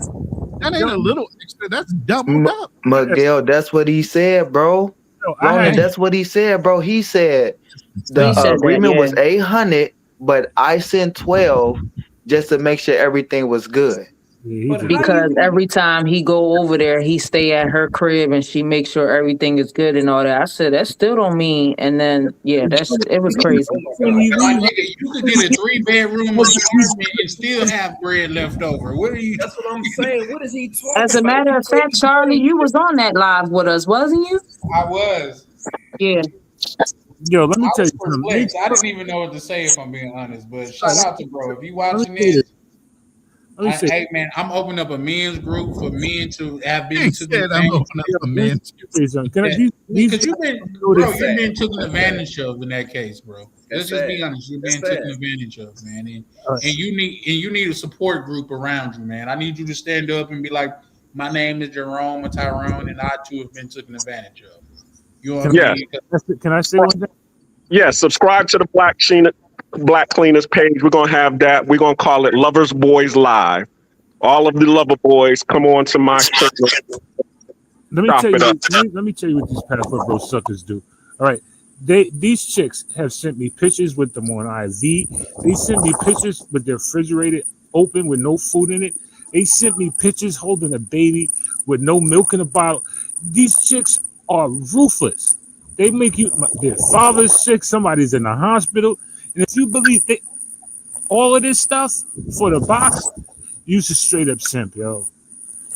That ain't a little extra. That's doubled up. Miguel, that's what he said, bro. Ronan, that's what he said, bro. He said the He said that, agreement yeah. was 800, but I sent 12 just to make sure everything was good. Because every time he go over there, he stay at her crib and she makes sure everything is good and all that. I said that still don't mean. And then it was crazy. My nigga, you could get a 3-bedroom apartment and still have bread left over. What are you? That's what I'm saying. What is he talking As a matter of fact, Charlie, you was on that live with us, wasn't you? I was. Yeah. Yo, let me I tell was you something. perplexed. I didn't even know what to say if I'm being honest. But shout out to bro. If you watching this, hey man, I'm opening up a men's group for men to have been taken advantage. Because you've been taken advantage of in that case, bro. Let's just be honest. You've been taken advantage of, man. And you need a support group around you, man. I need you to stand up and be like, my name is Jerome or Tyrone, and I too have been taken advantage of. You know what I mean? Can I say one thing? Yeah, subscribe to the Black Cleaners page. We're gonna have that. We're gonna call it Lovers Boys Live. All of the lover boys, come on to my channel. Let me tell you what these Passport Bro suckers do. All right. These chicks have sent me pictures with them on IV. They sent me pictures with their refrigerator open with no food in it. They sent me pictures holding a baby with no milk in the bottle. These chicks are ruthless. They make their father's sick, somebody's in the hospital. And if you believe all of this stuff for the box, you should straight up simp, yo.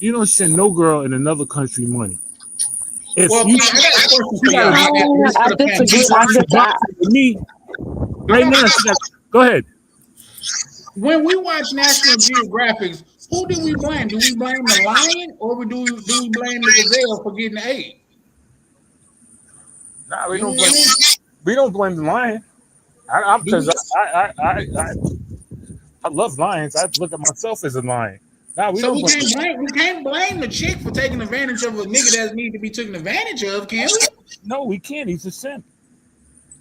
You don't send no girl in another country money. If Well, you, I disagree. Me right now, go ahead. When we watch National Geographics, who do we blame? Do we blame the lion or do we blame the gazelle for getting AIDS? Nah, we don't blame the lion. Because I love lions. I look at myself as a lion. Nah, we can't blame the chick for taking advantage of a nigga that needs to be taken advantage of, can we? No, we can't. He's a simp.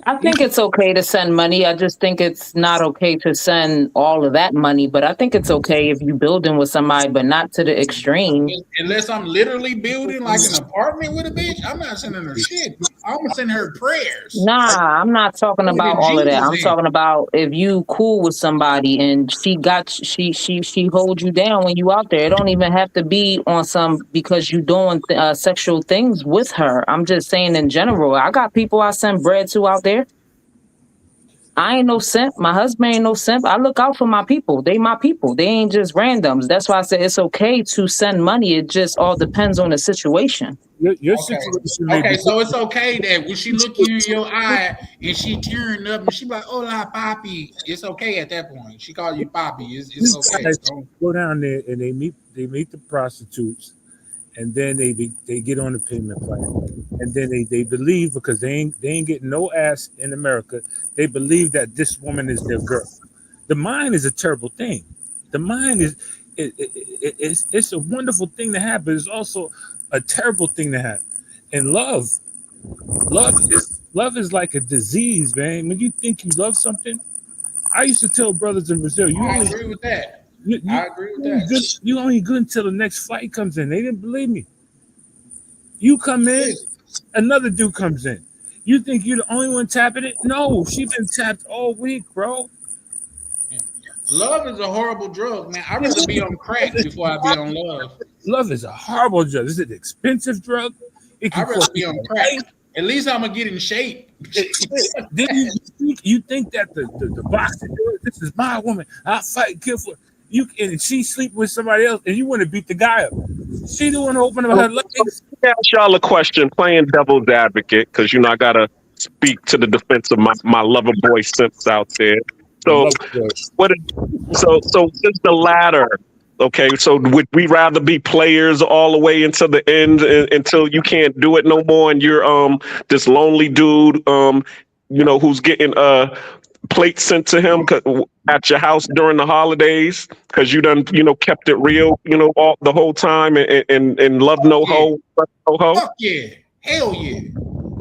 I think it's okay to send money. I just think it's not okay to send all of that money. But I think it's okay if you're building with somebody, but not to the extreme. Unless I'm literally building like an apartment with a bitch, I'm not sending her shit. I'm gonna send her prayers. Nah, I'm not talking about all of that. I'm talking about if you cool with somebody and she holds you down when you out there. It don't even have to be on some because you doing sexual things with her. I'm just saying in general. I got people I send bread to out there. I ain't no simp. My husband ain't no simp. I look out for my people. They my people. They ain't just randoms. That's why I said it's okay to send money. It just all depends on the situation. Your situation. Okay, so it's okay that when she look you in your eye and she tearing up and she be like, "Hola, papi," it's okay at that point. She call you papi. It's okay. Go down there and they meet the prostitutes, and then they get on the payment plan, and then they believe because they ain't getting no ass in America. They believe that this woman is their girl. The mind is a terrible thing. The mind is it's a wonderful thing to have, but it's also a terrible thing to have. And love is like a disease, man. When you think you love something, I used to tell brothers in Brazil, I agree with that. I agree with that. You only good until the next flight comes in. They didn't believe me. You come in, another dude comes in. You think you're the only one tapping it? No, she been tapped all week, bro. Love is a horrible drug, man. I'd rather be on crack before I be on love. Love is a horrible drug. This is an expensive drug. I'd rather be on crack. At least I'm gonna get in shape. Then you think that the boxer, this is my woman. I fight, kill for you, and she sleep with somebody else, and you want to beat the guy up. She don't want to open up her legs. Let me ask y'all a question, playing devil's advocate, because I gotta speak to the defense of my lover boy simps out there. So what is the latter Okay, so would we rather be players all the way into the end until you can't do it no more, and you're this lonely dude, who's getting plates sent to him at your house during the holidays because you done kept it real all the whole time and love no hoe, no hoe. Fuck yeah, hell yeah.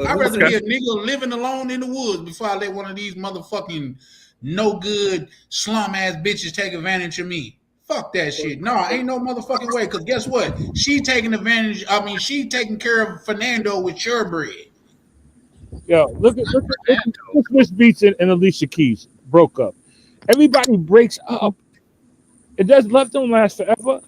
I'd rather be a nigga living alone in the woods before I let one of these motherfucking no good slum ass bitches take advantage of me. Fuck that shit. No, ain't no motherfucking way. Cause guess what? She taking advantage. I mean, she taking care of Fernando with your bread. Yo, look at Miss Beats and Alicia Keys broke up. Everybody breaks up. Love don't last forever.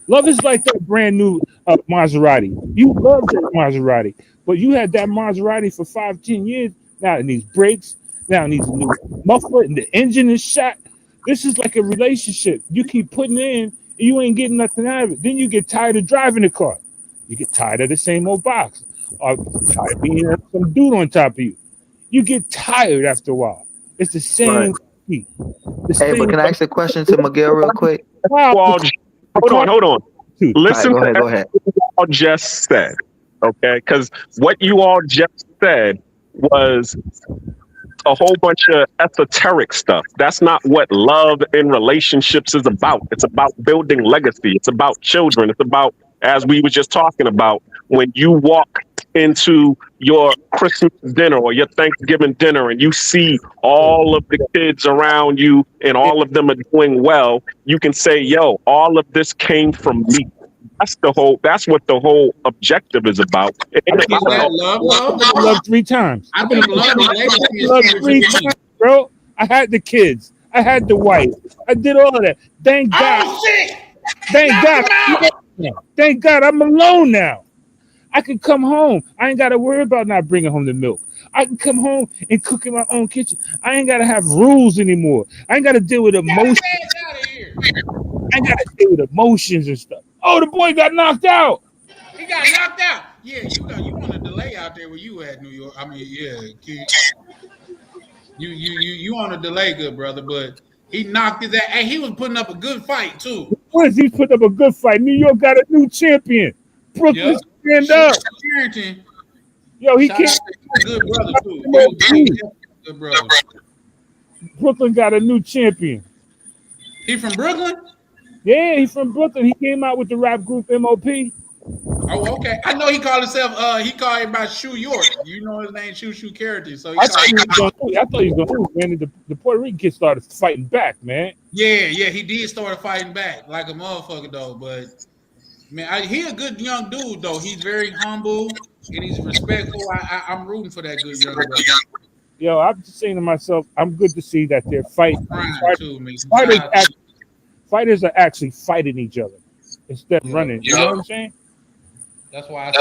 Love is like that brand new Maserati. You love that Maserati, but you had that Maserati for 5-10 years. Now it needs brakes. Now it needs a new muffler, and the engine is shot. This is like a relationship. You keep putting in, and you ain't getting nothing out of it. Then you get tired of driving the car. You get tired of the same old box. Or tired of being some dude on top of you. You get tired after a while. It's the same. Right. Hey, but can I ask a question to Miguel real quick? Hold on. Listen right, to go ahead. what you all just said, okay? Because what you all just said was a whole bunch of esoteric stuff. That's not what love in relationships is about. It's about building legacy. It's about children. It's about, as we were just talking about, when you walk into your Christmas dinner or your Thanksgiving dinner and you see all of the kids around you and all of them are doing well, you can say, yo, all of this came from me. That's what the whole objective is about. Love 3 times. I've been love 3 times, bro. I had the kids. I had the wife. I did all of that. Thank God. Oh shit! Thank God. Thank God I'm alone now. I can come home. I ain't got to worry about not bringing home the milk. I can come home and cook in my own kitchen. I ain't got to have rules anymore. I ain't got to deal with emotions. I ain't got to deal with emotions and stuff. Oh, the boy got knocked out. He got knocked out. Yeah, you want a delay out there where you at, New York. I mean, yeah, kid. You on a delay, good brother, but he knocked his ass. Hey, he was putting up a good fight too. What is he putting up a good fight? New York got a new champion. Brooklyn stand up. Yo, he can't. Good brother too. Good brother. Brooklyn got a new champion. He from Brooklyn? Yeah, he's from Brooklyn. He came out with the rap group MOP. Oh, okay. I know he called himself. He called him by Shoe York. You know his name, Shoe Character. So I thought he was going to lose, man. The Puerto Rican kid started fighting back, man. Yeah, he did start fighting back like a motherfucker though. But man, he a good young dude though. He's very humble and he's respectful. I'm rooting for that good young brother. Yo, I'm just saying to myself, I'm good to see that they're fighting. Fighters are actually fighting each other instead of running. You know what I'm saying? That's why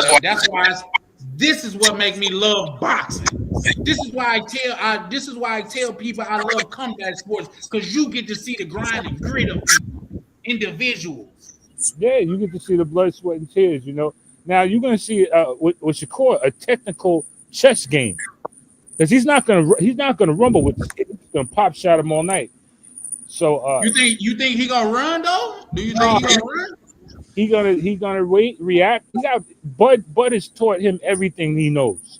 this is what makes me love boxing. This is why I tell people I love combat sports, because you get to see the grind and grit of individuals. Yeah, you get to see the blood, sweat, and tears. You know. Now you're gonna see with Shakur a technical chess game, because he's not gonna rumble with this kid. He's gonna pop shot him all night. So you think he gonna run though? Do you think he gonna run? He gonna react. He got Bud has taught him everything he knows,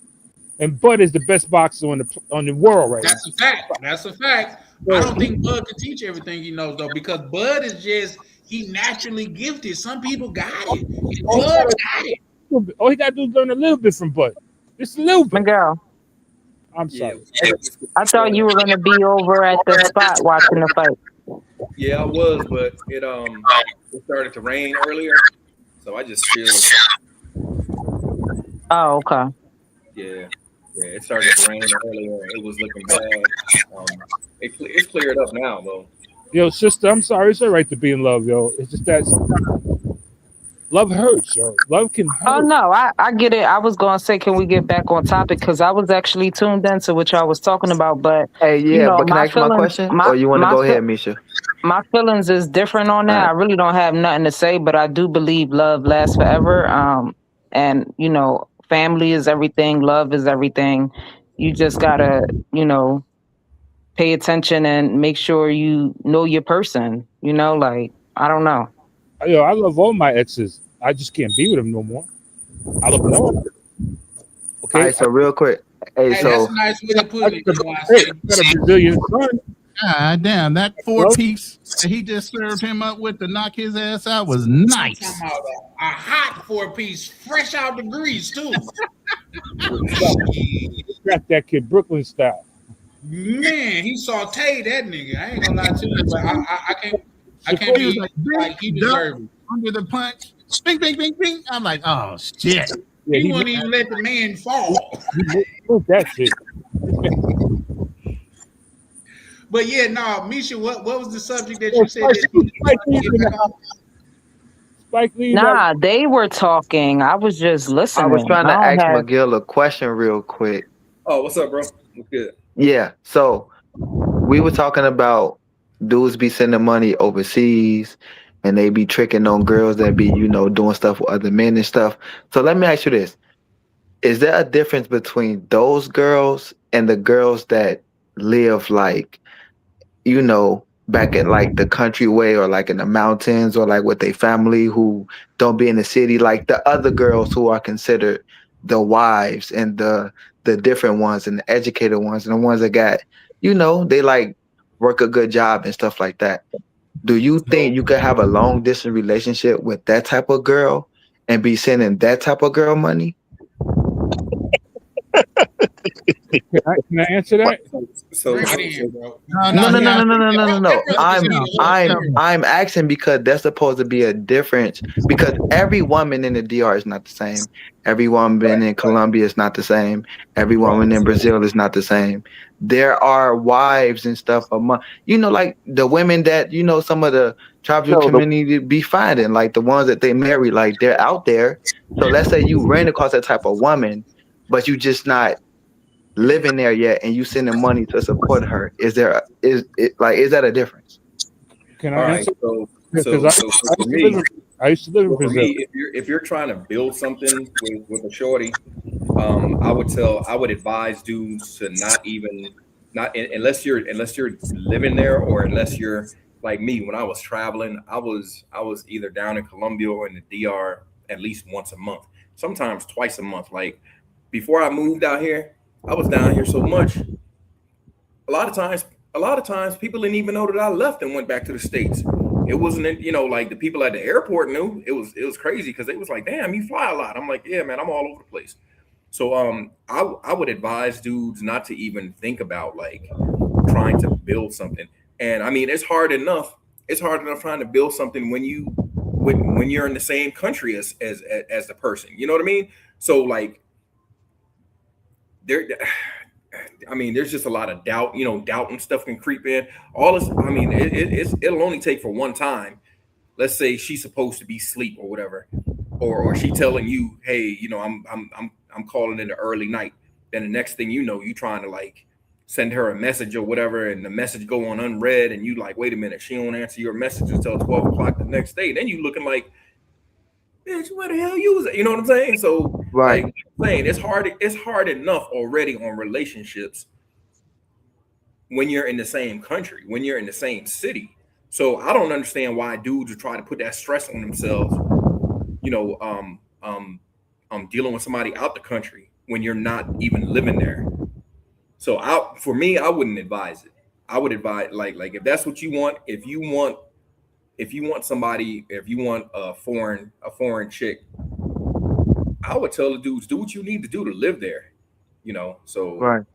and Bud is the best boxer on the world right now. That's a fact. I don't think Bud can teach everything he knows though, because Bud is he naturally gifted. Some people got it. Bud got it. All he got to do is learn a little bit from Bud. Just a little bit. Miguel, I'm sorry. I thought you were gonna be over at the spot watching the fight. Yeah, I was, but it started to rain earlier, so I just chilled. Oh, okay. Yeah, it started to rain earlier. It was looking bad. It's cleared up now, though. Yo, sister, I'm sorry. It's all right to be in love, yo. It's just that love hurts, yo. Love can hurt. Oh no, I get it. I was gonna say, can we get back on topic? Because I was actually tuned into what y'all was talking about. But hey, yeah, you know, but can I ask my question, or you want to go ahead, Misha? My feelings is different on that. I really don't have nothing to say, but I do believe love lasts forever. And you know, family is everything. Love is everything. You just gotta, you know, pay attention and make sure you know your person. You know, like I don't know. Yo, I love all my exes. I just can't be with them no more. I love them all. Okay. All right, so real quick. Hey, Hey, so that's a nice way to put it. Hey, you got a Brazilian son. God damn, that 4-piece that he just served him up with to knock his ass out was nice. Talking about a hot 4-piece, fresh out the grease too. Got that kid Brooklyn style. Man, he sauteed that nigga. I ain't gonna lie to you, but I can't He was be like, like he deserved it. under the punch. Bing, bing, bing, bing. I'm like, oh shit. Yeah, He wouldn't even let the man fall. Look that shit. But yeah, no, Misha, what was the subject that you said that you get back on? Spike Lee. Nah, they were talking. I was just listening. I was trying to I ask don't have- McGill a question real quick. Oh, what's up, bro? What's good? Yeah, so we were talking about dudes be sending money overseas and they be tricking on girls that be, doing stuff with other men and stuff. So let me ask you this. Is there a difference between those girls and the girls that live like, back in like the country way or like in the mountains or like with their family who don't be in the city, like the other girls who are considered the wives and the different ones and the educated ones and the ones that got, they like work a good job and stuff like that. Do you think you could have a long distance relationship with that type of girl and be sending that type of girl money? Can I answer that? So, No. I'm asking because there's supposed to be a difference because every woman in the DR is not the same. Every woman in Colombia is not the same. Every woman in Brazil is not the same. There are wives and stuff among, like the women that, some of the tribal community be finding, like the ones that they marry, like they're out there. So let's say you ran across that type of woman, but you just not living there yet and you sending money to support her. Is that a difference? Can all I right, answer? so Because for me, I used to live in for Brazil. me, if you're trying to build something with a shorty, I would advise dudes to not unless you're living there or unless you're like me. When I was traveling, I was either down in Colombia or in the DR at least once a month, sometimes twice a month. Like before I moved out here, I was down here so much. A lot of times people didn't even know that I left and went back to the States. It wasn't, like the people at the airport knew. It was crazy because they was like, damn, you fly a lot. I'm like, yeah, man, I'm all over the place. So I would advise dudes not to even think about like trying to build something. And I mean, it's hard enough trying to build something when you're in the same country as the person. You know what I mean? So like there's just a lot of doubt, doubt and stuff can creep in. All this, I mean, it'll only take for one time. Let's say she's supposed to be asleep or whatever, or she telling you, hey, I'm calling in the early night. Then the next thing you know, you trying to like send her a message or whatever, and the message go on unread, and you like, wait a minute, she don't answer your message until 12 o'clock the next day. Then you looking like, bitch, where the hell you was at? You know what I'm saying? So right, like, it's hard enough already on relationships when you're in the same country, when you're in the same city. So I don't understand why dudes would try to put that stress on themselves, dealing with somebody out the country when you're not even living there. So for me, I wouldn't advise it. I would advise like if that's what you want, if you want a foreign chick, I would tell the dudes, do what you need to do to live there, so right.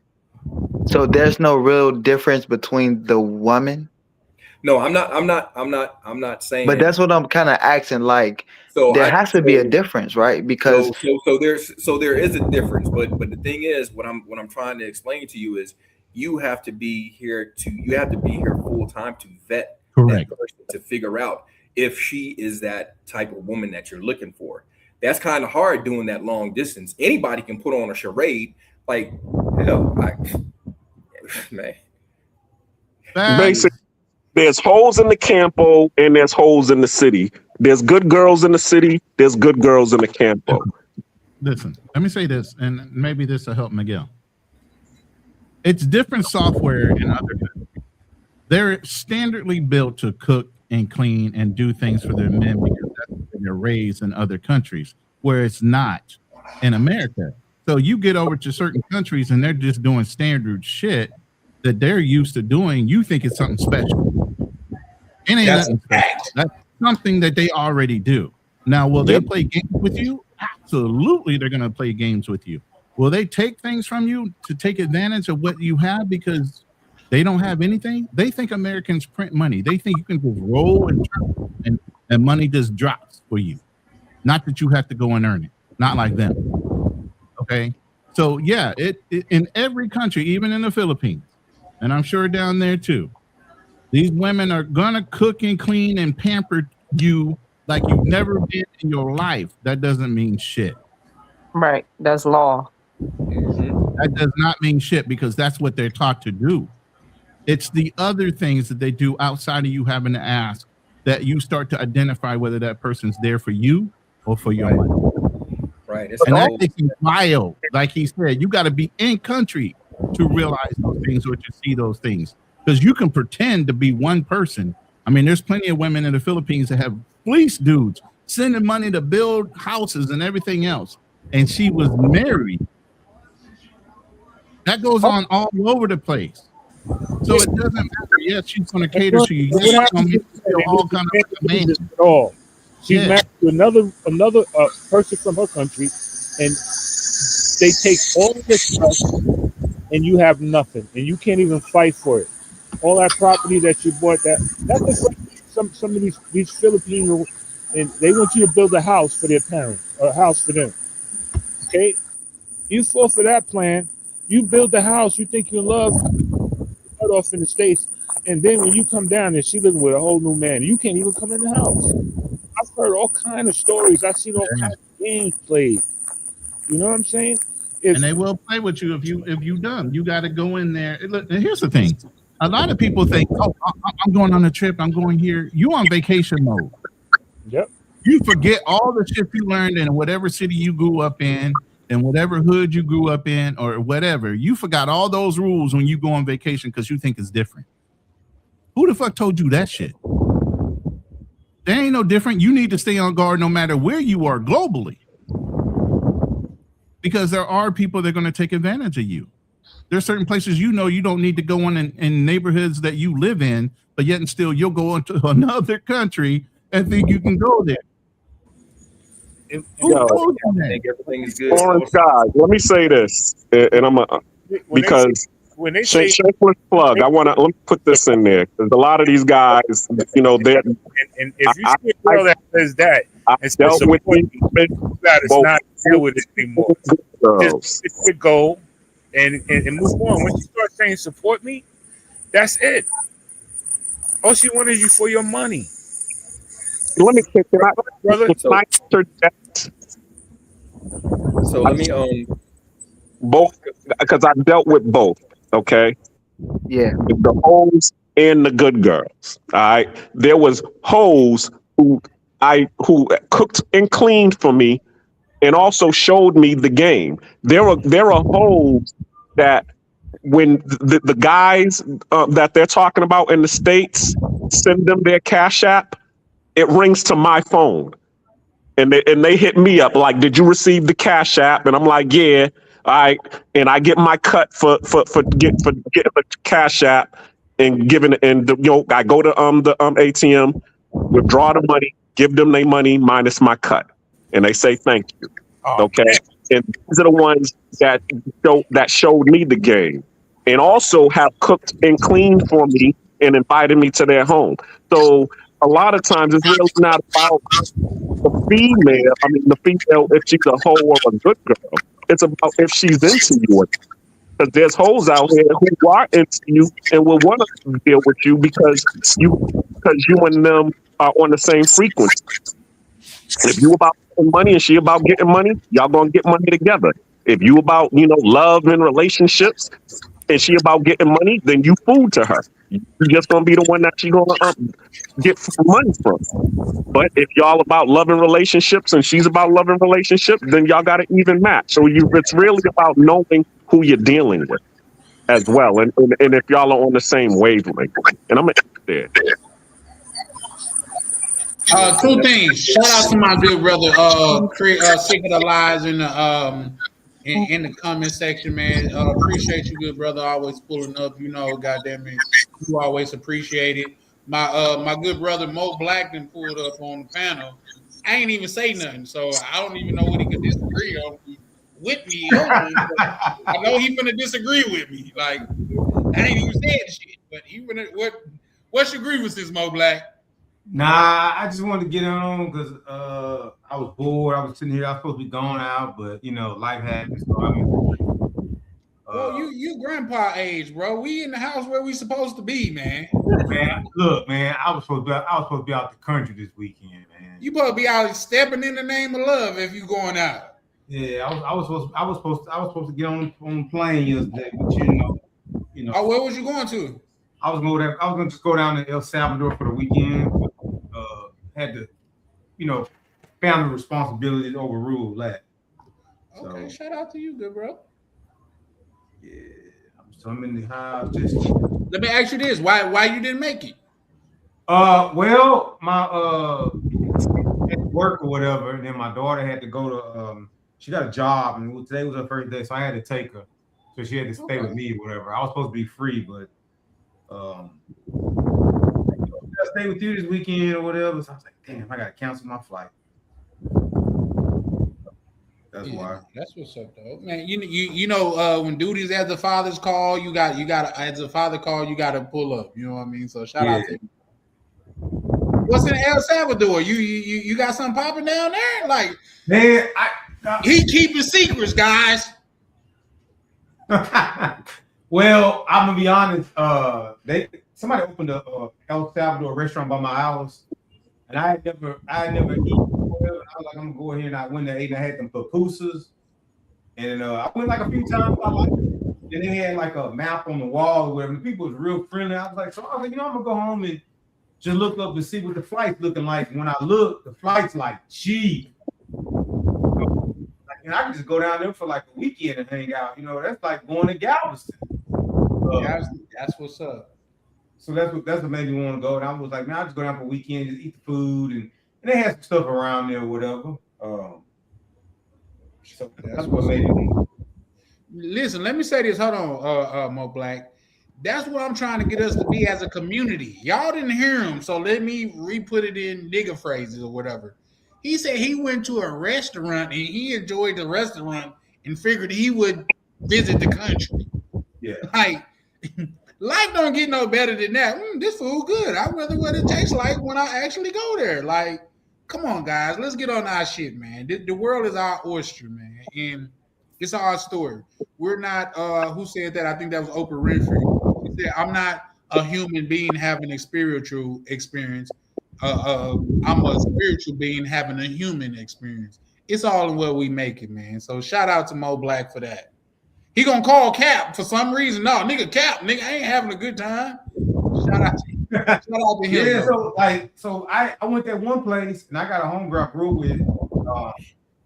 So there's no real difference between the woman. No, I'm not saying. But that's what I'm kind of asking. Like, so there has to be a difference, right? Because so there is a difference. But the thing is, what I'm trying to explain to you is, you have to be here full time to vet that person, to figure out if she is that type of woman that you're looking for. That's kind of hard doing that long distance. Anybody can put on a charade, like, man. Basically, there's holes in the campo and there's holes in the city. There's good girls in the city. There's good girls in the campo. Listen, let me say this, and maybe this will help Miguel. It's different software in other countries. They're standardly built to cook and clean and do things for their men because that's where they're raised in other countries, where it's not in America. So you get over to certain countries and they're just doing standard shit that they're used to doing. You think it's something special. It ain't nothing special. That's something that they already do. Now, will they play games with you? Absolutely, they're going to play games with you. Will they take things from you to take advantage of what you have because they don't have anything? They think Americans print money. They think you can just roll and money just drops for you. Not that you have to go and earn it. Not like them. Okay? So, yeah, it in every country, even in the Philippines, and I'm sure down there too, these women are going to cook and clean and pamper you like you've never been in your life. That doesn't mean shit. Right. That's law. That does not mean shit because that's what they're taught to do. It's the other things that they do outside of you having to ask that you start to identify whether that person's there for you or for your money. Right. And that makes it wild. Like he said, you got to be in country to realize those things or to see those things. Because you can pretend to be one person. I mean, there's plenty of women in the Philippines that have fleeced dudes, sending money to build houses and everything else. And she was married. That goes on all over the place. So it doesn't matter. Yes, she's going to cater to you. Yes, she's going to feel all kind of like a man. She's married to another person from her country, and they take all of this stuff, and you have nothing, and you can't even fight for it. All that property that you bought, that's just like some of these Filipinos, and they want you to build a house for their parents, or a house for them. Okay, you fall for that plan. You build the house you think you love, cut off in the States, and then when you come down and she living with a whole new man, you can't even come in the house. I've heard all kind of stories. I've seen all kinds of games played. You know what I'm saying? And they will play with you if you dumb. You got to go in there. Look, and here's the thing: a lot of people think, "Oh, I'm going on a trip. I'm going here." You on vacation mode. Yep. You forget all the shit you learned in whatever city you grew up in, and whatever hood you grew up in, or whatever. You forgot all those rules when you go on vacation because you think it's different. Who the fuck told you that shit? There ain't no different. You need to stay on guard no matter where you are globally. Because there are people that are going to take advantage of you. There's certain places you know you don't need to go in neighborhoods that you live in, but yet and still you'll go into another country and think you can go there. I think everything is good. Orange guys, let me say this, and I'm because shameless plug. Let me put this in there because a lot of these guys, you know, they're. And if you see a girl that says that, it's dealt with me. That is not deal with it anymore. Just to go and move on. When you start saying support me, that's it. All she wanted you for your money. Let me check it out, brother. So let me both because I dealt with both. Okay. Yeah. The hoes and the good girls. All right. There was hoes who cooked and cleaned for me, and also showed me the game. There are hoes that when the guys that they're talking about in the States send them their Cash App, it rings to my phone. And they hit me up like, did you receive the Cash App? And I'm like, yeah. All right. And I get my cut for getting the Cash App and giving it. And I go to the ATM, withdraw the money, give them their money minus my cut, and they say thank you. Okay. And these are the ones that showed me the game, and also have cooked and cleaned for me and invited me to their home. So a lot of times it's really not about the female, if she's a hoe or a good girl. It's about if she's into you. Because there's hoes out here who are into you and will want to deal with you because you and them are on the same frequency. If you about getting money and she about getting money, y'all gonna get money together. If you about love and relationships and she about getting money, then you food to her. You're just gonna be the one that she gonna get money from. But if y'all about loving relationships and she's about loving relationships, then y'all got an even match. So it's really about knowing who you're dealing with as well, and if y'all are on the same wavelength. And I'm there. Two things. Shout out to my good brother, Sick of the Lies in the comment section, man. Appreciate you, good brother. Always pulling up. You know, goddamn it, you always appreciate it. My good brother Mo Black then pulled up on the panel. I ain't even say nothing, so I don't even know what he could disagree on with me. I know he gonna disagree with me. Like I ain't even saying shit, but what's your grievances, Mo Black? Nah, I just wanted to get on because I was bored. I was sitting here. I was supposed to be going out, but you know, life happens. So bro, you grandpa age, bro. We in the house where we supposed to be, man. Man, look, man. I was supposed to be out the country this weekend, man. You supposed to be out stepping in the name of love if you going out. Yeah, I was supposed to get on the plane yesterday, but you know. Oh, where was you going to? I was going to just go down to El Salvador for the weekend. Had to, family responsibilities overruled that. Okay, shout out to you, good bro. Yeah, I'm in the house. Just let me ask you this: why you didn't make it? Well, my at work or whatever, and then my daughter had to go to she got a job, and today was her first day, so I had to take her. So she had to stay with me or whatever. I was supposed to be free, but I stay with you this weekend or whatever. So I was like, damn, I gotta cancel my flight. That's why. That's what's up, though, man. You know when duties as the father's call, you got as a father call, you got to pull up. You know what I mean? So shout out to you. What's in El Salvador? You got something popping down there? Like, man, he keeping secrets, guys. Well, I'm gonna be honest. Somebody opened a El Salvador restaurant by my house, and I had never eaten. I was like, I'm gonna go ahead, and I went there, ate, and I had them pupusas, and I went like a few times. I liked it. And they had like a map on the wall or whatever. The people was real friendly. I was like, I'm gonna go home and just look up and see what the flight's looking like. When I look, the flight's like cheap. And I can just go down there for like a weekend and hang out. That's like going to Galveston. That's what's up. So that's what made me want to go. And I was like, man, I'll just go down for a weekend, just eat the food, and they had some stuff around there or whatever. So that's what made me. Listen, let me say this. Hold on, Mo Black. That's what I'm trying to get us to be as a community. Y'all didn't hear him, so let me re-put it in nigga phrases or whatever. He said he went to a restaurant and he enjoyed the restaurant and figured he would visit the country. Yeah. Like, life don't get no better than that. This food good. I wonder what it tastes like when I actually go there. Like, come on, guys. Let's get on our shit, man. The world is our oyster, man. And it's our story. We're not, who said that? I think that was Oprah Winfrey. She said, I'm not a human being having a spiritual experience. I'm a spiritual being having a human experience. It's all in what we make it, man. So shout out to Mo Black for that. He gonna call Cap for some reason. No, nigga, Cap, nigga, I ain't having a good time. Shout out to him. Yeah, so I went there one place and I got a homegirl I grew with.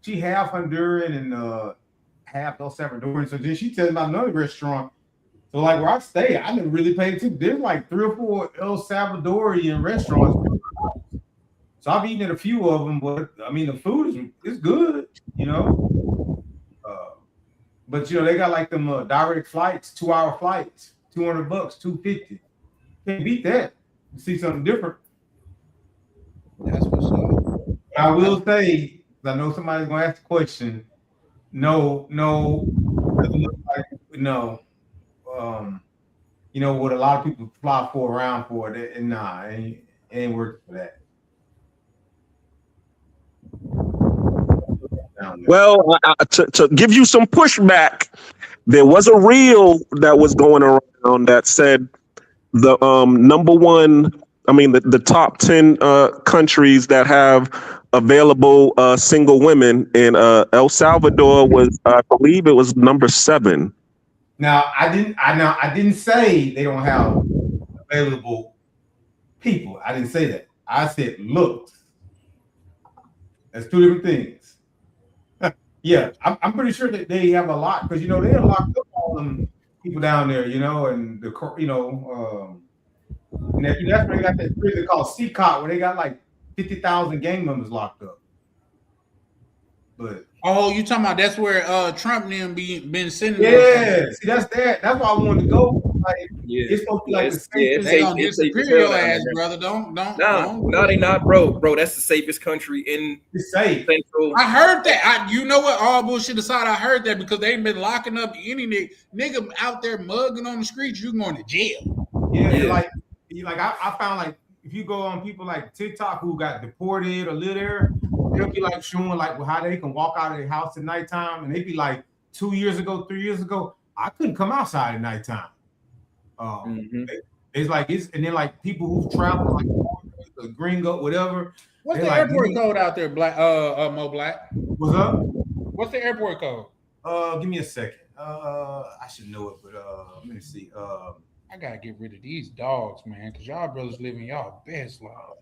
She half Honduran and half El Salvadorian. So then she tells me about another restaurant. So like where I stay, I never really paid attention. There's like 3 or 4 El Salvadorian restaurants. So I've eaten at a few of them, but I mean the food is good, But they got like them direct flights, 2-hour flights, $200, $250. Can't beat that. You see something different. That's what's up. I will say, I know somebody's gonna ask the question. No, doesn't look like what a lot of people fly around for. And nah, it ain't working for that. Well, to give you some pushback, there was a reel that was going around that said the number one, the top 10 countries that have available single women, in El Salvador was, I believe it was number 7. Now I didn't say they don't have available people. I didn't say that. I said looks. That's 2 different things. Yeah, I'm pretty sure that they have a lot because they locked up all them people down there, and that's where they got that prison called CCOT where they got like 50,000 gang members locked up. But oh, you talking about that's where Trump and them been sending? Yeah, see, that's why I wanted to go. Like, it's supposed to be like the it's They gonna safe disappear as hell your down ass, there. brother. Don't. No, they not, bro. That's the safest country in it's safe. Central. I heard that. You know what? All bullshit aside, I heard that because they ain't been locking up any nigga out there mugging on the streets. You going to jail? Yeah. Like I found like if you go on people like TikTok who got deported or live there, they'll be like showing like how they can walk out of their house at nighttime, and they be like 2 years ago, 3 years ago, I couldn't come outside at nighttime. It's like and then like people who've traveled like the Gringo, whatever. What's the like, airport code out there, Mo Black? What's up? What's the airport code? Give me a second. I should know it, but let me see. I gotta get rid of these dogs, man, because y'all brothers living y'all best life.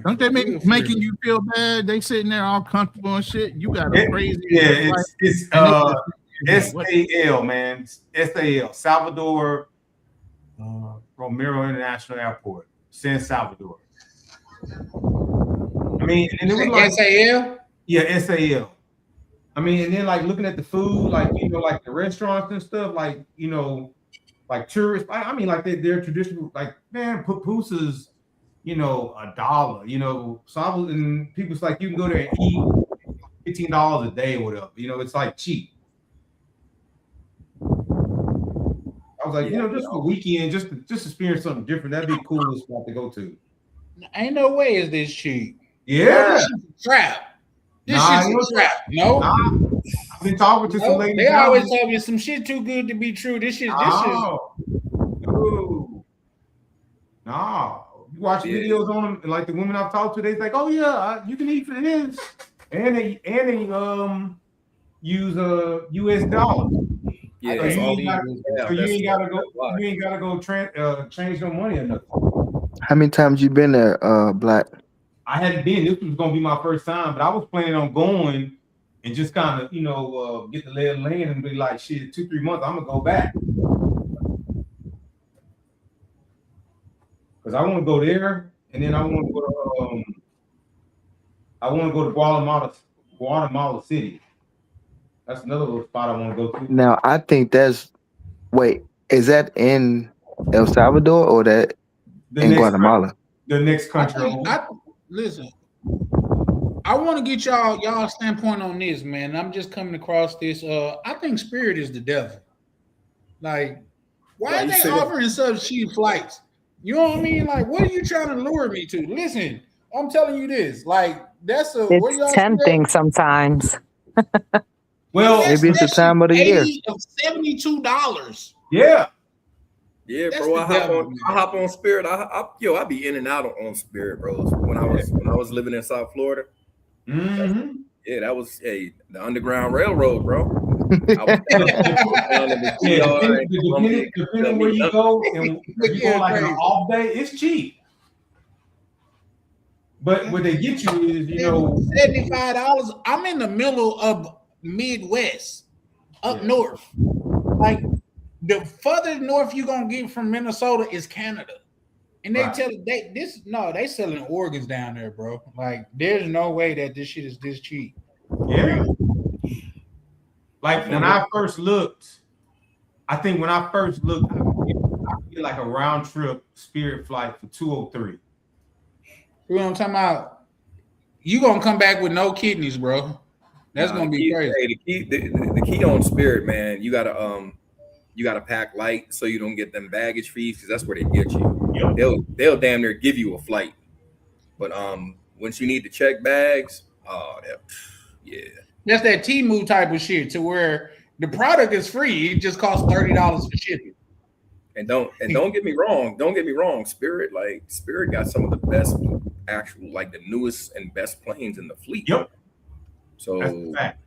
Don't they making you feel bad? They sitting there all comfortable and shit. You got a crazy. Yeah, it's SAL, man. SAL, Salvador Romero International Airport, San Salvador. I mean, and it was like SAL? Yeah, SAL. I mean, and then like looking at the food, like like the restaurants and stuff, like like tourists. I mean, like they're traditional. Like man, pupusas, $1. So I was, and people's like you can go there and eat $15 a day or whatever. It's like cheap. I was like, just for a weekend, just experience something different. That'd be a cool spot to go to. Ain't no way is this cheap. Yeah, this shit's a trap. This shit's a trap. No, I've been talking to some ladies. They always tell me some shit too good to be true. This shit. No. You watch videos on them, like the women I've talked to, they're like, "Oh yeah, you can eat for this," and they use a US dollar. Yeah, so you ain't gotta go change no money or nothing. How many times you been there, Black? I hadn't been. This was gonna be my first time, but I was planning on going and just kind of, get the lay of the land and be like, shit, 2-3 months, I'm gonna go back. Because I want to go there, and then I want to go to Guatemala City. That's another little spot I want to go to. Now, I think is that in El Salvador or that in Guatemala? The next country. Listen, I want to get y'all standpoint on this, man. I'm just coming across this. I think Spirit is the devil. Like, why are they offering such cheap flights? You know what I mean? Like, what are you trying to lure me to? Listen, I'm telling you this. Like, it's tempting sometimes. Well, maybe it's the time of the year. $72. Yeah. Yeah, bro. I hop on Spirit. I be in and out on Spirit, bro. When I was living in South Florida. Mm-hmm. Yeah, that was the Underground Railroad, bro. Depending where you go, and if you go like an off day, it's cheap. But what they get you is, $75. I'm in the middle of Midwest, up north. Like, the further north you're gonna get from Minnesota is Canada. And they they selling organs down there, bro. Like, there's no way that this shit is this cheap. Yeah. Like when I first looked, I get like a round trip Spirit flight for $203. You know what I'm talking about? You gonna come back with no kidneys, bro. That's gonna be crazy. Hey, the key on Spirit, man, you gotta pack light so you don't get them baggage fees, because that's where they get you. Yep. They'll damn near give you a flight, but once you need to check bags, that's that Temu type of shit, to where the product is free, it just costs $30 for shipping. And don't get me wrong, Spirit got some of the best actual, like the newest and best planes in the fleet. Yep. So that's a fact.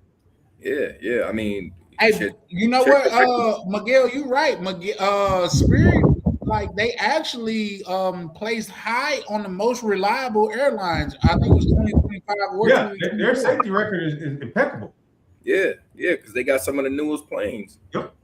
Yeah. I mean, hey, you know what, Miguel, you right. Spirit, like, they actually placed high on the most reliable airlines. I think it was 2025. Yeah, their safety record is impeccable. Yeah, because they got some of the newest planes. Yep.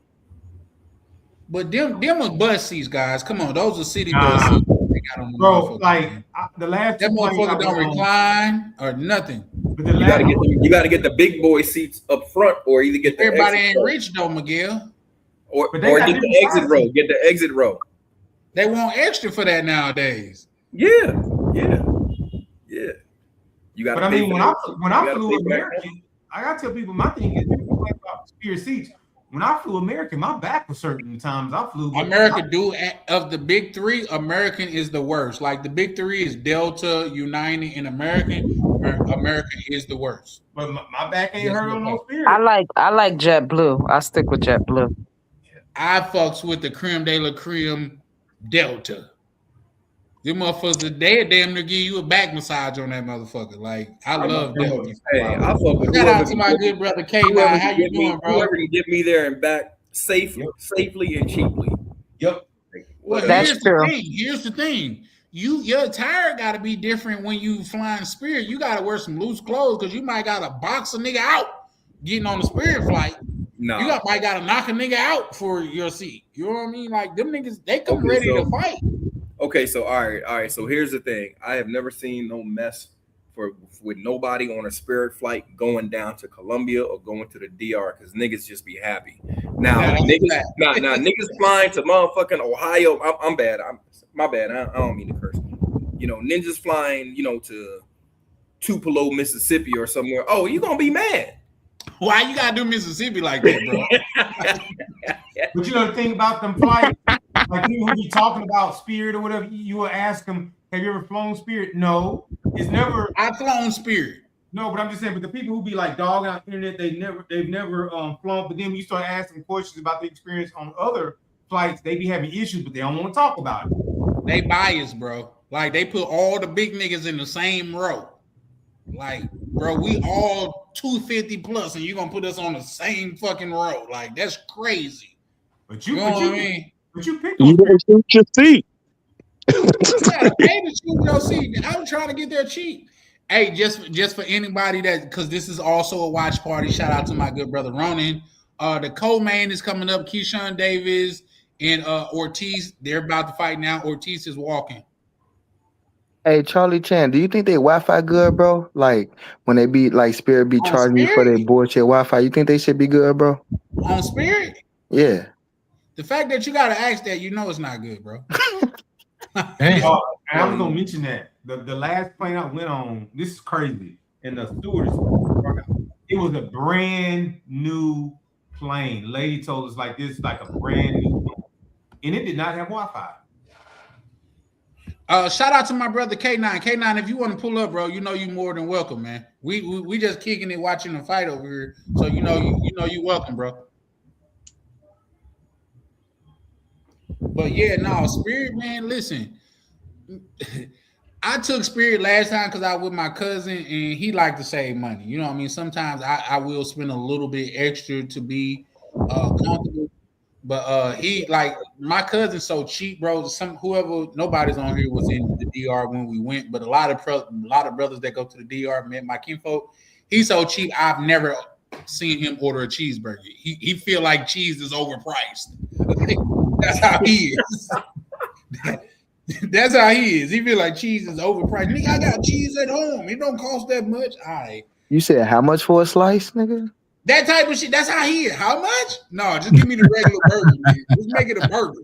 But them are bus seats, guys. Come on, those are city bus seats. They got on the bro. motherfucker, Like man. the last That two planes motherfucker I don't was on, recline or nothing. but the You last gotta get the big boy seats up front, or either get the Everybody exit ain't row, rich though, Miguel. or But they got get different the exit row. sizes. Get the exit row. They want extra for that nowadays. Yeah. You gotta But I pay mean, for when that. I You gotta flew pay for that. American, I gotta tell people my thing is people think about Spirit seats. When I flew American, my back was certain times I flew. America of the big three, American is the worst. Like the big three is Delta, United, and American. American is the worst. But my back ain't hurt on no Spirit. I like JetBlue. I stick with JetBlue. I fucks with the creme de la creme Delta. Them motherfuckers, they damn near give you a back massage on that motherfucker. Like I love Delta. Hey, I fuck with Shout whoever out to my good brother K9. How you doing, bro? Whoever can get me there and back safely and cheaply. Yep. Well, That's here's true. the thing. Here's the thing. Your attire got to be different when you flying Spirit. You got to wear some loose clothes because you might got to box a nigga out getting on the Spirit flight. Nah. You might got to knock a nigga out for your seat. You know what I mean? Like them niggas, they come Okay, ready so- to fight. Okay, so all right. So here's the thing. I have never seen no mess with nobody on a Spirit flight going down to Colombia or going to the DR because niggas just be happy. Now niggas flying to motherfucking Ohio. I'm bad. My bad. I don't mean to curse. You know, ninjas flying, to Tupelo, Mississippi or somewhere. Oh, you gonna be mad. Why you gotta do Mississippi like that, bro? But you know the thing about them flights, like people who be talking about Spirit or whatever, you will ask them, "Have you ever flown Spirit?" No, it's never. I've flown Spirit. No, but I'm just saying. But the people who be like dogging out the internet, they've never flown. But then when you start asking questions about the experience on other flights, they be having issues, but they don't want to talk about it. They biased, bro. Like they put all the big niggas in the same row. Like, bro, we all 250 plus, and you gonna put us on the same fucking row? Like that's crazy. But you, know but what you, I mean? but you pick. You didn't shoot your seat. You gotta pay to shoot your seat. I was trying to get there cheap. Hey, just for anybody that, because this is also a watch party. Shout out to my good brother Ronan. The co-main is coming up. Keyshawn Davis and Ortiz. They're about to fight now. Ortiz is walking. Hey, Charlie Chan, do you think they Wi-Fi good, bro? Like when they be like Spirit be On charging you for their Spirit? bullshit Wi-Fi, you think they should be good, bro? On Spirit, Yeah. the fact that you gotta ask that, you know it's not good, bro. And I was gonna mention that the last plane I went on, this is crazy, and the stewardess, it was a brand new plane. Lady told us like this, like a brand new plane, and it did not have Wi-Fi. Shout out to my brother K9. K9, if you want to pull up, bro, you know you more than welcome, man. We just kicking it, watching the fight over here, so you know you welcome, bro. But yeah, no, Spirit, man. Listen, I took Spirit last time because I was with my cousin, and he liked to save money. You know what I mean? Sometimes I will spend a little bit extra to be comfortable. But he, like, my cousin's so cheap, bro. Nobody's on here was in the DR when we went, but a lot of brothers that go to the DR met my kinfolk. He's so cheap, I've never seen him order a cheeseburger. He feel like cheese is overpriced. That's how he is. That's how he is. He feel like cheese is overpriced. Nigga, I got cheese at home. It don't cost that much. All right. You said how much for a slice, nigga? That type of shit. That's how he is. How much? No, just give me the regular burger, man. Just make it a burger.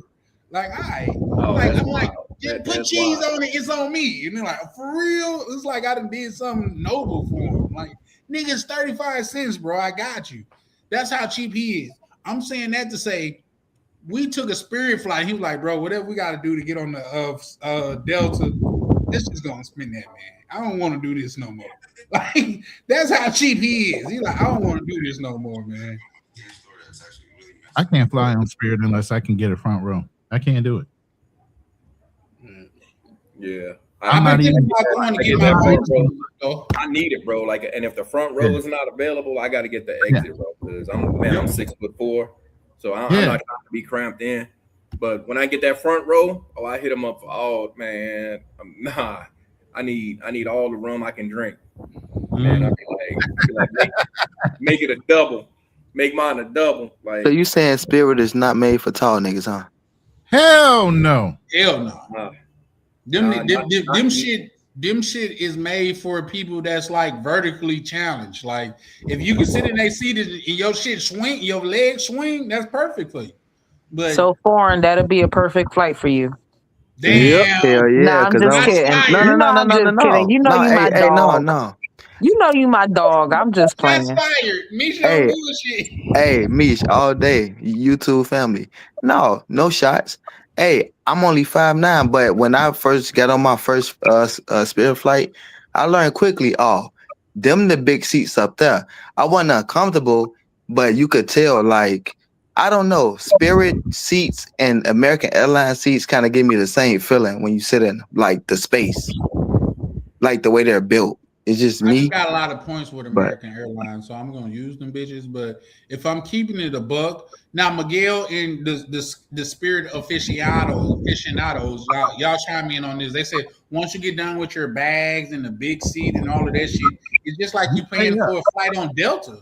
Like, all right. I'm like, just put cheese on it. It's on me. And they're like, for real? It's like I done did something noble for him. Like, niggas 35 cents, bro. I got you. That's how cheap he is. I'm saying that to say, we took a Spirit flight. He was like, bro, whatever we got to do to get on the Delta, this is going to spend that, man. I don't want to do this no more. Like, that's how cheap he is. He's like, I don't want to do this no more, man. I can't fly on Spirit unless I can get a front row. I can't do it. Yeah. I'm not even going to get my bro. I need it, bro. Like, and if the front row is not available, I got to get the exit row because I'm 6'4", so I'm not trying to be cramped in. But when I get that front row, I hit them up for, man, I need all the rum I can drink. Man, I be like make it a double. Make mine a double. Like, So you saying Spirit is not made for tall niggas, huh? Hell no. Hell no. Them shit is made for people that's like vertically challenged. Like if you can sit in a seat and your shit swing, your legs swing, that's perfect for you. But So foreign, that'll be a perfect flight for you. Yep, hell yeah, Nah, I'm because just I'm kidding. I'm just kidding. You know you my hey, dog. no. You know you my dog. I'm just playing. fired. Misha Hey, bullshit. hey, Mish, all day, YouTube family. No shots. Hey, I'm only 5'9", but when I first got on my first Spirit flight, I learned quickly, them the big seats up there. I wasn't uncomfortable, but you could tell, like, I don't know, Spirit seats and American Airlines seats kind of give me the same feeling when you sit in, like, the space, like the way they're built. It's just I me. just got a lot of points with American Airlines, so I'm gonna use them bitches. But if I'm keeping it a buck, now Miguel and the Spirit aficionados, y'all chime in on this. They said once you get done with your bags and the big seat and all of that shit, it's just like you paying for a flight on Delta.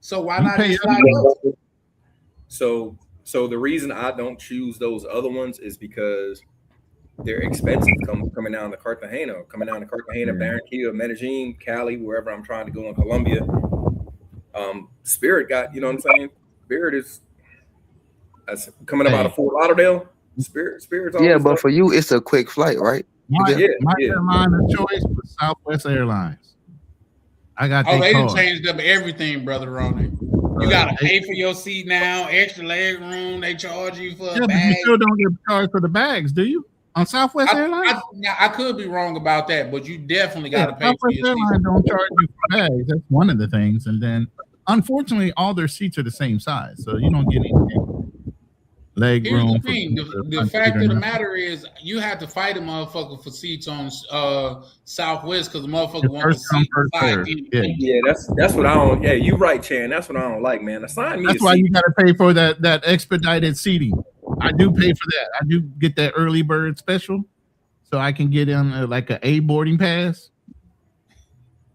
So why not just fly Delta? So the reason I don't choose those other ones is because they're expensive coming down to Cartagena, Barranquilla, Medellin, Cali, wherever I'm trying to go in Colombia. Spirit got, you know what I'm saying? Spirit is coming out of Fort Lauderdale. Spirit's yeah, but for you, it's a quick flight, right? My airline of choice was Southwest Airlines. I got they done changed up everything, brother Ronan. You gotta pay for your seat now, extra leg room. They charge you for a but bag. you still don't get charged for the bags, do you? On Southwest Airlines? I could be wrong about that, but you definitely got to pay for your Southwest Airlines don't charge you for bags. That's one of the things. And then, unfortunately, all their seats are the same size, so you don't get any leg Here's room. The thing: the fact of the matter is, you have to fight a motherfucker for seats on Southwest because the motherfucker wants the seat. Yeah, that's what I don't. Yeah, you right, Chan. That's what I don't like, man. Assign me. That's why you got to pay for that expedited seating. I do pay for that. I do get that early bird special, so I can get in like an A boarding pass.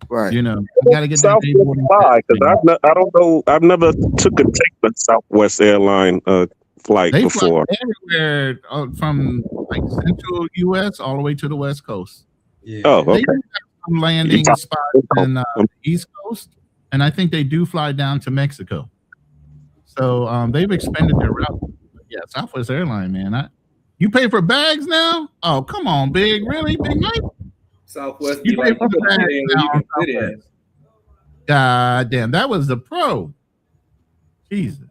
Right. You know, you got to get that A boarding pass. Because I don't know. I've never take the Southwest airline flight They before. fly everywhere from like central U.S. all the way to the West Coast. Yeah. Oh, okay. They do have some landing spots in the East Coast, and I think they do fly down to Mexico. So they've expanded their route. Yeah, Southwest Airline, man. You pay for bags now? Oh, come on, Big. Really, Big Mike? Southwest. You pay for bags now on Southwest. God damn, that was the pro. Jesus.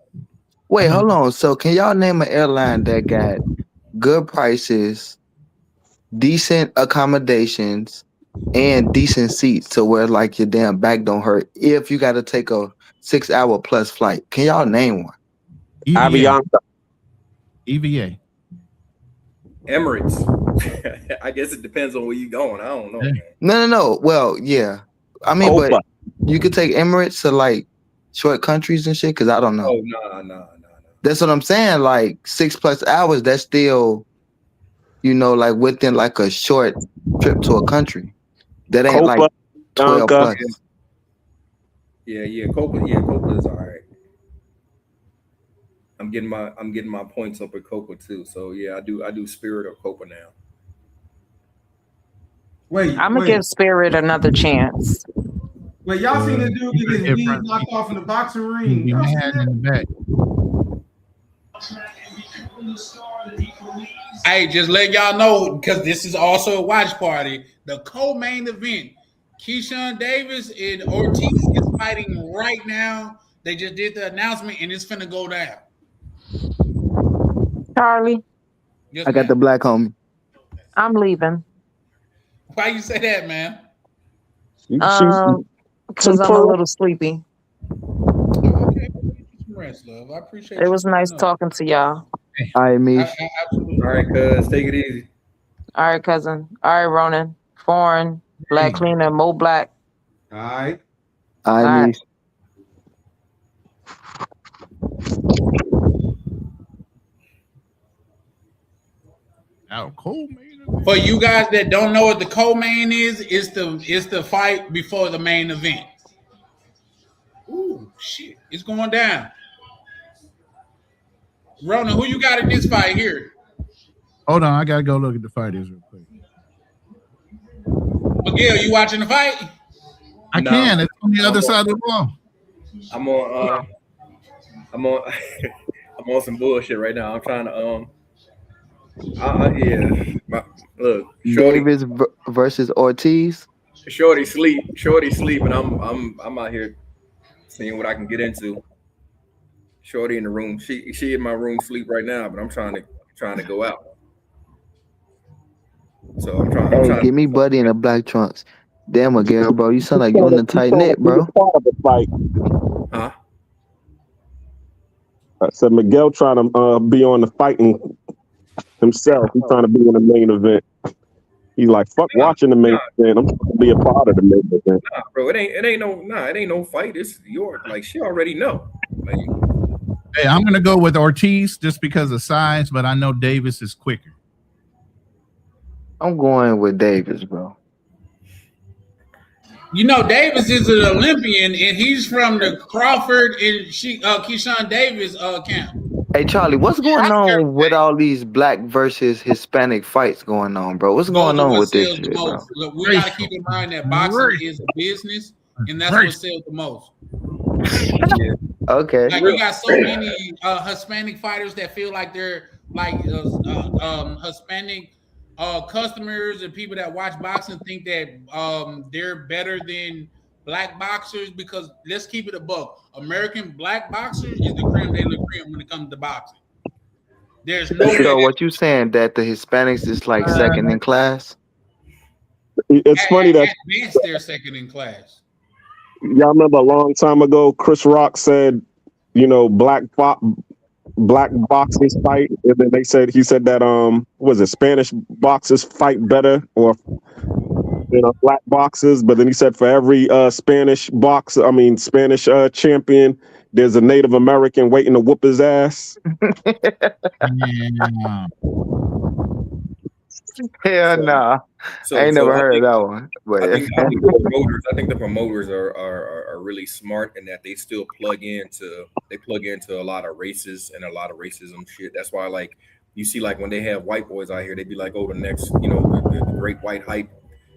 Wait, hold on. So can y'all name an airline that got good prices, decent accommodations, and decent seats to where like your damn back don't hurt if you got to take a 6-hour plus flight? Can y'all name one? Avianca. EVA. Emirates. I guess it depends on where you're going. I don't know. No. Well, yeah. I mean, but you could take Emirates to like short countries and shit, because I don't know. Oh, no. That's what I'm saying. Like 6+ hours, that's still, like within like a short trip to a country. That ain't like 12 plus. Yeah, Copa is all right. I'm getting my points up with Copa too. So yeah, I do Spirit or Copa now. I'm gonna give Spirit another chance. Wait, y'all seen the dude get his knees knocked off in the boxing ring? Y'all seen that? Hey, just let y'all know, because this is also a watch party. The co-main event, Keyshawn Davis and Ortiz is fighting right now. They just did the announcement, and it's finna go down. Charlie, I got the black homie. I'm leaving. Why you say that, man? Because I'm a little sleepy. Okay, rest, love. I appreciate it. Was nice talking to y'all. All right, Mish. All right, cuz. Take it easy. All right, cousin. All right, Ronan. Foreign, Black Cleaner, Mo Black. All right. All right, Mish. For you guys that don't know what the co-main is, it's the fight before the main event. Ooh, shit. It's going down. Ronan, who you got in this fight here? Hold on, I gotta go look at the fighters real quick. Miguel, you watching the fight? I No. can. It's on the other side of the wall. I'm on I'm on I'm on some bullshit right now. I'm trying to look, Shorty Davis versus Ortiz. Shorty sleep, and I'm out here seeing what I can get into. Shorty in the room. She in my room sleep right now, but I'm trying to go out. So I'm trying. Hey, give me Buddy in the black trunks. Damn, Miguel, bro, you sound like you in the tight knit, bro. Huh? I said Miguel trying to be on the fighting himself. He's trying to be in the main event. He's like, fuck watching the main event. I'm trying to be a part of the main event. Nah, bro, it ain't no fight. It's your like she already know. Like, Hey, I'm gonna go with Ortiz just because of size, but I know Davis is quicker. I'm going with Davis, bro. You know, Davis is an Olympian, and he's from the Crawford and Keyshawn Davis camp. Hey, Charlie, what's going on with all these black versus Hispanic fights going on, bro? What's going on with this shit, bro? Look, we gotta keep in mind that boxing is a business, and that's what sells the most. Okay. Like you got so many Hispanic fighters that feel like they're like Hispanic customers and people that watch boxing think that they're better than black boxers, because let's keep it a buck. American black boxers is the creme de la creme when it comes to boxing. There's no So what you saying that the Hispanics is like second in class? It's funny that advanced they're second in class. y'all remember a long time ago, Chris Rock said, you know, black boxers fight, and then he said that was it Spanish boxers fight better, or black boxers, but then he said for every Spanish champion, there's a Native American waiting to whoop his ass. Hell nah. I ain't never heard that one. But I think the promoters are really smart in that they still plug into a lot of races and a lot of racism shit. That's why like you see like when they have white boys out here, they be like, oh, the next, the great white hype.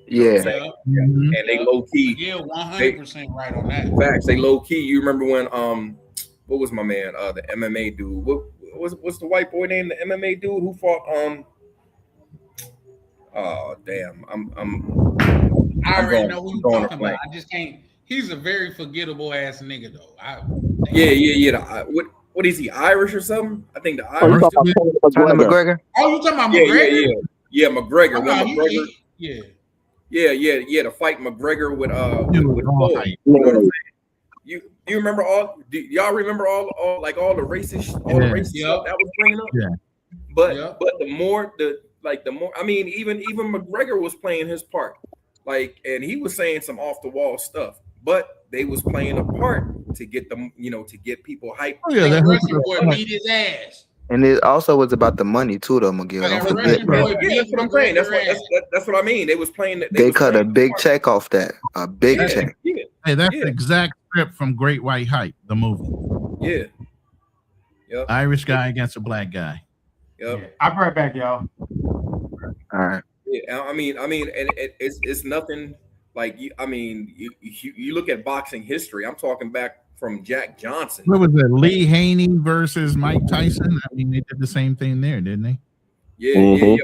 Yeah. And they low key. Yeah, 100% right on that. Facts. They low key. You remember when what was my man? The MMA dude. What's the white boy name? The MMA dude who fought oh damn. I already know who you're talking about. I just can't. He's a very forgettable ass nigga though. Yeah. What is he? Irish or something? I think the Irish. Conor McGregor. Oh, you talking about McGregor? Yeah, McGregor. Yeah. To fight McGregor with Floyd. You know what I'm saying? You remember y'all remember all the racist stuff that was bringing up? Yeah. But the more I mean, even McGregor was playing his part, like, and he was saying some off the wall stuff, but they was playing a part to get them, to get people hyped. Oh, yeah, boy beat his ass. And it also was about the money too, though, Miguel. Don't forget, bro. Yeah, that's what I'm saying. That's what I mean. They was playing. They cut a big check off that. A big check. Yeah. Hey, that's the exact script from Great White Hype, the movie. Yeah. Yep. Irish guy against a black guy. Yep. Yeah. I'll be right back, y'all. All right. Yeah, I mean, and it's nothing like you. I mean, you look at boxing history. I'm talking back from Jack Johnson. What was it? Lee Haney versus Mike Tyson. I mean, they did the same thing there, didn't they? Yeah.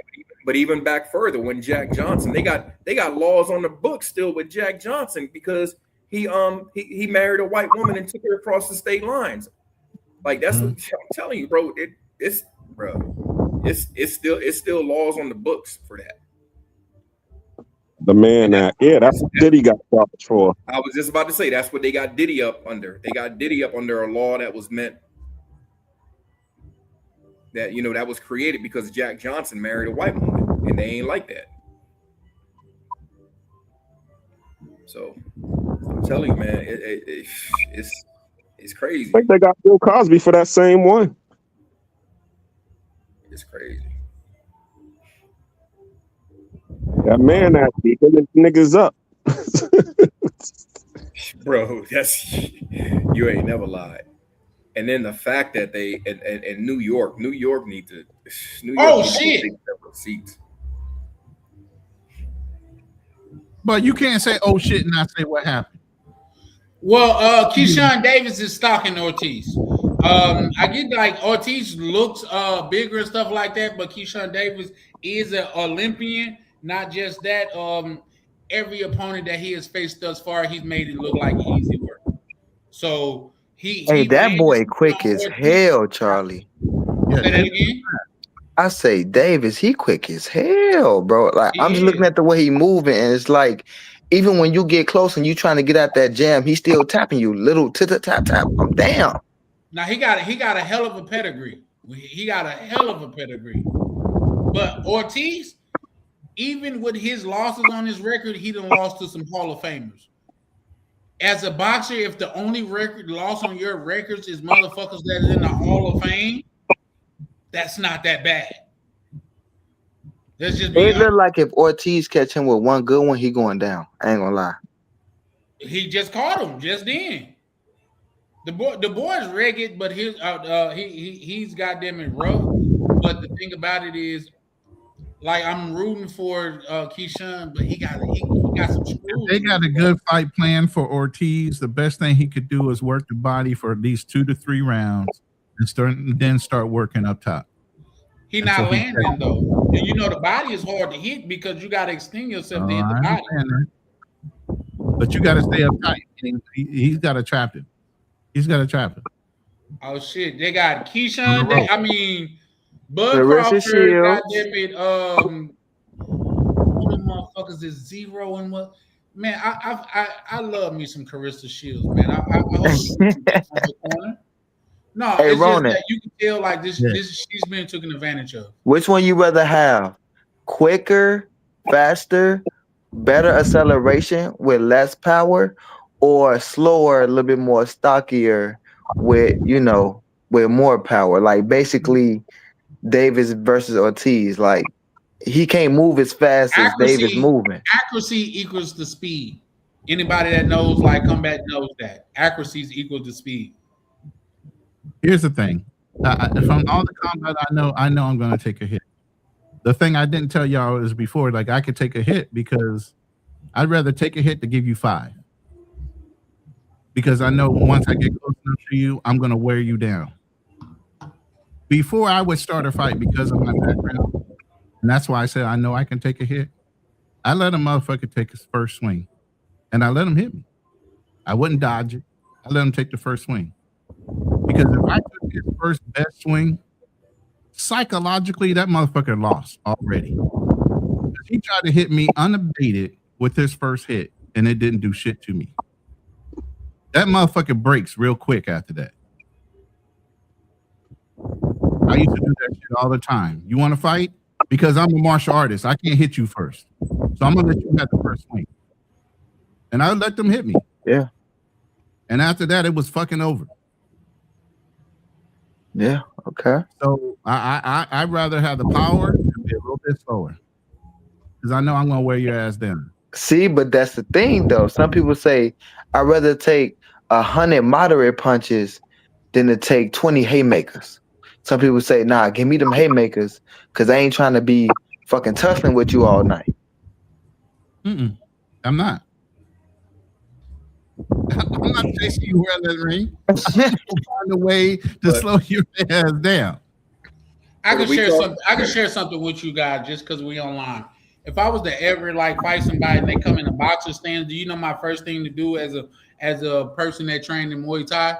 But even back further, when Jack Johnson, they got laws on the books still with Jack Johnson because he married a white woman and took her across the state lines. Like that's what I'm telling you, bro. It's still laws on the books for that. The Man Act. Yeah, that's what Diddy got charged for. I was just about to say that's what they got Diddy up under. They got Diddy up under a law that was meant that that was created because Jack Johnson married a white woman, and they ain't like that. So I'm telling you, man, it's crazy. I think they got Bill Cosby for that same one. It's crazy. That Man Act, he picking niggas up. Bro, you ain't never lied. And then the fact that they in New York need to. Oh shit! Seats. But you can't say "oh shit" and not say what happened. Well, Keyshawn Davis is stalking Ortiz. I get like Ortiz looks bigger and stuff like that, but Keyshawn Davis is an Olympian. Not just that. Every opponent that he has faced thus far, he's made it look like easy work. So Hey, that boy quick as hell, Charlie. Say that again. I say Davis, he quick as hell, bro. Like I'm just looking at the way he moving, and it's like even when you get close and you trying to get out that jam, he's still tapping you, little tap. I'm down. Now he got a hell of a pedigree. He got a hell of a pedigree. But Ortiz, even with his losses on his record, he done lost to some Hall of Famers. As a boxer, if the only loss on your records is motherfuckers that is in the Hall of Fame, that's not that bad. Let's just be It look like if Ortiz catch him with one good one, he going down. I ain't gonna lie. He just caught him just then. The boy's ragged, but he's goddamn it rough. But the thing about it is, like I'm rooting for Keyshawn, but he got some screws. If they got a good fight plan for Ortiz, the best thing he could do is work the body for at least 2 to 3 rounds and then start working up top. He not landing though, and you know the body is hard to hit because you got to extend yourself to hit the body. But you got to stay up tight. He's got to trap him. He's got to trap him. Oh shit! They got Keyshawn. Bud Clarissa Crawford. Shields. Goddamn it! One of them motherfuckers is 0 and what? Man, I love me some Clarissa Shields, man. I hope she's on the corner. No, Hey, it's Ronan. just that you can tell like this she's been taken advantage of. Which one you rather have? Quicker, faster, better acceleration with less power, or slower, a little bit more stockier with with more power? Like basically Davis versus Ortiz. Like he can't move as fast as Davis moving. Accuracy equals the speed. Anybody that knows like combat knows that. Accuracy is equal to speed. Here's the thing. From all the combat I know I'm going to take a hit. The thing I didn't tell y'all is before, like I could take a hit because I'd rather take a hit to give you 5. Because I know once I get close enough to you, I'm going to wear you down. Before I would start a fight because of my background, and that's why I said I know I can take a hit, I let a motherfucker take his first swing. And I let him hit me. I wouldn't dodge it. I let him take the first swing. Because if I took his first best swing, psychologically, that motherfucker lost already. He tried to hit me unabated with his first hit, and it didn't do shit to me. That motherfucker breaks real quick after that. I used to do that shit all the time. You want to fight? Because I'm a martial artist. I can't hit you first. So I'm going to let you have the first swing. And I let them hit me. Yeah. And after that, it was fucking over. Yeah. Okay. So I'd rather have the power and be a little bit slower. Because I know I'm going to wear your ass down. See, but that's the thing though. Some people say I'd rather take 100 moderate punches than to take 20 haymakers. Some people say, nah, give me them haymakers because I ain't trying to be fucking tussling with you all night. I'm not. I'm not chasing you around that ring. I'm trying to find a way to slow your ass down. I can share something with you guys just because we online. If I was to ever like fight somebody and they come in the boxer stands, do you know my first thing to do as a person that trained in Muay Thai?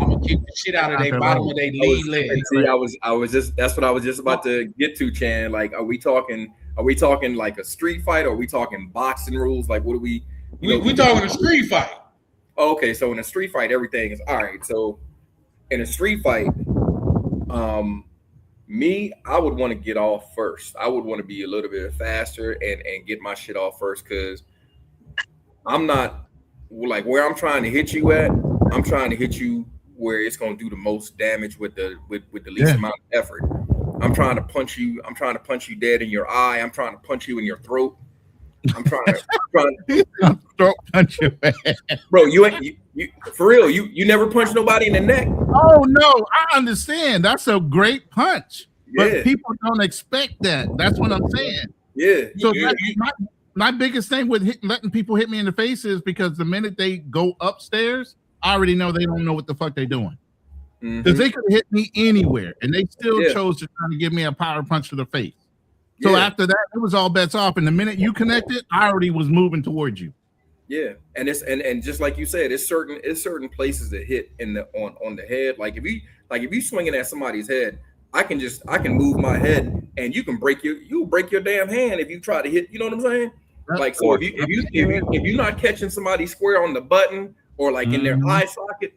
I'm gonna kick the shit out of their bottom of their lead leg. See, I was just that's what I was just about to get to, Chan. Like, are we talking like a street fight, or are we talking boxing rules? Like, what are we? We talking a street fight. Okay, so in a street fight, everything is all right. So in a street fight, I would want to get off first. I would want to be a little bit faster and get my shit off first, because I'm not like where I'm trying to hit you at. I'm trying to hit you where it's going to do the most damage with the least amount of effort. I'm trying to punch you. I'm trying to punch you dead in your eye. I'm trying to punch you in your throat. I'm trying to throat punch you, bro. You for real. You never punch nobody in the neck. Oh no, I understand. That's a great punch, but Yeah. people don't expect that. That's what I'm saying. Yeah. So my biggest thing with letting people hit me in the face is because the minute they go upstairs, I already know they don't know what the fuck they're doing. Because they could hit me anywhere, and they still chose to try to give me a power punch to the face. So after that, it was all bets off. And the minute you connected, I already was moving towards you. Yeah, and it's and just like you said, it's certain places that hit in the on the head. Like if you swinging at somebody's head, I can move my head, and you'll break your damn hand if you try to hit. You know what I'm saying? Like so, if you're not catching somebody square on the button or like in their eye socket.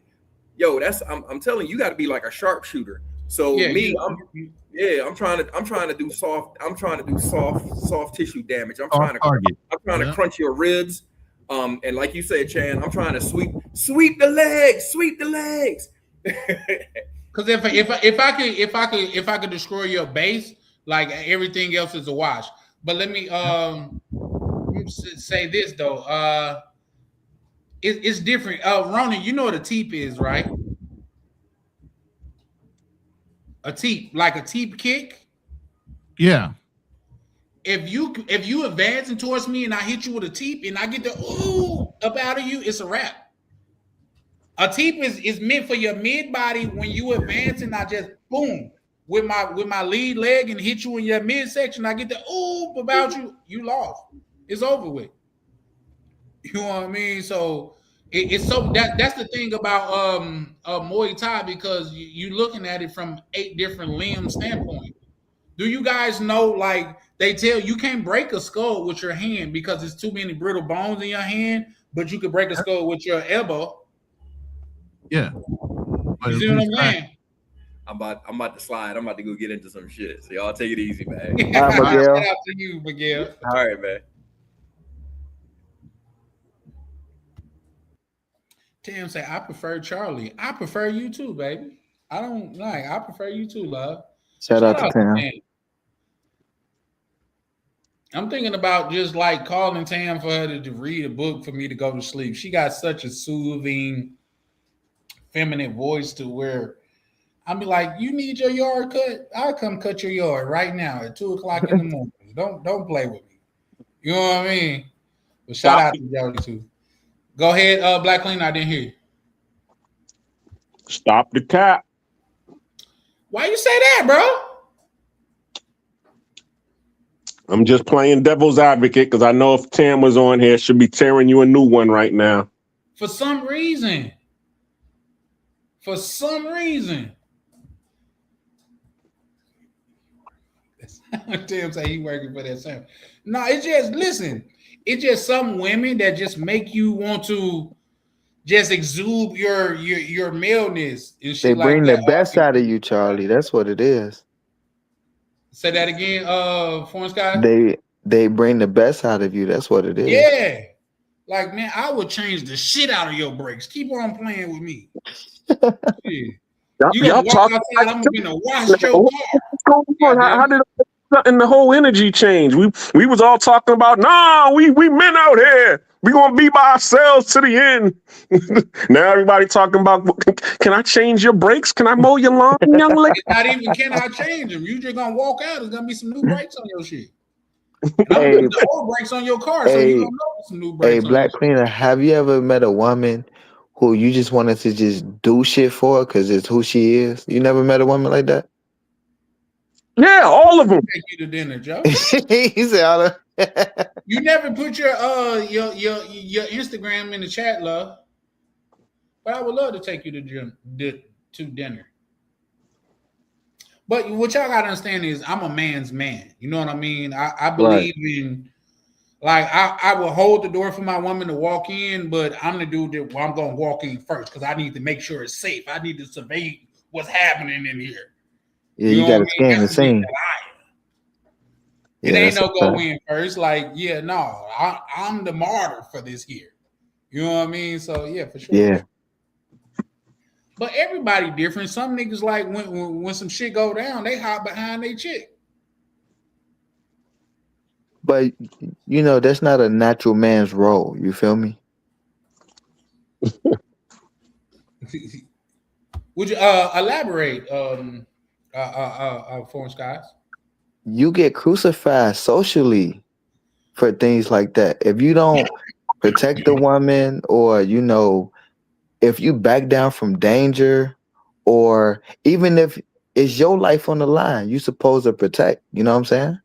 Yo, I'm telling you, you got to be like a sharpshooter. So I'm trying to do soft tissue damage. I'm trying to crunch your ribs. And like you said, Chan, I'm trying to sweep the legs. Because if I could destroy your base, like everything else is a wash. But let me say this though. It's different. Ronan, you know what a teep is, right? A teep, like a teep kick. Yeah. If you advancing towards me and I hit you with a teep and I get the ooh up out of you, it's a wrap. A teep is meant for your mid body when you advancing. I just boom with my lead leg and hit you in your midsection. I get the ooh about you. You lost. It's over with. You know what I mean? So it's so that's the thing about Muay Thai, because you're looking at it from 8 different limb standpoint. Do you guys know, like they tell you can't break a skull with your hand because there's too many brittle bones in your hand, but you could break a skull with your elbow. Yeah. You see what I'm saying? I'm about to slide. I'm about to go get into some shit. So y'all take it easy, man. All right, Miguel. Shout out to you, Miguel. All right, man. Tim say, I prefer Charlie. I prefer you too, baby. I prefer you too, love. Shout out to Tam. I'm thinking about just like calling Tam for her to read a book for me to go to sleep. She got such a soothing, feminine voice to where I'll be like, you need your yard cut? I'll come cut your yard right now at 2:00 in the morning. Don't play with me. You know what I mean? But shout out to Jody too. Go ahead, Black Clean. I didn't hear you. Stop the cap. Why you say that, bro? I'm just playing devil's advocate because I know if Tam was on here, she'll be tearing you a new one right now. For some reason. Tim say he working for that same. No, it's just listen. It's just some women that just make you want to just exude your maleness. And They bring the best out of you, Charlie. That's what it is. Say that again, Foreign Sky. They bring the best out of you. That's what it is. Yeah. Like, man, I would change the shit out of your brakes. Keep on playing with me. Yeah. You gonna walk outside, I'm gonna wash your car. How did the whole energy change? We was all talking about, nah, we men out here. We gonna be by ourselves to the end. Now everybody talking about, can I change your brakes? Can I mow your lawn, young lady? Not even can I change them. You just gonna walk out. There's gonna be some new brakes on your shit. I'm putting the old brakes on your car, so you don't know some new brakes. Hey, Black Cleaner, have you ever met a woman who you just wanted to just do shit for because it's who she is? You never met a woman like that? Yeah, all of them. Take you to dinner, Joe. He said all of You never put your Instagram in the chat, love. But I would love to take you to dinner. But what y'all gotta understand is I'm a man's man. You know what I mean? I believe in, like, I will hold the door for my woman to walk in, but I'm the dude that I'm gonna walk in first because I need to make sure it's safe. I need to survey what's happening in here. Yeah, you gotta scan the scene. It ain't no go in first. Like, yeah, no, I'm the martyr for this here. You know what I mean? So yeah, for sure. Yeah. But everybody different. Some niggas like when some shit go down, they hide behind their chick. But you know, that's not a natural man's role. You feel me? Would you elaborate, Foreign Skies? You get crucified socially for things like that. If you don't protect the woman, or if you back down from danger, or even if it's your life on the line, you supposed to protect. You know what I'm saying?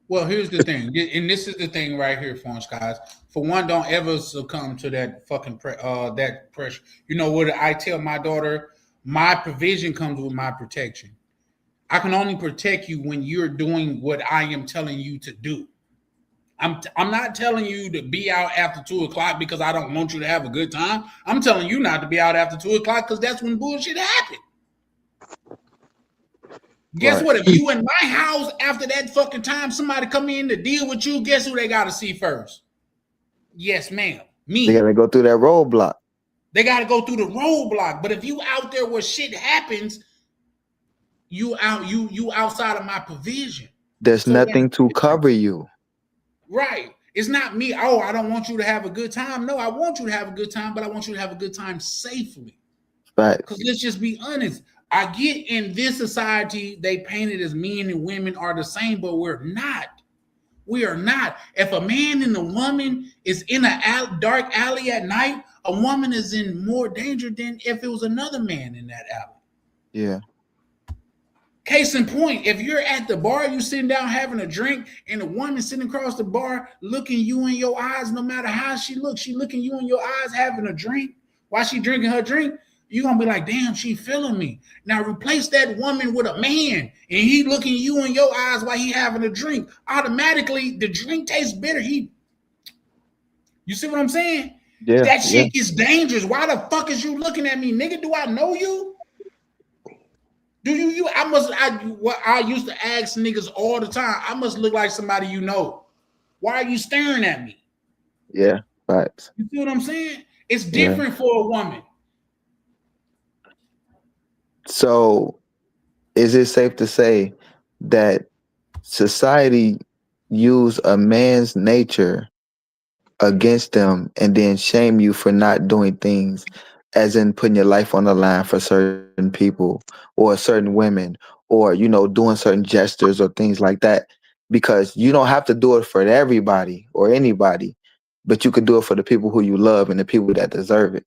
Well, here's the thing, and this is the thing right here, Phones guys. For one, don't ever succumb to that fucking that pressure. You know what I tell my daughter? My provision comes with my protection. I can only protect you when you're doing what I am telling you to do. I'm not telling you to be out after 2:00 because I don't want you to have a good time. I'm telling you not to be out after 2:00 because that's when bullshit happens. Guess what? If you in my house after that fucking time, somebody come in to deal with you, guess who they got to see first? Yes, ma'am. Me. They gotta go through that roadblock. They got to go through the roadblock. But if you out there where shit happens, you outside of my provision. There's nothing to cover you. Right. It's not me. Oh, I don't want you to have a good time. No, I want you to have a good time, but I want you to have a good time safely. Right. Because let's just be honest. I get in this society, they paint it as men and women are the same, but we're not. We are not. If a man and a woman is in a dark alley at night, a woman is in more danger than if it was another man in that alley. Yeah. Case in point, if you're at the bar, you sitting down having a drink, and a woman sitting across the bar looking you in your eyes, no matter how she looks, she looking you in your eyes having a drink while she drinking her drink, you're going to be like, damn, she feeling me. Now replace that woman with a man, and he looking you in your eyes while he having a drink. Automatically, the drink tastes bitter. You see what I'm saying? Yeah, that shit is dangerous. Why the fuck is you looking at me, nigga? Do I know you? Do you? I used to ask niggas all the time. I must look like somebody you know. Why are you staring at me? Yeah, right. You see what I'm saying? It's different for a woman. So, is it safe to say that society use a man's nature against them and then shame you for not doing things, as in putting your life on the line for certain people or certain women, or doing certain gestures or things like that, because you don't have to do it for everybody or anybody, but you could do it for the people who you love and the people that deserve it.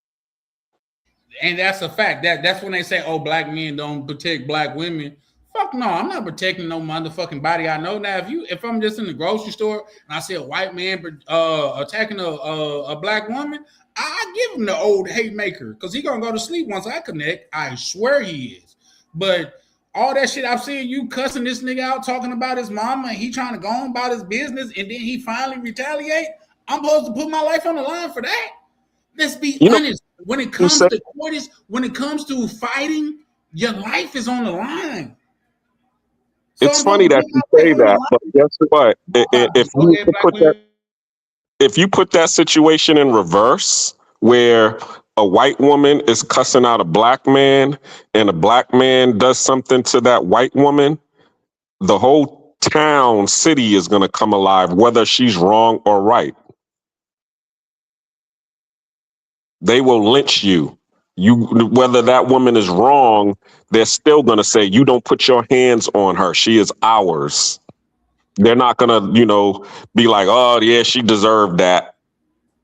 And that's a fact. That's when they say, oh, black men don't protect black women. Fuck no, I'm not protecting no motherfucking body I know. Now, if I'm just in the grocery store and I see a white man attacking a black woman, I give him the old haymaker because he gonna go to sleep once I connect. I swear he is. But all that shit I've seen you cussing this nigga out, talking about his mama, and he trying to go on about his business, and then he finally retaliate. I'm supposed to put my life on the line for that. Let's be honest. When it comes to courts, when it comes to fighting, your life is on the line. So it's funny that you say that, but guess what? If you put that situation in reverse, where a white woman is cussing out a black man and a black man does something to that white woman, the whole town, city is going to come alive, whether she's wrong or right. They will lynch you. Whether that woman is wrong, they're still going to say, you don't put your hands on her. She is ours. They're not going to, be like, oh, yeah, she deserved that.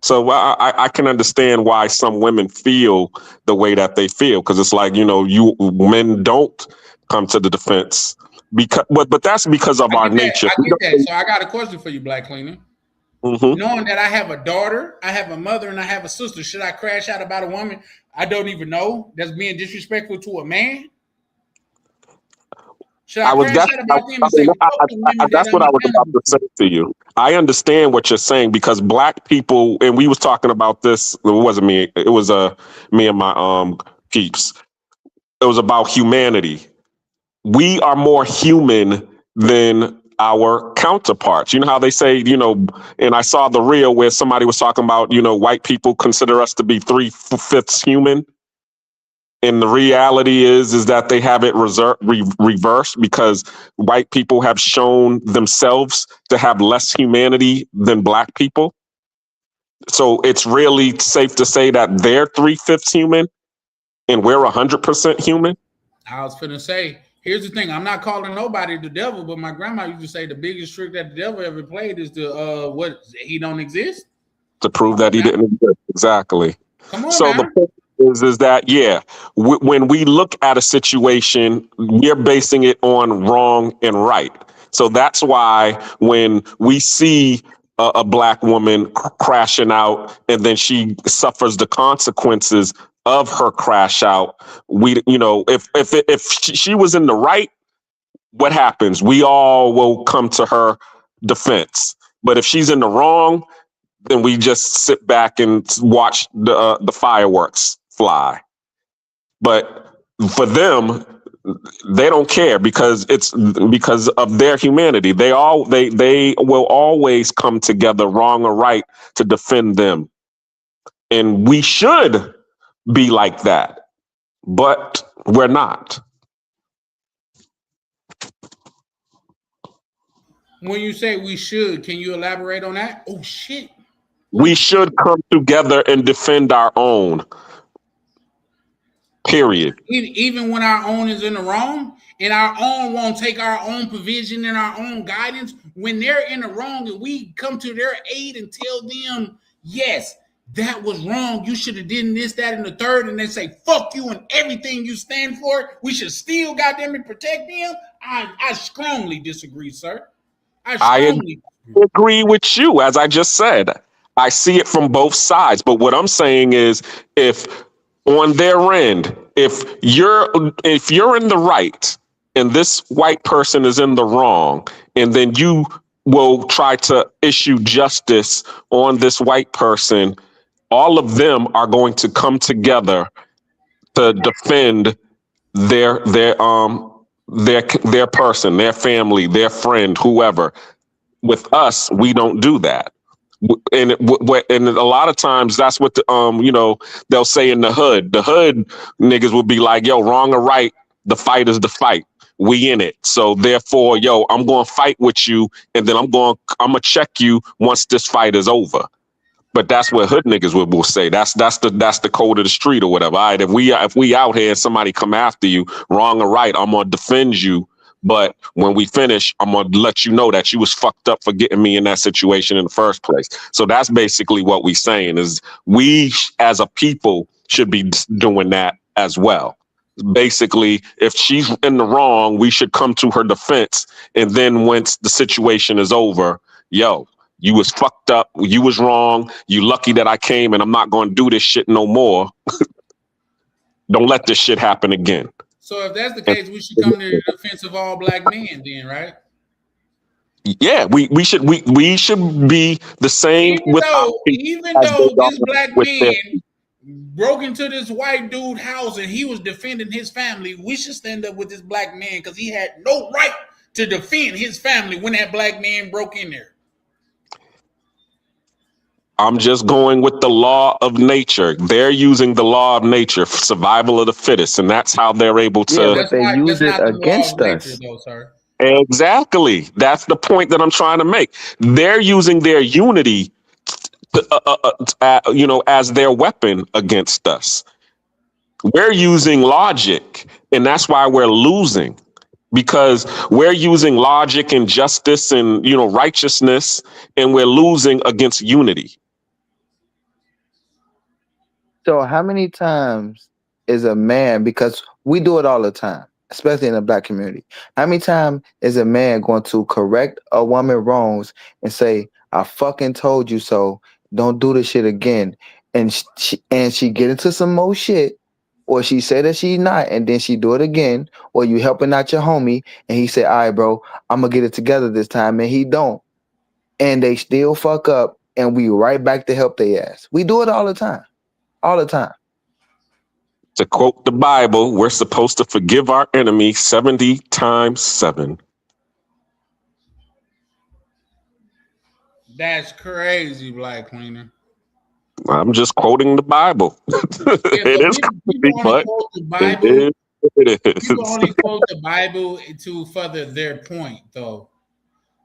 So I can understand why some women feel the way that they feel, because it's like, you men don't come to the defense. But that's because of our nature. I get that. So I got a question for you, Black Cleaner. Mm-hmm. Knowing that I have a daughter, I have a mother, and I have a sister, should I crash out about a woman I don't even know that's being disrespectful to a man? Should I crash out about them and say, that's what I was about to say to you. I understand what you're saying, because black people, and we was talking about this, it wasn't me, it was me and my peeps. It was about humanity. We are more human than our counterparts. You know how they say, and I saw the reel where somebody was talking about, white people consider us to be 3/5 human. And the reality is that they have it reversed, because white people have shown themselves to have less humanity than black people. So it's really safe to say that they're 3/5 human and we're 100% human. I was finna say, Here's the thing. I'm not calling nobody the devil, but my grandma used to say the biggest trick that the devil ever played is to what he don't exist. To prove that he didn't exist. Exactly. Come on So now. the point is that, yeah, when we look at a situation, we're basing it on wrong and right. So that's why when we see a black woman crashing out and then she suffers the consequences of her crash out, we, you know, if she was in the right, what happens? We all will come to her defense. But if she's in the wrong, then we just sit back and watch the fireworks fly. But for them, they don't care because it's because of their humanity. They will always come together, wrong or right, to defend them. And we should be like that, but we're not. When you say we should, can you elaborate on that? Oh shit. We should come together and defend our own. Period. Even when our own is in the wrong, and our own won't take our own provision and our own guidance, when they're in the wrong and we come to their aid and tell them, yes, that was wrong, you should have done this, that, and the third, and then say, fuck you and everything you stand for, we should still goddamn it protect them. I strongly disagree, sir. I agree with you, as I just said. I see it from both sides. But what I'm saying is, if on their end, if you're in the right and this white person is in the wrong, and then you will try to issue justice on this white person, all of them are going to come together to defend their person, their family, their friend, whoever. With us, we don't do that. And and a lot of times that's what they'll say in the hood. The hood niggas will be like, yo, wrong or right, the fight is the fight. We in it. So therefore, yo, I'm going to fight with you, and then I'm going to check you once this fight is over. But that's what hood niggas will say. That's the code of the street or whatever. All right, if we out here and somebody come after you, wrong or right, I'm gonna defend you. But when we finish, I'm gonna let you know that you was fucked up for getting me in that situation in the first place. So that's basically what we saying is we as a people should be doing that as well. Basically, if she's in the wrong, we should come to her defense. And then once the situation is over, yo, you was fucked up. You was wrong. You lucky that I came, and I'm not going to do this shit no more. Don't let this shit happen again. So if that's the case, we should come to the defense of all black men then, right? Yeah, we should be the same. Even though this black man broke into this white dude house and he was defending his family, we should stand up with this black man because he had no right to defend his family when that black man broke in there. I'm just going with the law of nature. They're using the law of nature for survival of the fittest, and that's how they're able to. Yeah, but they use it against us. Exactly. That's the point that I'm trying to make. They're using their unity, as their weapon against us. We're using logic, and that's why we're losing. Because we're using logic and justice and righteousness, and we're losing against unity. So how many times is a man, because we do it all the time, especially in the black community, how many times is a man going to correct a woman wrongs and say, I fucking told you so, don't do this shit again, and she get into some more shit, or she say that she's not, and then she do it again, or you helping out your homie, and he say, all right, bro, I'm gonna get it together this time, and he don't, and they still fuck up, and we right back to help their ass. We do it all the time. All the time. To quote the Bible, we're supposed to forgive our enemy 70 times 7. That's crazy, Black Cleaner. I'm just quoting the Bible. It is crazy, but it is. People only quote the Bible to further their point, though.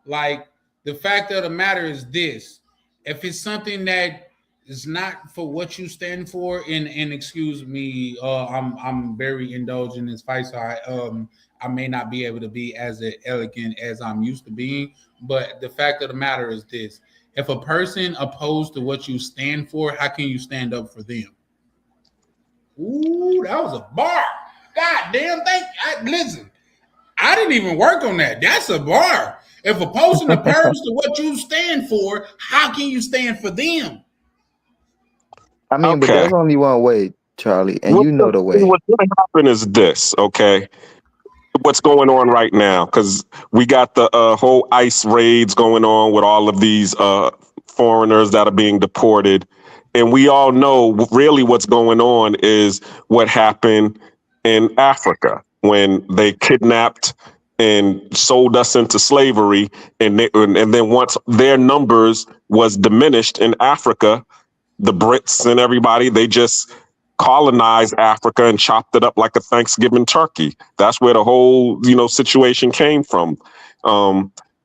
Like, the fact of the matter is this. If it's something that it's not for what you stand for. And excuse me, I'm very indulged in this fight, so I may not be able to be as elegant as I'm used to being. But the fact of the matter is this: if a person opposed to what you stand for, how can you stand up for them? Ooh, that was a bar. God damn, listen, I didn't even work on that. That's a bar. If a person opposed to what you stand for, how can you stand for them? I mean, but Okay. there's only one way, Charlie, and you know the way. What's going to happen is this, okay? What's going on right now? Because we got the whole ICE raids going on with all of these foreigners that are being deported. And we all know really what's going on is what happened in Africa when they kidnapped and sold us into slavery. And then once their numbers was diminished in Africa, the Brits and everybody, they just colonized Africa and chopped it up like a Thanksgiving turkey. That's where the whole, situation came from.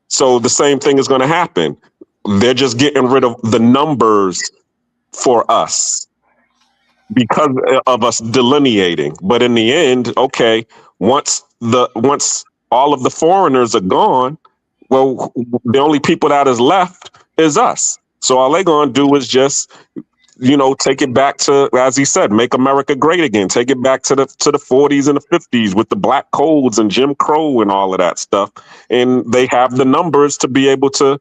So the same thing is going to happen. They're just getting rid of the numbers for us because of us delineating. But in the end, okay, once all of the foreigners are gone, well, the only people that is left is us. So all they're going to do is just, take it back to, as he said, make America great again. Take it back to the 40s and the 50s with the black codes and Jim Crow and all of that stuff. And they have the numbers to be able to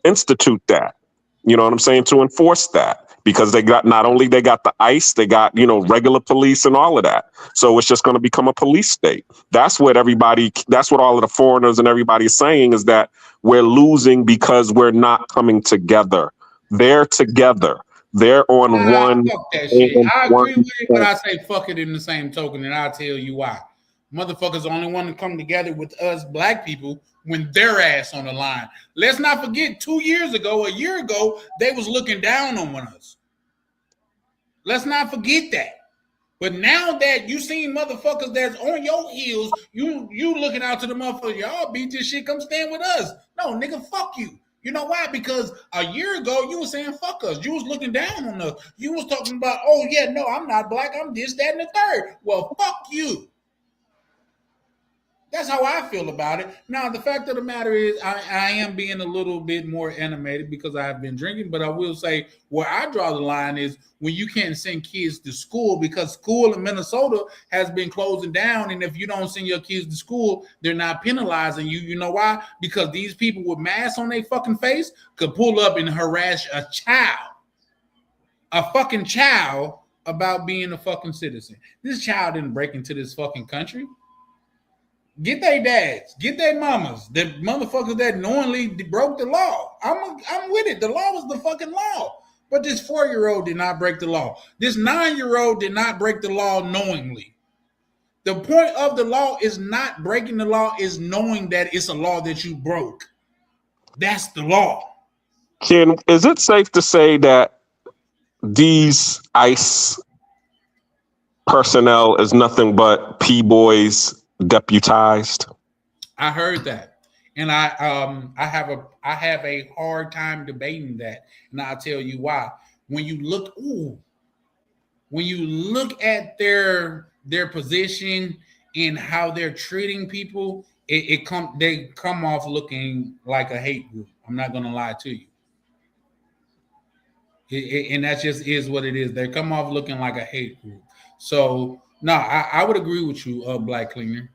institute that. You know what I'm saying? To enforce that. Because they got the ICE, they got, regular police and all of that. So it's just going to become a police state. That's what all of the foreigners and everybody is saying, is that we're losing because we're not coming together. They're together. They're on one. Fuck that shit. I agree with it, but I say fuck it in the same token, and I'll tell you why. Motherfuckers only want to come together with us black people when their ass on the line. Let's not forget, a year ago, they was looking down on us. Let's not forget that. But now that you seen motherfuckers that's on your heels, you looking out to the motherfuckers, y'all beat this shit, come stand with us. No, nigga, fuck you. You know why? Because a year ago, you was saying fuck us. You was looking down on us. You was talking about, oh yeah, no, I'm not black, I'm this, that, and the third. Well, fuck you. That's how I feel about it. Now, the fact of the matter is I am being a little bit more animated because I have been drinking, but I will say where I draw the line is when you can't send kids to school, because school in Minnesota has been closing down, and if you don't send your kids to school, they're not penalizing you. You know why? Because these people with masks on their fucking face could pull up and harass a fucking child about being a fucking citizen. This child didn't break into this fucking country. Get their dads, get their mamas, the motherfuckers that knowingly broke the law. I'm with it. The law was the fucking law. But this 4-year-old did not break the law. This 9-year-old did not break the law knowingly. The point of the law is not breaking the law, is knowing that it's a law that you broke. That's the law. Ken, is it safe to say that these ICE personnel is nothing but P-boys deputized? I heard that, and I have a hard time debating that, and I'll tell you why. When you look at their position and how they're treating people, they come off looking like a hate group. I'm not gonna lie to you, and that just is what it is. They come off looking like a hate group. So no, I would agree with you, Black Cleaner.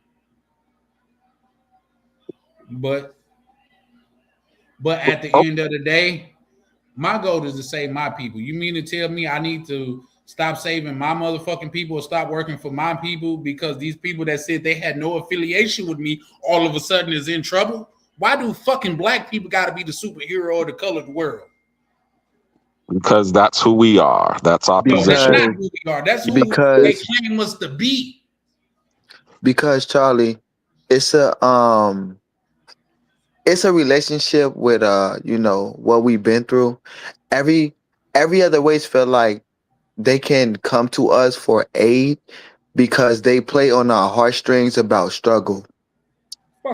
But at the end of the day, my goal is to save my people. You mean to tell me I need to stop saving my motherfucking people or stop working for my people because these people that said they had no affiliation with me all of a sudden is in trouble? Why do fucking black people got to be the superhero of the colored world? Because that's who we are. That's our position. That's not who we are. That's who they claim us to be. Because Charlie, it's a relationship with what we've been through. Every other race feel like they can come to us for aid because they play on our heartstrings about struggle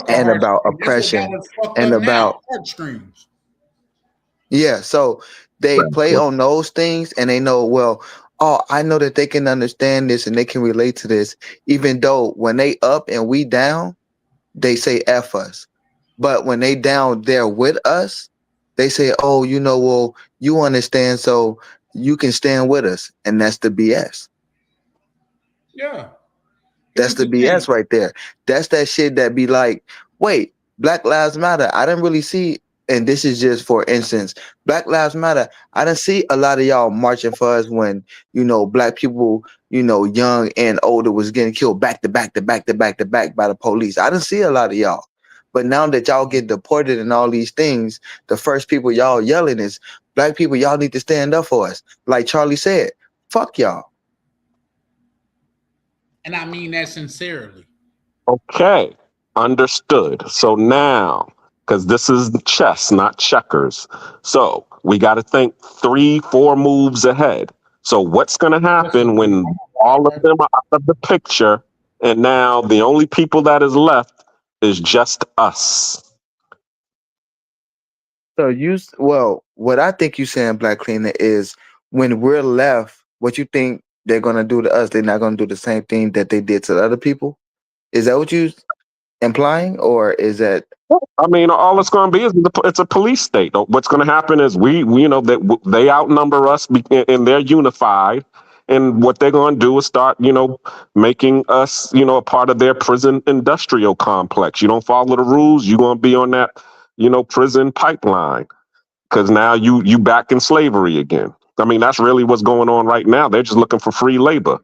and about oppression and about heartstrings. Yeah, so they play on those things and they know, well, oh, I know that they can understand this and they can relate to this, even though when they up and we down, they say F us. But when they down there with us, they say, oh, well, you understand, so you can stand with us. And that's the BS. Yeah. That's the BS right there. That's that shit that be like, wait, Black Lives Matter. I didn't really see, and this is just for instance, Black Lives Matter. I didn't see a lot of y'all marching for us when, Black people, young and older was getting killed back to back to back to back to back by the police. I didn't see a lot of y'all. But now that y'all get deported and all these things, the first people y'all yelling is, Black people, y'all need to stand up for us. Like Charlie said, fuck y'all. And I mean that sincerely. Okay, understood. So now, because this is chess, not checkers, so we got to think 3-4 moves ahead. So what's going to happen when all of them are out of the picture, and now the only people that is left is just us? So what I think you saying, Black Cleaner, is when we're left, what you think they're gonna do to us, they're not gonna do the same thing that they did to the other people? Is that what you implying, or is that? I mean, all it's going to be is it's a police state. What's going to happen is that they outnumber us and they're unified. And what they're going to do is start, making us, a part of their prison industrial complex. You don't follow the rules, you're going to be on that, prison pipeline, because now you back in slavery again. I mean, that's really what's going on right now. They're just looking for free labor.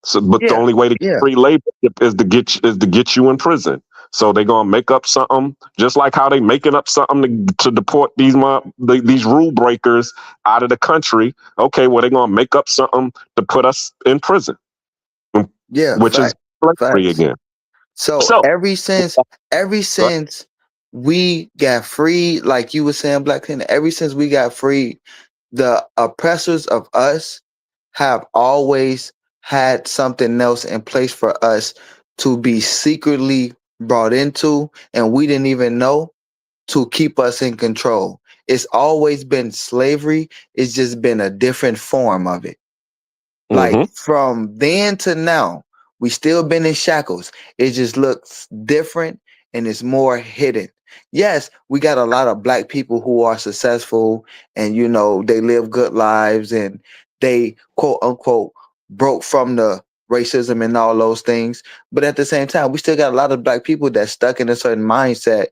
So, but the only way to get free labor is to get you in prison. So they're gonna make up something, just like how they making up something to deport these rule breakers out of the country. Okay, well they're gonna make up something to put us in prison. Yeah, which is slavery again. So ever since we got free, like you were saying, Black Cleaner, ever since we got free, the oppressors of us have always had something else in place for us to be secretly brought into, and we didn't even know, to keep us in control. It's always been slavery. It's just been a different form of it. Like from then to now, we still been in shackles. It just looks different and it's more hidden. Yes, we got a lot of Black people who are successful and they live good lives and they quote unquote broke from the racism and all those things. But at the same time, we still got a lot of Black people that's stuck in a certain mindset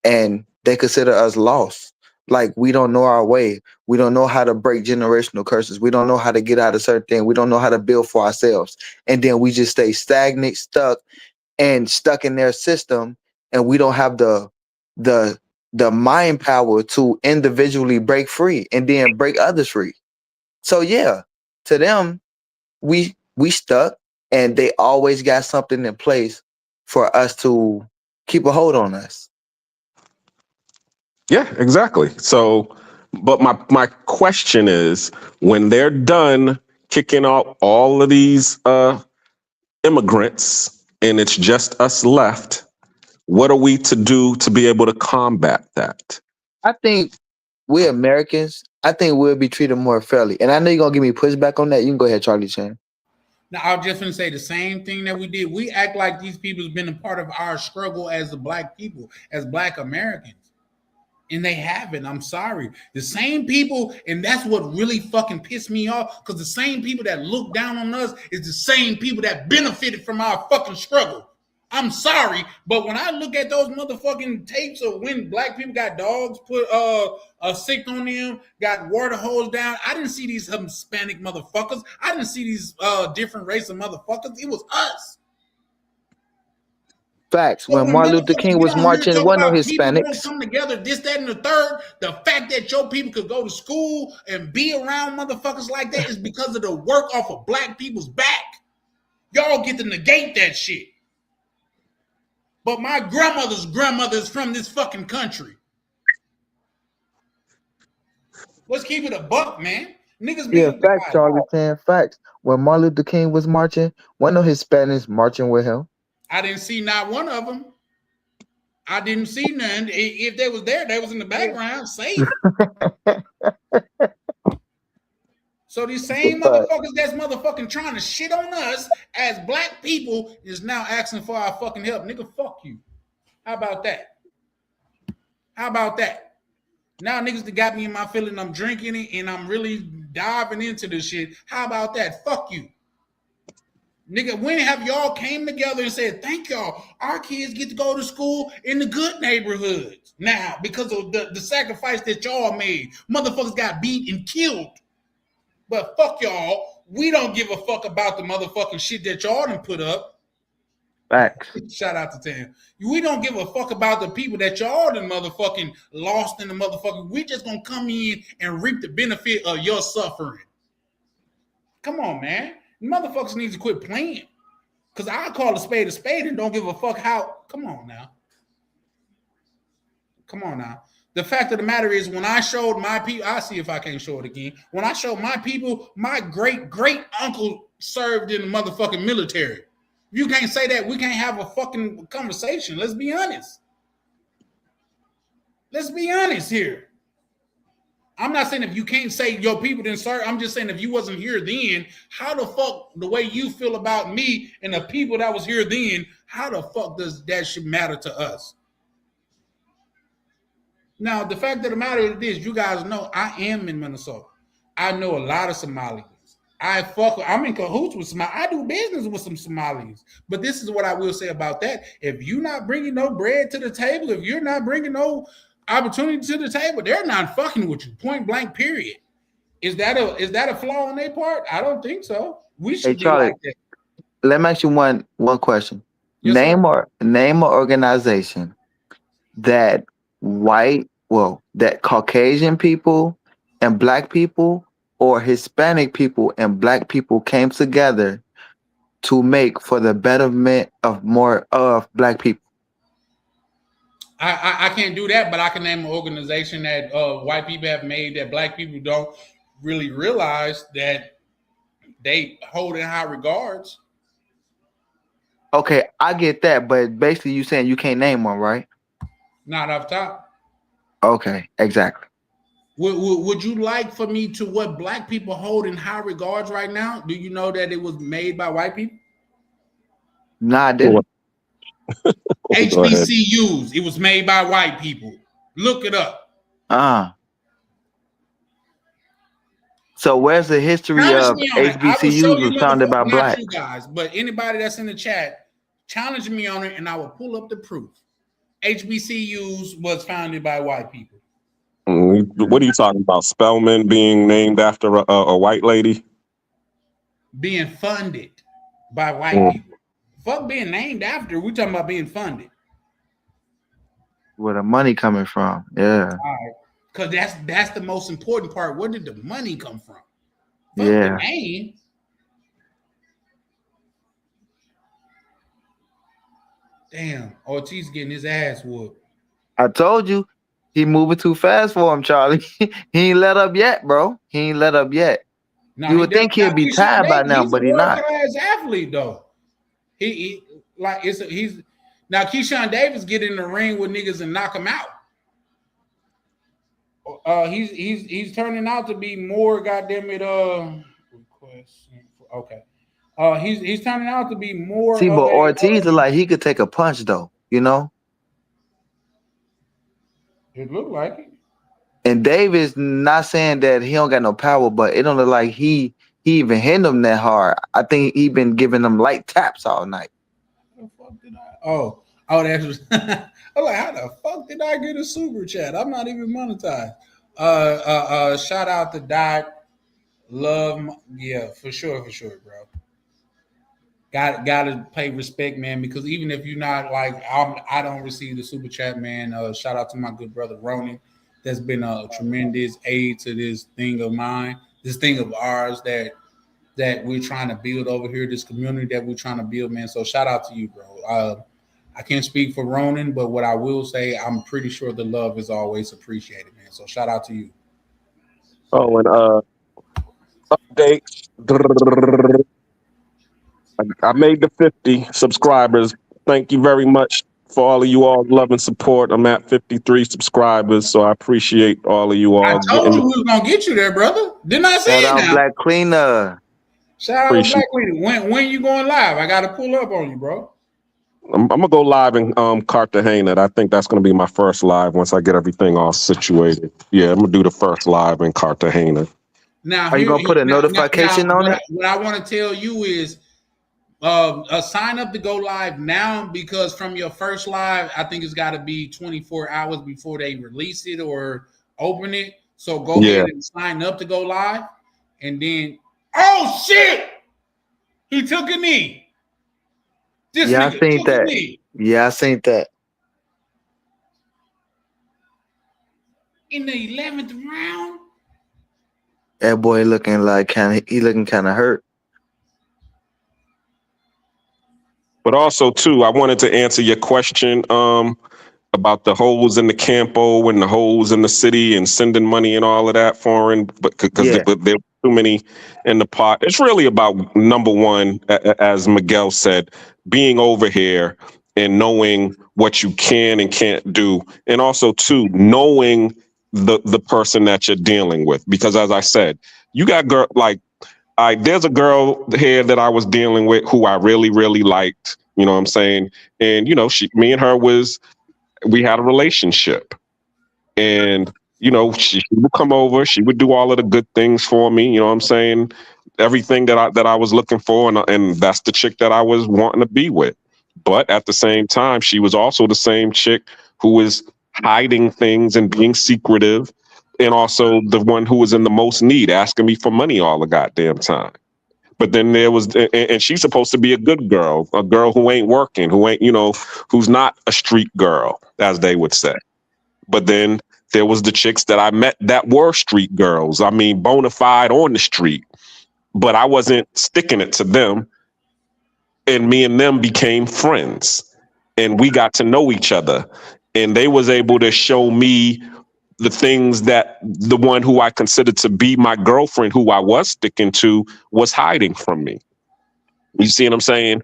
and they consider us lost. Like we don't know our way. We don't know how to break generational curses. We don't know how to get out of certain things. We don't know how to build for ourselves. And then we just stay stagnant, stuck in their system. And we don't have the mind power to individually break free and then break others free. So yeah, to them, we stuck, and they always got something in place for us to keep a hold on us. Yeah, exactly. So, but my question is, when they're done kicking out all of these immigrants and it's just us left, what are we to do to be able to combat that? I think we Americans, I think we'll be treated more fairly. And I know you're going to give me pushback on that. You can go ahead, Charlie Chan. Now, I was just going to say the same thing that we did. We act like these people have been a part of our struggle as the Black people, as Black Americans. And they haven't. I'm sorry. The same people, and that's what really fucking pissed me off, because the same people that look down on us is the same people that benefited from our fucking struggle. I'm sorry, but when I look at those motherfucking tapes of when Black people got dogs put sick on them, got water hose down, I didn't see these Hispanic motherfuckers. I didn't see these different race of motherfuckers. It was us. Facts. When Martin Luther King was marching, there were no Hispanics. Come together, this, that, and the third. The fact that your people could go to school and be around motherfuckers like that is because of the work off of Black people's back. Y'all get to negate that shit. But my grandmother's grandmother is from this fucking country. Let's keep it a buck, man. Niggas be facts, Charlie Chan. Facts. When Martin Luther King was marching, weren't no Hispanics marching with him. I didn't see not one of them. I didn't see none. If they was there, they was in the background, safe. So these same motherfuckers that's motherfucking trying to shit on us as black people is now asking for our fucking help. Nigga, fuck you. How about that? How about that? Now niggas that got me in my feeling, I'm drinking it and I'm really diving into this shit. How about that? Fuck you. Nigga, when have y'all came together and said, thank y'all, our kids get to go to school in the good neighborhoods now because of the sacrifice that y'all made. Motherfuckers got beat and killed. But fuck y'all, we don't give a fuck about the motherfucking shit that y'all done put up. Facts. Shout out to Tam. We don't give a fuck about the people that y'all done motherfucking lost in the motherfucking. We just gonna come in and reap the benefit of your suffering. Come on, man. Motherfuckers need to quit playing. Because I call a spade and don't give a fuck how. Come on now. Come on now. The fact of the matter is, when I showed my people, I'll see if I can't show it again. When I showed my people, my great uncle served in the motherfucking military. You can't say that. We can't have a fucking conversation. Let's be honest. Let's be honest here. I'm not saying if you can't say your people didn't serve. I'm just saying if you wasn't here then, how the fuck the way you feel about me and the people that was here then, how the fuck does that shit matter to us? Now, the fact of the matter is this, you guys know I am in Minnesota. I know a lot of Somalis. I'm in cahoots with Somalis. I do business with some Somalis. But this is what I will say about that. If you're not bringing no bread to the table, if you're not bringing no opportunity to the table, they're not fucking with you. Point blank, period. Is that a flaw on their part? I don't think so. We should be Charlie, like that. let me ask you one question. Yes, name an organization that that Caucasian people and black people or Hispanic people and black people came together to make for the betterment of more of black people. I can't do that, but I can name an organization that white people have made that black people don't really realize that they hold in high regards. Okay, I get that, but basically you saying you can't name one, right? Not off top. Okay, exactly. Would you like for me to what black people hold in high regards right now? Do you know that it was made by white people? Nah, I didn't. HBCUs. It was made by white people. Look it up. So where's the history of HBCUs was founded by black? Not you guys, but anybody that's in the chat, challenge me on it and I will pull up the proof. HBCUs was founded by white people. What are you talking about? Spelman being named after a white lady? Being funded by white people. Fuck being named after. We're talking about being funded. Where the money coming from? Yeah. All right. Because that's the most important part. Where did the money come from? Fuck Yeah. the name. Damn, Ortiz getting his ass whooped. I told you he moving too fast for him, Charlie. He ain't let up yet, bro. He ain't let up yet. Now, you would think he'd be tired by now, but he's not. He's a world-class athlete, though. He's now Keyshawn Davis get in the ring with niggas and knock him out. He's turning out to be more goddamn it. Okay. He's turning out to be more. See, but Ortiz look like he could take a punch, though. You know. It looked like it. And Davis, not saying that he don't got no power, but it don't look like he even hit him that hard. I think he been giving them light taps all night. Oh, that's. I'm like, how the fuck did I get a super chat? I'm not even monetized. Shout out to Dot. Love, yeah, for sure, bro. Gotta pay respect, man, because even if you're not like, I don't receive the super chat, man. Shout out to my good brother Ronan. That's been a tremendous aid to this thing of mine, this thing of ours that we're trying to build over here, this community that we're trying to build, man. So shout out to you, bro. I can't speak for Ronan, but what I will say, I'm pretty sure the love is always appreciated, man. So shout out to you. Oh, and update. I made the 50 subscribers. Thank you very much for all of you all love and support. I'm at 53 subscribers, so I appreciate all of you all. I told you we was gonna get you there, brother. Didn't I say Shout it out now? Black Cleaner. Shout out Appreciate Black Queen. When you going live? I gotta pull up on you, bro. I'm gonna go live in Cartagena. I think that's gonna be my first live once I get everything all situated. Yeah, I'm gonna do the first live in Cartagena. Now, Are you gonna put a notification on it? What I want to tell you is, sign up to go live now, because from your first live, I think it's got to be 24 hours before they release it or open it. So go ahead and sign up to go live, and then shit, he took a knee. This Yeah, I nigga seen took a that. knee Yeah, I seen that. in the 11th round. That boy looking like kind of hurt. But also too, I wanted to answer your question about the holes in the campo and the holes in the city and sending money and all of that foreign, but because there were too many in the pot. It's really about, number one, as Miguel said, being over here and knowing what you can and can't do, and also too, knowing the person that you're dealing with. Because as I said, you got there's a girl here that I was dealing with who I really, really liked. You know what I'm saying? And me and her we had a relationship, and she would come over, she would do all of the good things for me, you know what I'm saying, everything that I was looking for, and that's the chick that I was wanting to be with. But at the same time, she was also the same chick who was hiding things and being secretive, and also the one who was in the most need, asking me for money all the goddamn time. But then there was, and she's supposed to be a good girl, a girl who ain't working, who ain't, who's not a street girl, as they would say. But then there was the chicks that I met that were street girls. I mean, bona fide on the street, but I wasn't sticking it to them. And me and them became friends, and we got to know each other, and they was able to show me the things that the one who I considered to be my girlfriend, who I was sticking to, was hiding from me. You see what I'm saying?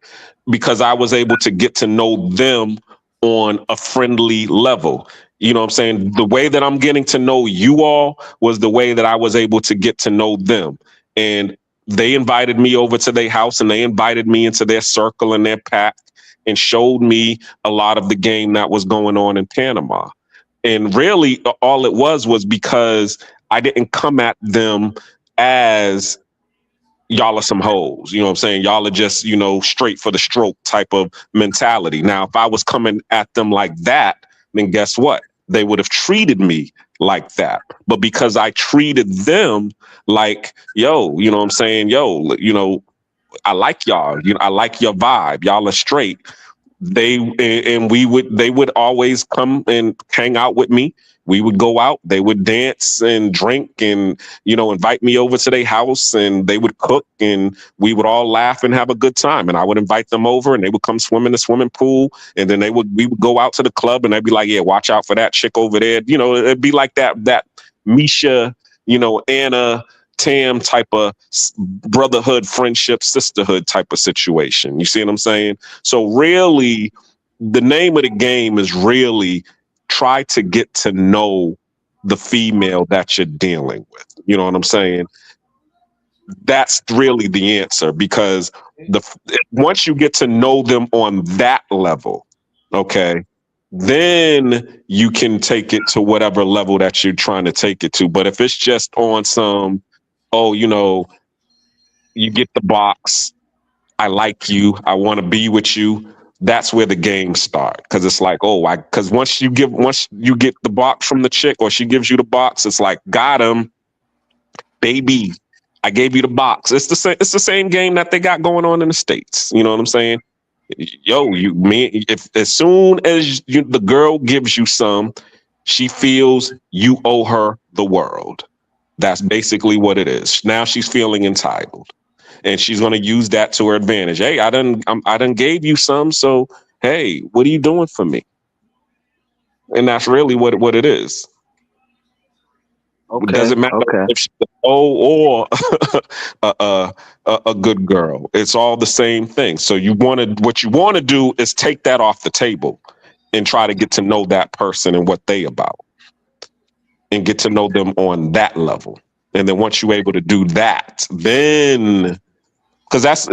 Because I was able to get to know them on a friendly level. You know what I'm saying? The way that I'm getting to know you all was the way that I was able to get to know them. And they invited me over to their house, and they invited me into their circle and their pack, and showed me a lot of the game that was going on in Panama. And really, all it was because I didn't come at them as y'all are some hoes. You know what I'm saying? Y'all are just, straight for the stroke type of mentality. Now, if I was coming at them like that, then guess what? They would have treated me like that. But because I treated them like, yo, you know what I'm saying? Yo, I like y'all. I like your vibe. Y'all are straight. They would always come and hang out with me. We would go out, they would dance and drink and, invite me over to their house, and they would cook, and we would all laugh and have a good time. And I would invite them over, and they would come swim in the swimming pool. And then we would go out to the club, and they'd be like, yeah, watch out for that chick over there. It'd be like that Misha, Anna, Tam type of brotherhood, friendship, sisterhood type of situation. You see what I'm saying? So really, the name of the game is really try to get to know the female that you're dealing with. You know what I'm saying? That's really the answer, because once you get to know them on that level, okay, then you can take it to whatever level that you're trying to take it to. But if it's just on some, you get the box, I like you, I want to be with you, that's where the game starts. Because it's like, because once you get the box from the chick, or she gives you the box, it's like, got him, baby, I gave you the box. It's the same game that they got going on in the States. You know what I'm saying? Yo, as soon as the girl gives you some, she feels you owe her the world. That's basically what it is. Now she's feeling entitled, and she's going to use that to her advantage. Hey, I done gave you some, so hey, what are you doing for me? And that's really what it is. Okay. It doesn't matter if she's or a good girl. It's all the same thing. So what you want to do is take that off the table and try to get to know that person and what they about, and get to know them on that level. And then once you're able to do that, then because that's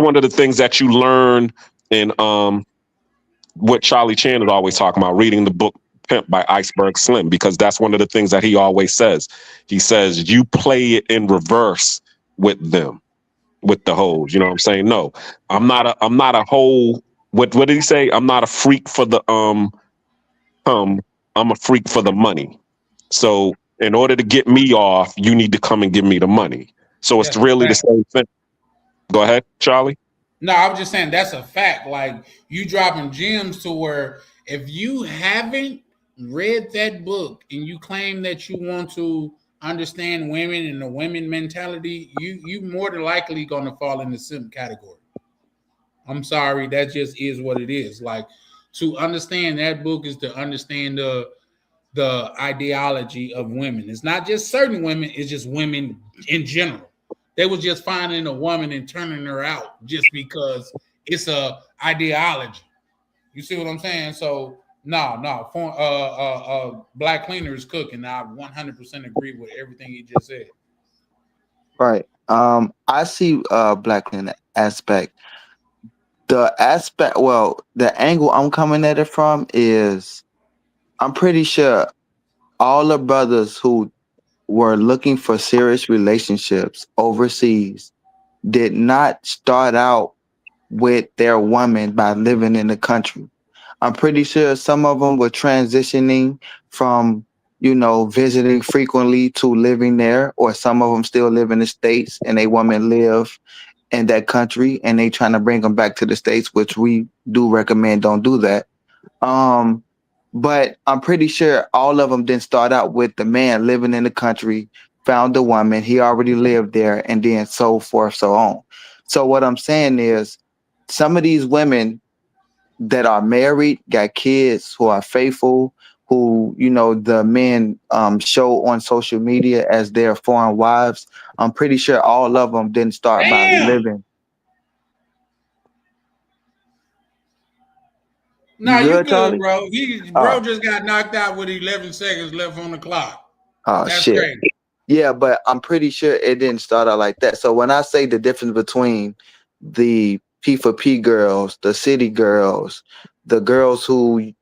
one of the things that you learn in what Charlie Chan is always talking about, reading the book Pimp by Iceberg Slim, because that's one of the things that he always says. He says you play it in reverse with them, with the hoes. You know what I'm saying? No, I'm not a hoe. What did he say? I'm not a freak for the I'm a freak for the money. So in order to get me off, you need to come and give me the money. So it's really the same thing. Go ahead, Charlie. No, I was just saying that's a fact. Like, you dropping gems to where if you haven't read that book and you claim that you want to understand women and the women mentality, you more than likely gonna fall in the simp category. I'm sorry, that just is what it is. Like, to understand that book is to understand the ideology of women. It's not just certain women, it's just women in general. They was just finding a woman and turning her out just because it's a ideology. You see what I'm saying? So Black Cleaner is cooking. I 100% agree with everything he just said. Right. I see Black Cleaner aspect. The angle I'm coming at it from is, I'm pretty sure all the brothers who were looking for serious relationships overseas did not start out with their woman by living in the country. I'm pretty sure some of them were transitioning from, visiting frequently to living there, or some of them still live in the States and they women live in that country and they trying to bring them back to the States, which we do recommend don't do that. But I'm pretty sure all of them didn't start out with the man living in the country, found a woman, he already lived there, and then so forth, so on. So what I'm saying is, some of these women that are married, got kids, who are faithful, who, the men show on social media as their foreign wives, I'm pretty sure all of them didn't start by living. No, you good, Charlie? bro. Bro just got knocked out with 11 seconds left on the clock. Oh, that's shit. Crazy. Yeah, but I'm pretty sure it didn't start out like that. So when I say the difference between the P4P girls, the city girls, the girls who,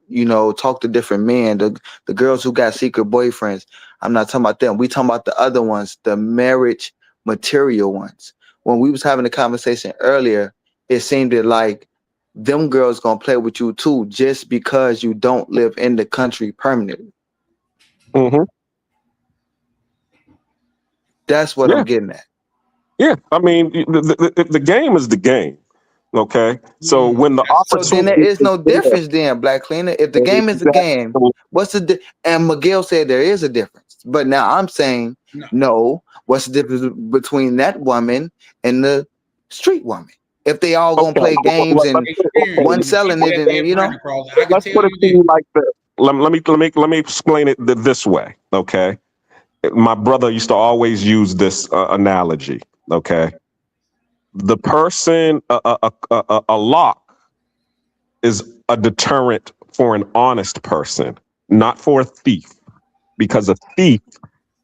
talk to different men, the girls who got secret boyfriends, I'm not talking about them. We talking about the other ones, the marriage material ones. When we was having a conversation earlier, it seemed like them girls gonna play with you too, just because you don't live in the country permanently. Mm-hmm. That's what I'm getting at. Yeah, I mean, the game is the game. Okay, so when the opportunity, so then there is no difference. Then, Black Cleaner, if the game is a game, what's the and Miguel said there is a difference, but now I'm saying no. What's the difference between that woman and the street woman? If they all gonna play games and one selling it, and let's put it to you like this. Let me explain it this way. Okay, my brother used to always use this analogy. Okay, the person a lock is a deterrent for an honest person, not for a thief, because a thief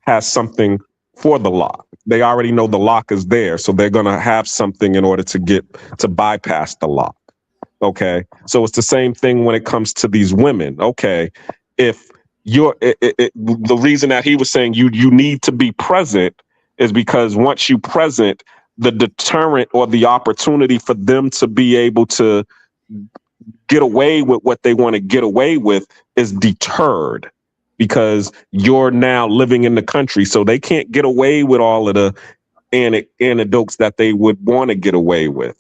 has something for the lock. They already know the lock is there, so they're going to have something in order to bypass the lock. Okay, so it's the same thing when it comes to these women. Okay, if the reason that he was saying you need to be present is because once you present, the deterrent or the opportunity for them to be able to get away with what they want to get away with is deterred, because you're now living in the country, so they can't get away with all of the anecdotes that they would want to get away with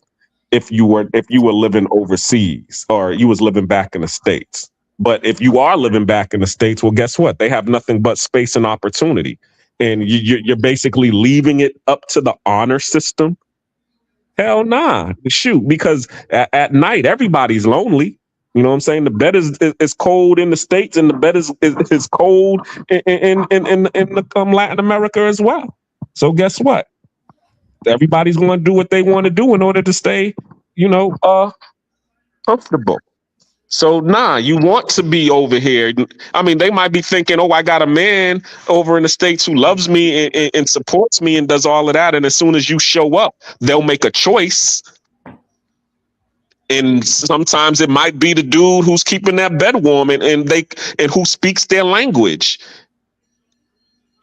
if you were living overseas or you was living back in the States. But if you are living back in the States, well, guess what? They have nothing but space and opportunity, and you're basically leaving it up to the honor system. Hell nah, shoot, because at night everybody's lonely. You know what I'm saying? The bed is cold in the States, and the bed is cold in Latin America as well. So guess what? Everybody's going to do what they want to do in order to stay, comfortable. So nah, you want to be over here. I mean, they might be thinking, oh, I got a man over in the States who loves me and supports me and does all of that. And as soon as you show up, they'll make a choice. And sometimes it might be the dude who's keeping that bed warm and who speaks their language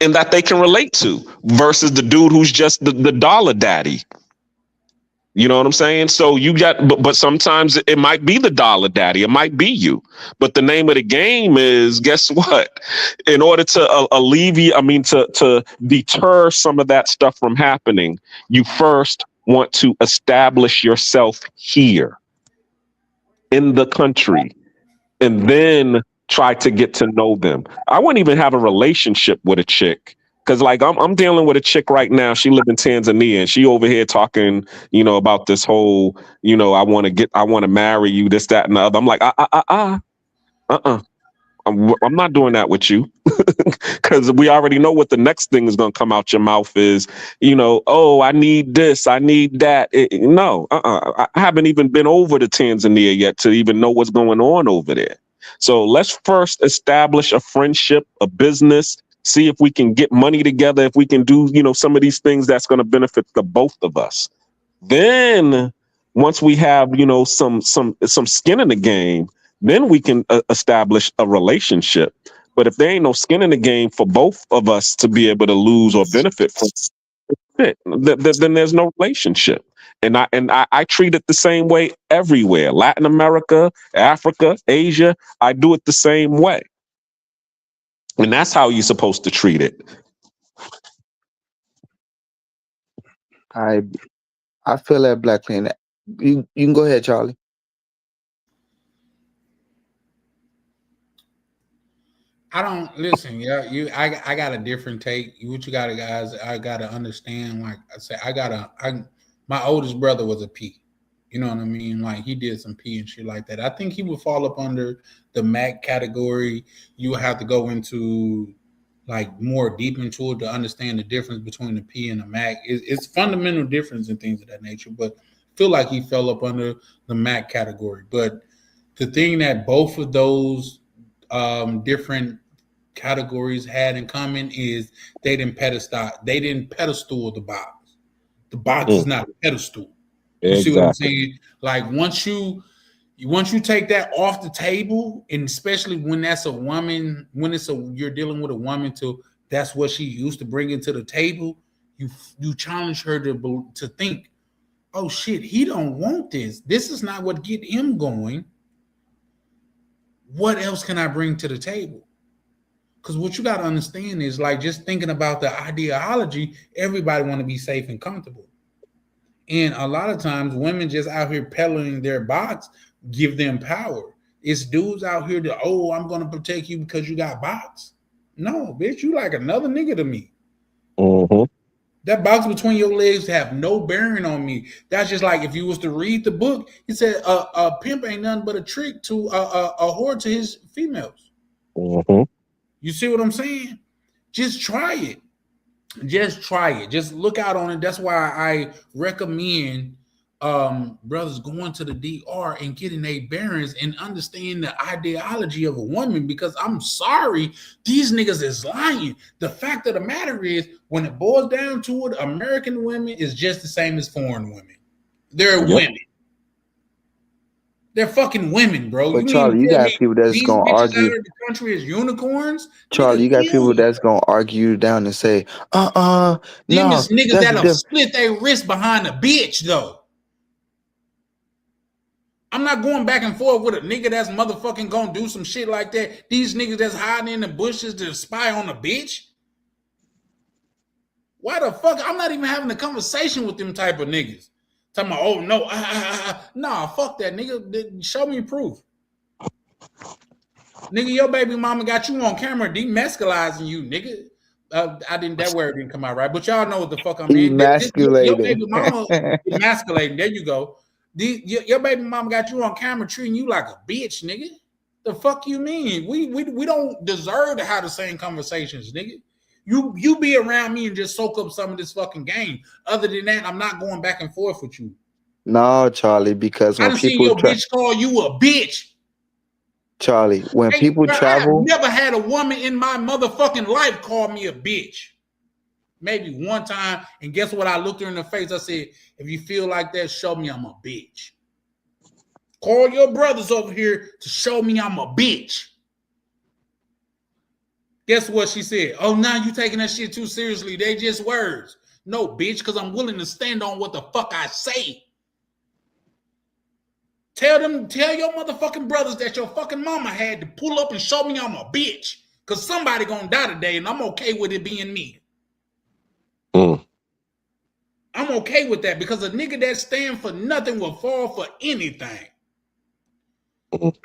and that they can relate to, versus the dude who's just the dollar daddy. You know what I'm saying? So you got, but sometimes it might be the dollar daddy. It might be you. But the name of the game is, guess what? In order to alleviate, to deter some of that stuff from happening, you first want to establish yourself here in the country, and then try to get to know them. I wouldn't even have a relationship with a chick. Cause like I'm dealing with a chick right now. She lives in Tanzania and she over here talking, about this whole, I want to marry you, this, that, and the other. I'm like, I'm not doing that with you. Cause we already know what the next thing is going to come out your mouth is, oh, I need this, I need that. No, I haven't even been over to Tanzania yet to even know what's going on over there. So let's first establish a friendship, a business, see if we can get money together, if we can do, some of these things that's going to benefit the both of us. Then once we have, some skin in the game, then we can establish a relationship. But if there ain't no skin in the game for both of us to be able to lose or benefit from it, then there's no relationship. And I treat it the same way everywhere. Latin America, Africa, Asia, I do it the same way. And that's how you're supposed to treat it. I feel that, Black Clean. You can go ahead, Charlie. I don't listen. Yeah, I got a different take. What you got, guys? I gotta understand. Like I said, my oldest brother was a P. You know what I mean? Like he did some P and shit like that. I think he would fall up under the Mac category. You would have to go into like more deep into it to understand the difference between the P and the Mac. It's fundamental difference in things of that nature. But I feel like he fell up under the Mac category. But the thing that both of those different categories had in common is they didn't pedestal the box. The box is not a pedestal. You see what I'm saying? Like once you take that off the table, and especially when that's a woman, you're dealing with a woman that's what she used to bring into the table. You challenge her to think, oh shit, he don't want this. This is not what get him going. What else can I bring to the table? Because what you got to understand is like just thinking about the ideology, everybody want to be safe and comfortable. And a lot of times women just out here peddling their box give them power. It's dudes out here that, oh, I'm going to protect you because you got box. No, bitch, you like another nigga to me. Mm-hmm. That box between your legs have no bearing on me. That's just like if you was to read the book, it said a pimp ain't nothing but a trick to a whore to his females. Mm-hmm. You see what I'm saying? Just try it. Just try it. Just look out on it. That's why I recommend brothers going to the DR and getting their bearings and understand the ideology of a woman, because I'm sorry, these niggas is lying. The fact of the matter is, when it boils down to it, American women is just the same as foreign women. They're women. They're fucking women, bro. But Charlie, you got people that's gonna argue. Out of the country is unicorns. Charlie, you got people that's gonna argue you down and say, Them is niggas that'll split their wrist behind a bitch, though. I'm not going back and forth with a nigga that's motherfucking gonna do some shit like that. These niggas that's hiding in the bushes to spy on a bitch. Why the fuck? I'm not even having a conversation with them type of niggas. Talking about, oh no, nah, fuck that, nigga. Show me proof. Nigga, your baby mama got you on camera demasculizing you, nigga. That word didn't come out right, but y'all know what the fuck I mean. Your baby mama demasculating. There you go. Your baby mama got you on camera treating you like a bitch, nigga. The fuck you mean? We don't deserve to have the same conversations, nigga. You be around me and just soak up some of this fucking game. Other than that, I'm not going back and forth with you. No, Charlie, because when I done seen your bitch call you a bitch. Charlie, when Hey, people bro, I have travel, never had a woman in my motherfucking life call me a bitch. Maybe one time, and guess what? I looked her in the face. I said, if you feel like that, show me I'm a bitch. Call your brothers over here to show me I'm a bitch. Guess what she said? Oh, now you taking that shit too seriously. They just words. No, bitch, because I'm willing to stand on what the fuck I say. Tell your motherfucking brothers that your fucking mama had to pull up and show me I'm a bitch. Because somebody gonna die today, and I'm okay with it being me. I'm okay with that because a nigga that stand for nothing will fall for anything.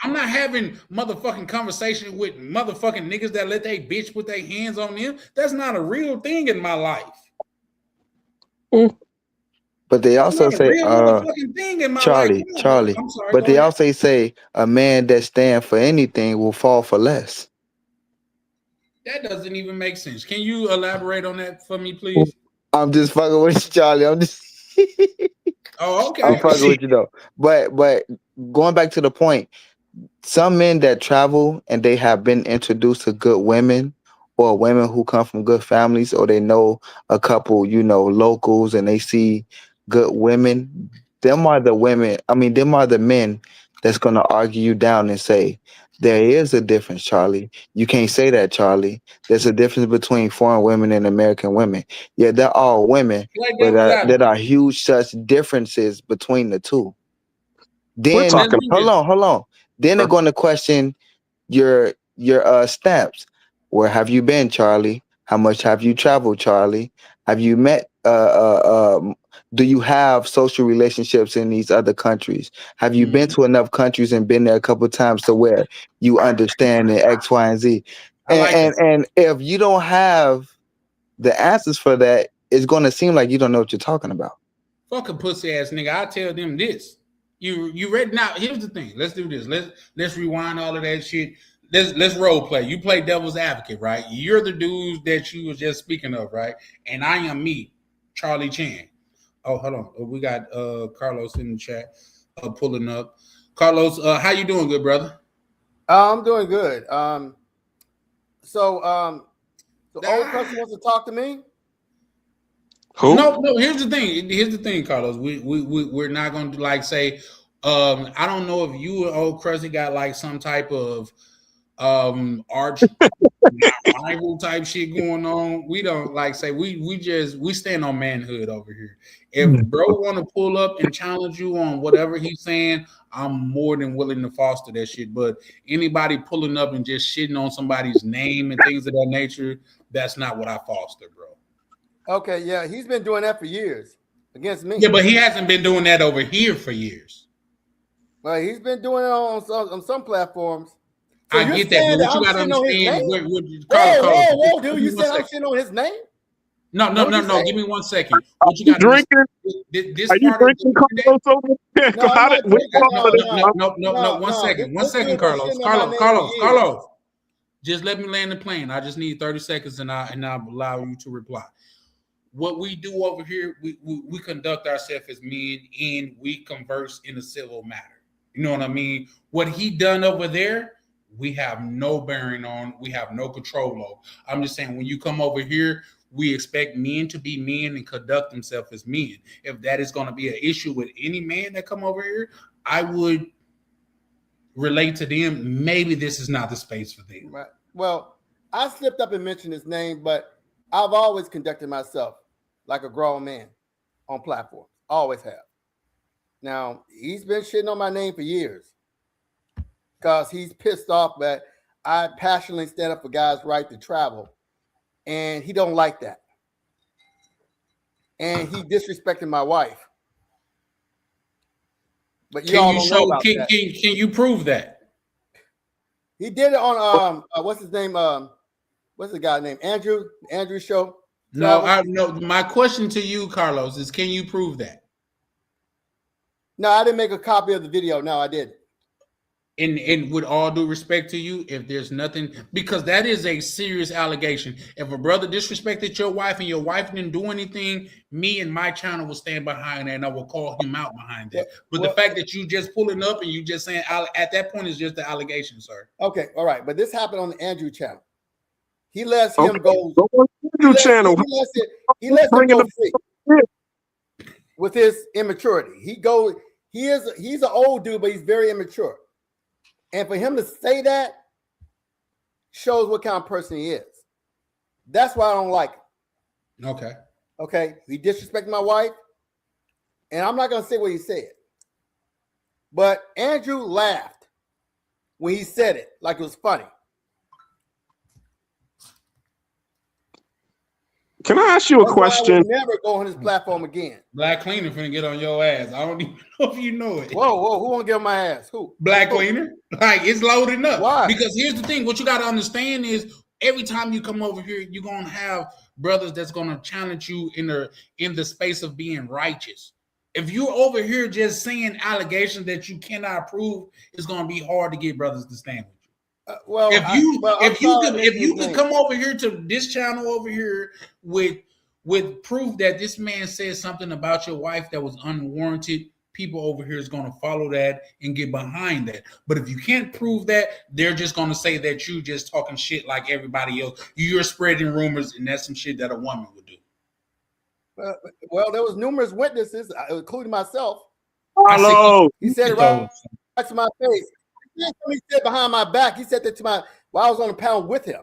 I'm not having motherfucking conversation with motherfucking niggas that let they bitch put their hands on them. That's not a real thing in my life. but they also Not a say, real motherfucking thing in my life. Charlie, I'm sorry, but go they ahead. also say a man that stand for anything will fall for less. That doesn't even make sense. Can you elaborate on that for me, please? I'm just fucking with you, Charlie. I'm okay. fucking with you though. But going back to the point, some men that travel and they have been introduced to good women or women who come from good families, or they know a couple, locals, and they see good women, them are the men that's going to argue you down and say, there is a difference, Charlie. You can't say that, Charlie. There's a difference between foreign women and American women. Yeah, they're all women, but there are huge such differences between the two. Then hold on. Then they're going to question your stamps. Where have you been, Charlie? How much have you traveled, Charlie? Have you met? Do you have social relationships in these other countries? Have you been to enough countries and been there a couple of times to where you understand the X, Y, and Z? And if you don't have the answers for that, it's going to seem like you don't know what you're talking about. Fucking pussy ass nigga. I tell them this. You ready now? Here's the thing. Let's do this. Let's rewind all of that shit. Let's role play. You play devil's advocate, right? You're the dudes that you was just speaking of, right? And I am me, Charlie Chan. Oh, hold on. We got Carlos in the chat pulling up. Carlos, how you doing, good brother? I'm doing good. So the old person wants to talk to me. Who? No. Here's the thing, Carlos. We're not going to like say. I don't know if you or old Crusty got like some type of arch rival type shit going on. We don't like say we stand on manhood over here. If bro want to pull up and challenge you on whatever he's saying, I'm more than willing to foster that shit. But anybody pulling up and just shitting on somebody's name and things of that nature, that's not what I foster, bro. Okay, yeah, he's been doing that for years against me. Yeah, but he hasn't been doing that over here for years. Well, he's been doing it on some platforms. So I get that, but what you got to understand. Whoa, dude! You said I'm shitting on his name? No. Give me 1 second. What you got drinking? This Are you drinking, Carlos? No. 1 second, Carlos. Just let me land the plane. I just need 30 seconds, and I'll allow you to reply. What we do over here, we conduct ourselves as men, and we converse in a civil matter. You know what I mean? What he done over there, we have no bearing on. We have no control over. I'm just saying, when you come over here, we expect men to be men and conduct themselves as men. If that is going to be an issue with any man that come over here, I would relate to them. Maybe this is not the space for them. Right. Well, I slipped up and mentioned his name, but I've always conducted myself like a grown man on platforms. Always have. Now, he's been shitting on my name for years because he's pissed off that I passionately stand up for guys' right to travel, and he don't like that. And he disrespected my wife. But Can you prove that? He did it on what's his name? What's the guy named Andrew show? No. My question to you, Carlos, is can you prove that? No, I didn't make a copy of the video. No, I didn't. And with all due respect to you, if there's nothing, because that is a serious allegation. If a brother disrespected your wife and your wife didn't do anything, me and my channel will stand behind that, and I will call him out behind that. But the fact that you just pulling up and you just saying at that point is just the allegation, sir. Okay, all right, but this happened on the Andrew channel. He lets him go. Andrew channel. He lets him go free with his immaturity. He's an old dude, but he's very immature. And for him to say that shows what kind of person he is. That's why I don't like him. Okay. Okay. He disrespected my wife. And I'm not going to say what he said. But Andrew laughed when he said it like it was funny. Can I ask you a question? I would never go on his platform again. Black Cleaner finna get on your ass. I don't even know if you know it. Whoa, who want to get on my ass? Who? Black Cleaner. Like, it's loading up. Why? Because here's the thing. What you got to understand is every time you come over here, you're going to have brothers that's going to challenge you in the space of being righteous. If you're over here just saying allegations that you cannot prove, it's going to be hard to get brothers to stand with you. If you could come over here to this channel over here with proof that this man said something about your wife that was unwarranted, people over here is going to follow that and get behind that. But if you can't prove that, they're just going to say that you just talking shit like everybody else. You're spreading rumors, and that's some shit that a woman would do. Well, there was numerous witnesses, including myself. Hello. He said it right to my face. He said behind my back. He said that to my while I was on the panel with him.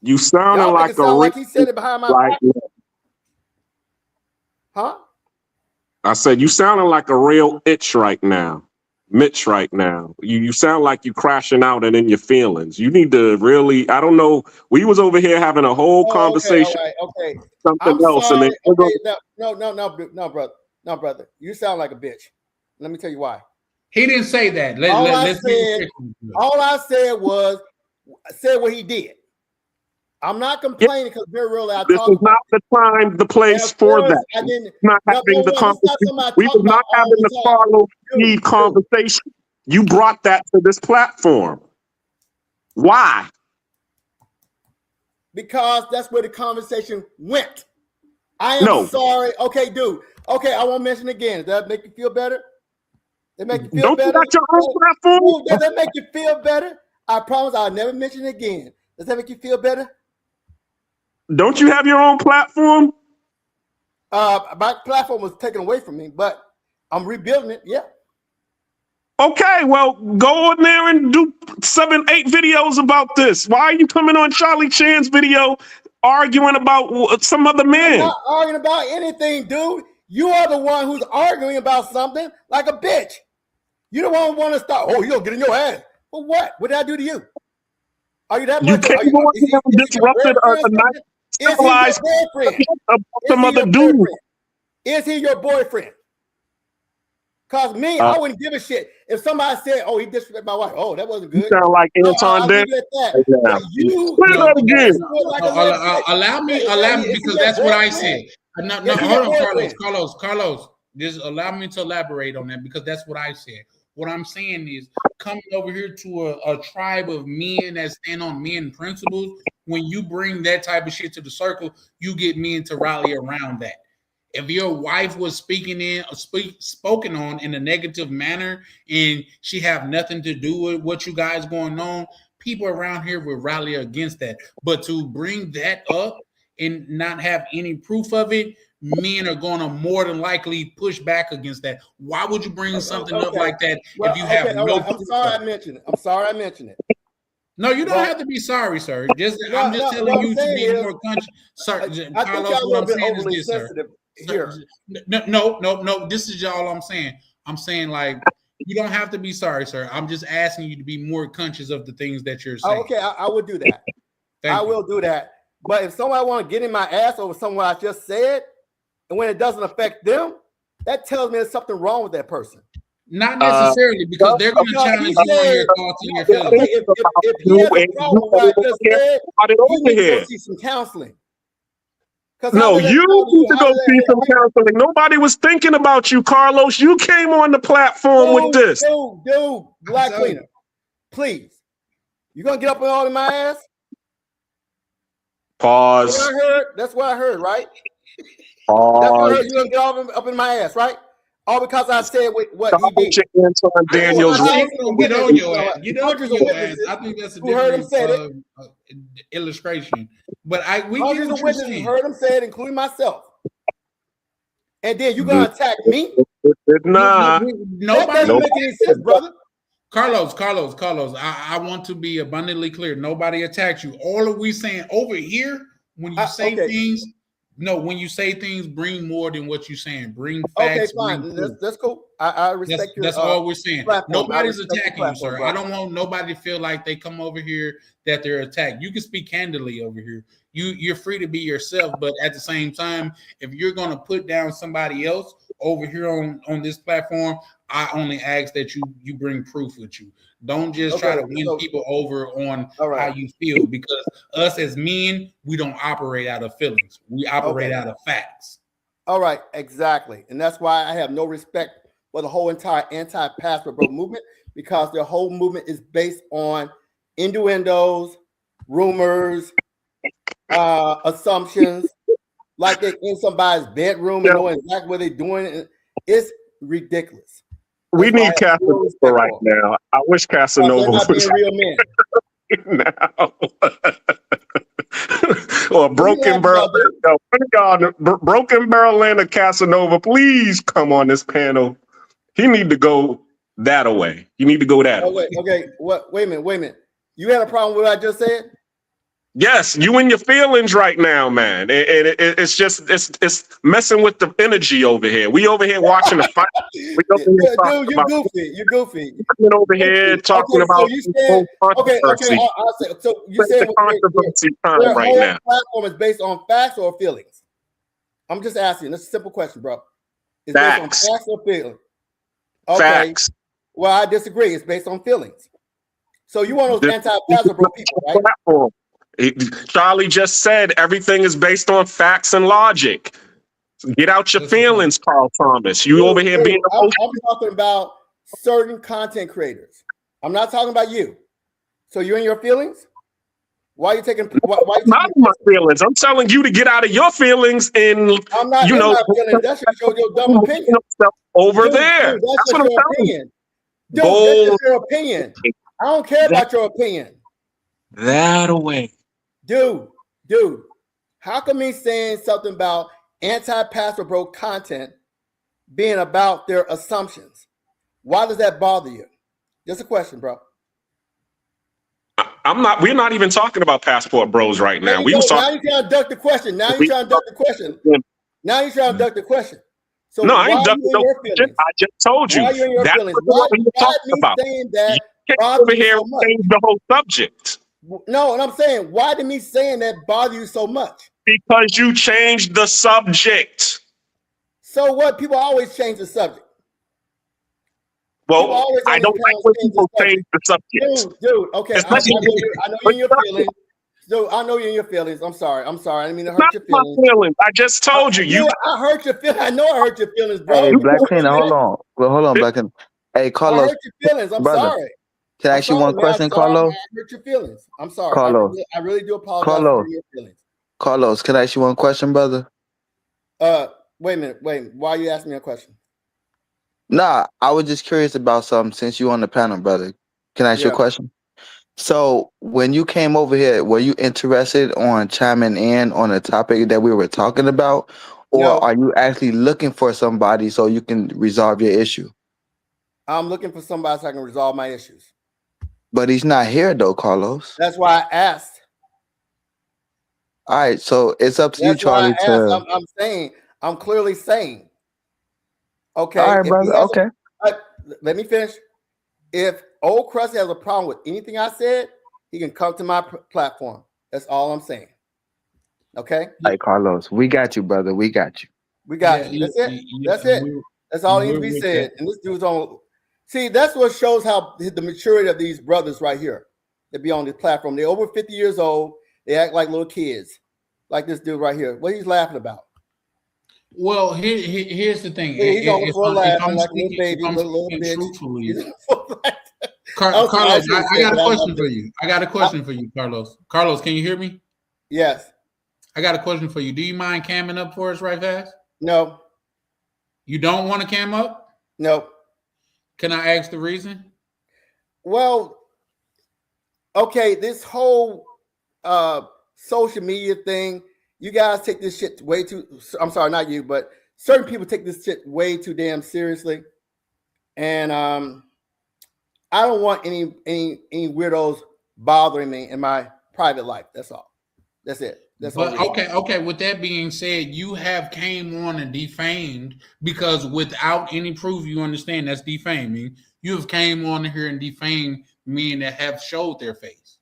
You sounded like he said it behind my back. Huh? I said you sounding like a real Mitch right now. You sound like you crashing out and in your feelings. You need to really. I don't know. We was over here having a whole conversation. Okay. Something else, sorry. and then No, brother. You sound like a bitch. Let me tell you why. He didn't say that. All I said was what he did. I'm not complaining because very rarely I this talk is not the time, the place for that. Not having the conversation. We was not having the follow lead conversation. You brought that to this platform. Why? Because that's where the conversation went. I am sorry. Okay, dude. Okay, I won't mention it again. Does that make you feel better? That make you feel better? You got your own platform? Does that make you feel better? I promise I'll never mention it again. Does that make you feel better? Don't you have your own platform? My platform was taken away from me, but I'm rebuilding it. Yeah. Okay, well, go in there and do 7, 8 videos about this. Why are you coming on Charlie Chan's video arguing about some other man? I'm not arguing about anything, dude. You are the one who's arguing about something like a bitch. You don't want to start. Oh, you'll get in your ass. Well, what? What did I do to you? Are you that much? Disrupted a nice civilized some other dude. Is he your boyfriend? Cause me, I wouldn't give a shit if somebody said, "Oh, he disrespected my wife." Oh, that wasn't good. You sound like Anton Dan. Allow me, because that's what I said. No, hold on, Carlos. Just allow me to elaborate on that because that's what I said. What I'm saying is coming over here to a tribe of men that stand on men principles. When you bring that type of shit to the circle, you get men to rally around that. If your wife was spoken on in a negative manner and she have nothing to do with what you guys going on, people around here will rally against that. But to bring that up and not have any proof of it, men are going to more than likely push back against that. Why would you bring something up like that if you have no proof? I'm sorry I mentioned it. No, you don't have to be sorry, sir. I'm just telling you to be more conscious. Sir, I think y'all a little bit overly sensitive here. No. This is all I'm saying. I'm saying, like, you don't have to be sorry, sir. I'm just asking you to be more conscious of the things that you're saying. Okay, I will do that. I will do that. But if somebody want to get in my ass over something I just said, and when it doesn't affect them, that tells me there's something wrong with that person. Not necessarily, because they're going to challenge you on your thoughts and your feelings. If he has a problem with what I just said, he needs to go see some counseling. No, you need to go see some counseling. Nobody was thinking about you, Carlos. You came on the platform with this. Dude, Black Cleaner, please. You gonna get up all in my ass? Pause. That's what I heard, right? That's what I Pause. heard. You gonna get all up in my ass, right? All because I said what he did. Antoine Daniels. Get on your ass. Get on your ass. I think that's a different illustration. But we get Hundreds what of you're witnesses saying. heard him say it, including myself. And then you gonna attack me? Nah. That doesn't make any sense, brother. Carlos, I want to be abundantly clear. Nobody attacked you. All of we saying over here, when you say things, when you say things, bring more than what you're saying. Bring facts. Okay, fine. That's cool. I respect your. That's all we're saying. Platform. Nobody's attacking you, sir. Bro. I don't want nobody to feel like they come over here that they're attacked. You can speak candidly over here. You're free to be yourself, but at the same time, if you're gonna put down somebody else over here on this platform, I only ask that you bring proof with you. Don't just try to win people over on how you feel, because us as men, we don't operate out of feelings. We operate out of facts. All right, exactly. And that's why I have no respect for the whole entire anti-passport bro movement, because their whole movement is based on innuendos, rumors, assumptions, like they're in somebody's bedroom and knowing exactly what they're doing. It's ridiculous. We need Casanova right now. I wish Casanova was real men. now. Or Broken Barrel. No, Broken Barrel and Casanova, please come on this panel. He need to go that away. You need to go that way. Okay. Wait a minute. You had a problem with what I just said? Yes, you in your feelings right now, man. And it's just it's messing with the energy over here. We over here watching the fight. We over here dude, you're goofy. You're over here talking about controversy. I'll say, so you said the controversy time right now. Platform is based on facts or feelings? I'm just asking. That's a simple question, bro. It's facts. Based on facts or feelings? Okay. Facts. Well, I disagree. It's based on feelings. So you want those anti-passport bro people, right? Platform. Charlie just said everything is based on facts and logic. Get out your feelings, Carl Thomas. You over here being I'm talking about certain content creators. I'm not talking about you. So you're in your feelings? Why are you taking? Why you not in my feelings? I'm telling you to get out of your feelings and I'm not in my feelings. That's your dumb opinion over there. Dude, that's what I'm telling you. Dude, that's just your opinion. I don't care about your opinion. That away. Dude, how come me saying something about anti-passport bro content being about their assumptions? Why does that bother you? Just a question, bro. We're not even talking about passport bros right now. Now you're trying to duck the question. So no, I ain't ducking no question. I just told you. Why are you in your feelings? Why are you talking about? Saying that you can't over here and change the whole subject. No, and I'm saying, why did me saying that bother you so much? Because you changed the subject. So what? People always change the subject. Well, I don't like when people change the subject. Dude, okay. I know you're in your feelings. Dude, I know you're in your feelings. I'm sorry. I didn't mean to hurt your feelings. I just told you. I hurt your feelings. I know I hurt your feelings, bro. Hey, Black Cleaner, hold on. Well, hold on, Black Cleaner. Hey, Carlos. I hurt your feelings. I'm sorry. Can I ask you one question, Carlos? I hurt your feelings. I'm sorry. Carlos. I really do apologize for your feelings. Carlos, can I ask you one question, brother? Wait a minute. Why are you asking me a question? Nah, I was just curious about something since you on the panel, brother. Can I ask you a question? So when you came over here, were you interested on chiming in on a topic that we were talking about? Or are you actually looking for somebody so you can resolve your issue? I'm looking for somebody so I can resolve my issues. But he's not here though, Carlos. That's why I asked. All right, so it's up to you, Charlie. I'm clearly saying. Okay. All right, brother. Okay. Let me finish. If Old Crusty has a problem with anything I said, he can come to my platform. That's all I'm saying. Okay. All right, Carlos. We got you, brother. We got you. We got you. That's it. That's it. That's all needs to be said. And this dude's on. See, that's what shows how the maturity of these brothers right here that be on this platform. They're over 50 years old. They act like little kids. like this dude right here. What he's laughing about? Well, here's the thing. He's on the floor laughing like a little speaking- baby, if I'm little speaking bitch. truthfully, He's on the floor laughing. Carlos, I got a I question for you. I got a question for you, Carlos. Carlos, can you hear me? Yes. I got a question for you. Do you mind camming up for us right fast? No. You don't want to cam up? No. Can I ask the reason? Well, okay, this whole social media thing, you guys take this shit way too, I'm sorry, not you, but certain people take this shit way too damn seriously. And I don't want any weirdos bothering me in my private life. That's all. That's it. That's all. But okay. With that being said, you have came on and defamed because without any proof, you understand that's defaming. You have came on here and defamed men that have showed their face.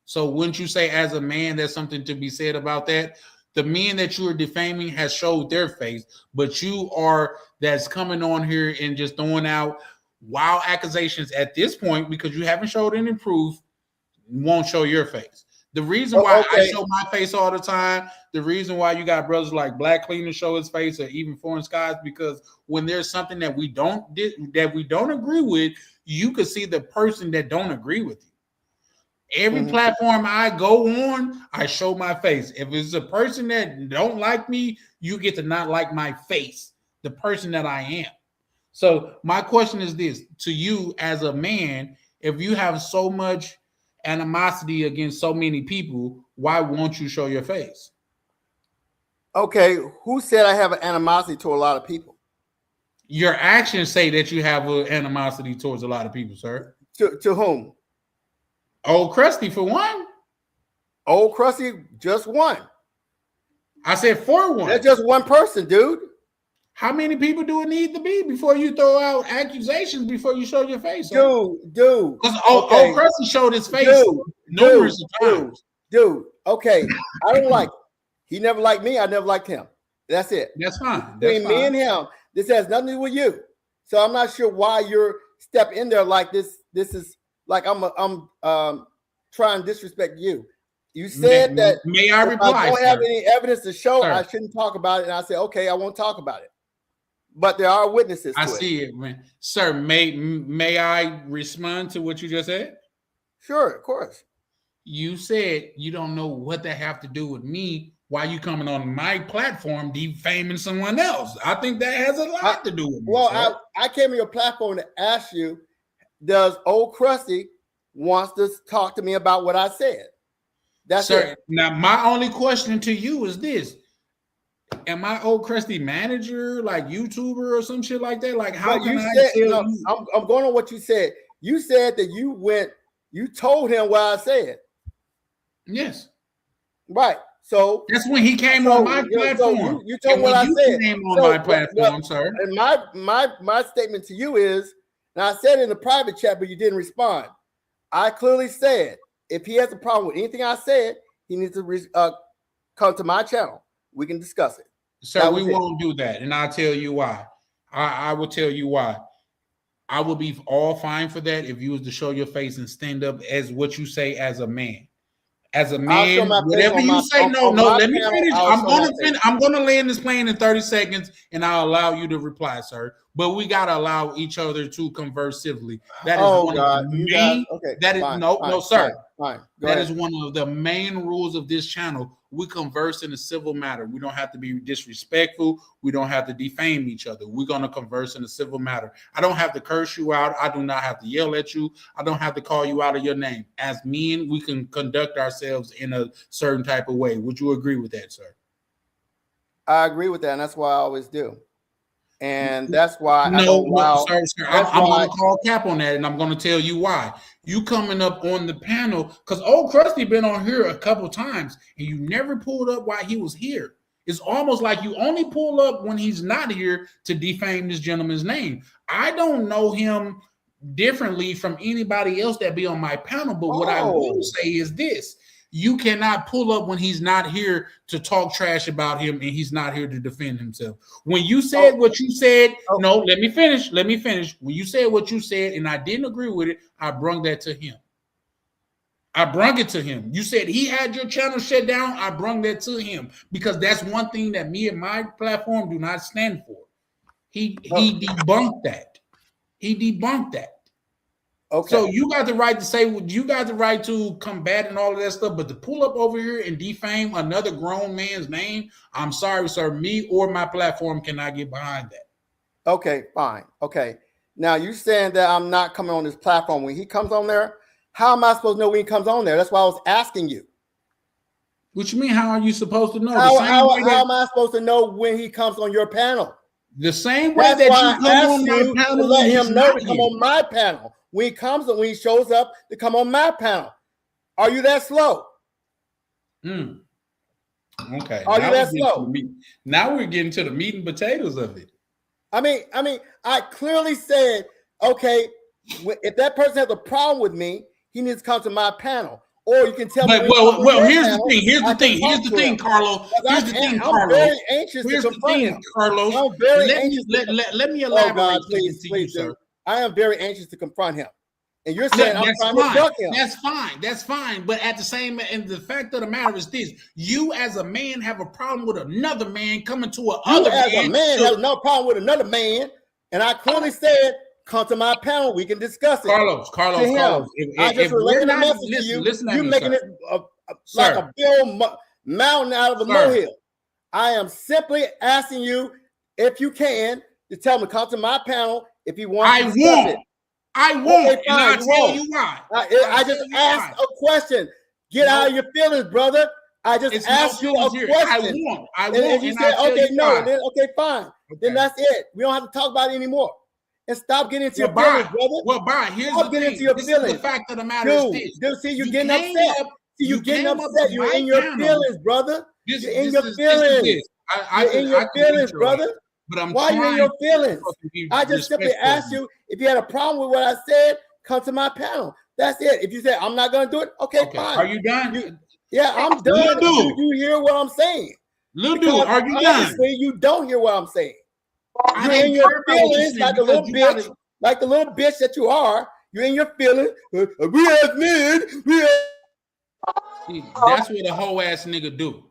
So wouldn't you say, as a man, there's something to be said about that? The men that you are defaming has showed their face, but you are that's coming on here and just throwing out wild accusations at this point because you haven't showed any proof. Won't show your face. The reason why I show my face all the time, the reason why you got brothers like Black Cleaner show his face or even Foreign Skies, because when there's something that we don't agree with, you can see the person that don't agree with you. Every platform I go on, I show my face. If it's a person that don't like me, you get to not like my face, the person that I am. So my question is this to you as a man: if you have so much animosity against so many people, why won't you show your face? Okay, who said I have an animosity to a lot of people? Your actions say that you have an animosity towards a lot of people, sir. To whom? Old Krusty for one. Old Krusty just one. I said for one. That's just one person, dude. How many people do it need to be before you throw out accusations before you show your face? Dude. Because Old Krusty showed his face numerous times. Dude, okay. I don't like him. He never liked me. I never liked him. That's it. That's fine. Between me and him, this has nothing to do with you. So I'm not sure why you're stepping in there like this. This is like I'm trying to disrespect you. You said that may I reply? I don't have any evidence to show. Sir. I shouldn't talk about it, and I said, okay, I won't talk about it. But there are witnesses. I see it, man. Sir, may I respond to what you just said? Sure, of course. You said you don't know what that have to do with me. Why you coming on my platform defaming someone else? I think that has a lot to do with me. Well, I came on your platform to ask you, does Old Krusty wants to talk to me about what I said? That's Sir, it. now my only question to you is this. Am I Old Krusty manager, like YouTuber or some shit like that? Like, how But can you I said, tell you? I'm going on what you said. You said that you told him what I said. Yes. Right. So that's when he came on my platform. You told And what when I you said. came on my platform, sir. And my statement to you is, and I said in the private chat, but you didn't respond. I clearly said, if he has a problem with anything I said, he needs to come to my channel. We can discuss it. Sir, we won't do that. And I'll tell you why. I will tell you why. I would be all fine for that if you was to show your face and stand up as what you say as a man. As a man, whatever you say, let me finish. I'm gonna land this plane in 30 seconds and I'll allow you to reply, sir. But we gotta allow each other to converse civilly. That is one of the main That is one of the main rules of this channel. We converse in a civil matter. We don't have to be disrespectful. We don't have to defame each other. We're going to converse in a civil matter. I don't have to curse you out. I do not have to yell at you. I don't have to call you out of your name. As men, we can conduct ourselves in a certain type of way. Would you agree with that, sir? I agree with that, and that's why I always do. And that's why I'm going to call cap on that, and I'm going to tell you why. You coming up on the panel because Old Krusty been on here a couple times, and you never pulled up while he was here. It's almost like you only pull up when he's not here to defame this gentleman's name. I don't know him differently from anybody else that be on my panel, but what I will say is this. You cannot pull up when he's not here to talk trash about him and he's not here to defend himself. When you said what you said, no, let me finish. When you said what you said and I didn't agree with it, I brung that to him. I brung it to him. You said he had your channel shut down. I brung that to him because that's one thing that me and my platform do not stand for. He debunked that. He debunked that. Okay. So you got the right to say you got the right to combat and all of that stuff, but to pull up over here and defame another grown man's name, I'm sorry, sir. Me or my platform cannot get behind that. Okay, fine. Okay. Now you saying that I'm not coming on this platform when he comes on there? How am I supposed to know when he comes on there? That's why I was asking you. What you mean? How are you supposed to know? How am I supposed to know when he comes on your panel? The same way that you come on my panel, to let him know to come on my panel. When he shows up to come on my panel. Are you that slow? Okay. Are you that slow? Now we're getting to the meat and potatoes of it. I mean, I clearly said, okay, if that person has a problem with me, he needs to come to my panel. Or you can tell me. Well, here's the thing, Carlos. Here's the thing, Carlos. I'm very anxious to confront him. Carlos. I'm very anxious. Let me elaborate. Oh God, please, sir. I am very anxious to confront him. And you're saying I'm trying to duck him. That's fine. But at the same, and the fact of the matter is this: you as a man have a problem with another man coming to another man. You as a man have no problem with another man, and I clearly said, come to my panel. We can discuss it. Carlos. I just relayed a message to you. You're making it like a bill mountain out of a molehill. I am simply asking you, if you can, to tell me come to my panel if you want to discuss it. I won't. Okay, and I'll tell you why. I just asked a question. Get out of your feelings, brother. I just asked you a question. I won't. And if you say, okay, no, then okay, fine. Okay. Then that's it. We don't have to talk about it anymore. And stop getting into your feelings, brother. Well, bye. Here's the thing. Into your feelings. The fact of the matter is this. See, you're getting upset. You're getting upset. You're in your feelings, brother. You're in your feelings. You're in your feelings, brother. But why are you in your feelings? I just simply asked you if you had a problem with what I said, come to my panel. That's it. If you say I'm not going to do it, okay, fine. Are you done? Yeah, I'm done. You hear what I'm saying? Little dude, are you done? You don't hear what I'm saying. You're in your feelings like a little bitch, like the little bitch that you are. You're in your feelings. We as men, See, that's what a hoe ass nigga do.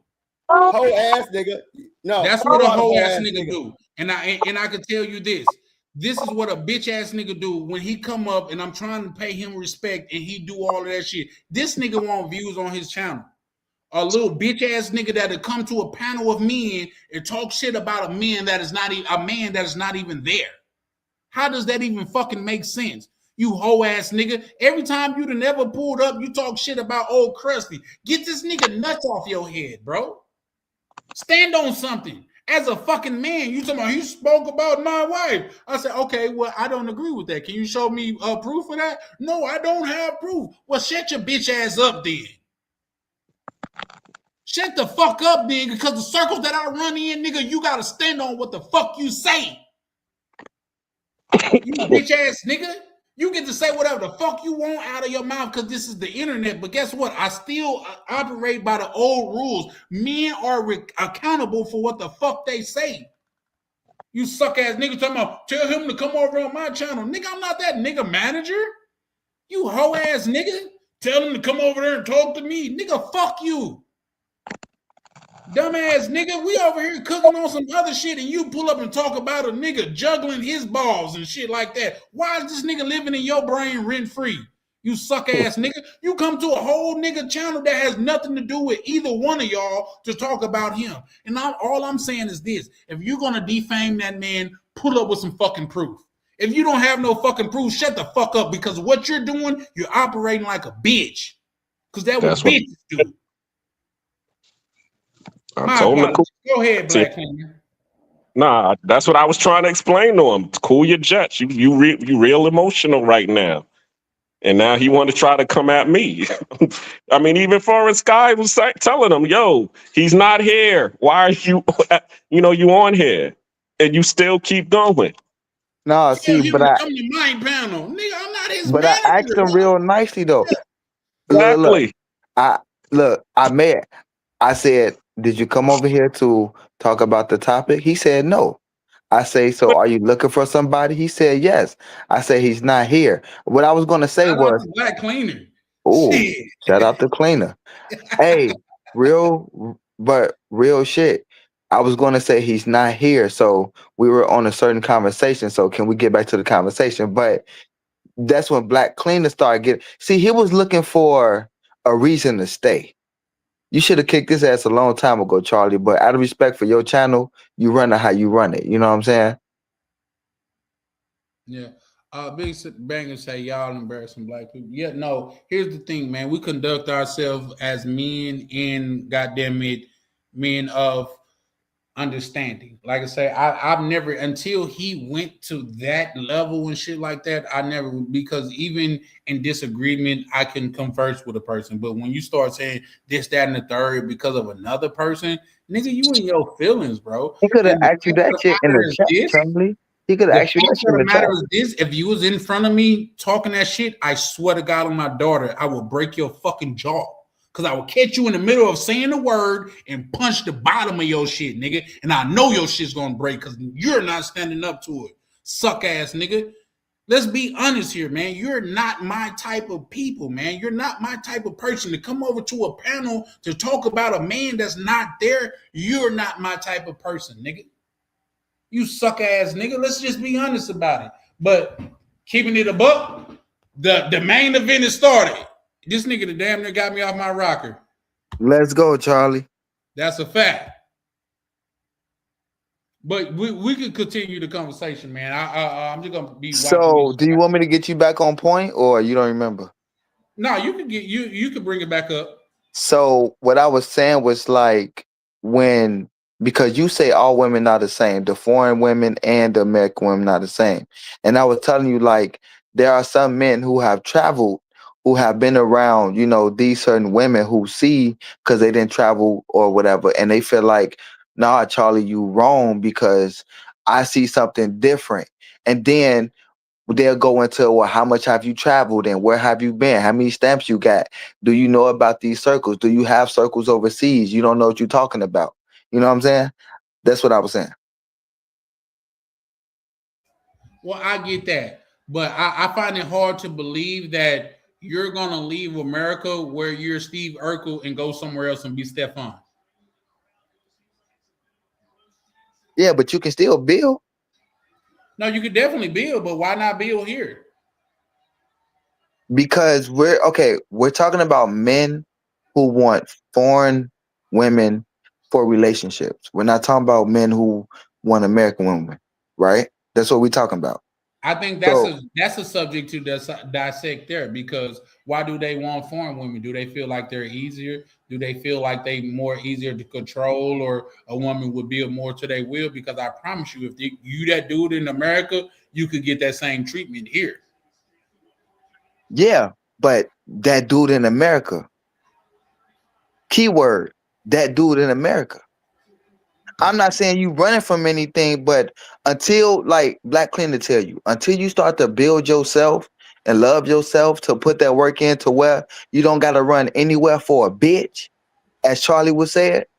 Hoe ass nigga. No, that's what a hoe ass nigga do. And I can tell you this. This is what a bitch ass nigga do when he come up and I'm trying to pay him respect and he do all of that shit. This nigga want views on his channel. A little bitch ass nigga that'll come to a panel of men and talk shit about a man that is not even there. How does that even fucking make sense? You hoe ass nigga. Every time you done ever pulled up, you talk shit about old Krusty. Get this nigga nuts off your head, bro. Stand on something. As a fucking man, you talking about he spoke about my wife. I said, okay, well, I don't agree with that. Can you show me proof of that? No, I don't have proof. Well, shut your bitch ass up then. Shut the fuck up then, because the circles that I run in, nigga, you gotta stand on what the fuck you say. You bitch ass nigga. You get to say whatever the fuck you want out of your mouth because this is the internet. But guess what? I still operate by the old rules. Men are accountable for what the fuck they say. You suck ass nigga talking about tell him to come over on my channel. Nigga, I'm not that nigga manager. You hoe ass nigga. Tell him to come over there and talk to me. Nigga, fuck you. Dumbass nigga, we over here cooking on some other shit and you pull up and talk about a nigga juggling his balls and shit like that. Why is this nigga living in your brain rent free? You suck ass nigga. You come to a whole nigga channel that has nothing to do with either one of y'all to talk about him. And all I'm saying is this. If you're going to defame that man, pull up with some fucking proof. If you don't have no fucking proof, shut the fuck up because what you're doing, you're operating like a bitch. Because that's what bitches do. I told him to go ahead, Black Cleaner. Nah, that's what I was trying to explain to him. Cool your jets. You real emotional right now. And now he want to try to come at me. I mean, even Forrest Guy was telling him, yo, he's not here. Why are you, you on here? And you still keep going. No, see, but come to my panel. Nigga, I'm not his but manager. I asked him real nicely, though. Exactly. I said, did you come over here to talk about the topic? He said, no. I say, so are you looking for somebody? He said, yes. I say, he's not here. What I was going to say was, Black Cleaner. Oh, Shit. shout out to Cleaner. Hey, real shit. I was going to say he's not here, so we were on a certain conversation. So can we get back to the conversation? But that's when Black Cleaner started getting. See, he was looking for a reason to stay. You should have kicked his ass a long time ago, Charlie. But out of respect for your channel, you run it how you run it. You know what I'm saying? Yeah. Big Banger say y'all embarrassing black people. Yeah, no. Here's the thing, man. We conduct ourselves as men in goddamn it, men of understanding. Like I say, I've never until he went to that level and shit like that. I never, because even in disagreement, I can converse with a person. But when you start saying this, that, and the third because of another person, nigga, you in your feelings, bro. He could have And the asked you fact that of shit in matter the is chat, this, Charlie. He could the have fact asked you that shit of in the the chat. matter is this: if you was in front of me talking that shit, I swear to God on my daughter, I will break your fucking jaw. Cause I will catch you in the middle of saying the word and punch the bottom of your shit, nigga. And I know your shit's gonna break because you're not standing up to it. Suck ass nigga. Let's be honest here, man. You're not my type of people, man. You're not my type of person to come over to a panel to talk about a man that's not there. You're not my type of person, nigga. You suck ass nigga. Let's just be honest about it. But keeping it a buck, the main event is started. This nigga the damn near got me off my rocker. Let's go, Charlie. That's a fact. But we could continue the conversation, man. I'm just gonna be. So, do you want me to get you back on point, or you don't remember? No, you can get you can bring it back up. So, what I was saying was like because you say all women are the same, the foreign women and the American women are the same, and I was telling you like there are some men who have traveled, who have been around, these certain women who see because they didn't travel or whatever, and they feel like, nah, Charlie, you wrong because I see something different. And then they'll go into, well, how much have you traveled and where have you been? How many stamps you got? Do you know about these circles? Do you have circles overseas? You don't know what you're talking about. You know what I'm saying? That's what I was saying. Well, I get that. But I find it hard to believe that you're going to leave America where you're Steve Urkel and go somewhere else and be Stefan. Yeah, but you can still build. No, you could definitely build, but why not build here? Because we're talking about men who want foreign women for relationships. We're not talking about men who want American women, right? That's what we're talking about. I think that's a subject to dissect there, because why do they want foreign women? Do they feel like they're easier? Do they feel like they more easier to control, or a woman would build more to their will? Because I promise you, if you that dude in America, you could get that same treatment here. Yeah, but that dude in America, keyword, that dude in America. I'm not saying you running from anything, but until, like Black Cleaner tell you, until you start to build yourself and love yourself, to put that work in to where you don't got to run anywhere for a bitch, as Charlie would say it.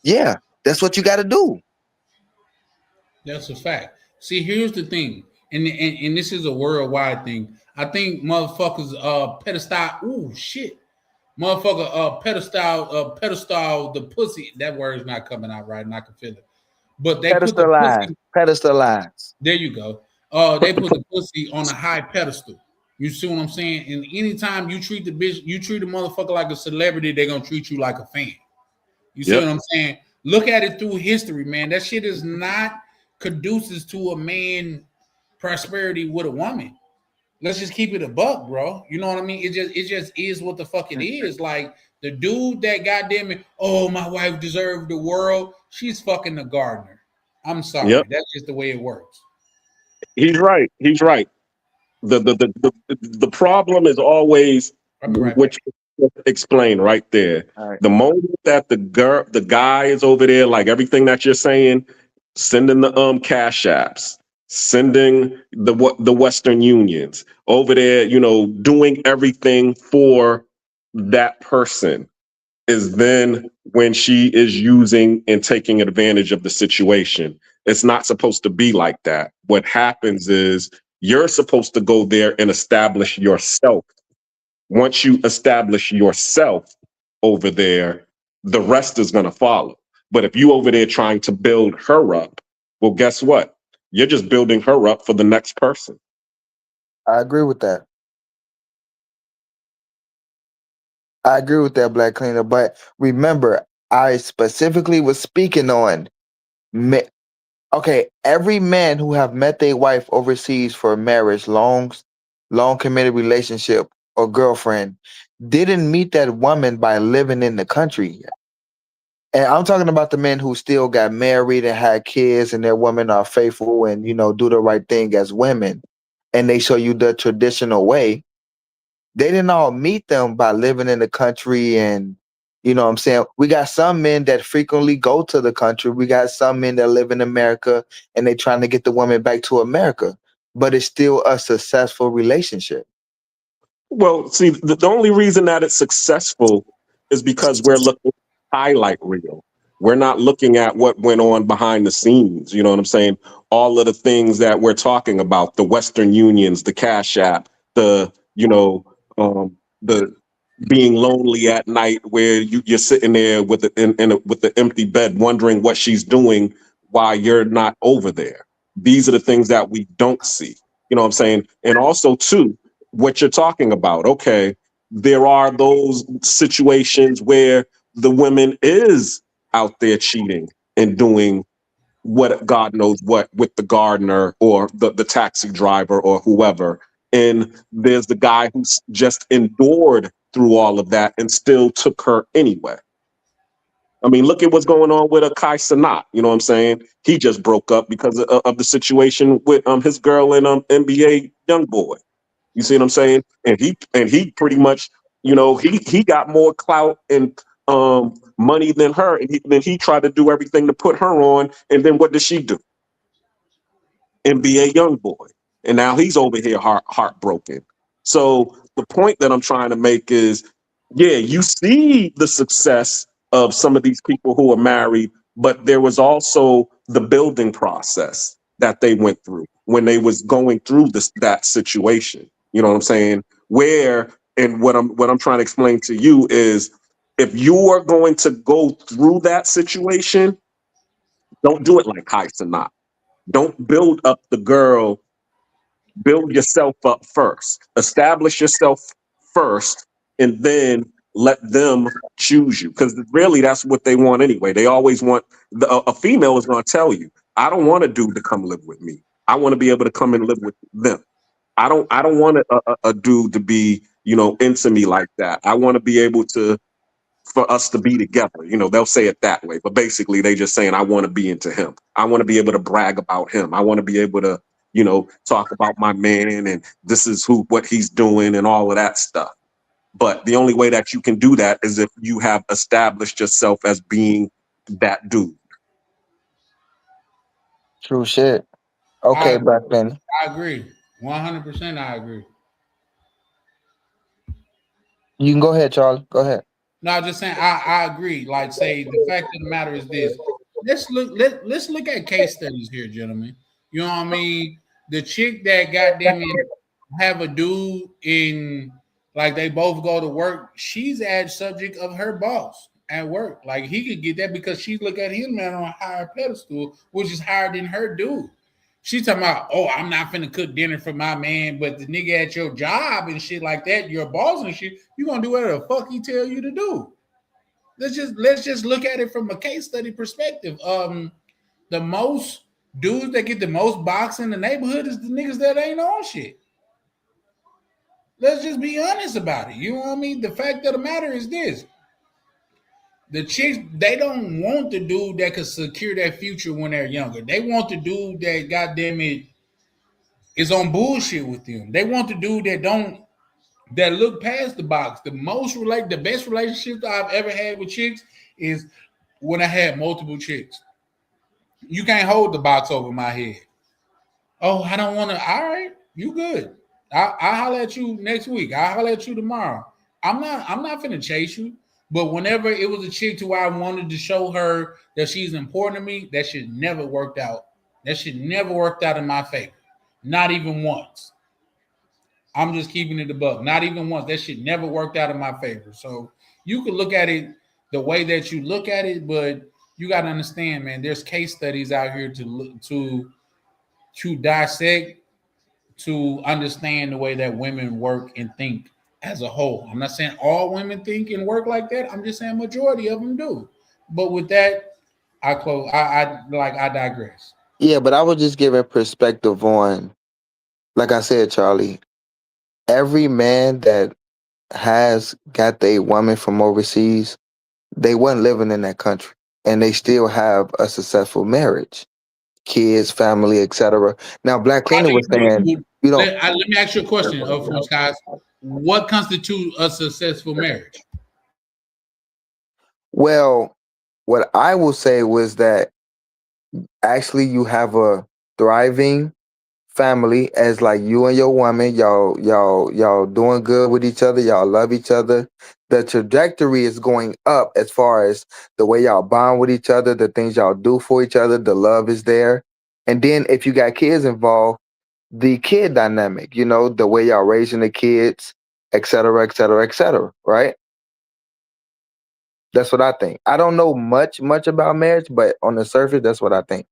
Yeah, that's what you got to do. That's a fact. See, here's the thing, and this is a worldwide thing. I think motherfuckers pedestal. Ooh, shit. Motherfucker, pedestal the pussy. That word's not coming out right, and I can feel it. But they put the pussy. Pedestalize. There you go. They put the pussy on a high pedestal. You see what I'm saying? And anytime you treat the motherfucker like a celebrity, they're gonna treat you like a fan. You see what I'm saying? Look at it through history, man. That shit is not conducive to a man prosperity with a woman. Let's just keep it a buck, bro. You know what I mean? It just is what the fuck it is. Like the dude that goddamn it, oh, my wife deserved the world. She's fucking the gardener. I'm sorry. Yep. That's just the way it works. He's right. He's right. The problem is always what you explain right there. Right. The moment that the guy is over there, like everything that you're saying, sending the cash apps, sending the Western Unions over there, doing everything for that person, is then when she is using and taking advantage of the situation. It's not supposed to be like that. What happens is you're supposed to go there and establish yourself Once you establish yourself over there, the rest is going to follow. But if you over there trying to build her up, well, guess what? You're just building her up for the next person. I agree with that. I agree with that, Black Cleaner. But remember, I specifically was speaking on, okay, every man who have met their wife overseas for marriage, long committed relationship or girlfriend, didn't meet that woman by living in the country. And I'm talking about the men who still got married and had kids, and their women are faithful and, you know, do the right thing as women, and they show you the traditional way. They didn't all meet them by living in the country. And, you know what I'm saying? We got some men that frequently go to the country. We got some men that live in America and they trying to get the woman back to America, but it's still a successful relationship. Well, see, the only reason that it's successful is because we're looking at highlight reel. We're not looking at what went on behind the scenes. You know what I'm saying? All of the things that we're talking about, the Western Unions, the Cash App, the, you know, the being lonely at night where you're sitting there with with the empty bed wondering what she's doing while you're not over there. These are the things that we don't see. You know what I'm saying? And also, too, what you're talking about, okay, there are those situations where the women is out there cheating and doing what God knows what with the gardener or the taxi driver or whoever. And there's the guy who's just endured through all of that and still took her anyway. I mean, look at what's going on with Kai Cenat. You know what I'm saying? He just broke up because of the situation with his girl and NBA Youngboy. You see what I'm saying? And he pretty much, you know, he got more clout and money than her, and then he tried to do everything to put her on. And then what did she do? NBA Youngboy, and now he's over here heartbroken. So the point that I'm trying to make is, yeah, you see the success of some of these people who are married, but there was also the building process that they went through when they was going through that situation. You know what I'm saying? And what I'm trying to explain to you is, if you are going to go through that situation, don't do it like Kai Cenat. Don't build up the girl. Build yourself up first. Establish yourself first, and then let them choose you. Because really, that's what they want anyway. They always want a female is going to tell you, "I don't want a dude to come live with me. I want to be able to come and live with them. I don't want a dude to be, you know, into me like that. I want to be able to." For us to be together, you know, they'll say it that way, but basically they just saying, I want to be into him. I want to be able to brag about him. I want to be able to, you know, talk about my man and this is what he's doing and all of that stuff. But the only way that you can do that is if you have established yourself as being that dude. True shit. Okay, Black Ben. I agree. 100% I agree. You can go ahead, Charlie. Go ahead. No, I'm just saying I agree. Like, say the fact of the matter is this. Let's look at case studies here, gentlemen. You know what I mean? The chick that goddamn have a dude in, like, they both go to work, she's at subject of her boss at work. Like, he could get that because she look at him man on a higher pedestal, which is higher than her dude. She's talking about, oh, I'm not finna cook dinner for my man, but the nigga at your job and shit like that, your boss and shit, you gonna do whatever the fuck he tell you to do. Let's just look at it from a case study perspective. The most dudes that get the most box in the neighborhood is the niggas that ain't on shit. Let's just be honest about it. You know what I mean? The fact of the matter is this. The chicks, they don't want the dude that could secure their future when they're younger. They want the dude that, goddamn it, is on bullshit with them. They want the dude that look past the box. The best relationships I've ever had with chicks is when I had multiple chicks. You can't hold the box over my head. Oh, I don't want to. All right, you good. I'll holler at you next week. I'll holler at you tomorrow. I'm not finna chase you. But whenever it was a chick to where I wanted to show her that she's important to me, that shit never worked out. That shit never worked out in my favor. Not even once. I'm just keeping it a buck. Not even once. That shit never worked out in my favor. So you could look at it the way that you look at it, but you got to understand, man. There's case studies out here to dissect, to understand the way that women work and think as a whole. I'm not saying all women think and work like that. I'm just saying majority of them do. But with that, I digress. Yeah, but I was just giving perspective on, like I said, Charlie, every man that has got a woman from overseas, they wasn't living in that country, and they still have a successful marriage, kids, family, etc. Now, Black Cleaner was saying, you know, let me ask you a question, guys. What constitutes a successful marriage? well, what I will say was that actually you have a thriving family, as like you and your woman, y'all doing good with each other, y'all love each other. The trajectory is going up as far as the way y'all bond with each other, the things y'all do for each other, the love is there. And then if you got kids involved, the kid dynamic, you know, the way y'all raising the kids, et cetera, et cetera, et cetera, right? That's what I think. I don't know much about marriage, but on the surface, that's what I think.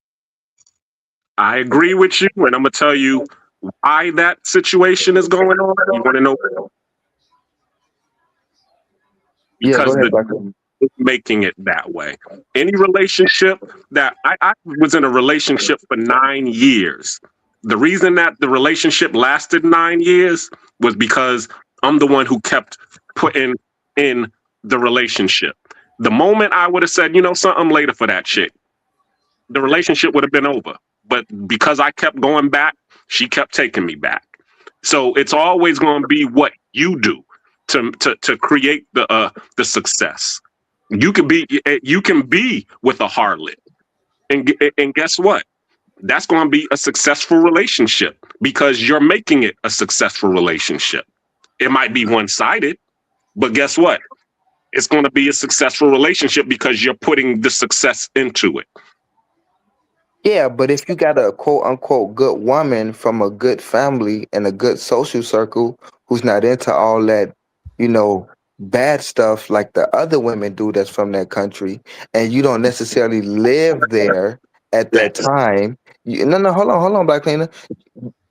I agree with you, and I'm gonna tell you why that situation is going on. You want to know? Because the is making it that way. Any relationship that I was in a relationship for 9 years. The reason that the relationship lasted 9 years was because I'm the one who kept putting in the relationship. The moment I would have said, you know, something later for that chick, the relationship would have been over. But because I kept going back, she kept taking me back. So it's always going to be what you do to create the success. You can be with a harlot, and guess what? That's going to be a successful relationship because you're making it a successful relationship. It might be one-sided, but guess what? It's going to be a successful relationship because you're putting the success into it. Yeah, but if you got a quote unquote good woman from a good family and a good social circle who's not into all that, you know, bad stuff like the other women do that's from that country, and you don't necessarily live there at that time. Hold on, Black Cleaner.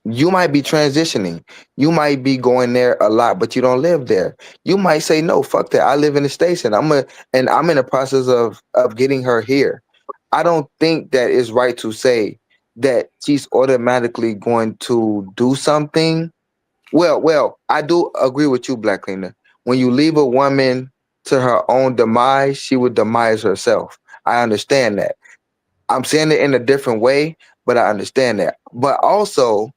You might be transitioning. You might be going there a lot, but you don't live there. You might say, no, fuck that. I live in the States and I'm in the process of getting her here. I don't think that it's right to say that she's automatically going to do something. Well, I do agree with you, Black Cleaner. When you leave a woman to her own demise, she would demise herself. I understand that. I'm saying it in a different way, but I understand that. But also,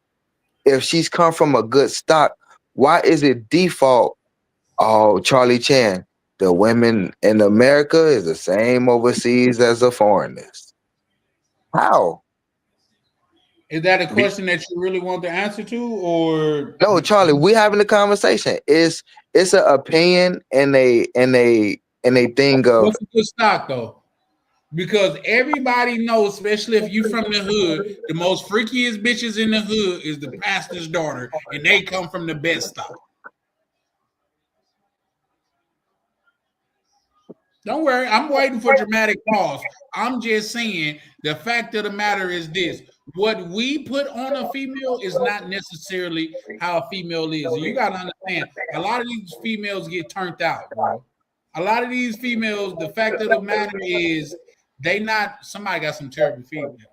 if she's come from a good stock, why is it default? Oh, Charlie Chan, the women in America is the same overseas as the foreigners. How? Is that a question that you really want the answer to, or no, Charlie? We having a conversation. It's an opinion and a thing of what's a good stock though? Because everybody knows, especially if you from the hood, the most freakiest bitches in the hood is the pastor's daughter, and they come from the best stock. Don't worry, I'm waiting for dramatic pause. I'm just saying the fact of the matter is this: what we put on a female is not necessarily how a female is. And you gotta understand, a lot of these females get turned out, bro. A lot of these females, the fact of the matter is, they not. Somebody got some terrible feedback.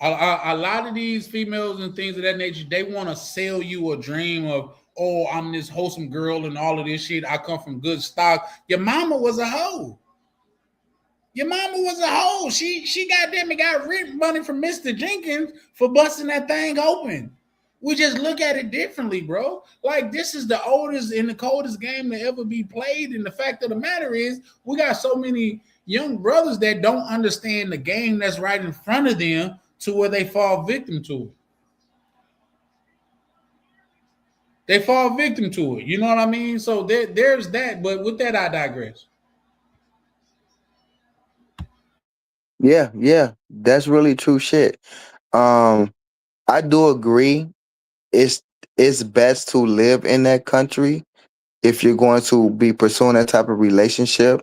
A lot of these females and things of that nature, they want to sell you a dream of, oh, I'm this wholesome girl and all of this shit. I come from good stock. Your mama was a hoe. Your mama was a hoe. She got rent money from Mr. Jenkins for busting that thing open. We just look at it differently, bro. Like, this is the oldest and the coldest game to ever be played. And the fact of the matter is, we got so many young brothers that don't understand the game that's right in front of them to where they fall victim to it. They fall victim to it. You know what I mean? So there's that. But with that, I digress. Yeah, that's really true shit. I do agree. It's best to live in that country if you're going to be pursuing that type of relationship.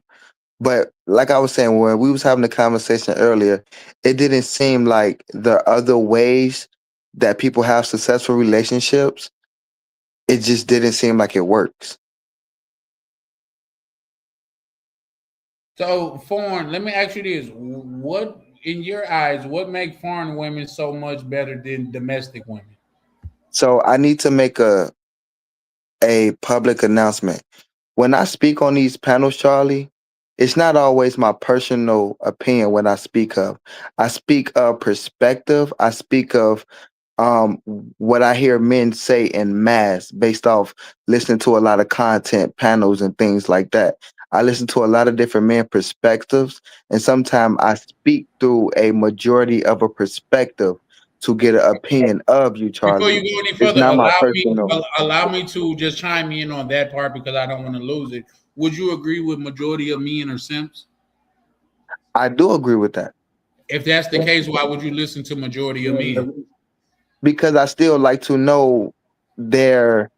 But like I was saying, when we was having the conversation earlier, it didn't seem like the other ways that people have successful relationships. It just didn't seem like it works. So, foreign, let me ask you this. What, in your eyes, what make foreign women so much better than domestic women? So I need to make a public announcement. When I speak on these panels, Charlie, it's not always my personal opinion when I speak of. I speak of perspective. I speak of what I hear men say in mass based off listening to a lot of content, panels, and things like that. I listen to a lot of different men perspectives, and sometimes I speak through a majority of a perspective to get an opinion of you, Before Charlie. you go any It's further, not my personal. allow me to just chime in on that part because I don't want to lose it. Would you agree with majority of men are simps? I do agree with that. If that's the case, why would you listen to majority of men? Because I still like to know their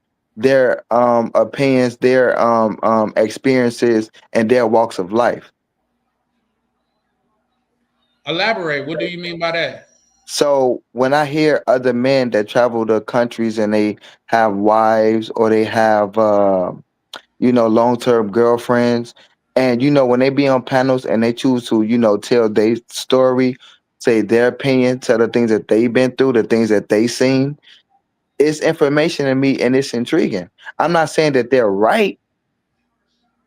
opinions, their experiences, and their walks of life. Elaborate. What do you mean by that? So when I hear other men that travel to countries and they have wives or they have long-term girlfriends, and when they be on panels and they choose to tell their story, say their opinion, tell the things that they've been through, the things that they seen, it's information to me and it's intriguing. I'm not saying that they're right,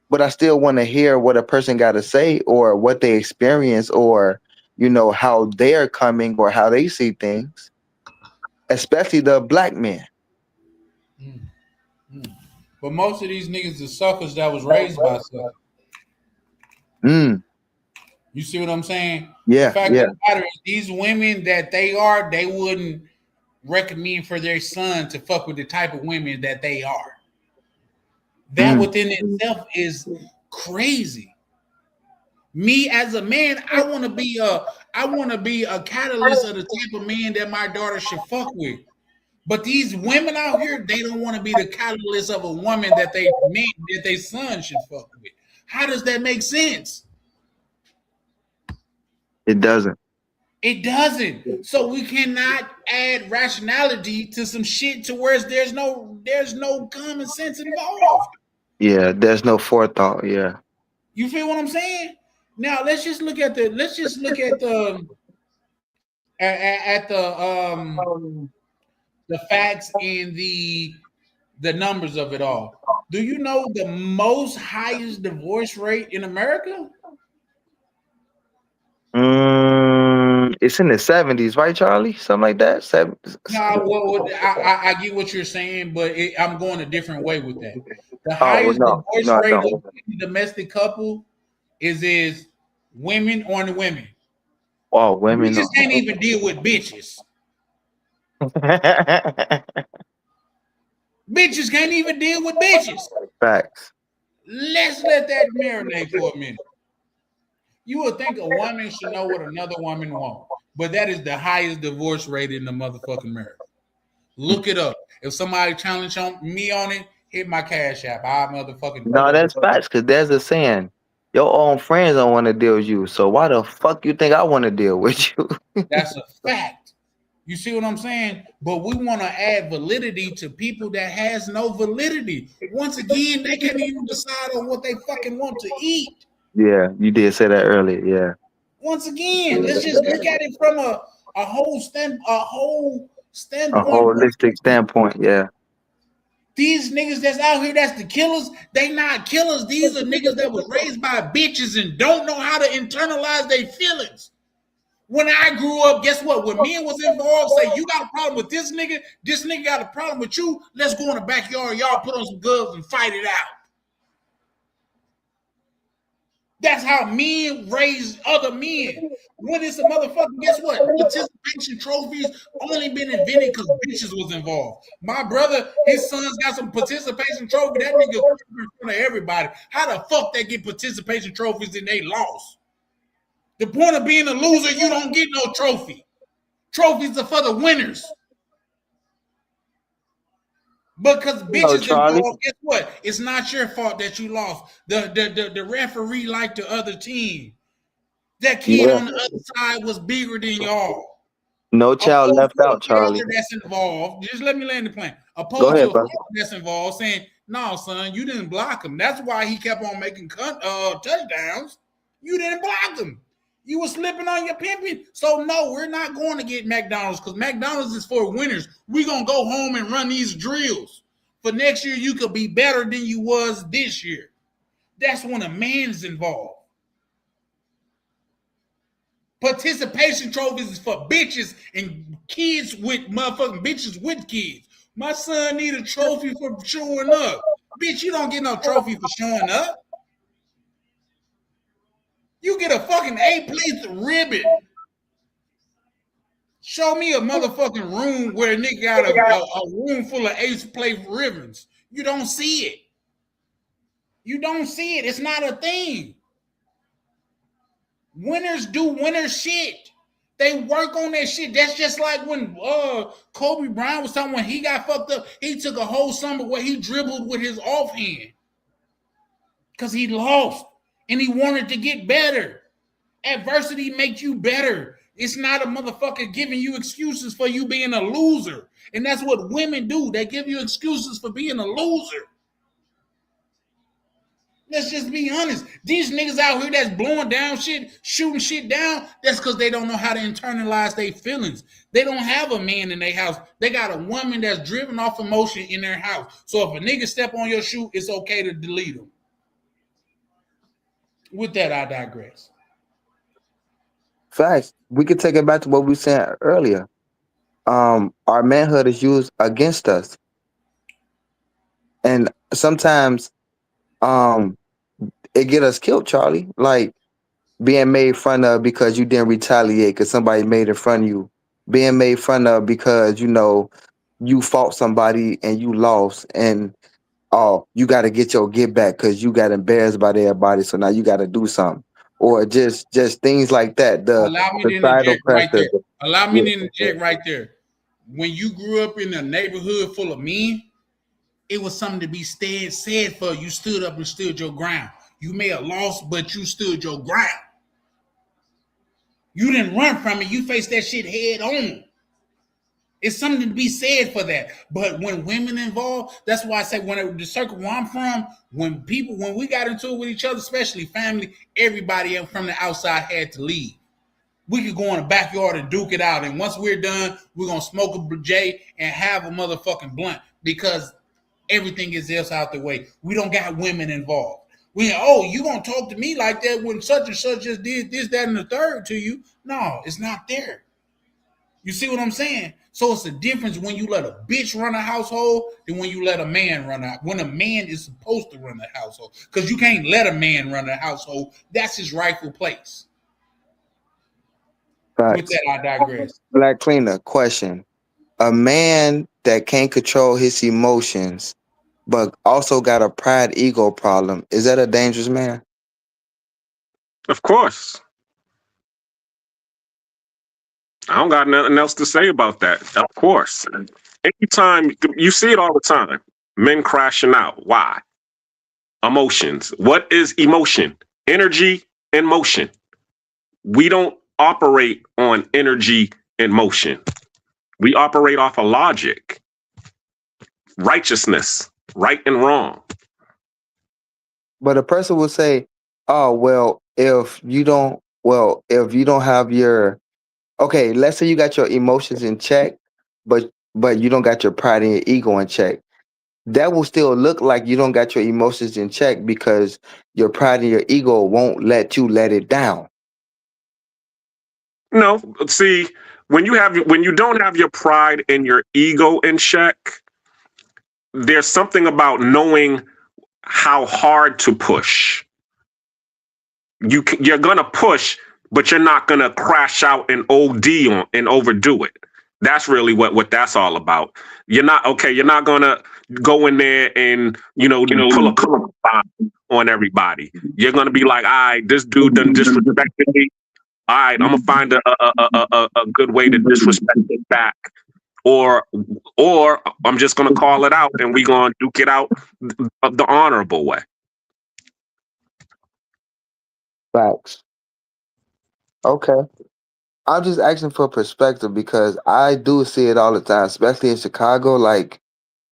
but I still want to hear what a person got to say or what they experience or how they're coming or how they see things, especially the black men. But most of these niggas are suckers that was raised by suckers. You see what I'm saying? Yeah, the fact yeah. of the matter is these women that they wouldn't recommend for their son to fuck with the type of women that they are. That within itself is crazy. Me as a man, I want to be a catalyst of the type of man that my daughter should fuck with. But these women out here, they don't want to be the catalyst of a woman that their son should fuck with. How does that make sense? It doesn't. It doesn't. So we cannot add rationality to some shit to where there's no common sense involved. Yeah, there's no forethought. Yeah. You feel what I'm saying? Now let's just look at the facts and the numbers of it all. Do you know the most highest divorce rate in America? It's in the 70s, right, Charlie? Something like that. No, I get what you're saying, but I'm going a different way with that. The highest divorce rate of any domestic couple is women on the women. Oh, women. Bitches can't even deal with bitches. Bitches can't even deal with bitches. Facts. Let's let that marinate for a minute. You would think a woman should know what another woman wants, but that is the highest divorce rate in the motherfucking America. Look it up. If somebody challenge me on it, hit my Cash App. I motherfucking. No, that's facts. Because there's a saying, your own friends don't want to deal with you. So why the fuck you think I want to deal with you? That's a fact. You see what I'm saying? But we want to add validity to people that has no validity. Once again, they can't even decide on what they fucking want to eat. Yeah, you did say that earlier. Yeah. Once again, let's just look at it from a whole standpoint. A holistic standpoint. Yeah. These niggas that's out here, that's the killers. They not killers. These are niggas that was raised by bitches and don't know how to internalize their feelings. When I grew up, guess what? When men was involved, say you got a problem with this nigga got a problem with you. Let's go in the backyard. Y'all put on some gloves and fight it out. That's how men raise other men. When it's a motherfucker, guess what? Participation trophies only been invented because bitches was involved. My brother, his son's got some participation trophy. That nigga in front of everybody. How the fuck they get participation trophies and they lost? The point of being a loser, you don't get no trophy. Trophies are for the winners. Because You know, bitches Charlie. involved, guess what? It's not your fault that you lost. The referee liked the other team. That kid Yeah. on the other side was bigger than y'all. No child Opposed left to a out, Charlie. father that's involved. Just let me land the plane. Go Opposed to ahead, a bro. father that's involved saying, no, son, you didn't block him. That's why he kept on making touchdowns. You didn't block him. You were slipping on your pimping. So, no, we're not going to get McDonald's because McDonald's is for winners. We're going to go home and run these drills. For next year, you could be better than you was this year. That's when a man's involved. Participation trophies is for bitches and kids with motherfucking bitches with kids. My son need a trophy for showing up. Bitch, you don't get no trophy for showing up. You get a fucking A-place ribbon. Show me a motherfucking room where a nigga got a room full of ace-place ribbons. You don't see it. You don't see it. It's not a thing. Winners do winner shit. They work on that shit. That's just like when Kobe Bryant was talking when he got fucked up. He took a whole summer where he dribbled with his offhand because he lost and he wanted to get better. Adversity makes you better. It's not a motherfucker giving you excuses for you being a loser. And that's what women do. They give you excuses for being a loser. Let's just be honest. These niggas out here that's blowing down shit, shooting shit down, that's because they don't know how to internalize their feelings. They don't have a man in their house. They got a woman that's driven off emotion in their house. So if a nigga step on your shoe, it's okay to delete them. With that, I digress. Facts. We could take it back to what we were saying earlier. Our manhood is used against us. And sometimes it get us killed, Charlie. Like being made fun of because you didn't retaliate because somebody made in front of you. Being made fun of because, you know, you fought somebody and you lost. And you got to get your get back because you got embarrassed by everybody. So now you got to do something. Or just things like that. Allow me to societal interject right pressure. there. Allow me to interject right there. When you grew up in a neighborhood full of men, it was something to be said for. You stood up and stood your ground. You may have lost, but you stood your ground. You didn't run from it. You faced that shit head on. It's something to be said for that. But when women involved, that's why I say when the circle where I'm from, when we got into it with each other, especially family, everybody from the outside had to leave. We could go in the backyard and duke it out. And once we're done, we're going to smoke a J and have a motherfucking blunt because everything is else out the way. We don't got women involved. You going to talk to me like that when such and such just did this, that, and the third to you. No, it's not there. You see what I'm saying? So it's a difference when you let a bitch run a household than when you let a man run out. When a man is supposed to run the household. Because you can't let a man run a household. That's his rightful place. Facts. With that, I digress. Black Cleaner, question. A man that can't control his emotions, but also got a pride ego problem, is that a dangerous man? Of course. I don't got nothing else to say about that. Of course. Anytime you see it all the time, men crashing out. Why? Emotions. What is emotion? Energy and motion. We don't operate on energy and motion. We operate off of logic, righteousness, right and wrong. But a person will say, "Oh, well, if you don't have your okay, let's say you got your emotions in check, but you don't got your pride and your ego in check. That will still look like you don't got your emotions in check because your pride and your ego won't let you let it down." No, see, when you don't have your pride and your ego in check, there's something about knowing how hard to push. You're gonna push, but you're not gonna crash out and OD on and overdo it. That's really what that's all about. You're not gonna go in there and pull a club on everybody. You're gonna be like, all right, this dude done disrespected me. All right, I'm gonna find a good way to disrespect it back. or I'm just gonna call it out and we gonna duke it out the honorable way. Facts. Okay. I'm just asking for perspective because I do see it all the time, especially in Chicago. Like,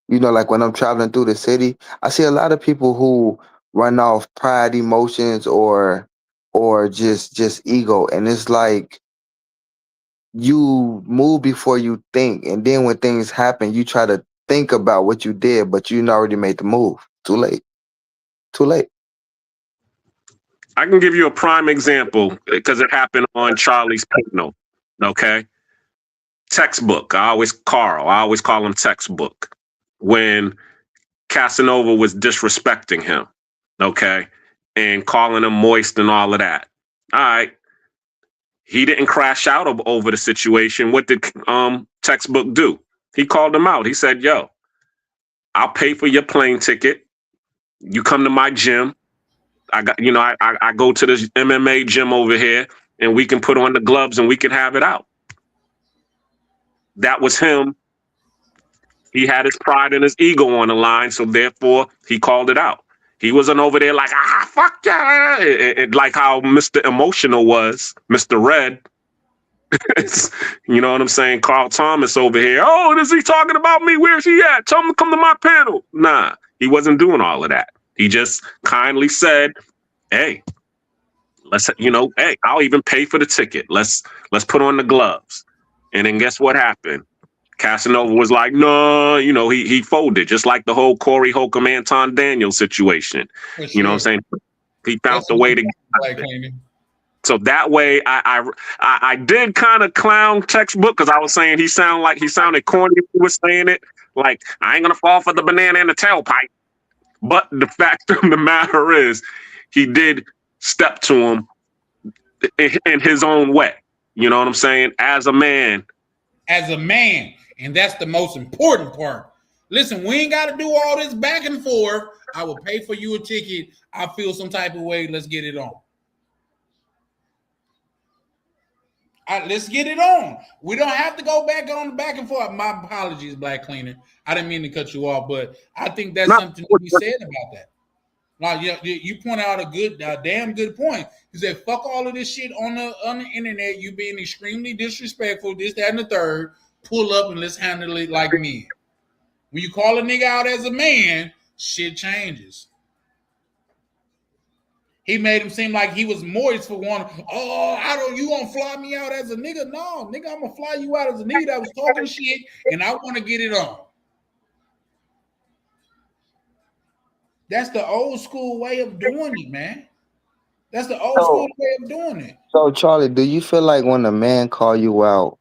you know, like when I'm traveling through the city, I see a lot of people who run off pride emotions or just ego. And it's like you move before you think. And then when things happen, you try to think about what you did, but you already made the move. Too late. Too late. I can give you a prime example because it happened on Charlie's panel. Okay. Textbook. I always call him Textbook. When Casanova was disrespecting him, okay, and calling him moist and all of that. All right. He didn't crash out over the situation. What did Textbook do? He called him out. He said, yo, I'll pay for your plane ticket. You come to my gym. I go to this MMA gym over here and we can put on the gloves and we can have it out. That was him. He had his pride and his ego on the line, so therefore he called it out. He wasn't over there like, fuck yeah, like how Mr. Emotional was, Mr. Red. You know what I'm saying? Carl Thomas over here. Oh, is he talking about me? Where's he at? Tell him to come to my panel. Nah, he wasn't doing all of that. He just kindly said, hey, hey, I'll even pay for the ticket. Let's put on the gloves. And then guess what happened? Casanova was like, no, he folded, just like the whole Corey Holcomb, Anton Daniels situation. You know what I'm saying? He found the way to get out of it. So that way, I did kind of clown Textbook because I was saying he sounded corny when he was saying it. Like, I ain't gonna fall for the banana in the tailpipe. But the fact of the matter is, he did step to him in his own way. You know what I'm saying? As a man. As a man. And that's the most important part. Listen, we ain't got to do all this back and forth. I will pay for you a ticket. I feel some type of way. Let's get it on. Let's get it on. We don't have to go back and forth. My apologies, Black Cleaner. I didn't mean to cut you off, but I think that's something to be said about that. Like, you point out a damn good point. You said, fuck all of this shit on the internet. You being extremely disrespectful, this, that, and the third. Pull up and let's handle it like men. When you call a nigga out as a man, shit changes. He made him seem like he was moist for one. Oh, you gonna fly me out as a nigga? No, nigga, I'm gonna fly you out as a nigga that was talking shit and I want to get it on. That's the old school way of doing it, man. That's the old school way of doing it. So, Charlie, do you feel like when a man call you out,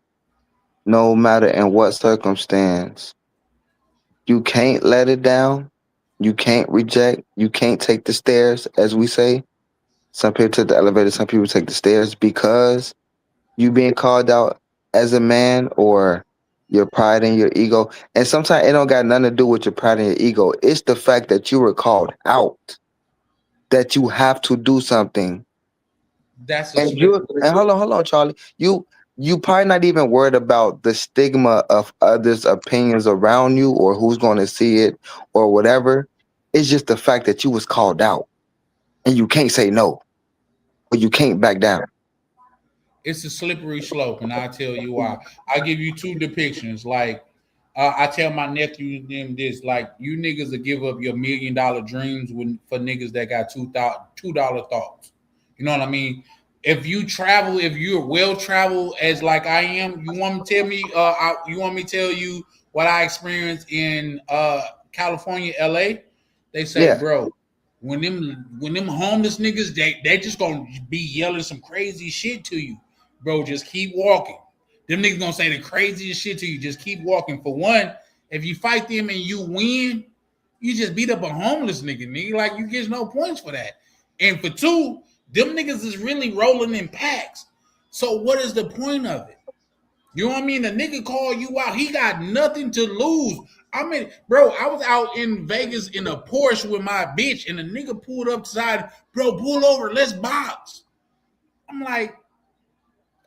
no matter in what circumstance, you can't let it down, you can't reject, you can't take the stairs, as we say? Some people take the elevator, some people take the stairs because you being called out as a man or your pride and your ego. And sometimes it don't got nothing to do with your pride and your ego. It's the fact that you were called out, that you have to do something. And hold on, Charlie. You probably not even worried about the stigma of others' opinions around you or who's going to see it or whatever. It's just the fact that you was called out and you can't say no or you can't back down. It's a slippery slope, and I'll tell you why. I'll give you two depictions. Like, I tell my nephews them this, like, you niggas will give up your $1 million dreams for niggas that got $2 thoughts. You know what I mean? If you're well traveled as like I am, you want me to tell me? You want me to tell you what I experienced in California, LA? They say, bro, when them homeless niggas, they just gonna be yelling some crazy shit to you, bro. Just keep walking. Them niggas gonna say the craziest shit to you. Just keep walking. For one, if you fight them and you win, you just beat up a homeless nigga. Like, you get no points for that. And for two, them niggas is really rolling in packs. So what is the point of it? You know what I mean? The nigga call you out. He got nothing to lose. I mean, bro, I was out in Vegas in a Porsche with my bitch, and the nigga pulled up to the side. Bro, pull over. Let's box. I'm like,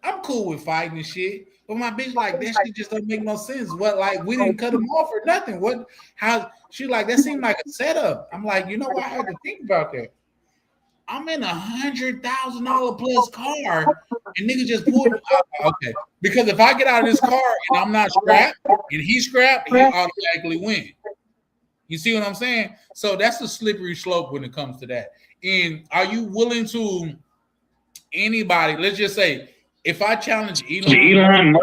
I'm cool with fighting and shit. But my bitch like that shit just don't make no sense. What like we didn't cut him off or nothing. What how she like that seemed like a setup. I'm like, you know what? I had to think about that. I'm in $100,000 plus car, and nigga just pulled it out. Okay, because if I get out of this car and I'm not strapped, and he's strapped, he automatically win. You see what I'm saying? So that's a slippery slope when it comes to that. And are you willing to anybody? Let's just say if I challenge Elon,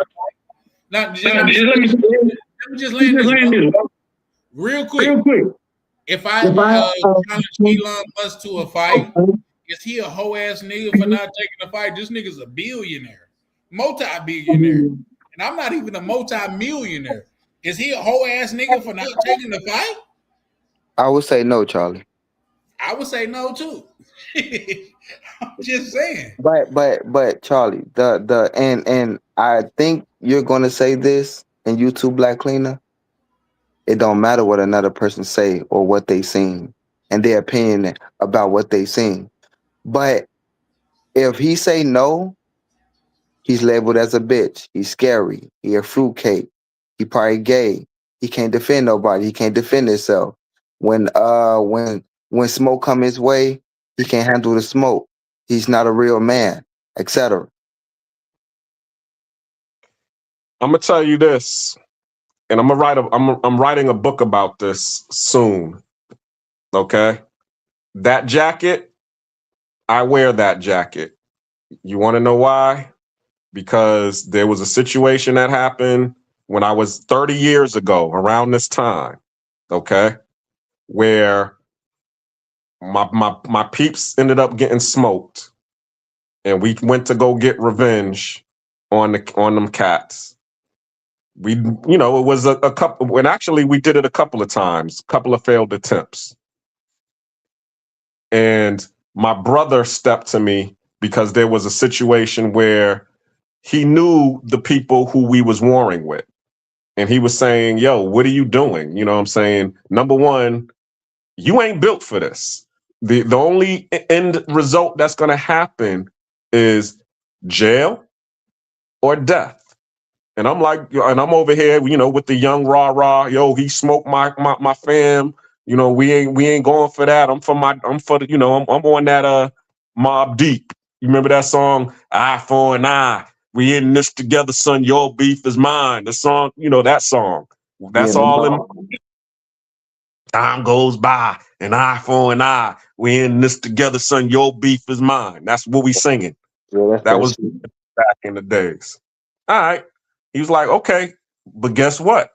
now just let me just land this real quick. If I challenge Elon Musk to a fight, is he a hoe ass nigga for not taking a fight? This nigga's a billionaire, multi-billionaire, and I'm not even a multi-millionaire. Is he a hoe ass nigga for not taking the fight? I would say no, Charlie. I would say no too. I'm just saying. But Charlie, and I think you're gonna say this, and you too, Black Cleaner. It don't matter what another person say or what they seen and their opinion about what they seen. But if he say no, he's labeled as a bitch. He's scary. He a fruitcake. He probably gay. He can't defend nobody. He can't defend himself. When smoke come his way, he can't handle the smoke. He's not a real man, etc. I'm gonna tell you this, and I'm writing a book about this soon. Okay, that jacket, I wear that jacket. You want to know why? Because there was a situation that happened when I was 30 years ago, around this time. Okay, where my peeps ended up getting smoked, and we went to go get revenge on them cats. It was a couple. When actually we did it a couple of times, couple of failed attempts, and my brother stepped to me because there was a situation where he knew the people who we was warring with, and he was saying, "Yo, what are you doing?" You know what I'm saying? Number one, you ain't built for this. The only end result that's going to happen is jail or death. And I'm like, and I'm over here, with the young rah. Yo, he smoked my fam. We ain't going for that. I'm on that Mobb Deep. You remember that song, Eye for an Eye? We in this together, son. Your beef is mine. The song, that song. That's all in. Time goes by, an eye for an eye. We in this together, son. Your beef is mine. That's what we singing. Yeah, that was back in the days. All right. He was like, okay, but guess what?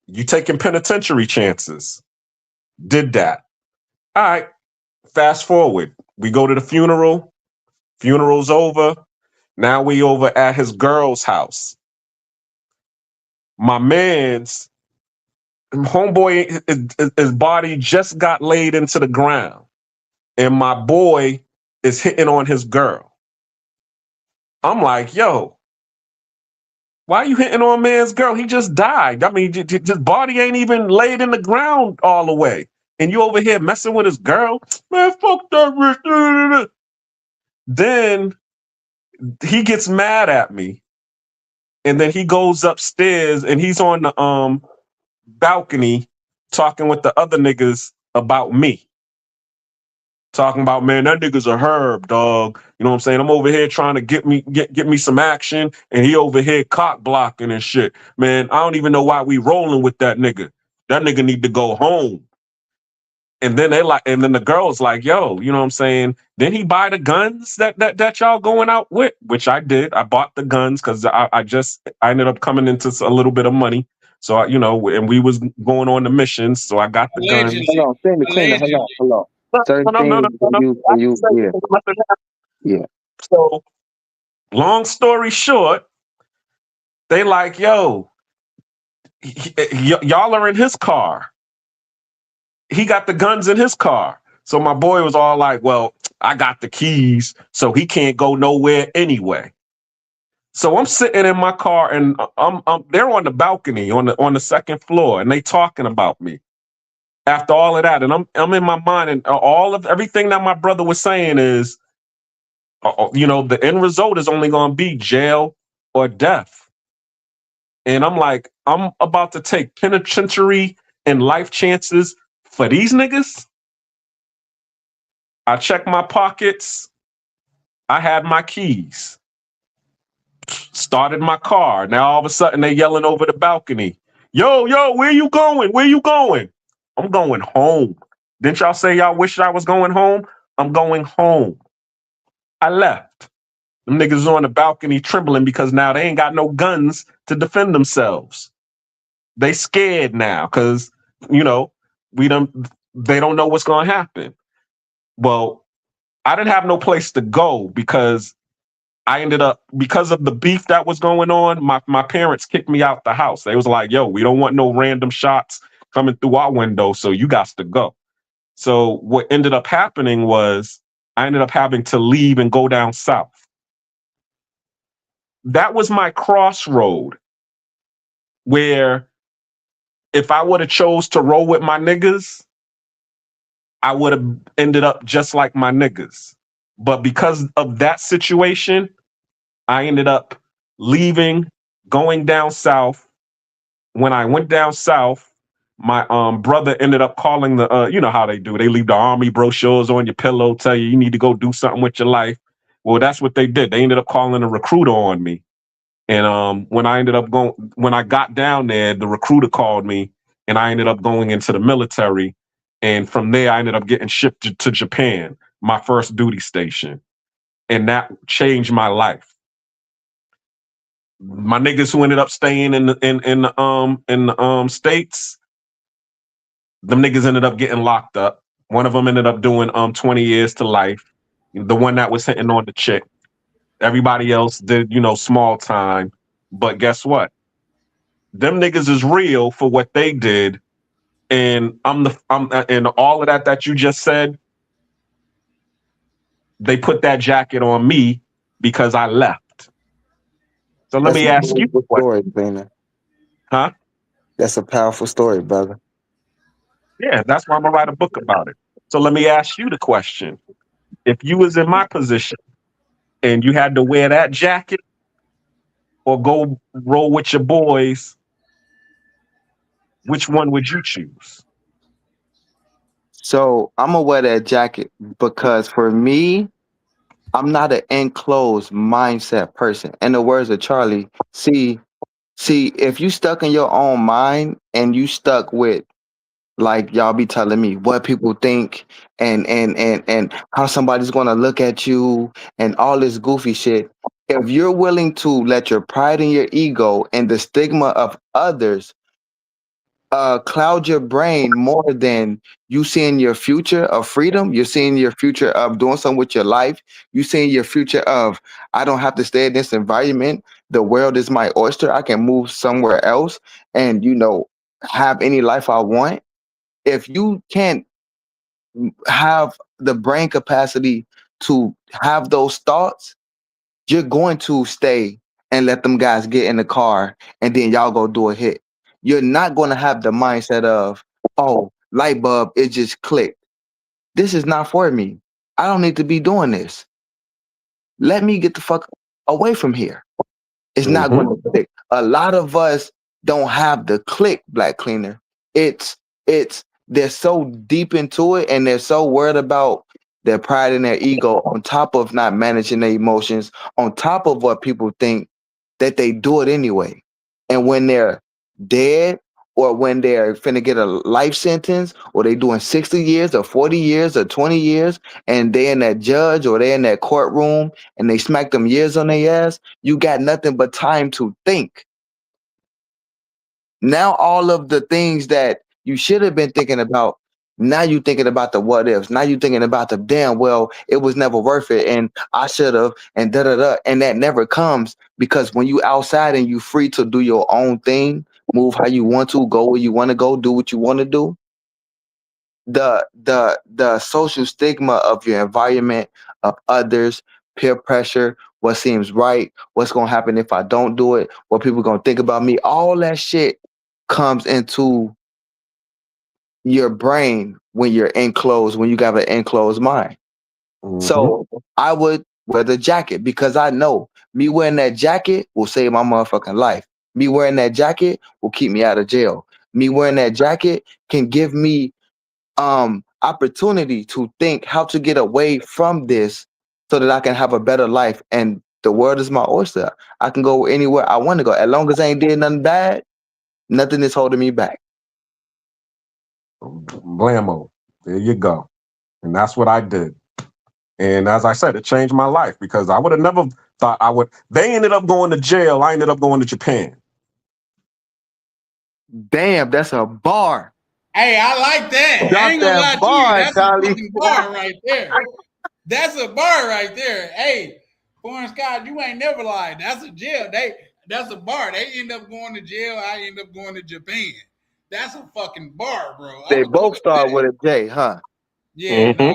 You taking penitentiary chances. Did that. All right. Fast forward. We go to the funeral. Funeral's over. Now we over at his girl's house. My man's homeboy, his body just got laid into the ground. And my boy is hitting on his girl. I'm like, yo, why are you hitting on man's girl? He just died. I mean, his body ain't even laid in the ground all the way. And you over here messing with his girl? Man, fuck that bitch. Then he gets mad at me. And then he goes upstairs and he's on the balcony talking with the other niggas about me. Talking about, man, that nigga's a herb, dog. You know what I'm saying? I'm over here trying to get me some action, and he over here cock blocking and shit. Man, I don't even know why we rolling with that nigga. That nigga need to go home. And then the girl's like, yo, you know what I'm saying? Then he buy the guns that y'all going out with, which I did. I bought the guns because I ended up coming into a little bit of money. So and we was going on the missions. So I got the guns. Hold on. Yeah. So, long story short, they like, yo, y'all are in his car. He got the guns in his car. So my boy was all like, well, I got the keys, so he can't go nowhere anyway. So I'm sitting in my car, and they're on the balcony on the second floor, and they talking about me. After all of that, and I'm in my mind, and everything that my brother was saying is, You know, the end result is only going to be jail or death. And I'm like, I'm about to take penitentiary and life chances for these niggas. I checked my pockets. I had my keys. Started my car. Now all of a sudden they yelling over the balcony. Yo, where you going? Where you going? I'm going home. Didn't y'all say y'all wish I was going home? I'm going home. I left. Them niggas on the balcony trembling because now they ain't got no guns to defend themselves. They scared now because, you know, they don't know what's going to happen. Well, I didn't have no place to go because I ended up, because of the beef that was going on, my parents kicked me out the house. They was like, yo, we don't want no random shots coming through our window, so you got to go. So what ended up happening was I ended up having to leave and go down south. That was my crossroad where if I would have chose to roll with my niggas, I would have ended up just like my niggas. But because of that situation, I ended up leaving, going down south. When I went down south, my brother ended up calling the, you know how they do. They leave the army brochures on your pillow, tell you need to go do something with your life. Well, that's what they did. They ended up calling a recruiter on me. And when I got down there, the recruiter called me and I ended up going into the military. And from there, I ended up getting shipped to Japan, my first duty station. And that changed my life. My niggas who ended up staying in the States, them niggas ended up getting locked up. One of them ended up doing 20 years to life. The one that was hitting on the chick. Everybody else did, small time. But guess what? Them niggas is real for what they did. And and all of that you just said, they put that jacket on me because I left. So let me ask you a story, Cleaner. Huh? That's a powerful story, brother. Yeah, that's why I'm gonna write a book about it. So let me ask you the question. If you was in my position and you had to wear that jacket or go roll with your boys, which one would you choose? So I'm gonna wear that jacket because for me, I'm not an enclosed mindset person. In the words of Charlie, see, if you stuck in your own mind and you stuck with, like, y'all be telling me what people think and how somebody's gonna look at you and all this goofy shit. If you're willing to let your pride and your ego and the stigma of others cloud your brain more than you seeing your future of freedom, you're seeing your future of doing something with your life, you seeing your future of, I don't have to stay in this environment, the world is my oyster, I can move somewhere else and have any life I want. If you can't have the brain capacity to have those thoughts, you're going to stay and let them guys get in the car and then y'all go do a hit. You're not going to have the mindset of, oh, light bulb, it just clicked. This is not for me. I don't need to be doing this. Let me get the fuck away from here. It's not going to click. A lot of us don't have the click, Black Cleaner. They're so deep into it and they're so worried about their pride and their ego on top of not managing their emotions, on top of what people think, that they do it anyway. And when they're dead or when they're finna get a life sentence or they doing 60 years or 40 years or 20 years and they in that judge or they in that courtroom and they smack them years on their ass, you got nothing but time to think. Now all of the things that you should have been thinking about, now you thinking about the what ifs. Now you thinking about the damn well, it was never worth it, and I should have, and da-da-da. And that never comes because when you outside and you free to do your own thing, move how you want to, go where you want to go, do what you want to do. The social stigma of your environment, of others, peer pressure, what seems right, what's gonna happen if I don't do it, what people gonna think about me, all that shit comes into your brain when you're enclosed, when you got an enclosed mind. So I would wear the jacket, because I know me wearing that jacket will save my motherfucking life. Me wearing that jacket will keep me out of jail. Me wearing that jacket can give me opportunity to think how to get away from this so that I can have a better life. And the world is my oyster. I can go anywhere I want to go. As long as I ain't did nothing bad, nothing is holding me back. Blammo. There you go. And that's what I did. And as I said, it changed my life because I would have never thought I would. They ended up going to jail. I ended up going to Japan. Damn, that's a bar. Hey, I like that. Drop I ain't gonna lie that bar, to you. That's Charlie. a fucking bar right there. That's a bar right there. Hey, Foreign Scott, you ain't never lied. That's a jail. That's a bar. They end up going to jail. I end up going to Japan. That's a fucking bar, bro. They both start with a J, huh? Yeah, no,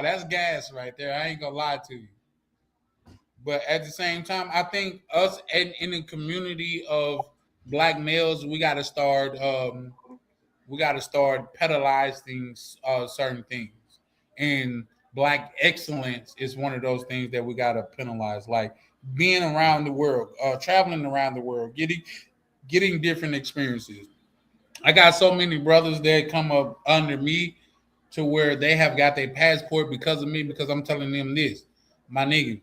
that's gas right there. I ain't gonna lie to you. But at the same time, I think us in the community of black males, we gotta start pedalizing certain things. And black excellence is one of those things that we gotta penalize, like being around the world, traveling around the world, getting different experiences. I got so many brothers that come up under me to where they have got their passport because of me, because I'm telling them this, my nigga,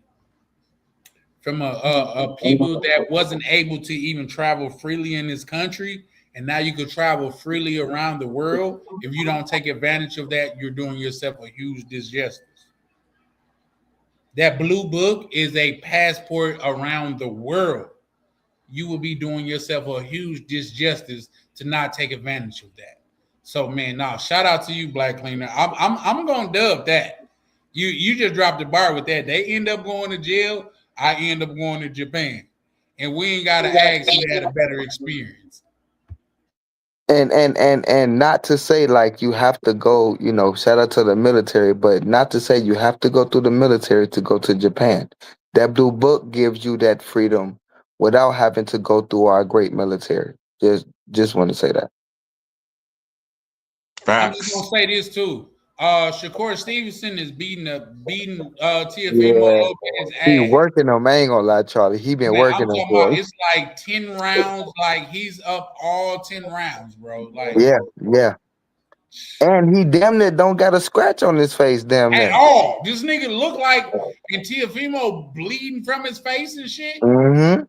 from a people that wasn't able to even travel freely in this country, and now you could travel freely around the world. If you don't take advantage of that, you're doing yourself a huge disjustice. That blue book is a passport around the world. You will be doing yourself a huge disjustice to not take advantage of that. So, man, shout out to you, Black Cleaner. I'm gonna dub that. You just dropped the bar with that. They end up going to jail. I end up going to Japan, and we ain't gotta ask who had a better experience. And not to say like you have to go, shout out to the military, but not to say you have to go through the military to go to Japan. That blue book gives you that freedom without having to go through our great military. Just want to say that. I'm just gonna say this too. Shakur Stevenson is beating Teofimo Lopez's ass. He working him. I ain't gonna lie, Charlie. He been working him, boy. It's like 10 rounds. Like he's up all 10 rounds, bro. Like yeah. And he damn near don't got a scratch on his face, damn near. At all. This nigga look like and Teofimo bleeding from his face and shit. Mm-hmm.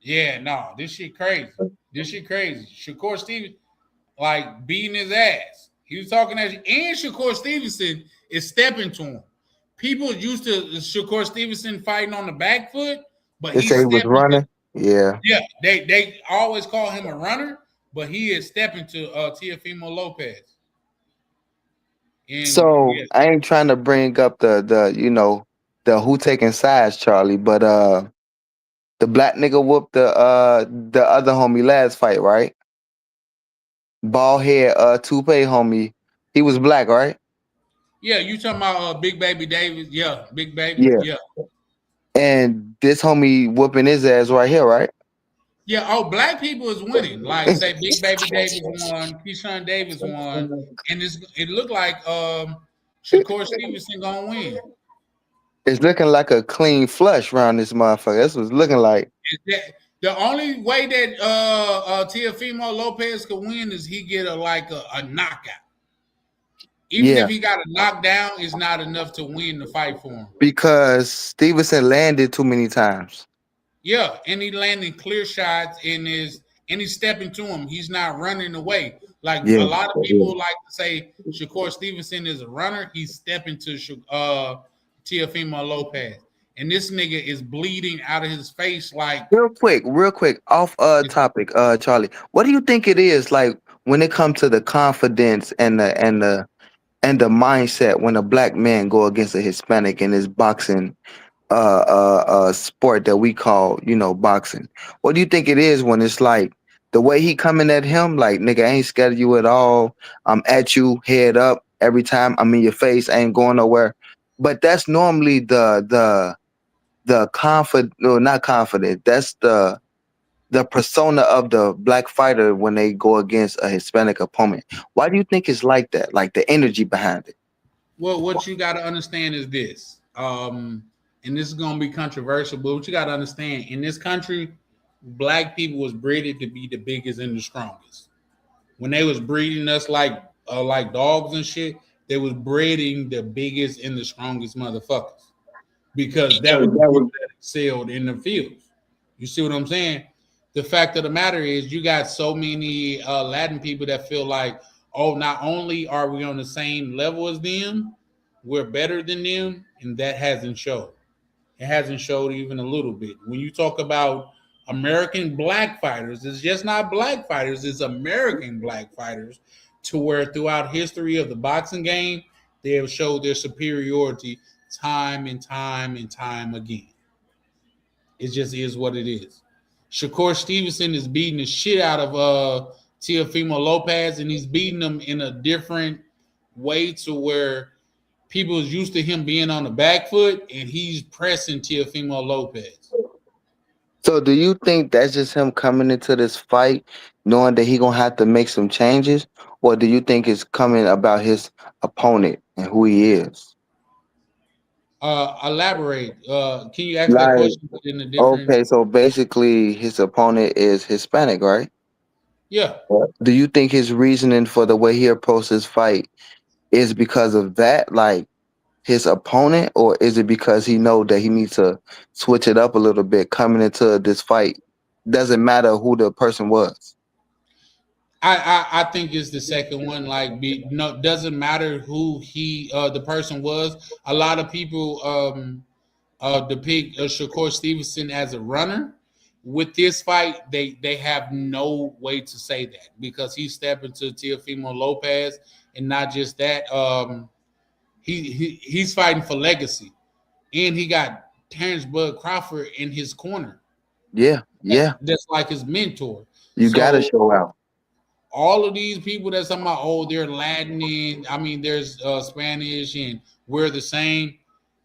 Yeah, no, this shit crazy. Shakur Stevenson, like beating his ass. He was talking that, and Shakur Stevenson is stepping to him. People used to Shakur Stevenson fighting on the back foot, but they say he was running. Yeah, they always call him a runner, but he is stepping to Teofimo Lopez. And, so I ain't trying to bring up the who taking sides, Charlie, but the black nigga whooped the other homie last fight, right? Bald head, toupee homie. He was black, right? Yeah, you talking about Big Baby Davis? Yeah, Big Baby. Yeah. And this homie whooping his ass right here, right? Yeah. Black people is winning. Like say, Big Baby Davis won, Keyshawn Davis won, and it looked like Shakur Stevenson gonna win. It's looking like a clean flush around this motherfucker. That's what it's looking like. The only way that Teofimo Lopez could win is he get a knockout. Even if he got a knockdown, it's not enough to win the fight for him. Because Stevenson landed too many times. Yeah, and he landed clear shots and he's stepping to him. He's not running away. A lot of people like to say Shakur Stevenson is a runner. He's stepping to Teofimo Lopez. And this nigga is bleeding out of his face like real quick, off topic, Charlie. What do you think it is like when it comes to the confidence and the mindset when a black man go against a Hispanic in this boxing sport that we call, boxing? What do you think it is when it's like the way he coming at him, like, nigga, I ain't scared of you at all. I'm at you, head up every time. I'm in your face. I ain't going nowhere. But that's normally the confident, no, not confident. That's the persona of the black fighter when they go against a Hispanic opponent. Why do you think it's like that? Like the energy behind it? Well, what you got to understand is this. and this is gonna be controversial, but what you gotta understand, in this country, black people was bred to be the biggest and the strongest. When they was breeding us like dogs and shit, they was breeding the biggest and the strongest motherfuckers because that was that excelled in the fields. You see what I'm saying? The fact of the matter is, you got so many Latin people that feel like, oh, not only are we on the same level as them, we're better than them, and that hasn't showed. It hasn't showed even a little bit. When you talk about American black fighters, it's just not black fighters, it's American black fighters, to where throughout history of the boxing game, they have showed their superiority time and time and time again. It just is what it is. Shakur Stevenson is beating the shit out of Teofimo Lopez, and he's beating them in a different way to where people is used to him being on the back foot, and he's pressing Teofimo Lopez. So do you think that's just him coming into this fight knowing that he gonna have to make some changes, or do you think it's coming about his opponent and who he is? Elaborate. Can you ask that question in a different? Okay, so basically his opponent is Hispanic, right? Yeah. Do you think his reasoning for the way he approached this fight is because of that, like his opponent, or is it because he know that he needs to switch it up a little bit coming into this fight? Doesn't matter who the person was. I think it's the second one. Like, doesn't matter who the person was. A lot of people depict Shakur Stevenson as a runner. With this fight, they have no way to say that because he stepped into Teofimo Lopez, and not just that. He's fighting for legacy, and he got Terrence Bud Crawford in his corner. Yeah. That's like his mentor. You gotta show out. All of these people that's talking about, oh, they're Latin, and there's Spanish, and we're the same.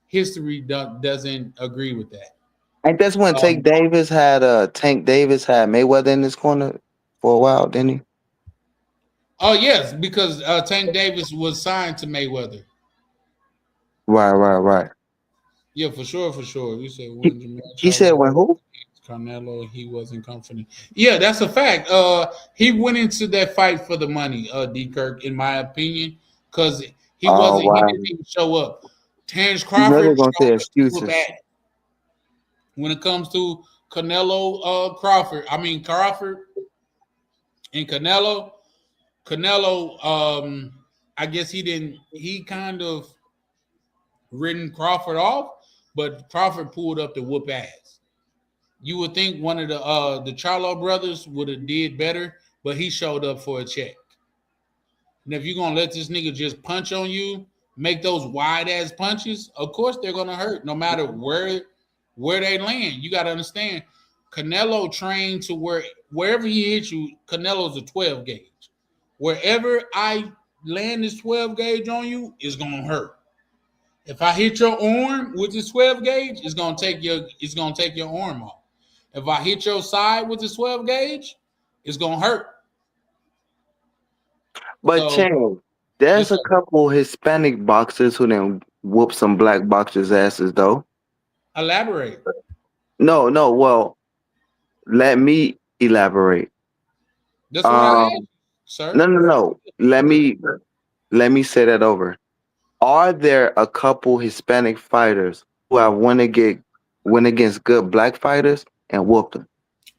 History doesn't agree with that. And that's when Tank Davis had Mayweather in his corner for a while, didn't he? Oh yes, because Tank Davis was signed to Mayweather. Right. Yeah, for sure. You said he said when who? Canelo, he wasn't confident. Yeah, that's a fact. He went into that fight for the money, D. Kirk, in my opinion, because he wasn't. He didn't even show up. Terrence Crawford gonna say excuses. When it comes to Crawford and Canelo, I guess he kind of ridden Crawford off, but Crawford pulled up to whoop ass. You would think one of the Charlo brothers would have did better, but he showed up for a check. And if you're gonna let this nigga just punch on you, make those wide ass punches, of course they're gonna hurt, no matter where they land. You gotta understand, Canelo trained to wherever he hits you, Canelo's a 12 gauge. Wherever I land this 12 gauge on you, it's gonna hurt. If I hit your arm with this 12 gauge, it's gonna take your arm off. If I hit your side with this 12 gauge, it's gonna hurt. But Chang, there's a couple Hispanic boxers who then whoop some black boxers' asses though. Elaborate. No. Well, let me elaborate. That's what I asked, sir. No. Let me say that over. Are there a couple Hispanic fighters who have went against good black fighters and whooped them?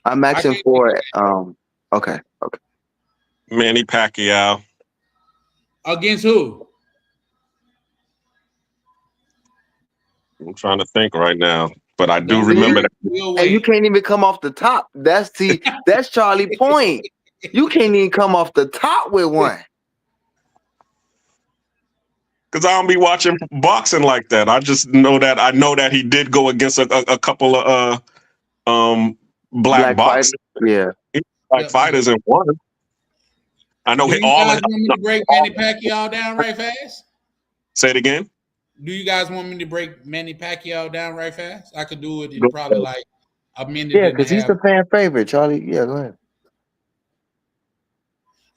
I'm asking for okay. Manny Pacquiao. Against who? I'm trying to think right now, but I do remember that. And you can't even come off the top. That's Charlie point. You can't even come off the top with one. Because I don't be watching boxing like that. I just know that he did go against a couple of black boxers. Black fighters and won. I know Do you guys want me to break Manny Pacquiao down right fast? Say it again. Do you guys want me to break Manny Pacquiao down right fast? I could do it in probably like a minute. Yeah, because he's the fan favorite, Charlie. Yeah, go ahead.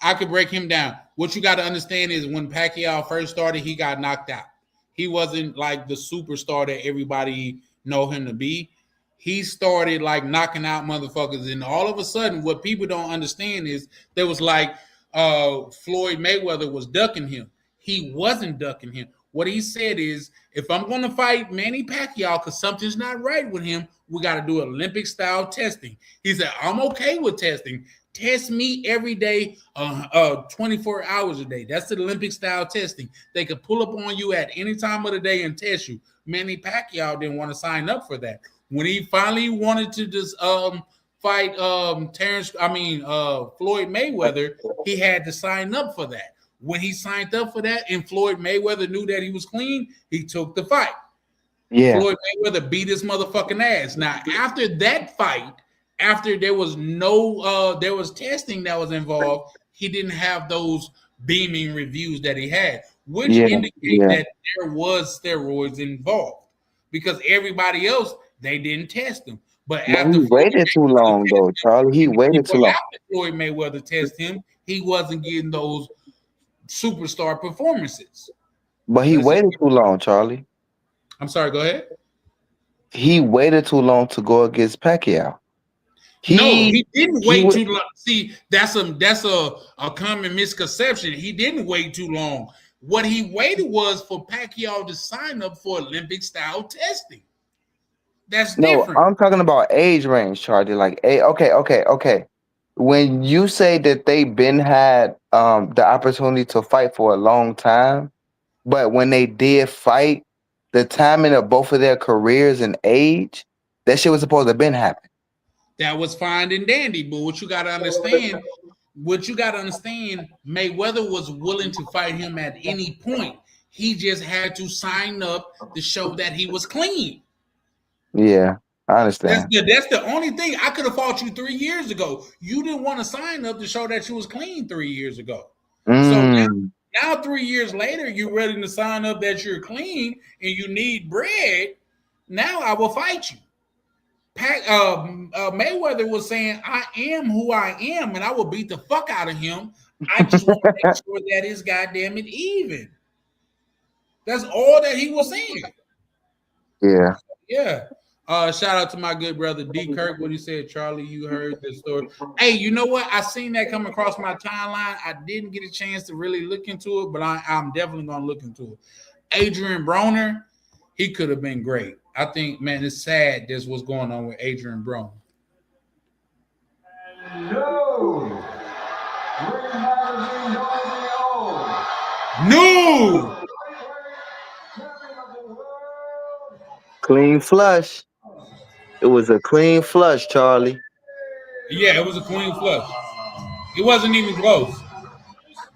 I could break him down. What you got to understand is when Pacquiao first started, he got knocked out. He wasn't like the superstar that everybody know him to be. He started like knocking out motherfuckers, and all of a sudden, what people don't understand is there was like Floyd Mayweather was ducking him. He wasn't ducking him. What he said is, if I'm going to fight Manny Pacquiao because something's not right with him, we got to do Olympic style testing. He said, I'm okay with testing. Test me every day, 24 hours a day. That's the Olympic style testing. They could pull up on you at any time of the day and test you. Manny Pacquiao didn't want to sign up for that. When he finally wanted to just fight Floyd Mayweather, he had to sign up for that. When he signed up for that and Floyd Mayweather knew that he was clean, he took the fight. Yeah. Floyd Mayweather beat his motherfucking ass. Now, after that fight, after there was there was testing that was involved, he didn't have those beaming reviews that he had, which indicate that there was steroids involved because everybody else, they didn't test him. But after he waited too long, though, Charlie. He waited too long. After Floyd Mayweather tested him, he wasn't getting those superstar performances. But he waited too long, Charlie. I'm sorry, go ahead. He waited too long to go against Pacquiao. He didn't wait too long. See, that's a common misconception. He didn't wait too long. What he waited was for Pacquiao to sign up for Olympic style testing. That's different. No, I'm talking about age range, Charlie. Like, okay. When you say that they been had the opportunity to fight for a long time, but when they did fight, the timing of both of their careers and age, that shit was supposed to have been happening. That was fine and dandy, but what you got to understand, Mayweather was willing to fight him at any point. He just had to sign up to show that he was clean. Yeah, I understand. That's the only thing. I could have fought you 3 years ago. You didn't want to sign up to show that you was clean 3 years ago. So now 3 years later, you're ready to sign up that you're clean and you need bread. Now I will fight you. Mayweather was saying, I am who I am, and I will beat the fuck out of him. I just want to make sure that it's goddamn it even. That's all that he was saying. Yeah. Yeah. Shout out to my good brother D. Kirk. What he said, Charlie, you heard the story. Hey, you know what? I seen that come across my timeline. I didn't get a chance to really look into it, but I'm definitely gonna look into it. Adrian Broner, he could have been great. I think, man, it's sad this what's going on with Adrian Broner. No. No. Clean flush. It was a clean flush, Charlie. Yeah, it was a clean flush. It wasn't even close.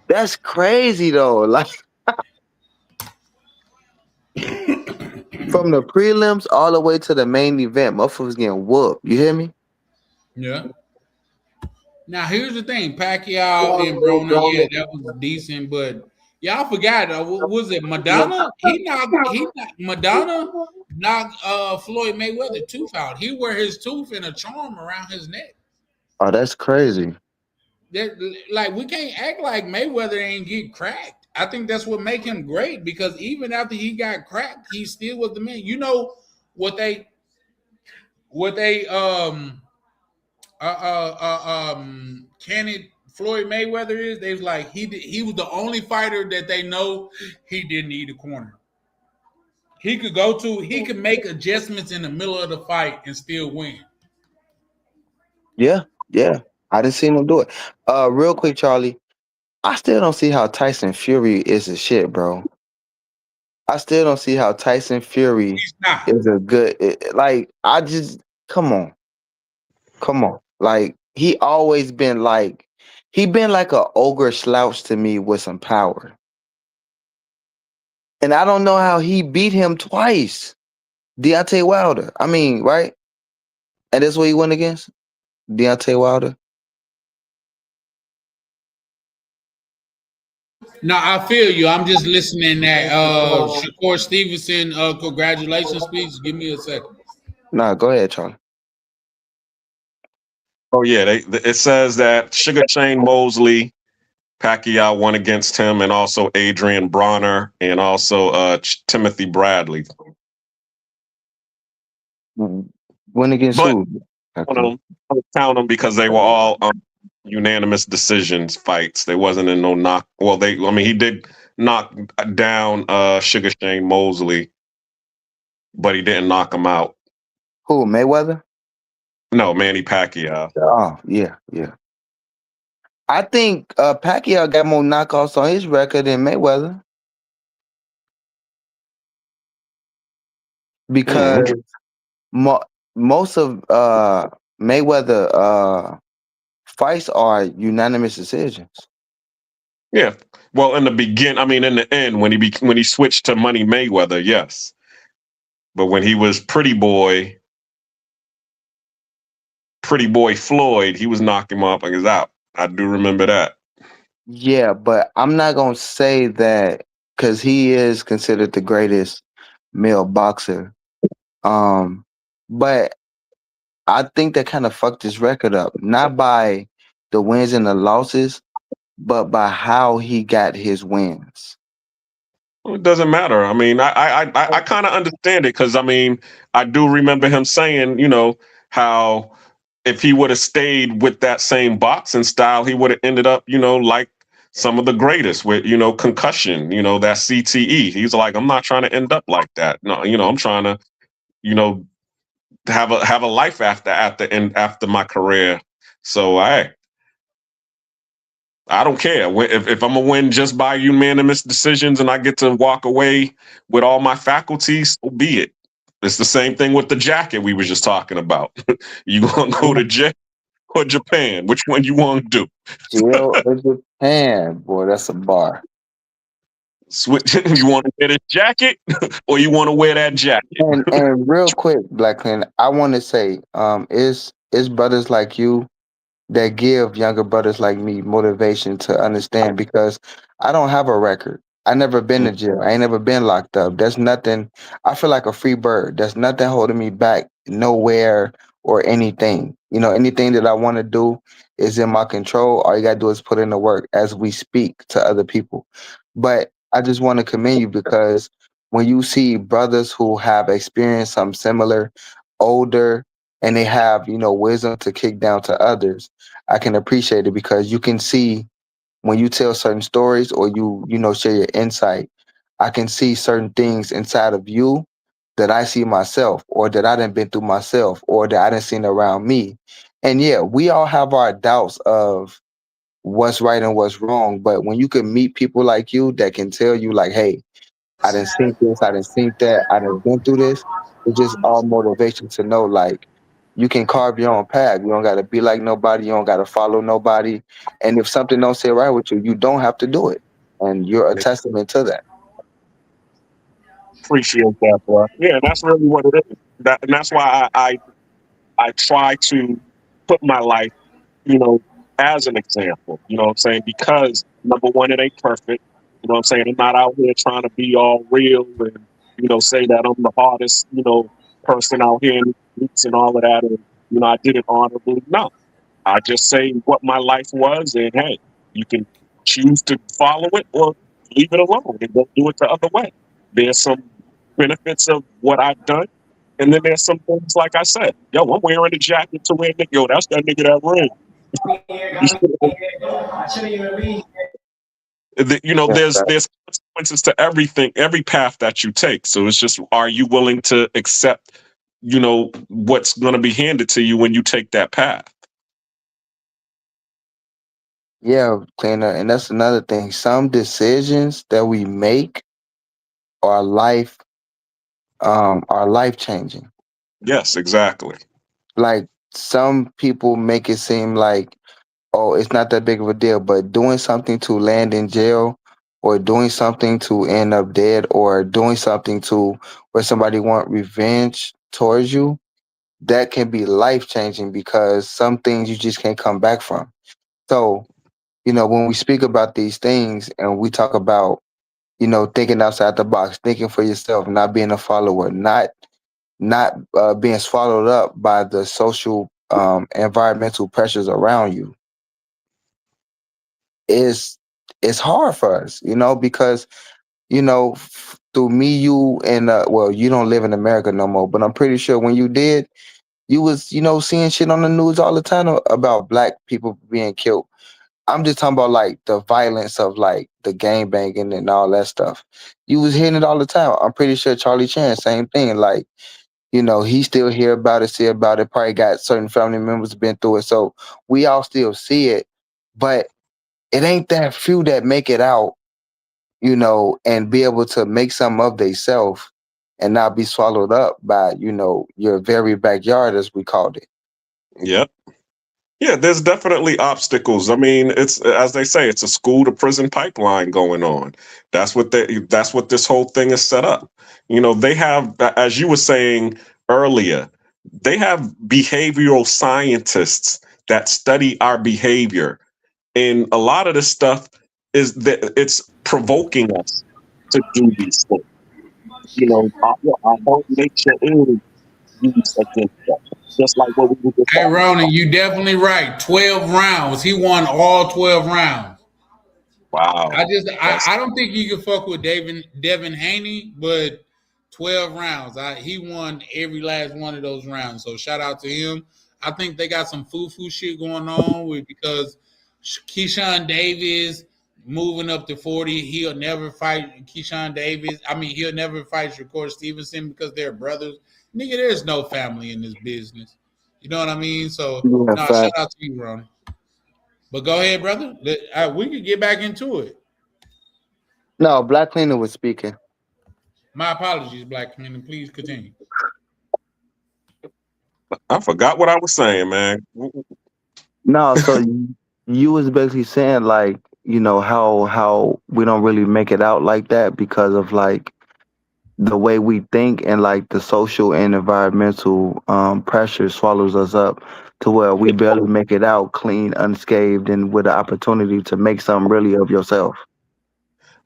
That's crazy though. Like from the prelims all the way to the main event, motherfuckers getting whooped. You hear me? Yeah. Now here's the thing: Pacquiao and Broner, yeah, that was decent, but y'all forgot. Was it Madonna? Madonna knocked Floyd Mayweather tooth out. He wear his tooth in a charm around his neck. Oh, that's crazy. Like we can't act like Mayweather ain't get cracked. I think that's what make him great because even after he got cracked, he still was the man. You know what they candid Floyd Mayweather is? They was like he was the only fighter that they know he didn't need a corner. He could make adjustments in the middle of the fight and still win. Yeah. I didn't see him do it. Real quick, Charlie. I still don't see how Tyson Fury is a shit, bro. I still don't see how Tyson Fury is a good. I just come on. Like he always been like a ogre slouch to me with some power, and I don't know how he beat him twice. Deontay Wilder. I mean, right? And that's what he went against Deontay Wilder. No, I feel you. I'm just listening at Shakur Stevenson congratulations speech. Give me a second. Nah, go ahead, Charlie. Oh yeah, it says that Sugar Shane Mosley, Pacquiao won against him, and also Adrian Broner, and also Timothy Bradley. Win against But who? count them because they were all unanimous decisions fights. They wasn't in no knock. Well, he did knock down Sugar Shane Mosley, but he didn't knock him out. Who, Mayweather? No, Manny Pacquiao. Oh, yeah. I think Pacquiao got more knockouts on his record than Mayweather. Because most of Mayweather fights are unanimous decisions. Yeah. Well, in the end, when he switched to Money Mayweather, yes. But when he was Pretty Boy Floyd, he was knocking motherfuckers out. I do remember that. Yeah, but I'm not gonna say that because he is considered the greatest male boxer. But I think that kind of fucked his record up, not by the wins and the losses, but by how he got his wins. Well, it doesn't matter. I mean, I kind of understand it because I do remember him saying, how if he would have stayed with that same boxing style, he would have ended up, like some of the greatest with, concussion, that CTE. He's like, I'm not trying to end up like that. No, I'm trying to, have a life after my career. So I don't care if I'm gonna win just by unanimous decisions and I get to walk away with all my faculties. So be it. It's the same thing with the jacket we were just talking about. You gonna go to jail or Japan? Which one you want to do? Jail or Japan, boy, that's a bar. Switch. You want to wear this jacket or you want to wear that jacket? And real quick, Black Clan, I want to say, it's brothers like you that give younger brothers like me motivation to understand, because I don't have a record. I never been to jail. I ain't never been locked up. There's nothing. I feel like a free bird. There's nothing holding me back nowhere or anything. Anything that I want to do is in my control. All you got to do is put in the work as we speak to other people. But I just want to commend you, because when you see brothers who have experienced something similar, older, and they have, wisdom to kick down to others, I can appreciate it, because you can see when you tell certain stories or you share your insight, I can see certain things inside of you that I see myself, or that I done been through myself, or that I done seen around me. And yeah, we all have our doubts of what's right and what's wrong. But when you can meet people like you that can tell you like, hey, I done seen this, I done seen that, I done been through this, it's just all motivation to know like you can carve your own path. You don't got to be like nobody. You don't got to follow nobody. And if something don't sit right with you, you don't have to do it. And you're a testament to that. Appreciate that, bro. Yeah, that's really what it is. And that's why I try to put my life, as an example. You know what I'm saying? Because number one, it ain't perfect. You know what I'm saying? I'm not out here trying to be all real and, say that I'm the hardest, person out here in the streets and all of that. And, I did it honorably. No. I just say what my life was, and hey, you can choose to follow it or leave it alone and go do it the other way. There's some benefits of what I've done. And then there's some things, like I said, yo, I'm wearing a jacket to wear, yo, that's that nigga that ring. There's consequences to everything, every path that you take. So it's just, are you willing to accept, what's going to be handed to you when you take that path? Yeah, Cleaner, and that's another thing. Some decisions that we make are life changing. Yes, exactly. Like some people make it seem like, oh, it's not that big of a deal, but doing something to land in jail, or doing something to end up dead, or doing something to where somebody want revenge towards you, that can be life changing, because some things you just can't come back from. So, when we speak about these things and we talk about, thinking outside the box, thinking for yourself, not being a follower, not being swallowed up by the social environmental pressures around you, it's hard for us, because through me, you, and well, you don't live in America no more, but I'm pretty sure when you did, you was, you know, seeing shit on the news all the time about black people being killed. I'm just talking about like the violence of like the gang banging and all that stuff. You was hearing it all the time. I'm pretty sure Charlie Chan, same thing. Like, you know, he still hear about it, see about it, probably got certain family members been through it. So we all still see it, but it ain't that few that make it out, you know, and be able to make something of themselves and not be swallowed up by, you know, your very backyard, as we called it. Yep. Yeah, there's definitely obstacles. I mean, it's, as they say, it's a school to prison pipeline going on. That's what this whole thing is set up. You know, they have, as you were saying earlier, they have behavioral scientists that study our behavior. And a lot of this stuff is that it's provoking us to do these things. You know, our whole nature is used against us. Just like what we were just Hey, Ronan, you definitely right. 12 rounds. He won all 12 rounds. Wow. I don't think you can fuck with Devin Haney, but 12 rounds. He won every last one of those rounds. So shout out to him. I think they got some foo-foo shit going on because Keyshawn Davis moving up to 40. He'll never fight Keyshawn Davis. I mean, he'll never fight Shakur Stevenson because they're brothers. Nigga, there's no family in this business. You know what I mean? So, shout out to you, Ronnie. But go ahead, brother. We could get back into it. No, Black Cleaner was speaking. My apologies, Black Cleaner. Please continue. I forgot what I was saying, man. No, so you was basically saying like, you know, how we don't really make it out like that because of like the way we think and like the social and environmental pressure swallows us up to where we barely make it out clean, unscathed, and with the opportunity to make something really of yourself.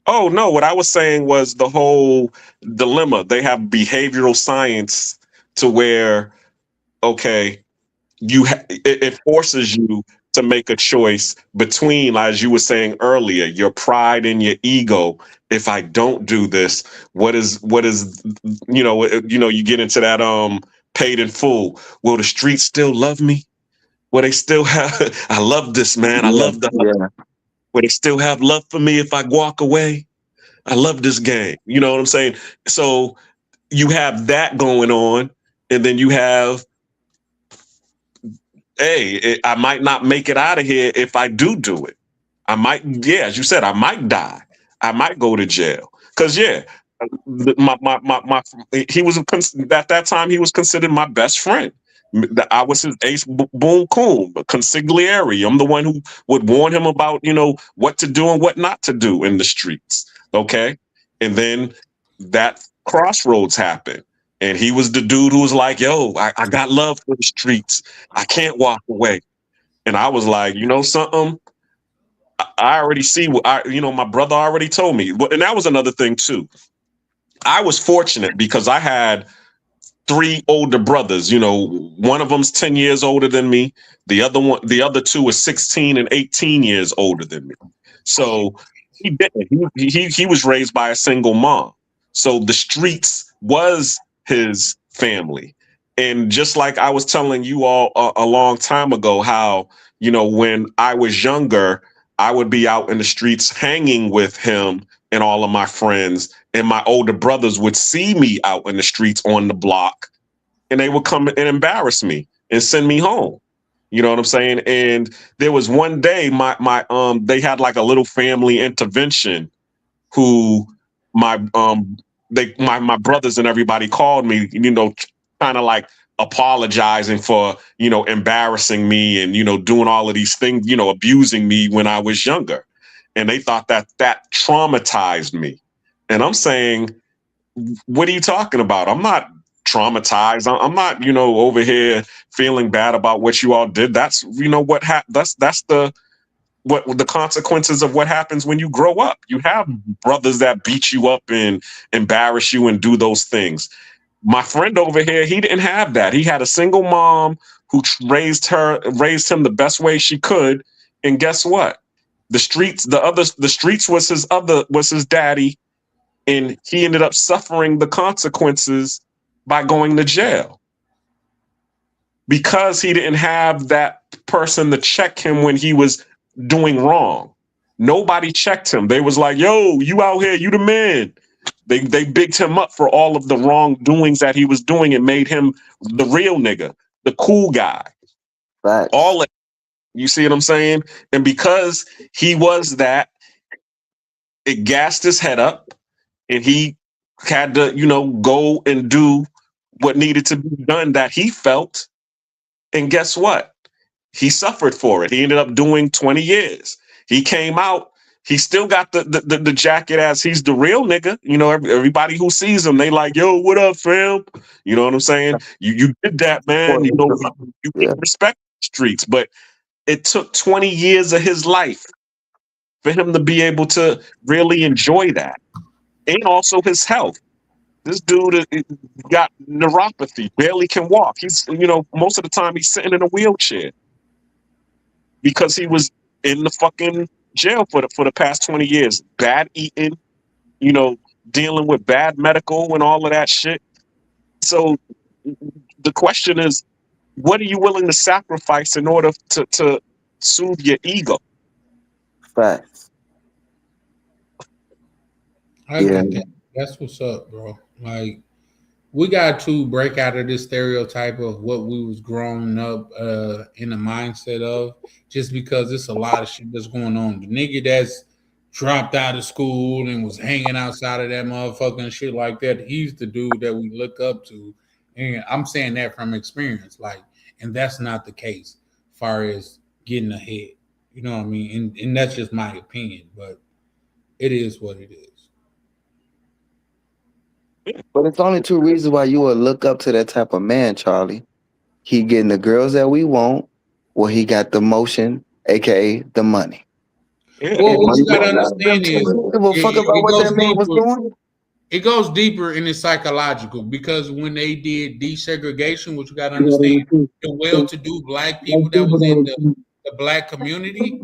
Oh, no. What I was saying was the whole dilemma. They have behavioral science to where, okay, it forces you to make a choice between, as you were saying earlier, your pride and your ego. If I don't do this, what is, you get into that paid in full. Will the streets still love me? Will they still have, I love this, man. I love will they still have love for me if I walk away? I love this game. You know what I'm saying? So you have that going on, and then you have, hey, I might not make it out of here if I do it. I might, as you said, I might die. I might go to jail. Because, he was, at that time, he was considered my best friend. I was his ace boom coon, consigliere. I'm the one who would warn him about, what to do and what not to do in the streets. Okay. And then that crossroads happened. And he was the dude who was like, yo, I got love for the streets. I can't walk away. And I was like, you know something? I already see what my brother already told me. And that was another thing too. I was fortunate because I had 3 older brothers. One of them's 10 years older than me. The other 2 are 16 and 18 years older than me. So he didn't. He was raised by a single mom. So the streets was his family. And just like I was telling you all a long time ago, how, when I was younger, I would be out in the streets hanging with him and all of my friends, and my older brothers would see me out in the streets on the block, and they would come and embarrass me and send me home. You know what I'm saying? And there was one day they had like a little family intervention who my brothers and everybody called me, kind of like apologizing for, embarrassing me and, doing all of these things, abusing me when I was younger. And they thought that traumatized me. And I'm saying, what are you talking about? I'm not traumatized. I'm not, over here feeling bad about what you all did. That's, that's the consequences of what happens when you grow up. You have brothers that beat you up and embarrass you and do those things. My friend over here, he didn't have that. He had a single mom who raised him the best way she could. And guess what? The streets was his daddy. and he ended up suffering the consequences by going to jail because he didn't have that person to check him when he was doing wrong. Nobody checked him. They was like, yo, you out here, you the man. They bigged him up for all of the wrongdoings that he was doing and made him the real nigga, the cool guy. Right. All that, you see what I'm saying? And because he was that, it gassed his head up, and he had to, go and do what needed to be done that he felt. And guess what? He suffered for it. He ended up doing 20 years. He came out. He still got the jacket as he's the real nigga. Everybody who sees him, they like, yo, what up, fam? You know what I'm saying? You did that, man. You respect the streets. But it took 20 years of his life for him to be able to really enjoy that. And also his health. This dude got neuropathy, barely can walk. He's, most of the time he's sitting in a wheelchair because he was in the fucking jail for the past 20 years. Bad eating, dealing with bad medical and all of that shit. So the question is, what are you willing to sacrifice in order to soothe your ego? Facts. I get that. That's what's up, bro. Like, we got to break out of this stereotype of what we was growing up in the mindset of, just because it's a lot of shit that's going on. The nigga that's dropped out of school and was hanging outside of that motherfucker and shit like that, he's the dude that we look up to. And I'm saying that from experience, and that's not the case as far as getting ahead. You know what I mean? And that's just my opinion, but it is what it is. But it's only two reasons why you would look up to that type of man, Charlie. He getting the girls that we want, or he got the motion, aka the money. Well, what you gotta understand is it goes deeper and it's psychological, because when they did desegregation, what you gotta understand, the well-to-do black people that was in the black community,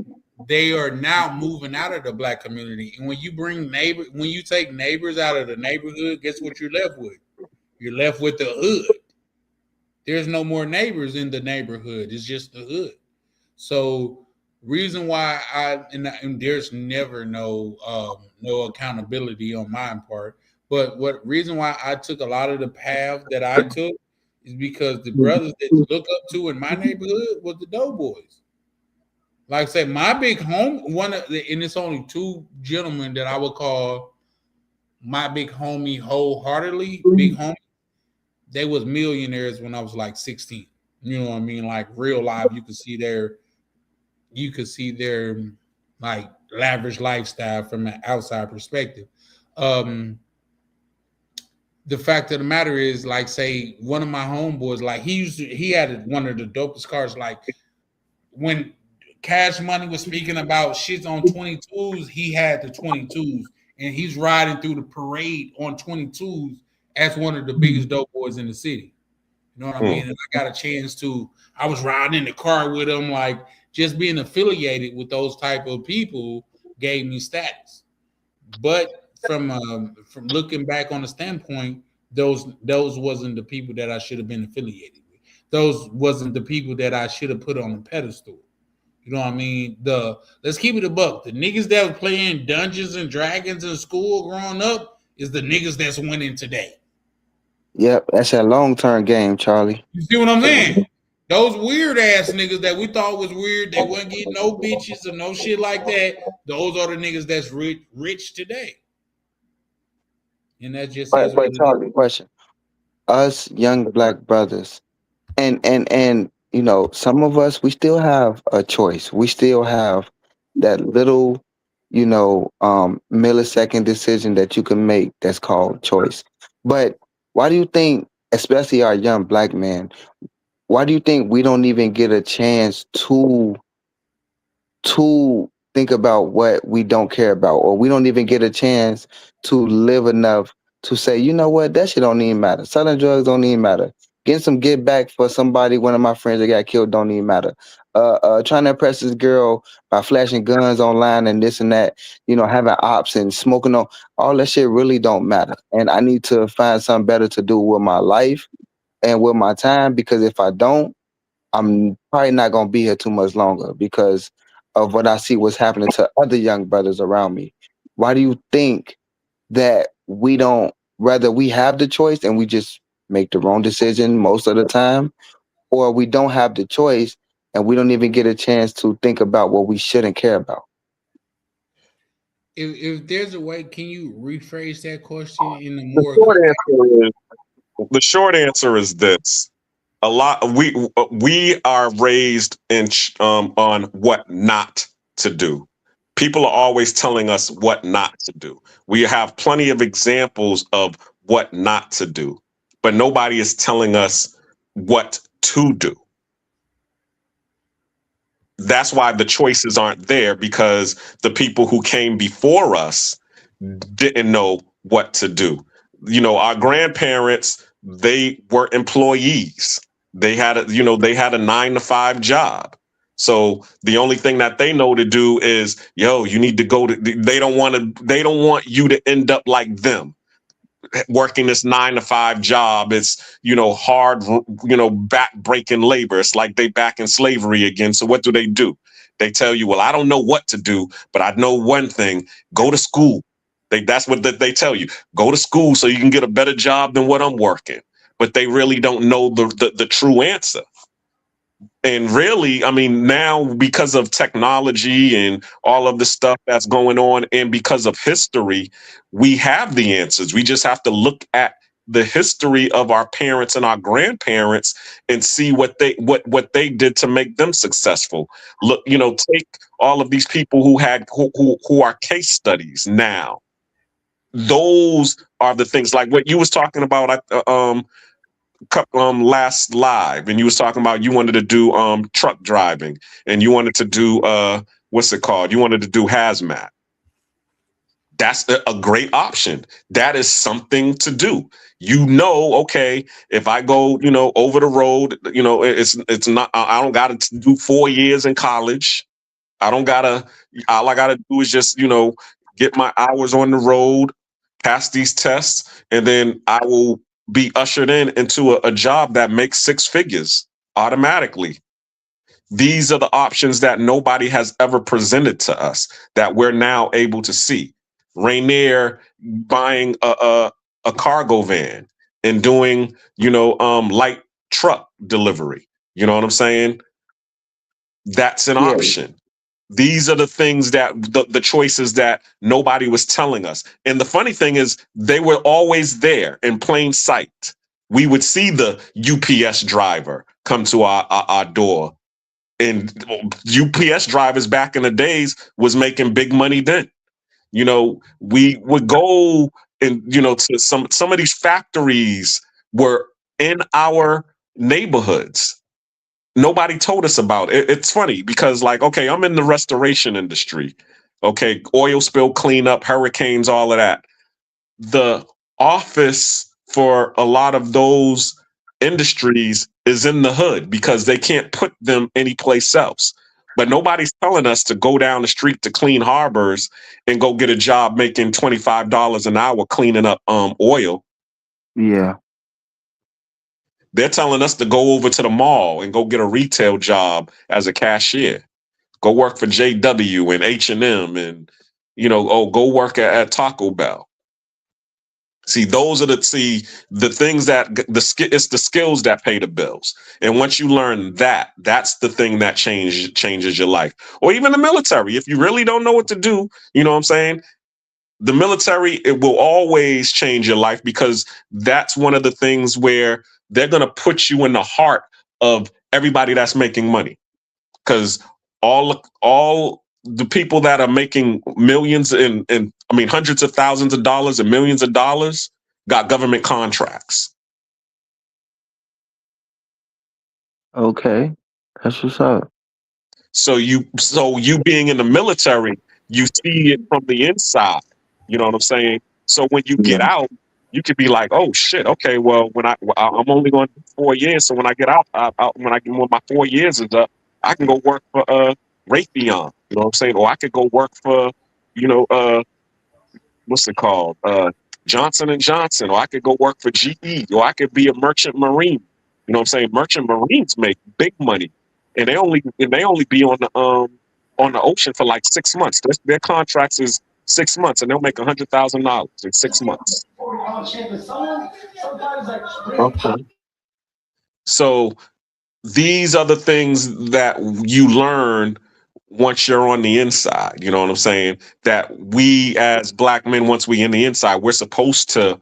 they are now moving out of the black community. And when you take neighbors out of the neighborhood, guess what you're left with? You're left with the hood. There's no more neighbors in the neighborhood. It's just the hood. So reason why and there's never no accountability on my part, but reason why I took a lot of the path that I took is because the brothers that you look up to in my neighborhood was the Doughboys. Like I said, my big home, and it's only two gentlemen that I would call my big homie wholeheartedly, big homie. They was millionaires when I was like 16. You know what I mean? Like real life, you could see their like lavish lifestyle from an outside perspective. The fact of the matter is, like, say one of my homeboys, like he had one of the dopest cars. Like when Cash Money was speaking about shits on 22s, he had the 22s, and he's riding through the parade on 22s as one of the biggest dope boys in the city. You know what I mean? And I got a chance I was riding in the car with him, like just being affiliated with those type of people gave me status. But from looking back on the standpoint, those wasn't the people that I should have been affiliated with. Those wasn't the people that I should have put on a pedestal. You know what I mean? Let's keep it a buck. The niggas that were playing Dungeons and Dragons in school growing up is the niggas that's winning today. Yep, that's a long-term game, Charlie. You see what I'm saying? Those weird ass niggas that we thought was weird, they wasn't getting no bitches or no shit like that. Those are the niggas that's rich today. And that just But Charlie, question. Us young black brothers, and some of us, we still have a choice. We still have that little, millisecond decision that you can make that's called choice. But why do you think, especially our young black men, why do you think we don't even get a chance to think about what we don't care about, or we don't even get a chance to live enough to say, you know what, that shit don't even matter. Selling drugs don't even matter. Getting some get back for somebody, one of my friends that got killed, don't even matter. Trying to impress this girl by flashing guns online and this and that, having ops and smoking on all that shit really don't matter. And I need to find something better to do with my life and with my time, because if I don't, I'm probably not gonna be here too much longer because of what I see what's happening to other young brothers around me. Why do you think that we don't rather we have the choice and we just make the wrong decision most of the time, or we don't have the choice and we don't even get a chance to think about what we shouldn't care about? If there's a way, can you rephrase that question in a more The short answer is this. We are raised on what not to do. People are always telling us what not to do. We have plenty of examples of what not to do, but nobody is telling us what to do. That's why the choices aren't there, because the people who came before us didn't know what to do. Our grandparents, they were employees. They had a 9-to-5 job. So the only thing that they know to do is, you need to go to, they don't want you to end up like them, working this 9-to-5 job. It's, hard, back breaking labor. It's like they back in slavery again. So what do? They tell you, well, I don't know what to do, but I know one thing: go to school. That's what they tell you. Go to school so you can get a better job than what I'm working. But they really don't know the true answer. And really, now because of technology and all of the stuff that's going on, and because of history, we have the answers. We just have to look at the history of our parents and our grandparents and see what they did to make them successful. Look, take all of these people who are case studies now. Those are the things, like what you was talking about last live, and you was talking about you wanted to do truck driving, and you wanted to do what's it called? You wanted to do hazmat. That's a great option. That is something to do. Okay, if I go, over the road, it's not. I don't got to do 4 years in college. All I gotta do is just, get my hours on the road, pass these tests, and then I will be ushered into a job that makes 6 figures automatically. These are the options that nobody has ever presented to us that we're now able to see. Rainier buying a cargo van and doing, light truck delivery. You know what I'm saying? That's an option. These are the things that the choices that nobody was telling us. And the funny thing is, they were always there in plain sight. We would see the UPS driver come to our door. And UPS drivers back in the days was making big money then. We would go and, to some of these factories were in our neighborhoods. Nobody told us about it. It's funny because, okay, I'm in the restoration industry. Okay, oil spill cleanup, hurricanes, all of that. The office for a lot of those industries is in the hood because they can't put them anyplace else. But nobody's telling us to go down the street to clean harbors and go get a job making $25 an hour cleaning up oil. Yeah. They're telling us to go over to the mall and go get a retail job as a cashier. Go work for JW and H&M and, go work at Taco Bell. See, those are the things that it's the skills that pay the bills. And once you learn that, that's the thing that changes your life. Or even the military. If you really don't know what to do, you know what I'm saying? The military, it will always change your life because that's one of the things where they're going to put you in the heart of everybody that's making money. Because all the people that are making millions and hundreds of thousands of dollars and millions of dollars got government contracts. Okay, that's what's up. So you being in the military, you see it from the inside. You know what I'm saying? So when you get out, you could be like, oh shit, okay, well I'm only going to do 4 years, so when I get out, when my 4 years is up, I can go work for Raytheon. You know what I'm saying? Or I could go work for, you know, what's it called? Johnson and Johnson, or I could go work for GE, or I could be a merchant marine. You know what I'm saying? Merchant marines make big money, and they only be on the ocean for like 6 months. Their contracts is 6 months, and they'll make $100,000 in 6 months. Okay. So these are the things that you learn once you're on the inside. You know what I'm saying? That we as black men, once we in the inside, we're supposed to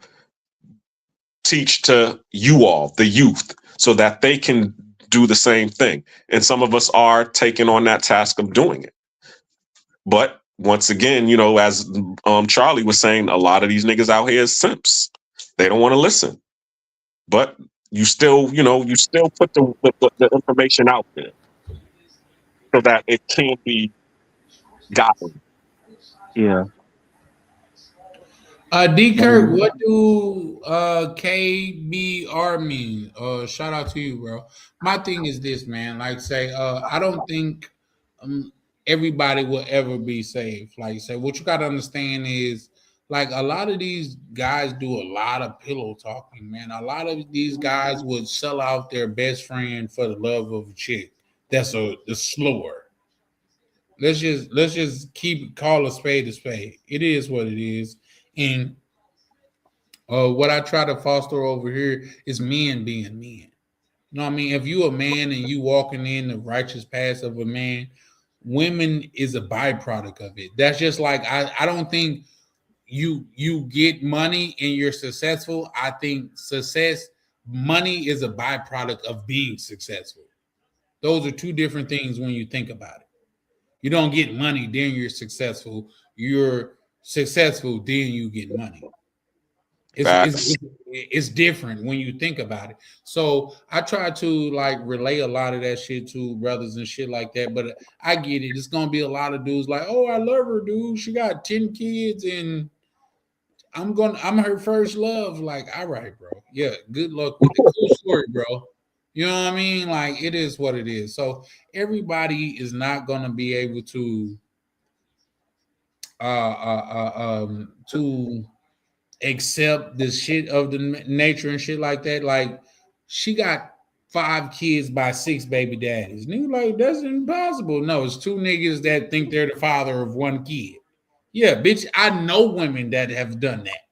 teach to you all, the youth, so that they can do the same thing. And some of us are taking on that task of doing it. But once again, you know, as Charlie was saying, a lot of these niggas out here is simps. They don't want to listen. But you still, you know, put the information out there so that it can be gotten. Yeah. D Kirk, what do KBR mean? Shout out to you, bro. My thing is this, man. Like, say, I don't think everybody will ever be saved. Like, say, what you got to understand is, like, a lot of these guys do a lot of pillow talking, man. A lot of these guys would sell out their best friend for the love of a chick. That's a slower. Let's just call a spade a spade. It is what it is. And what I try to foster over here is men being men. You know what I mean? If you a man and you walking in the righteous path of a man, women is a byproduct of it. That's just like I don't think you get money and you're successful. I think money is a byproduct of being successful. Those are two different things when you think about it. You don't get money, then you're successful. You're successful, then you get money. It's different when you think about it. So I try to like relay a lot of that shit to brothers and shit like that. But I get it. It's gonna be a lot of dudes like, oh, I love her, dude. She got 10 kids and I'm her first love. Like, all right, bro. Yeah, good luck with the cool story, bro. You know what I mean? Like, it is what it is. So everybody is not gonna be able to accept the shit of the nature and shit like that. Like, she got 5 kids by 6 baby daddies. Nigga, like, that's impossible. No, it's 2 niggas that think they're the father of 1 kid. Yeah, bitch, I know women that have done that.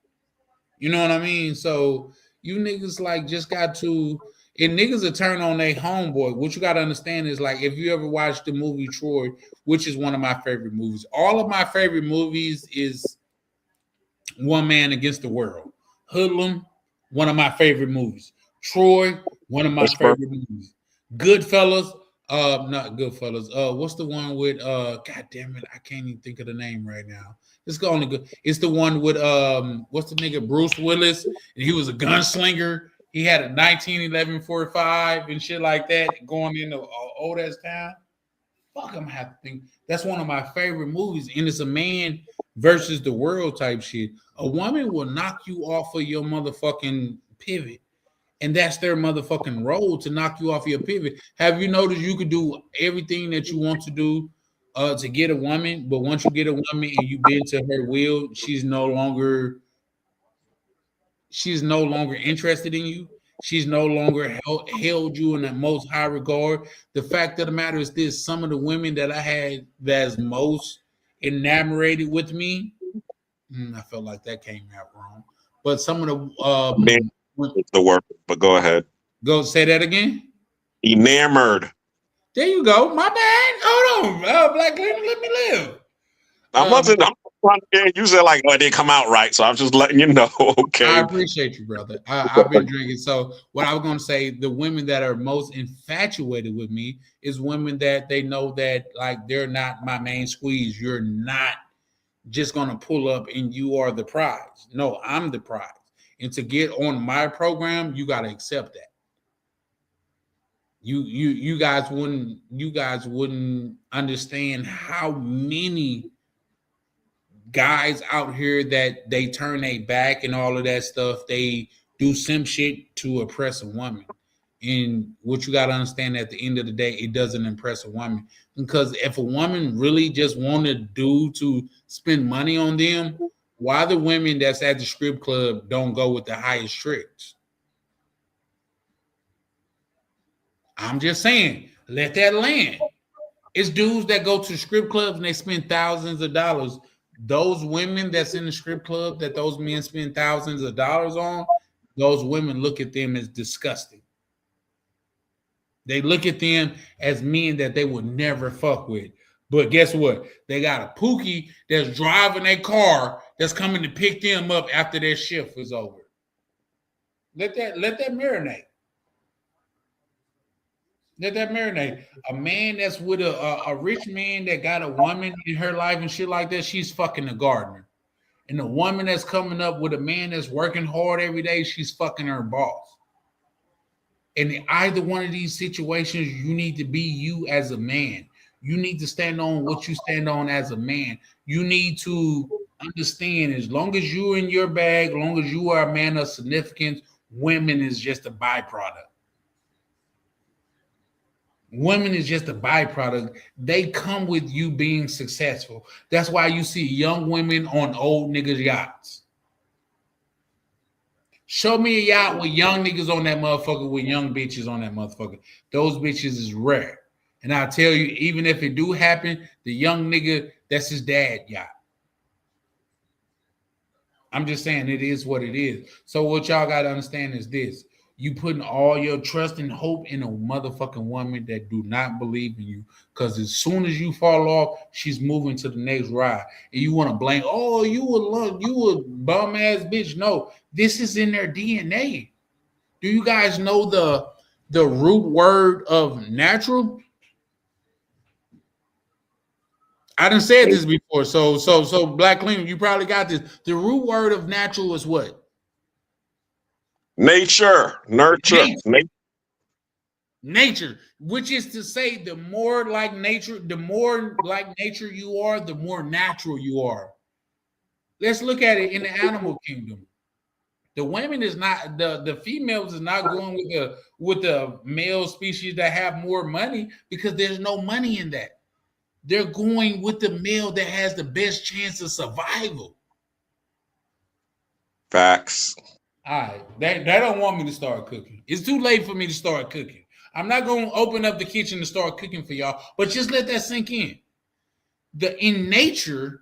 You know what I mean? So you niggas like just got to, and niggas will turn on their homeboy. What you got to understand is, like, if you ever watched the movie Troy, which is one of my favorite movies. All of my favorite movies is One Man Against the World. Hoodlum, one of my favorite movies. Troy, one of my favorite movies. Goodfellas, not Goodfellas. What's the one with God damn it, I can't even think of the name right now. It's only good. It's the one with what's the nigga, Bruce Willis, and he was a gunslinger. He had a 1911 45 and shit like that going into old ass town. Fuck, I'm gonna have to think. That's one of my favorite movies, and it's a man versus the world type shit. A woman will knock you off of your motherfucking pivot, and that's their motherfucking role, to knock you off your pivot. Have you noticed you could do everything that you want to do to get a woman, but once you get a woman and you bend to her will, she's no longer interested in you. She's no longer held you in the most high regard. The fact of the matter is this: some of the women that I had that's most enamored with me, I felt like that came out wrong. But some of the the word, but go ahead. Go say that again. Enamored. There you go. My bad. Hold on, Black Cleaner, let me live. I'm trying to use it like, oh, it didn't come out right, so I'm just letting you know. Okay. I appreciate you, brother. I've been drinking. So what I was going to say, the women that are most infatuated with me is women that they know that, like, they're not my main squeeze. You're not just going to pull up and you are the prize. No, I'm the prize. And to get on my program, you got to accept that. You guys wouldn't understand how many guys out here that they turn their back and all of that stuff. They do simp shit to oppress a woman. And what you got to understand at the end of the day, it doesn't impress a woman. Because if a woman really just wanted a dude to spend money on them, why the women that's at the strip club don't go with the highest tricks? I'm just saying, let that land. It's dudes that go to strip clubs and they spend thousands of dollars. Those women that's in the strip club that those men spend thousands of dollars on, those women look at them as disgusting. They look at them as men that they would never fuck with. But guess what? They got a pookie that's driving a car that's coming to pick them up after their shift is over. Let that marinate. Let that marinate. A man that's with a rich man that got a woman in her life and shit like that, she's fucking a gardener. And the woman that's coming up with a man that's working hard every day, she's fucking her boss. And in either one of these situations, you need to be you as a man. You need to stand on what you stand on as a man. You need to understand, as long as you're in your bag, as long as you are a man of significance, women is just a byproduct. Women is just a byproduct. They come with you being successful. That's why you see young women on old niggas' yachts. Show me a yacht with young niggas on that motherfucker, with young bitches on that motherfucker. Those bitches is rare. And I'll tell you, even if it do happen, the young nigga, that's his dad yacht. I'm just saying it is what it is. So what y'all got to understand is this. You putting all your trust and hope in a motherfucking woman that do not believe in you. Because as soon as you fall off, she's moving to the next ride. And you want to blame, oh, you a bum ass bitch. No, this is in their DNA. Do you guys know the root word of natural? I done said this before. So Black Clean, you probably got this. The root word of natural is what? Nature, nurture, nature, which is to say, the more like nature you are, the more natural you are. Let's look at it in the animal kingdom. The women is not the females is not going with the male species that have more money, because there's no money in that. They're going with the male that has the best chance of survival. Facts. All right, they don't want me to start cooking. It's too late for me to start cooking. I'm not going to open up the kitchen to start cooking for y'all, but just let that sink in. In nature,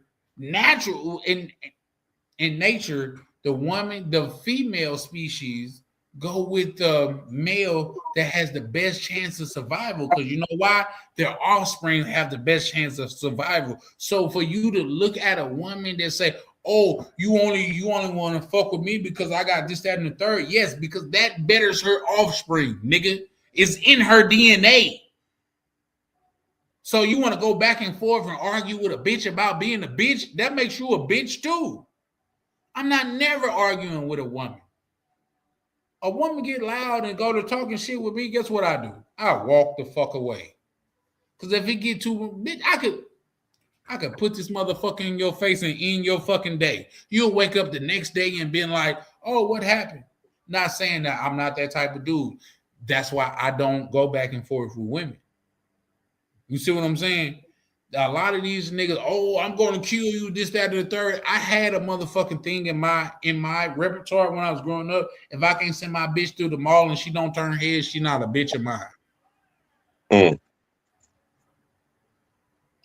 the woman, the female species go with the male that has the best chance of survival, because you know why? Their offspring have the best chance of survival. So for you to look at a woman that say, oh, you only want to fuck with me because I got this, that, and the third. Yes, because that betters her offspring, nigga. It's in her DNA. So you want to go back and forth and argue with a bitch about being a bitch? That makes you a bitch too. I'm not never arguing with a woman. A woman get loud and go to talking shit with me, guess what I do? I walk the fuck away. Because if it get too, bitch, I could put this motherfucker in your face and end your fucking day. You'll wake up the next day and be like, oh, what happened? Not saying that I'm not that type of dude. That's why I don't go back and forth with women. You see what I'm saying? A lot of these niggas, oh, I'm going to kill you, this, that, and the third. I had a motherfucking thing in my repertoire when I was growing up. If I can't send my bitch through the mall and she don't turn heads, she not a bitch of mine.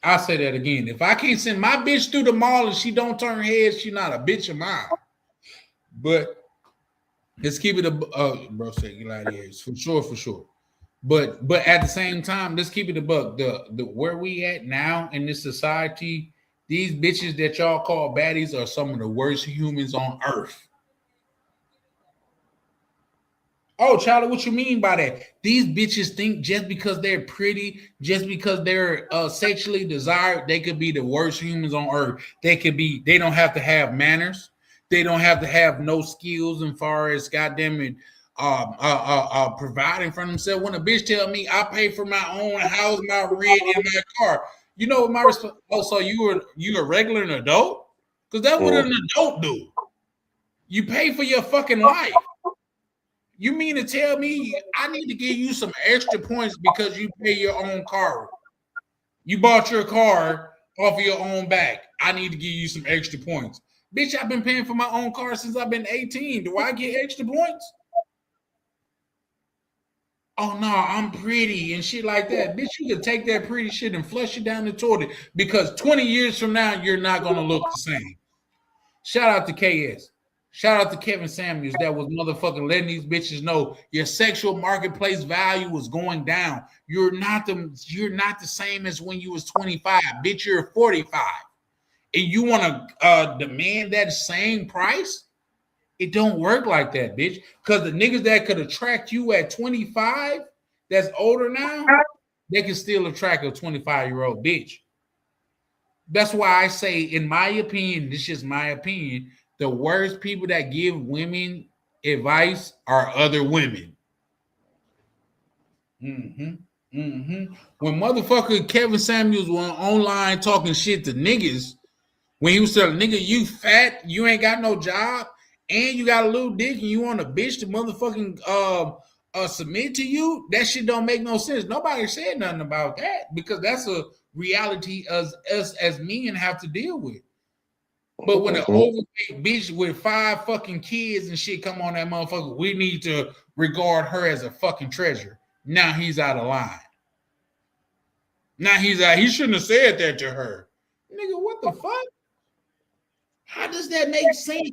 I'll say that again. If I can't send my bitch through the mall and she don't turn heads, she not a bitch of mine. But let's keep it bro said get out of here. For sure. But at the same time, let's keep it a buck. The where we at now in this society, these bitches that y'all call baddies are some of the worst humans on earth. Oh, Charlie, what you mean by that? These bitches think just because they're pretty, just because they're sexually desired, they could be the worst humans on earth. They don't have to have manners. They don't have to have no skills as far as goddamn it, providing for themselves. When a bitch tell me I pay for my own house, my rent, and my car, you know what my response? Oh, so you a regular adult? Because that's what an adult do. You pay for your fucking life. You mean to tell me I need to give you some extra points because you pay your own car? You bought your car off of your own back. I need to give you some extra points. Bitch, I've been paying for my own car since I've been 18. Do I get extra points? Oh no, I'm pretty and shit like that. Bitch, you can take that pretty shit and flush it down the toilet because 20 years from now, you're not gonna look the same. Shout out to KS. Shout out to Kevin Samuels that was motherfucking letting these bitches know your sexual marketplace value was going down. You're not the same as when you was 25. Bitch, you're 45. And you want to demand that same price? It don't work like that, bitch. Because the niggas that could attract you at 25, that's older now, they can still attract a 25-year-old bitch. That's why I say, in my opinion, this is just my opinion, the worst people that give women advice are other women. When motherfucker Kevin Samuels was online talking shit to niggas, when he was telling nigga, you fat, you ain't got no job, and you got a little dick, and you want a bitch to motherfucking submit to you, that shit don't make no sense. Nobody said nothing about that because that's a reality us as men have to deal with. But when an overweight bitch with 5 fucking kids and shit come on that motherfucker, we need to regard her as a fucking treasure. Now he's out of line. Now he's out. He shouldn't have said that to her. Nigga, what the fuck? How does that make sense?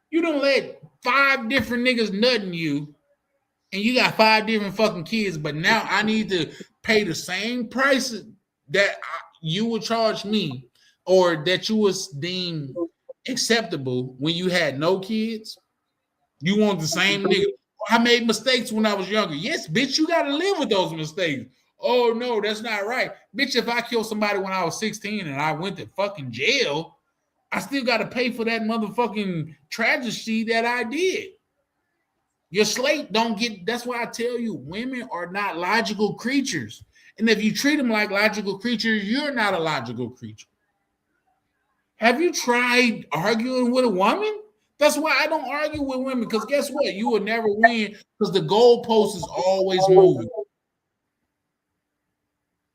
You done let 5 different niggas nutting you, and you got 5 different fucking kids, but now I need to pay the same price that you would charge me or that you was deemed acceptable when you had no kids. You want the same nigga. I made mistakes when I was younger. Yes, bitch, you got to live with those mistakes. Oh, no, that's not right. Bitch, if I killed somebody when I was 16 and I went to fucking jail, I still got to pay for that motherfucking tragedy that I did. Your slate don't get, that's why I tell you, women are not logical creatures. And if you treat them like logical creatures, you're not a logical creature. Have you tried arguing with a woman? That's why I don't argue with women, because guess what? You will never win because the goalpost is always moving.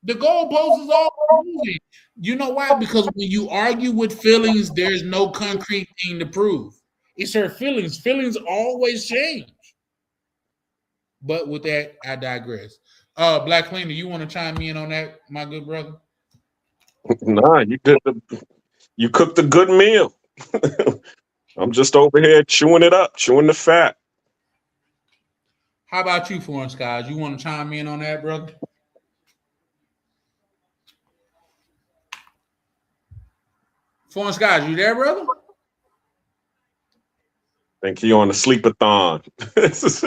The goalpost is always moving. You know why? Because when you argue with feelings, there's no concrete thing to prove. It's her feelings. Feelings always change. But with that, I digress. Black Cleaner, you want to chime in on that, my good brother? Nah, you cooked a good meal. I'm just over here chewing it up, chewing the fat. How about you, Foreign Skies? You want to chime in on that, brother? Foreign Skies, you there, brother? Think he on a sleepathon. It's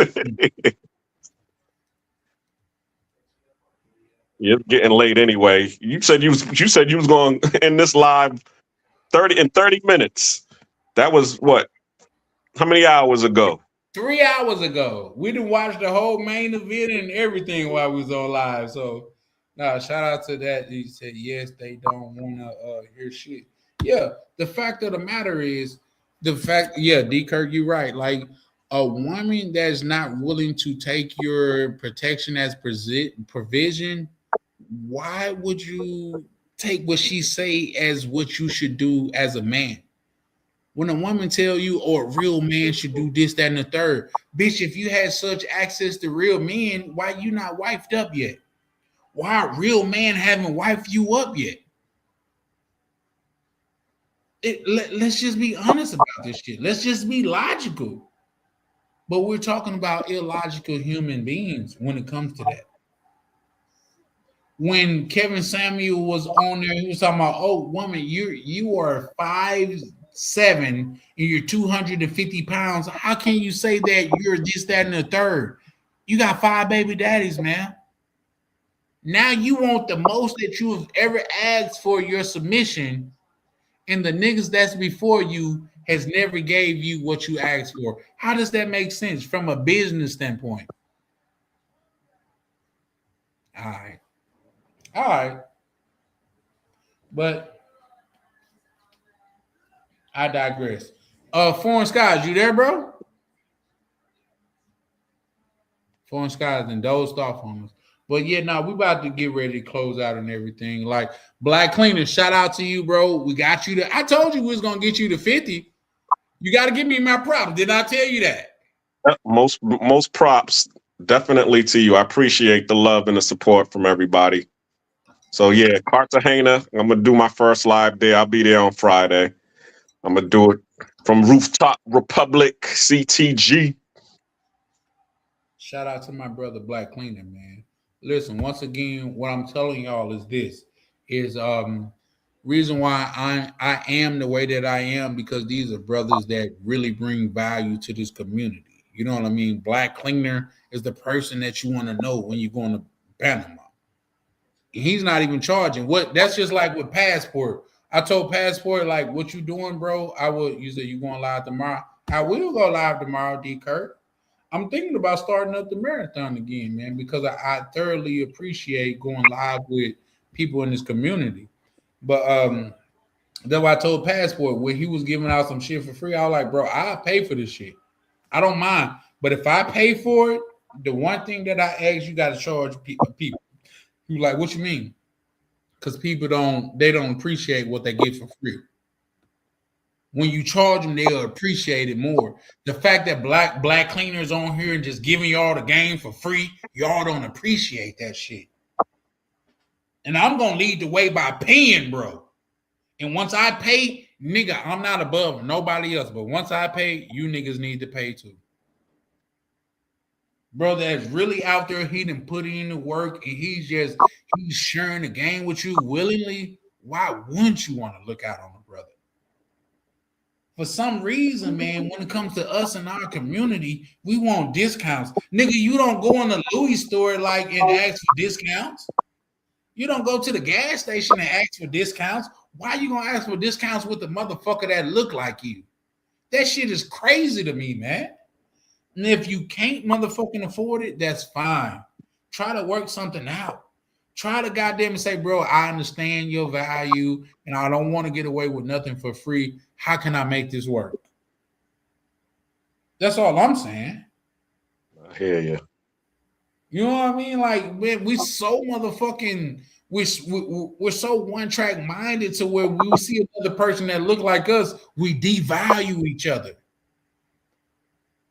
getting late anyway. You said you was going to end this live 30 minutes. That was what? How many hours ago? 3 hours ago. We done watched the whole main event and everything while we was on live. So, shout out to that. He said, yes, they don't want to hear shit. Yeah, the fact of the matter is, D. Kirk, you're right. Like, a woman that's not willing to take your protection as provision, why would you take what she say as what you should do as a man? When a woman tell you, a real man should do this, that, and the third. Bitch, if you had such access to real men, why you not wifed up yet? Why a real man haven't wifed you up yet? Let's just be honest about this shit. Let's just be logical. But we're talking about illogical human beings when it comes to that. When Kevin Samuel was on there, he was talking about, woman, you are 5'7" and you're 250 pounds. How can you say that you're this, that, and the third? You got 5 baby daddies, man. Now you want the most that you have ever asked for your submission, and the niggas that's before you has never gave you what you asked for. How does that make sense from a business standpoint? All right. But I digress. Foreign Skies, you there, bro? Foreign Skies and dozed off on us. But yeah, now we about to get ready to close out and everything. Like Black Cleaner, shout out to you, bro. We got you to. I told you we was gonna get you to 50. You got to give me my props. Did I tell you that? Most props definitely to you. I appreciate the love and the support from everybody. So yeah, Cartagena. I'm gonna do my first live there. I'll be there on Friday. I'm gonna do it from Rooftop Republic CTG. Shout out to my brother Black Cleaner, man. Listen, once again, what I'm telling y'all is this: is reason why I am the way that I am, because these are brothers that really bring value to this community. You know what I mean? Black Cleaner is the person that you want to know when you're going to Panama. He's not even charging. That's just like with Passport. I told Passport, like, what you doing, bro? You said you going live tomorrow. I will go live tomorrow, D. Kirk. I'm thinking about starting up the marathon again, man, because I thoroughly appreciate going live with people in this community. But that's why I told Passport when he was giving out some shit for free, I was like, bro, I'll pay for this shit. I don't mind. But if I pay for it, the one thing that I ask, you got to charge people. You like, what you mean? Because people don't appreciate what they get for free. When you charge them, they'll appreciate it more. The fact that Black Cleaners on here and just giving y'all the game for free, y'all don't appreciate that shit. And I'm gonna lead the way by paying, bro. And once I pay, nigga, I'm not above nobody else. But once I pay, you niggas need to pay too. Bro, that's really out there, he done put in the work and he's sharing the game with you willingly. Why wouldn't you want to look out on the brother? For some reason, man, when it comes to us and our community, we want discounts. Nigga, you don't go in the Louis store and ask for discounts. You don't go to the gas station and ask for discounts. Why you gonna ask for discounts with the motherfucker that look like you? That shit is crazy to me, man. And if you can't motherfucking afford it, that's fine. Try to work something out. Try to goddamn say, bro, I understand your value and I don't want to get away with nothing for free. How can I make this work? That's all I'm saying. I hear you. You know what I mean? Like, man, we so motherfucking, we're so one-track minded to where we see another person that look like us, we devalue each other.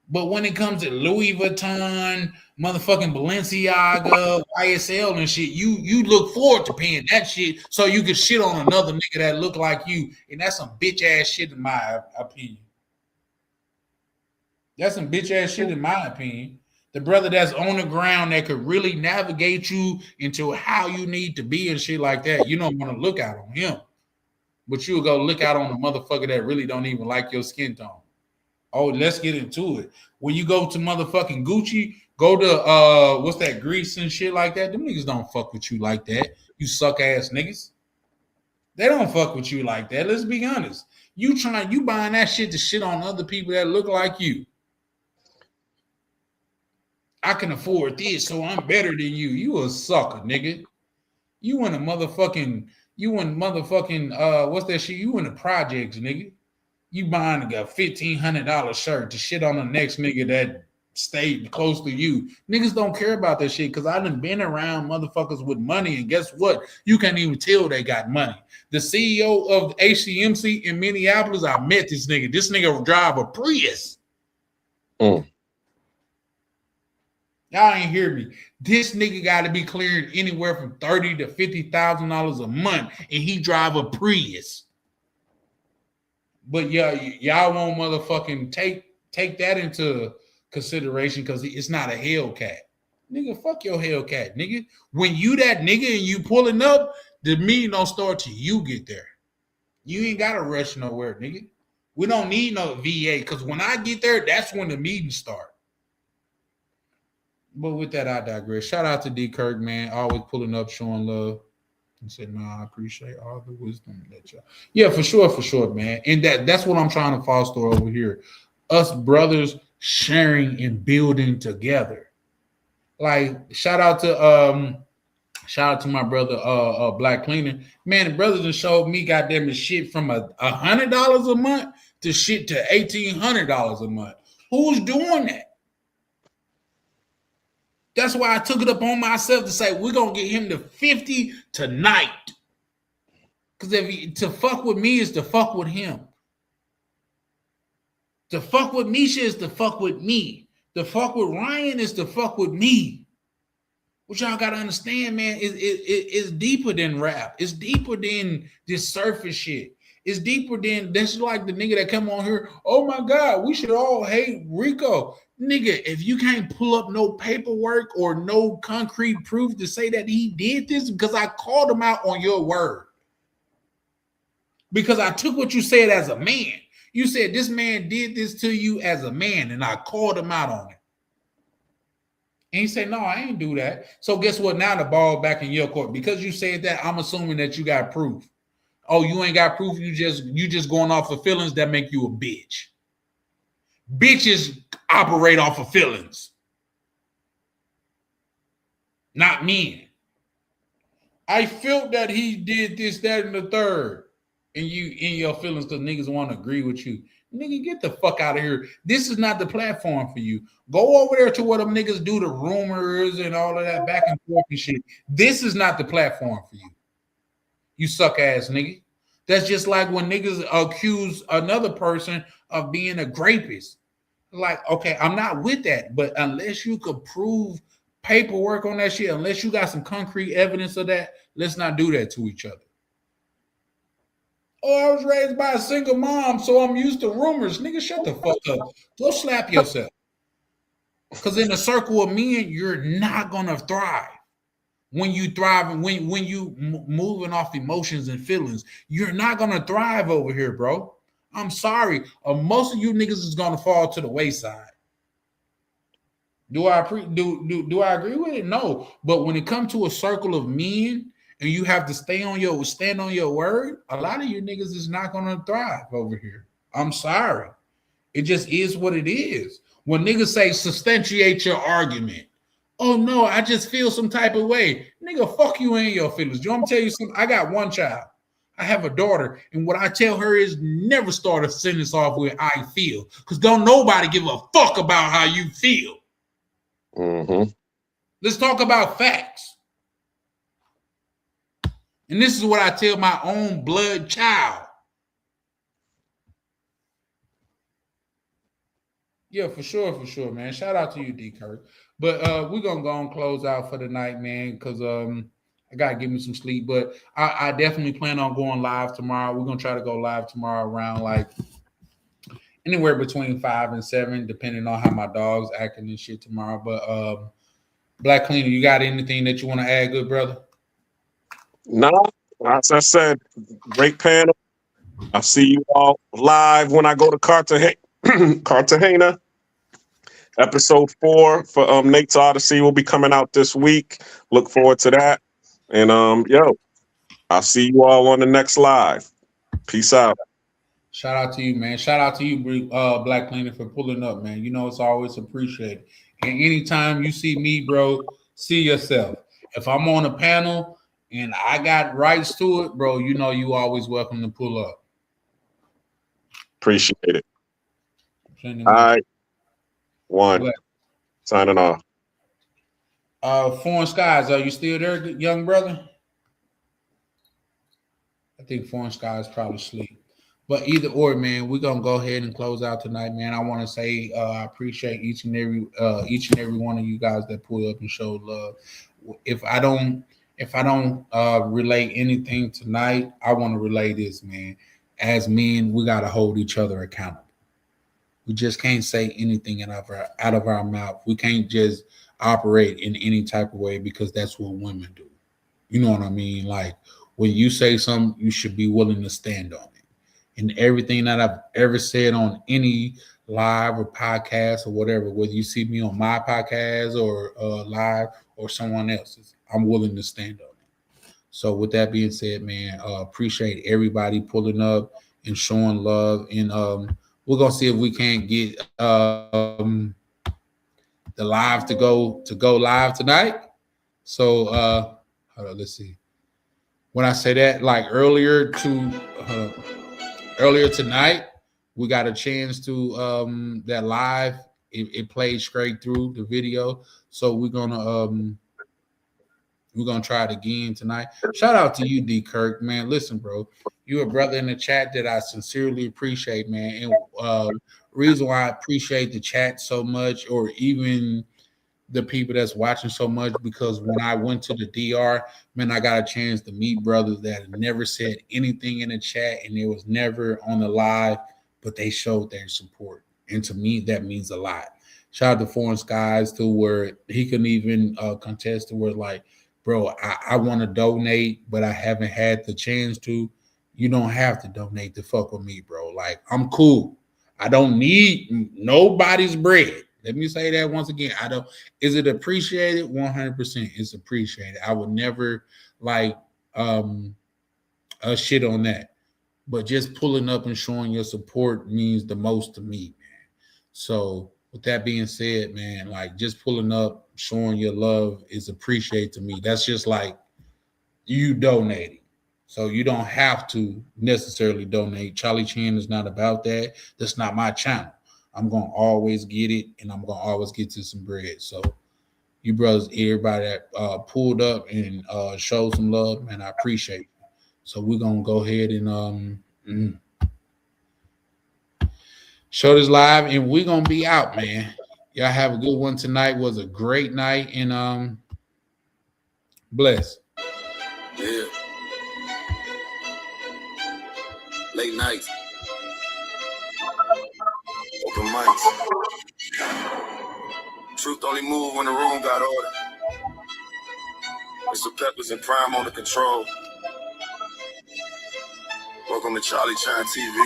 But when it comes to Louis Vuitton, motherfucking Balenciaga, YSL and shit, you look forward to paying that shit so you can shit on another nigga that look like you. And that's some bitch ass shit in my opinion. That's some bitch ass shit in my opinion. The brother that's on the ground that could really navigate you into how you need to be and shit like that, you don't want to look out on him. But you'll go look out on the motherfucker that really don't even like your skin tone. Oh, let's get into it. When you go to motherfucking Gucci, go to what's that, Greece and shit like that. Them niggas don't fuck with you like that. You suck ass niggas. They don't fuck with you like that. Let's be honest. You buying that shit to shit on other people that look like you. I can afford this, so I'm better than you. You a sucker, nigga. You in motherfucking, what's that shit? You in the projects, nigga. You buying a $1,500 shirt to shit on the next nigga that stayed close to you. Niggas don't care about that shit because I done been around motherfuckers with money, and guess what? You can't even tell they got money. The CEO of HCMC in Minneapolis, I met this nigga. This nigga drive a Prius. Y'all ain't hear me. This nigga got to be clearing anywhere from $30,000 to $50,000 a month, and he drive a Prius. But yeah, y'all won't motherfucking take that into consideration because it's not a Hellcat. Nigga, fuck your Hellcat, nigga. When you that nigga and you pulling up, the meeting don't start till you get there. You ain't got to rush nowhere, nigga. We don't need no VA because when I get there, that's when the meetings start. But with that, I digress. Shout out to D. Kirk, man. Always pulling up, showing love. And said, I appreciate all the wisdom that y'all. Yeah, for sure, man. And that's what I'm trying to foster over here. Us brothers sharing and building together. Like, shout out to Shout out to my brother, Black Cleaner. Man, the brother just showed me goddamn the shit from $100 a month to shit to $1,800 a month. Who's doing that? That's why I took it up on myself to say we're gonna get him to 50 tonight. Because to fuck with me is to fuck with him. To fuck with Misha is to fuck with me. To fuck with Ryan is to fuck with me. What y'all gotta understand, man, it's deeper than rap. It's deeper than this surface shit. It's deeper than that's like the nigga that come on here. Oh my God, we should all hate Rico. Nigga, if you can't pull up no paperwork or no concrete proof to say that he did this, because I called him out on your word. Because I took what you said as a man. You said this man did this to you as a man, and I called him out on it. And he said, no, I ain't do that. So guess what? Now the ball back in your court. Because you said that, I'm assuming that you got proof. Oh, you ain't got proof. You just going off of feelings that make you a bitch. Bitches operate off of feelings. Not men. I felt that he did this, that, and the third. And you in your feelings because niggas want to agree with you. Nigga, get the fuck out of here. This is not the platform for you. Go over there to what them niggas do, the rumors and all of that back and forth and shit. This is not the platform for you. You suck ass nigga. That's just like when niggas accuse another person of being a rapist. Like, okay, I'm not with that, but unless you could prove paperwork on that shit, unless you got some concrete evidence of that, let's not do that to each other. Oh, I was raised by a single mom, so I'm used to rumors. Nigga, shut the fuck up. Go slap yourself. Because in a circle of men, you're not going to thrive. When you thrive and when you moving off emotions and feelings, you're not going to thrive over here, bro. I'm sorry. Most of you niggas is going to fall to the wayside. Do I agree with it? No. But when it comes to a circle of men, and you have to stand on your word, a lot of you niggas is not gonna thrive over here. I'm sorry. It just is what it is. When niggas say substantiate your argument, oh no, I just feel some type of way. Nigga, fuck you in your feelings. You want me to tell you something? I got one child. I have a daughter, and what I tell her is never start a sentence off with I feel, because don't nobody give a fuck about how you feel. Mm-hmm. Let's talk about facts. And this is what I tell my own blood child. Yeah, for sure, man. Shout out to you, D. Kirk. But we're going to go and close out for the night, man, because I got to give me some sleep. But I definitely plan on going live tomorrow. We're going to try to go live tomorrow around like anywhere between 5 and 7, depending on how my dog's acting and shit tomorrow. But Black Cleaner, you got anything that you want to add, good brother? No, as I said, great panel. I'll see you all live when I go to Cartagena. Episode 4 for Nate's Odyssey will be coming out this week. Look forward to that. And I'll see you all on the next live. Peace out. Shout out to you, man. Shout out to you, Black Cleaner, for pulling up, man. You know it's always appreciated. And anytime you see me, bro, see yourself. If I'm on a panel and I got rights to it, bro, you know you always welcome to pull up. Appreciate it. All right. One. Signing off. Foreign Skies, are you still there, young brother? I think Foreign Skies probably sleep. But either or, man, we're gonna go ahead and close out tonight, man. I want to say I appreciate each and every one of you guys that pulled up and showed love. If I don't relay anything tonight, I want to relay this, man. As men, we gotta hold each other accountable. We just can't say anything out of our mouth. We can't just operate in any type of way because that's what women do. You know what I mean? Like when you say something, you should be willing to stand on it. And everything that I've ever said on any live or podcast or whatever, whether you see me on my podcast or live or someone else's, I'm willing to stand on it. So with that being said, man, appreciate everybody pulling up and showing love. And we're gonna see if we can't get the live to go live tonight. So hold let's see. When I say that, like earlier tonight, we got a chance to that live. It played straight through the video, so we're gonna try it again tonight. Shout out to you, D Kirk, man. Listen, bro, you're a brother in the chat that I sincerely appreciate, man. And reason why I appreciate the chat so much, or even the people that's watching so much, because when I went to the DR, man, I got a chance to meet brothers that had never said anything in the chat and it was never on the live, but they showed their support. And to me, that means a lot. Shout out to Foreign Skies too, where he couldn't even contest to where like, bro, I want to donate, but I haven't had the chance to. You don't have to donate to fuck with me, bro. Like, I'm cool. I don't need nobody's bread. Let me say that once again. I don't. Is it appreciated? 100%. It's appreciated. I would never like shit on that. But just pulling up and showing your support means the most to me, man. So with that being said, man, like just pulling up, showing your love is appreciated to me. That's just like you donating. So you don't have to necessarily donate. Charlie Chan is not about that. That's not my channel. I'm going to always get it, and I'm going to always get to some bread. So you brothers, everybody that pulled up and showed some love, man, I appreciate it. So we're going to go ahead and show this live, and we're going to be out, man. Y'all have a good one tonight. It was a great night, and bless. Yeah. Late nights. Open mics. Truth only move when the room got order. Mr. Peppers and Prime on the control. Welcome to Charlie Chan TV.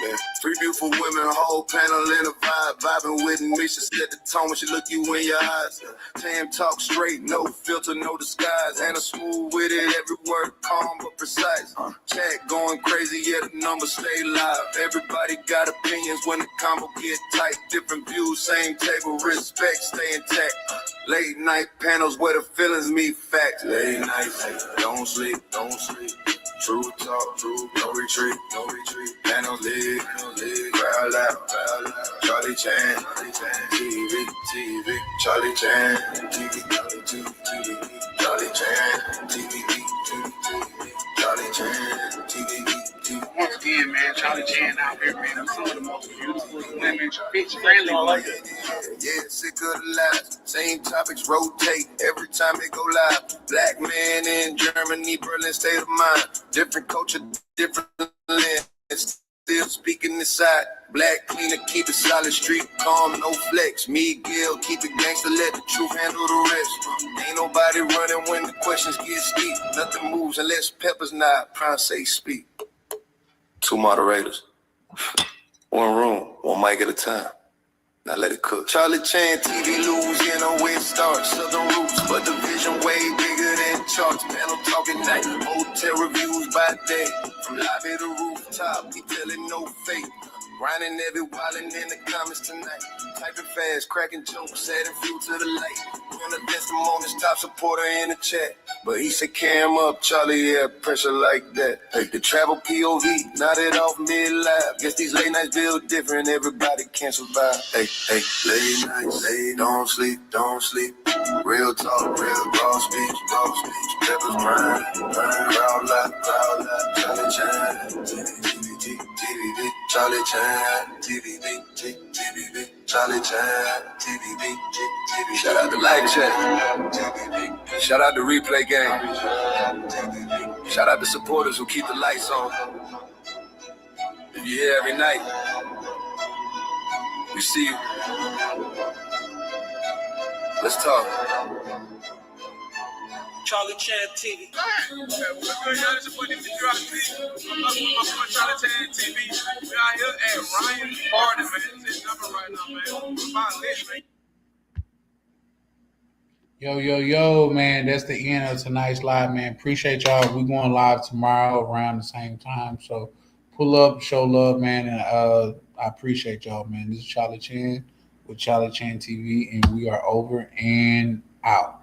Yeah. Three beautiful women, a whole panel in a vibe. Vibing with me, she set the tone when she look you in your eyes. Tam talk straight, no filter, no disguise. And a smooth with it, every word calm but precise. Chat going crazy, yeah, the numbers stay live. Everybody got opinions when the combo get tight. Different views, same table, respect, stay intact. Late night panels where the feelings meet facts. Late nights, don't sleep, don't sleep. True talk, true, no retreat, no retreat. Panels lit, crowd loud, Charlie Chan, TV, Charlie Chan, TV, Charlie Chan, TV, Charlie Chan, TV. Once again, man, Charlie Chan out here, man. I'm some of the most beautiful women, bitch friendly. Like it. Yeah, sick of the lies. Same topics rotate every time they go live. Black man in Germany, Berlin, state of mind. Different culture, different land. Still speaking this side. Black cleaner, keep it solid. Street calm, no flex. Miguel, keep it gangster, let the truth handle the rest. Ain't nobody running when the questions get steep. Nothing moves unless Peppers nod. Prime say speak. Two moderators. One room, one mic at a time. Now let it cook. Charlie Chan, TV, Louisiana, where it starts. Southern roots, but the vision way bigger than charts. Panel talking night, hotel reviews by day. From lobby to rooftop, we telling no fake. Grinding every wildin' in the comments tonight. Typing fast, cracking jokes, adding fuel to the light. One of the moments, top supporter in the chat. But he said, cam up, Charlie, yeah, pressure like that. Hey, the travel POV, nodded off mid-live. Guess these late nights build different, everybody can't survive. Hey, late nights, don't sleep, don't sleep. Real talk, real raw speech, Peppers Prime, crowd loud, Charlie Chan, TV, Charlie Chan, TV, Charlie Chan, TV. Shout out to Light Chat. Shout out to Replay Game. Shout out to supporters who keep the lights on. If you're here every night, we see you. Let's talk. Charlie Chan TV. Charlie Chan TV. We out here at Ryan Party, man. It's his number right now, man. Yo, man, that's the end of tonight's live, man. Appreciate y'all. We're going live tomorrow around the same time. So pull up, show love, man. And I appreciate y'all, man. This is Charlie Chan with Charlie Chan TV, and we are over and out.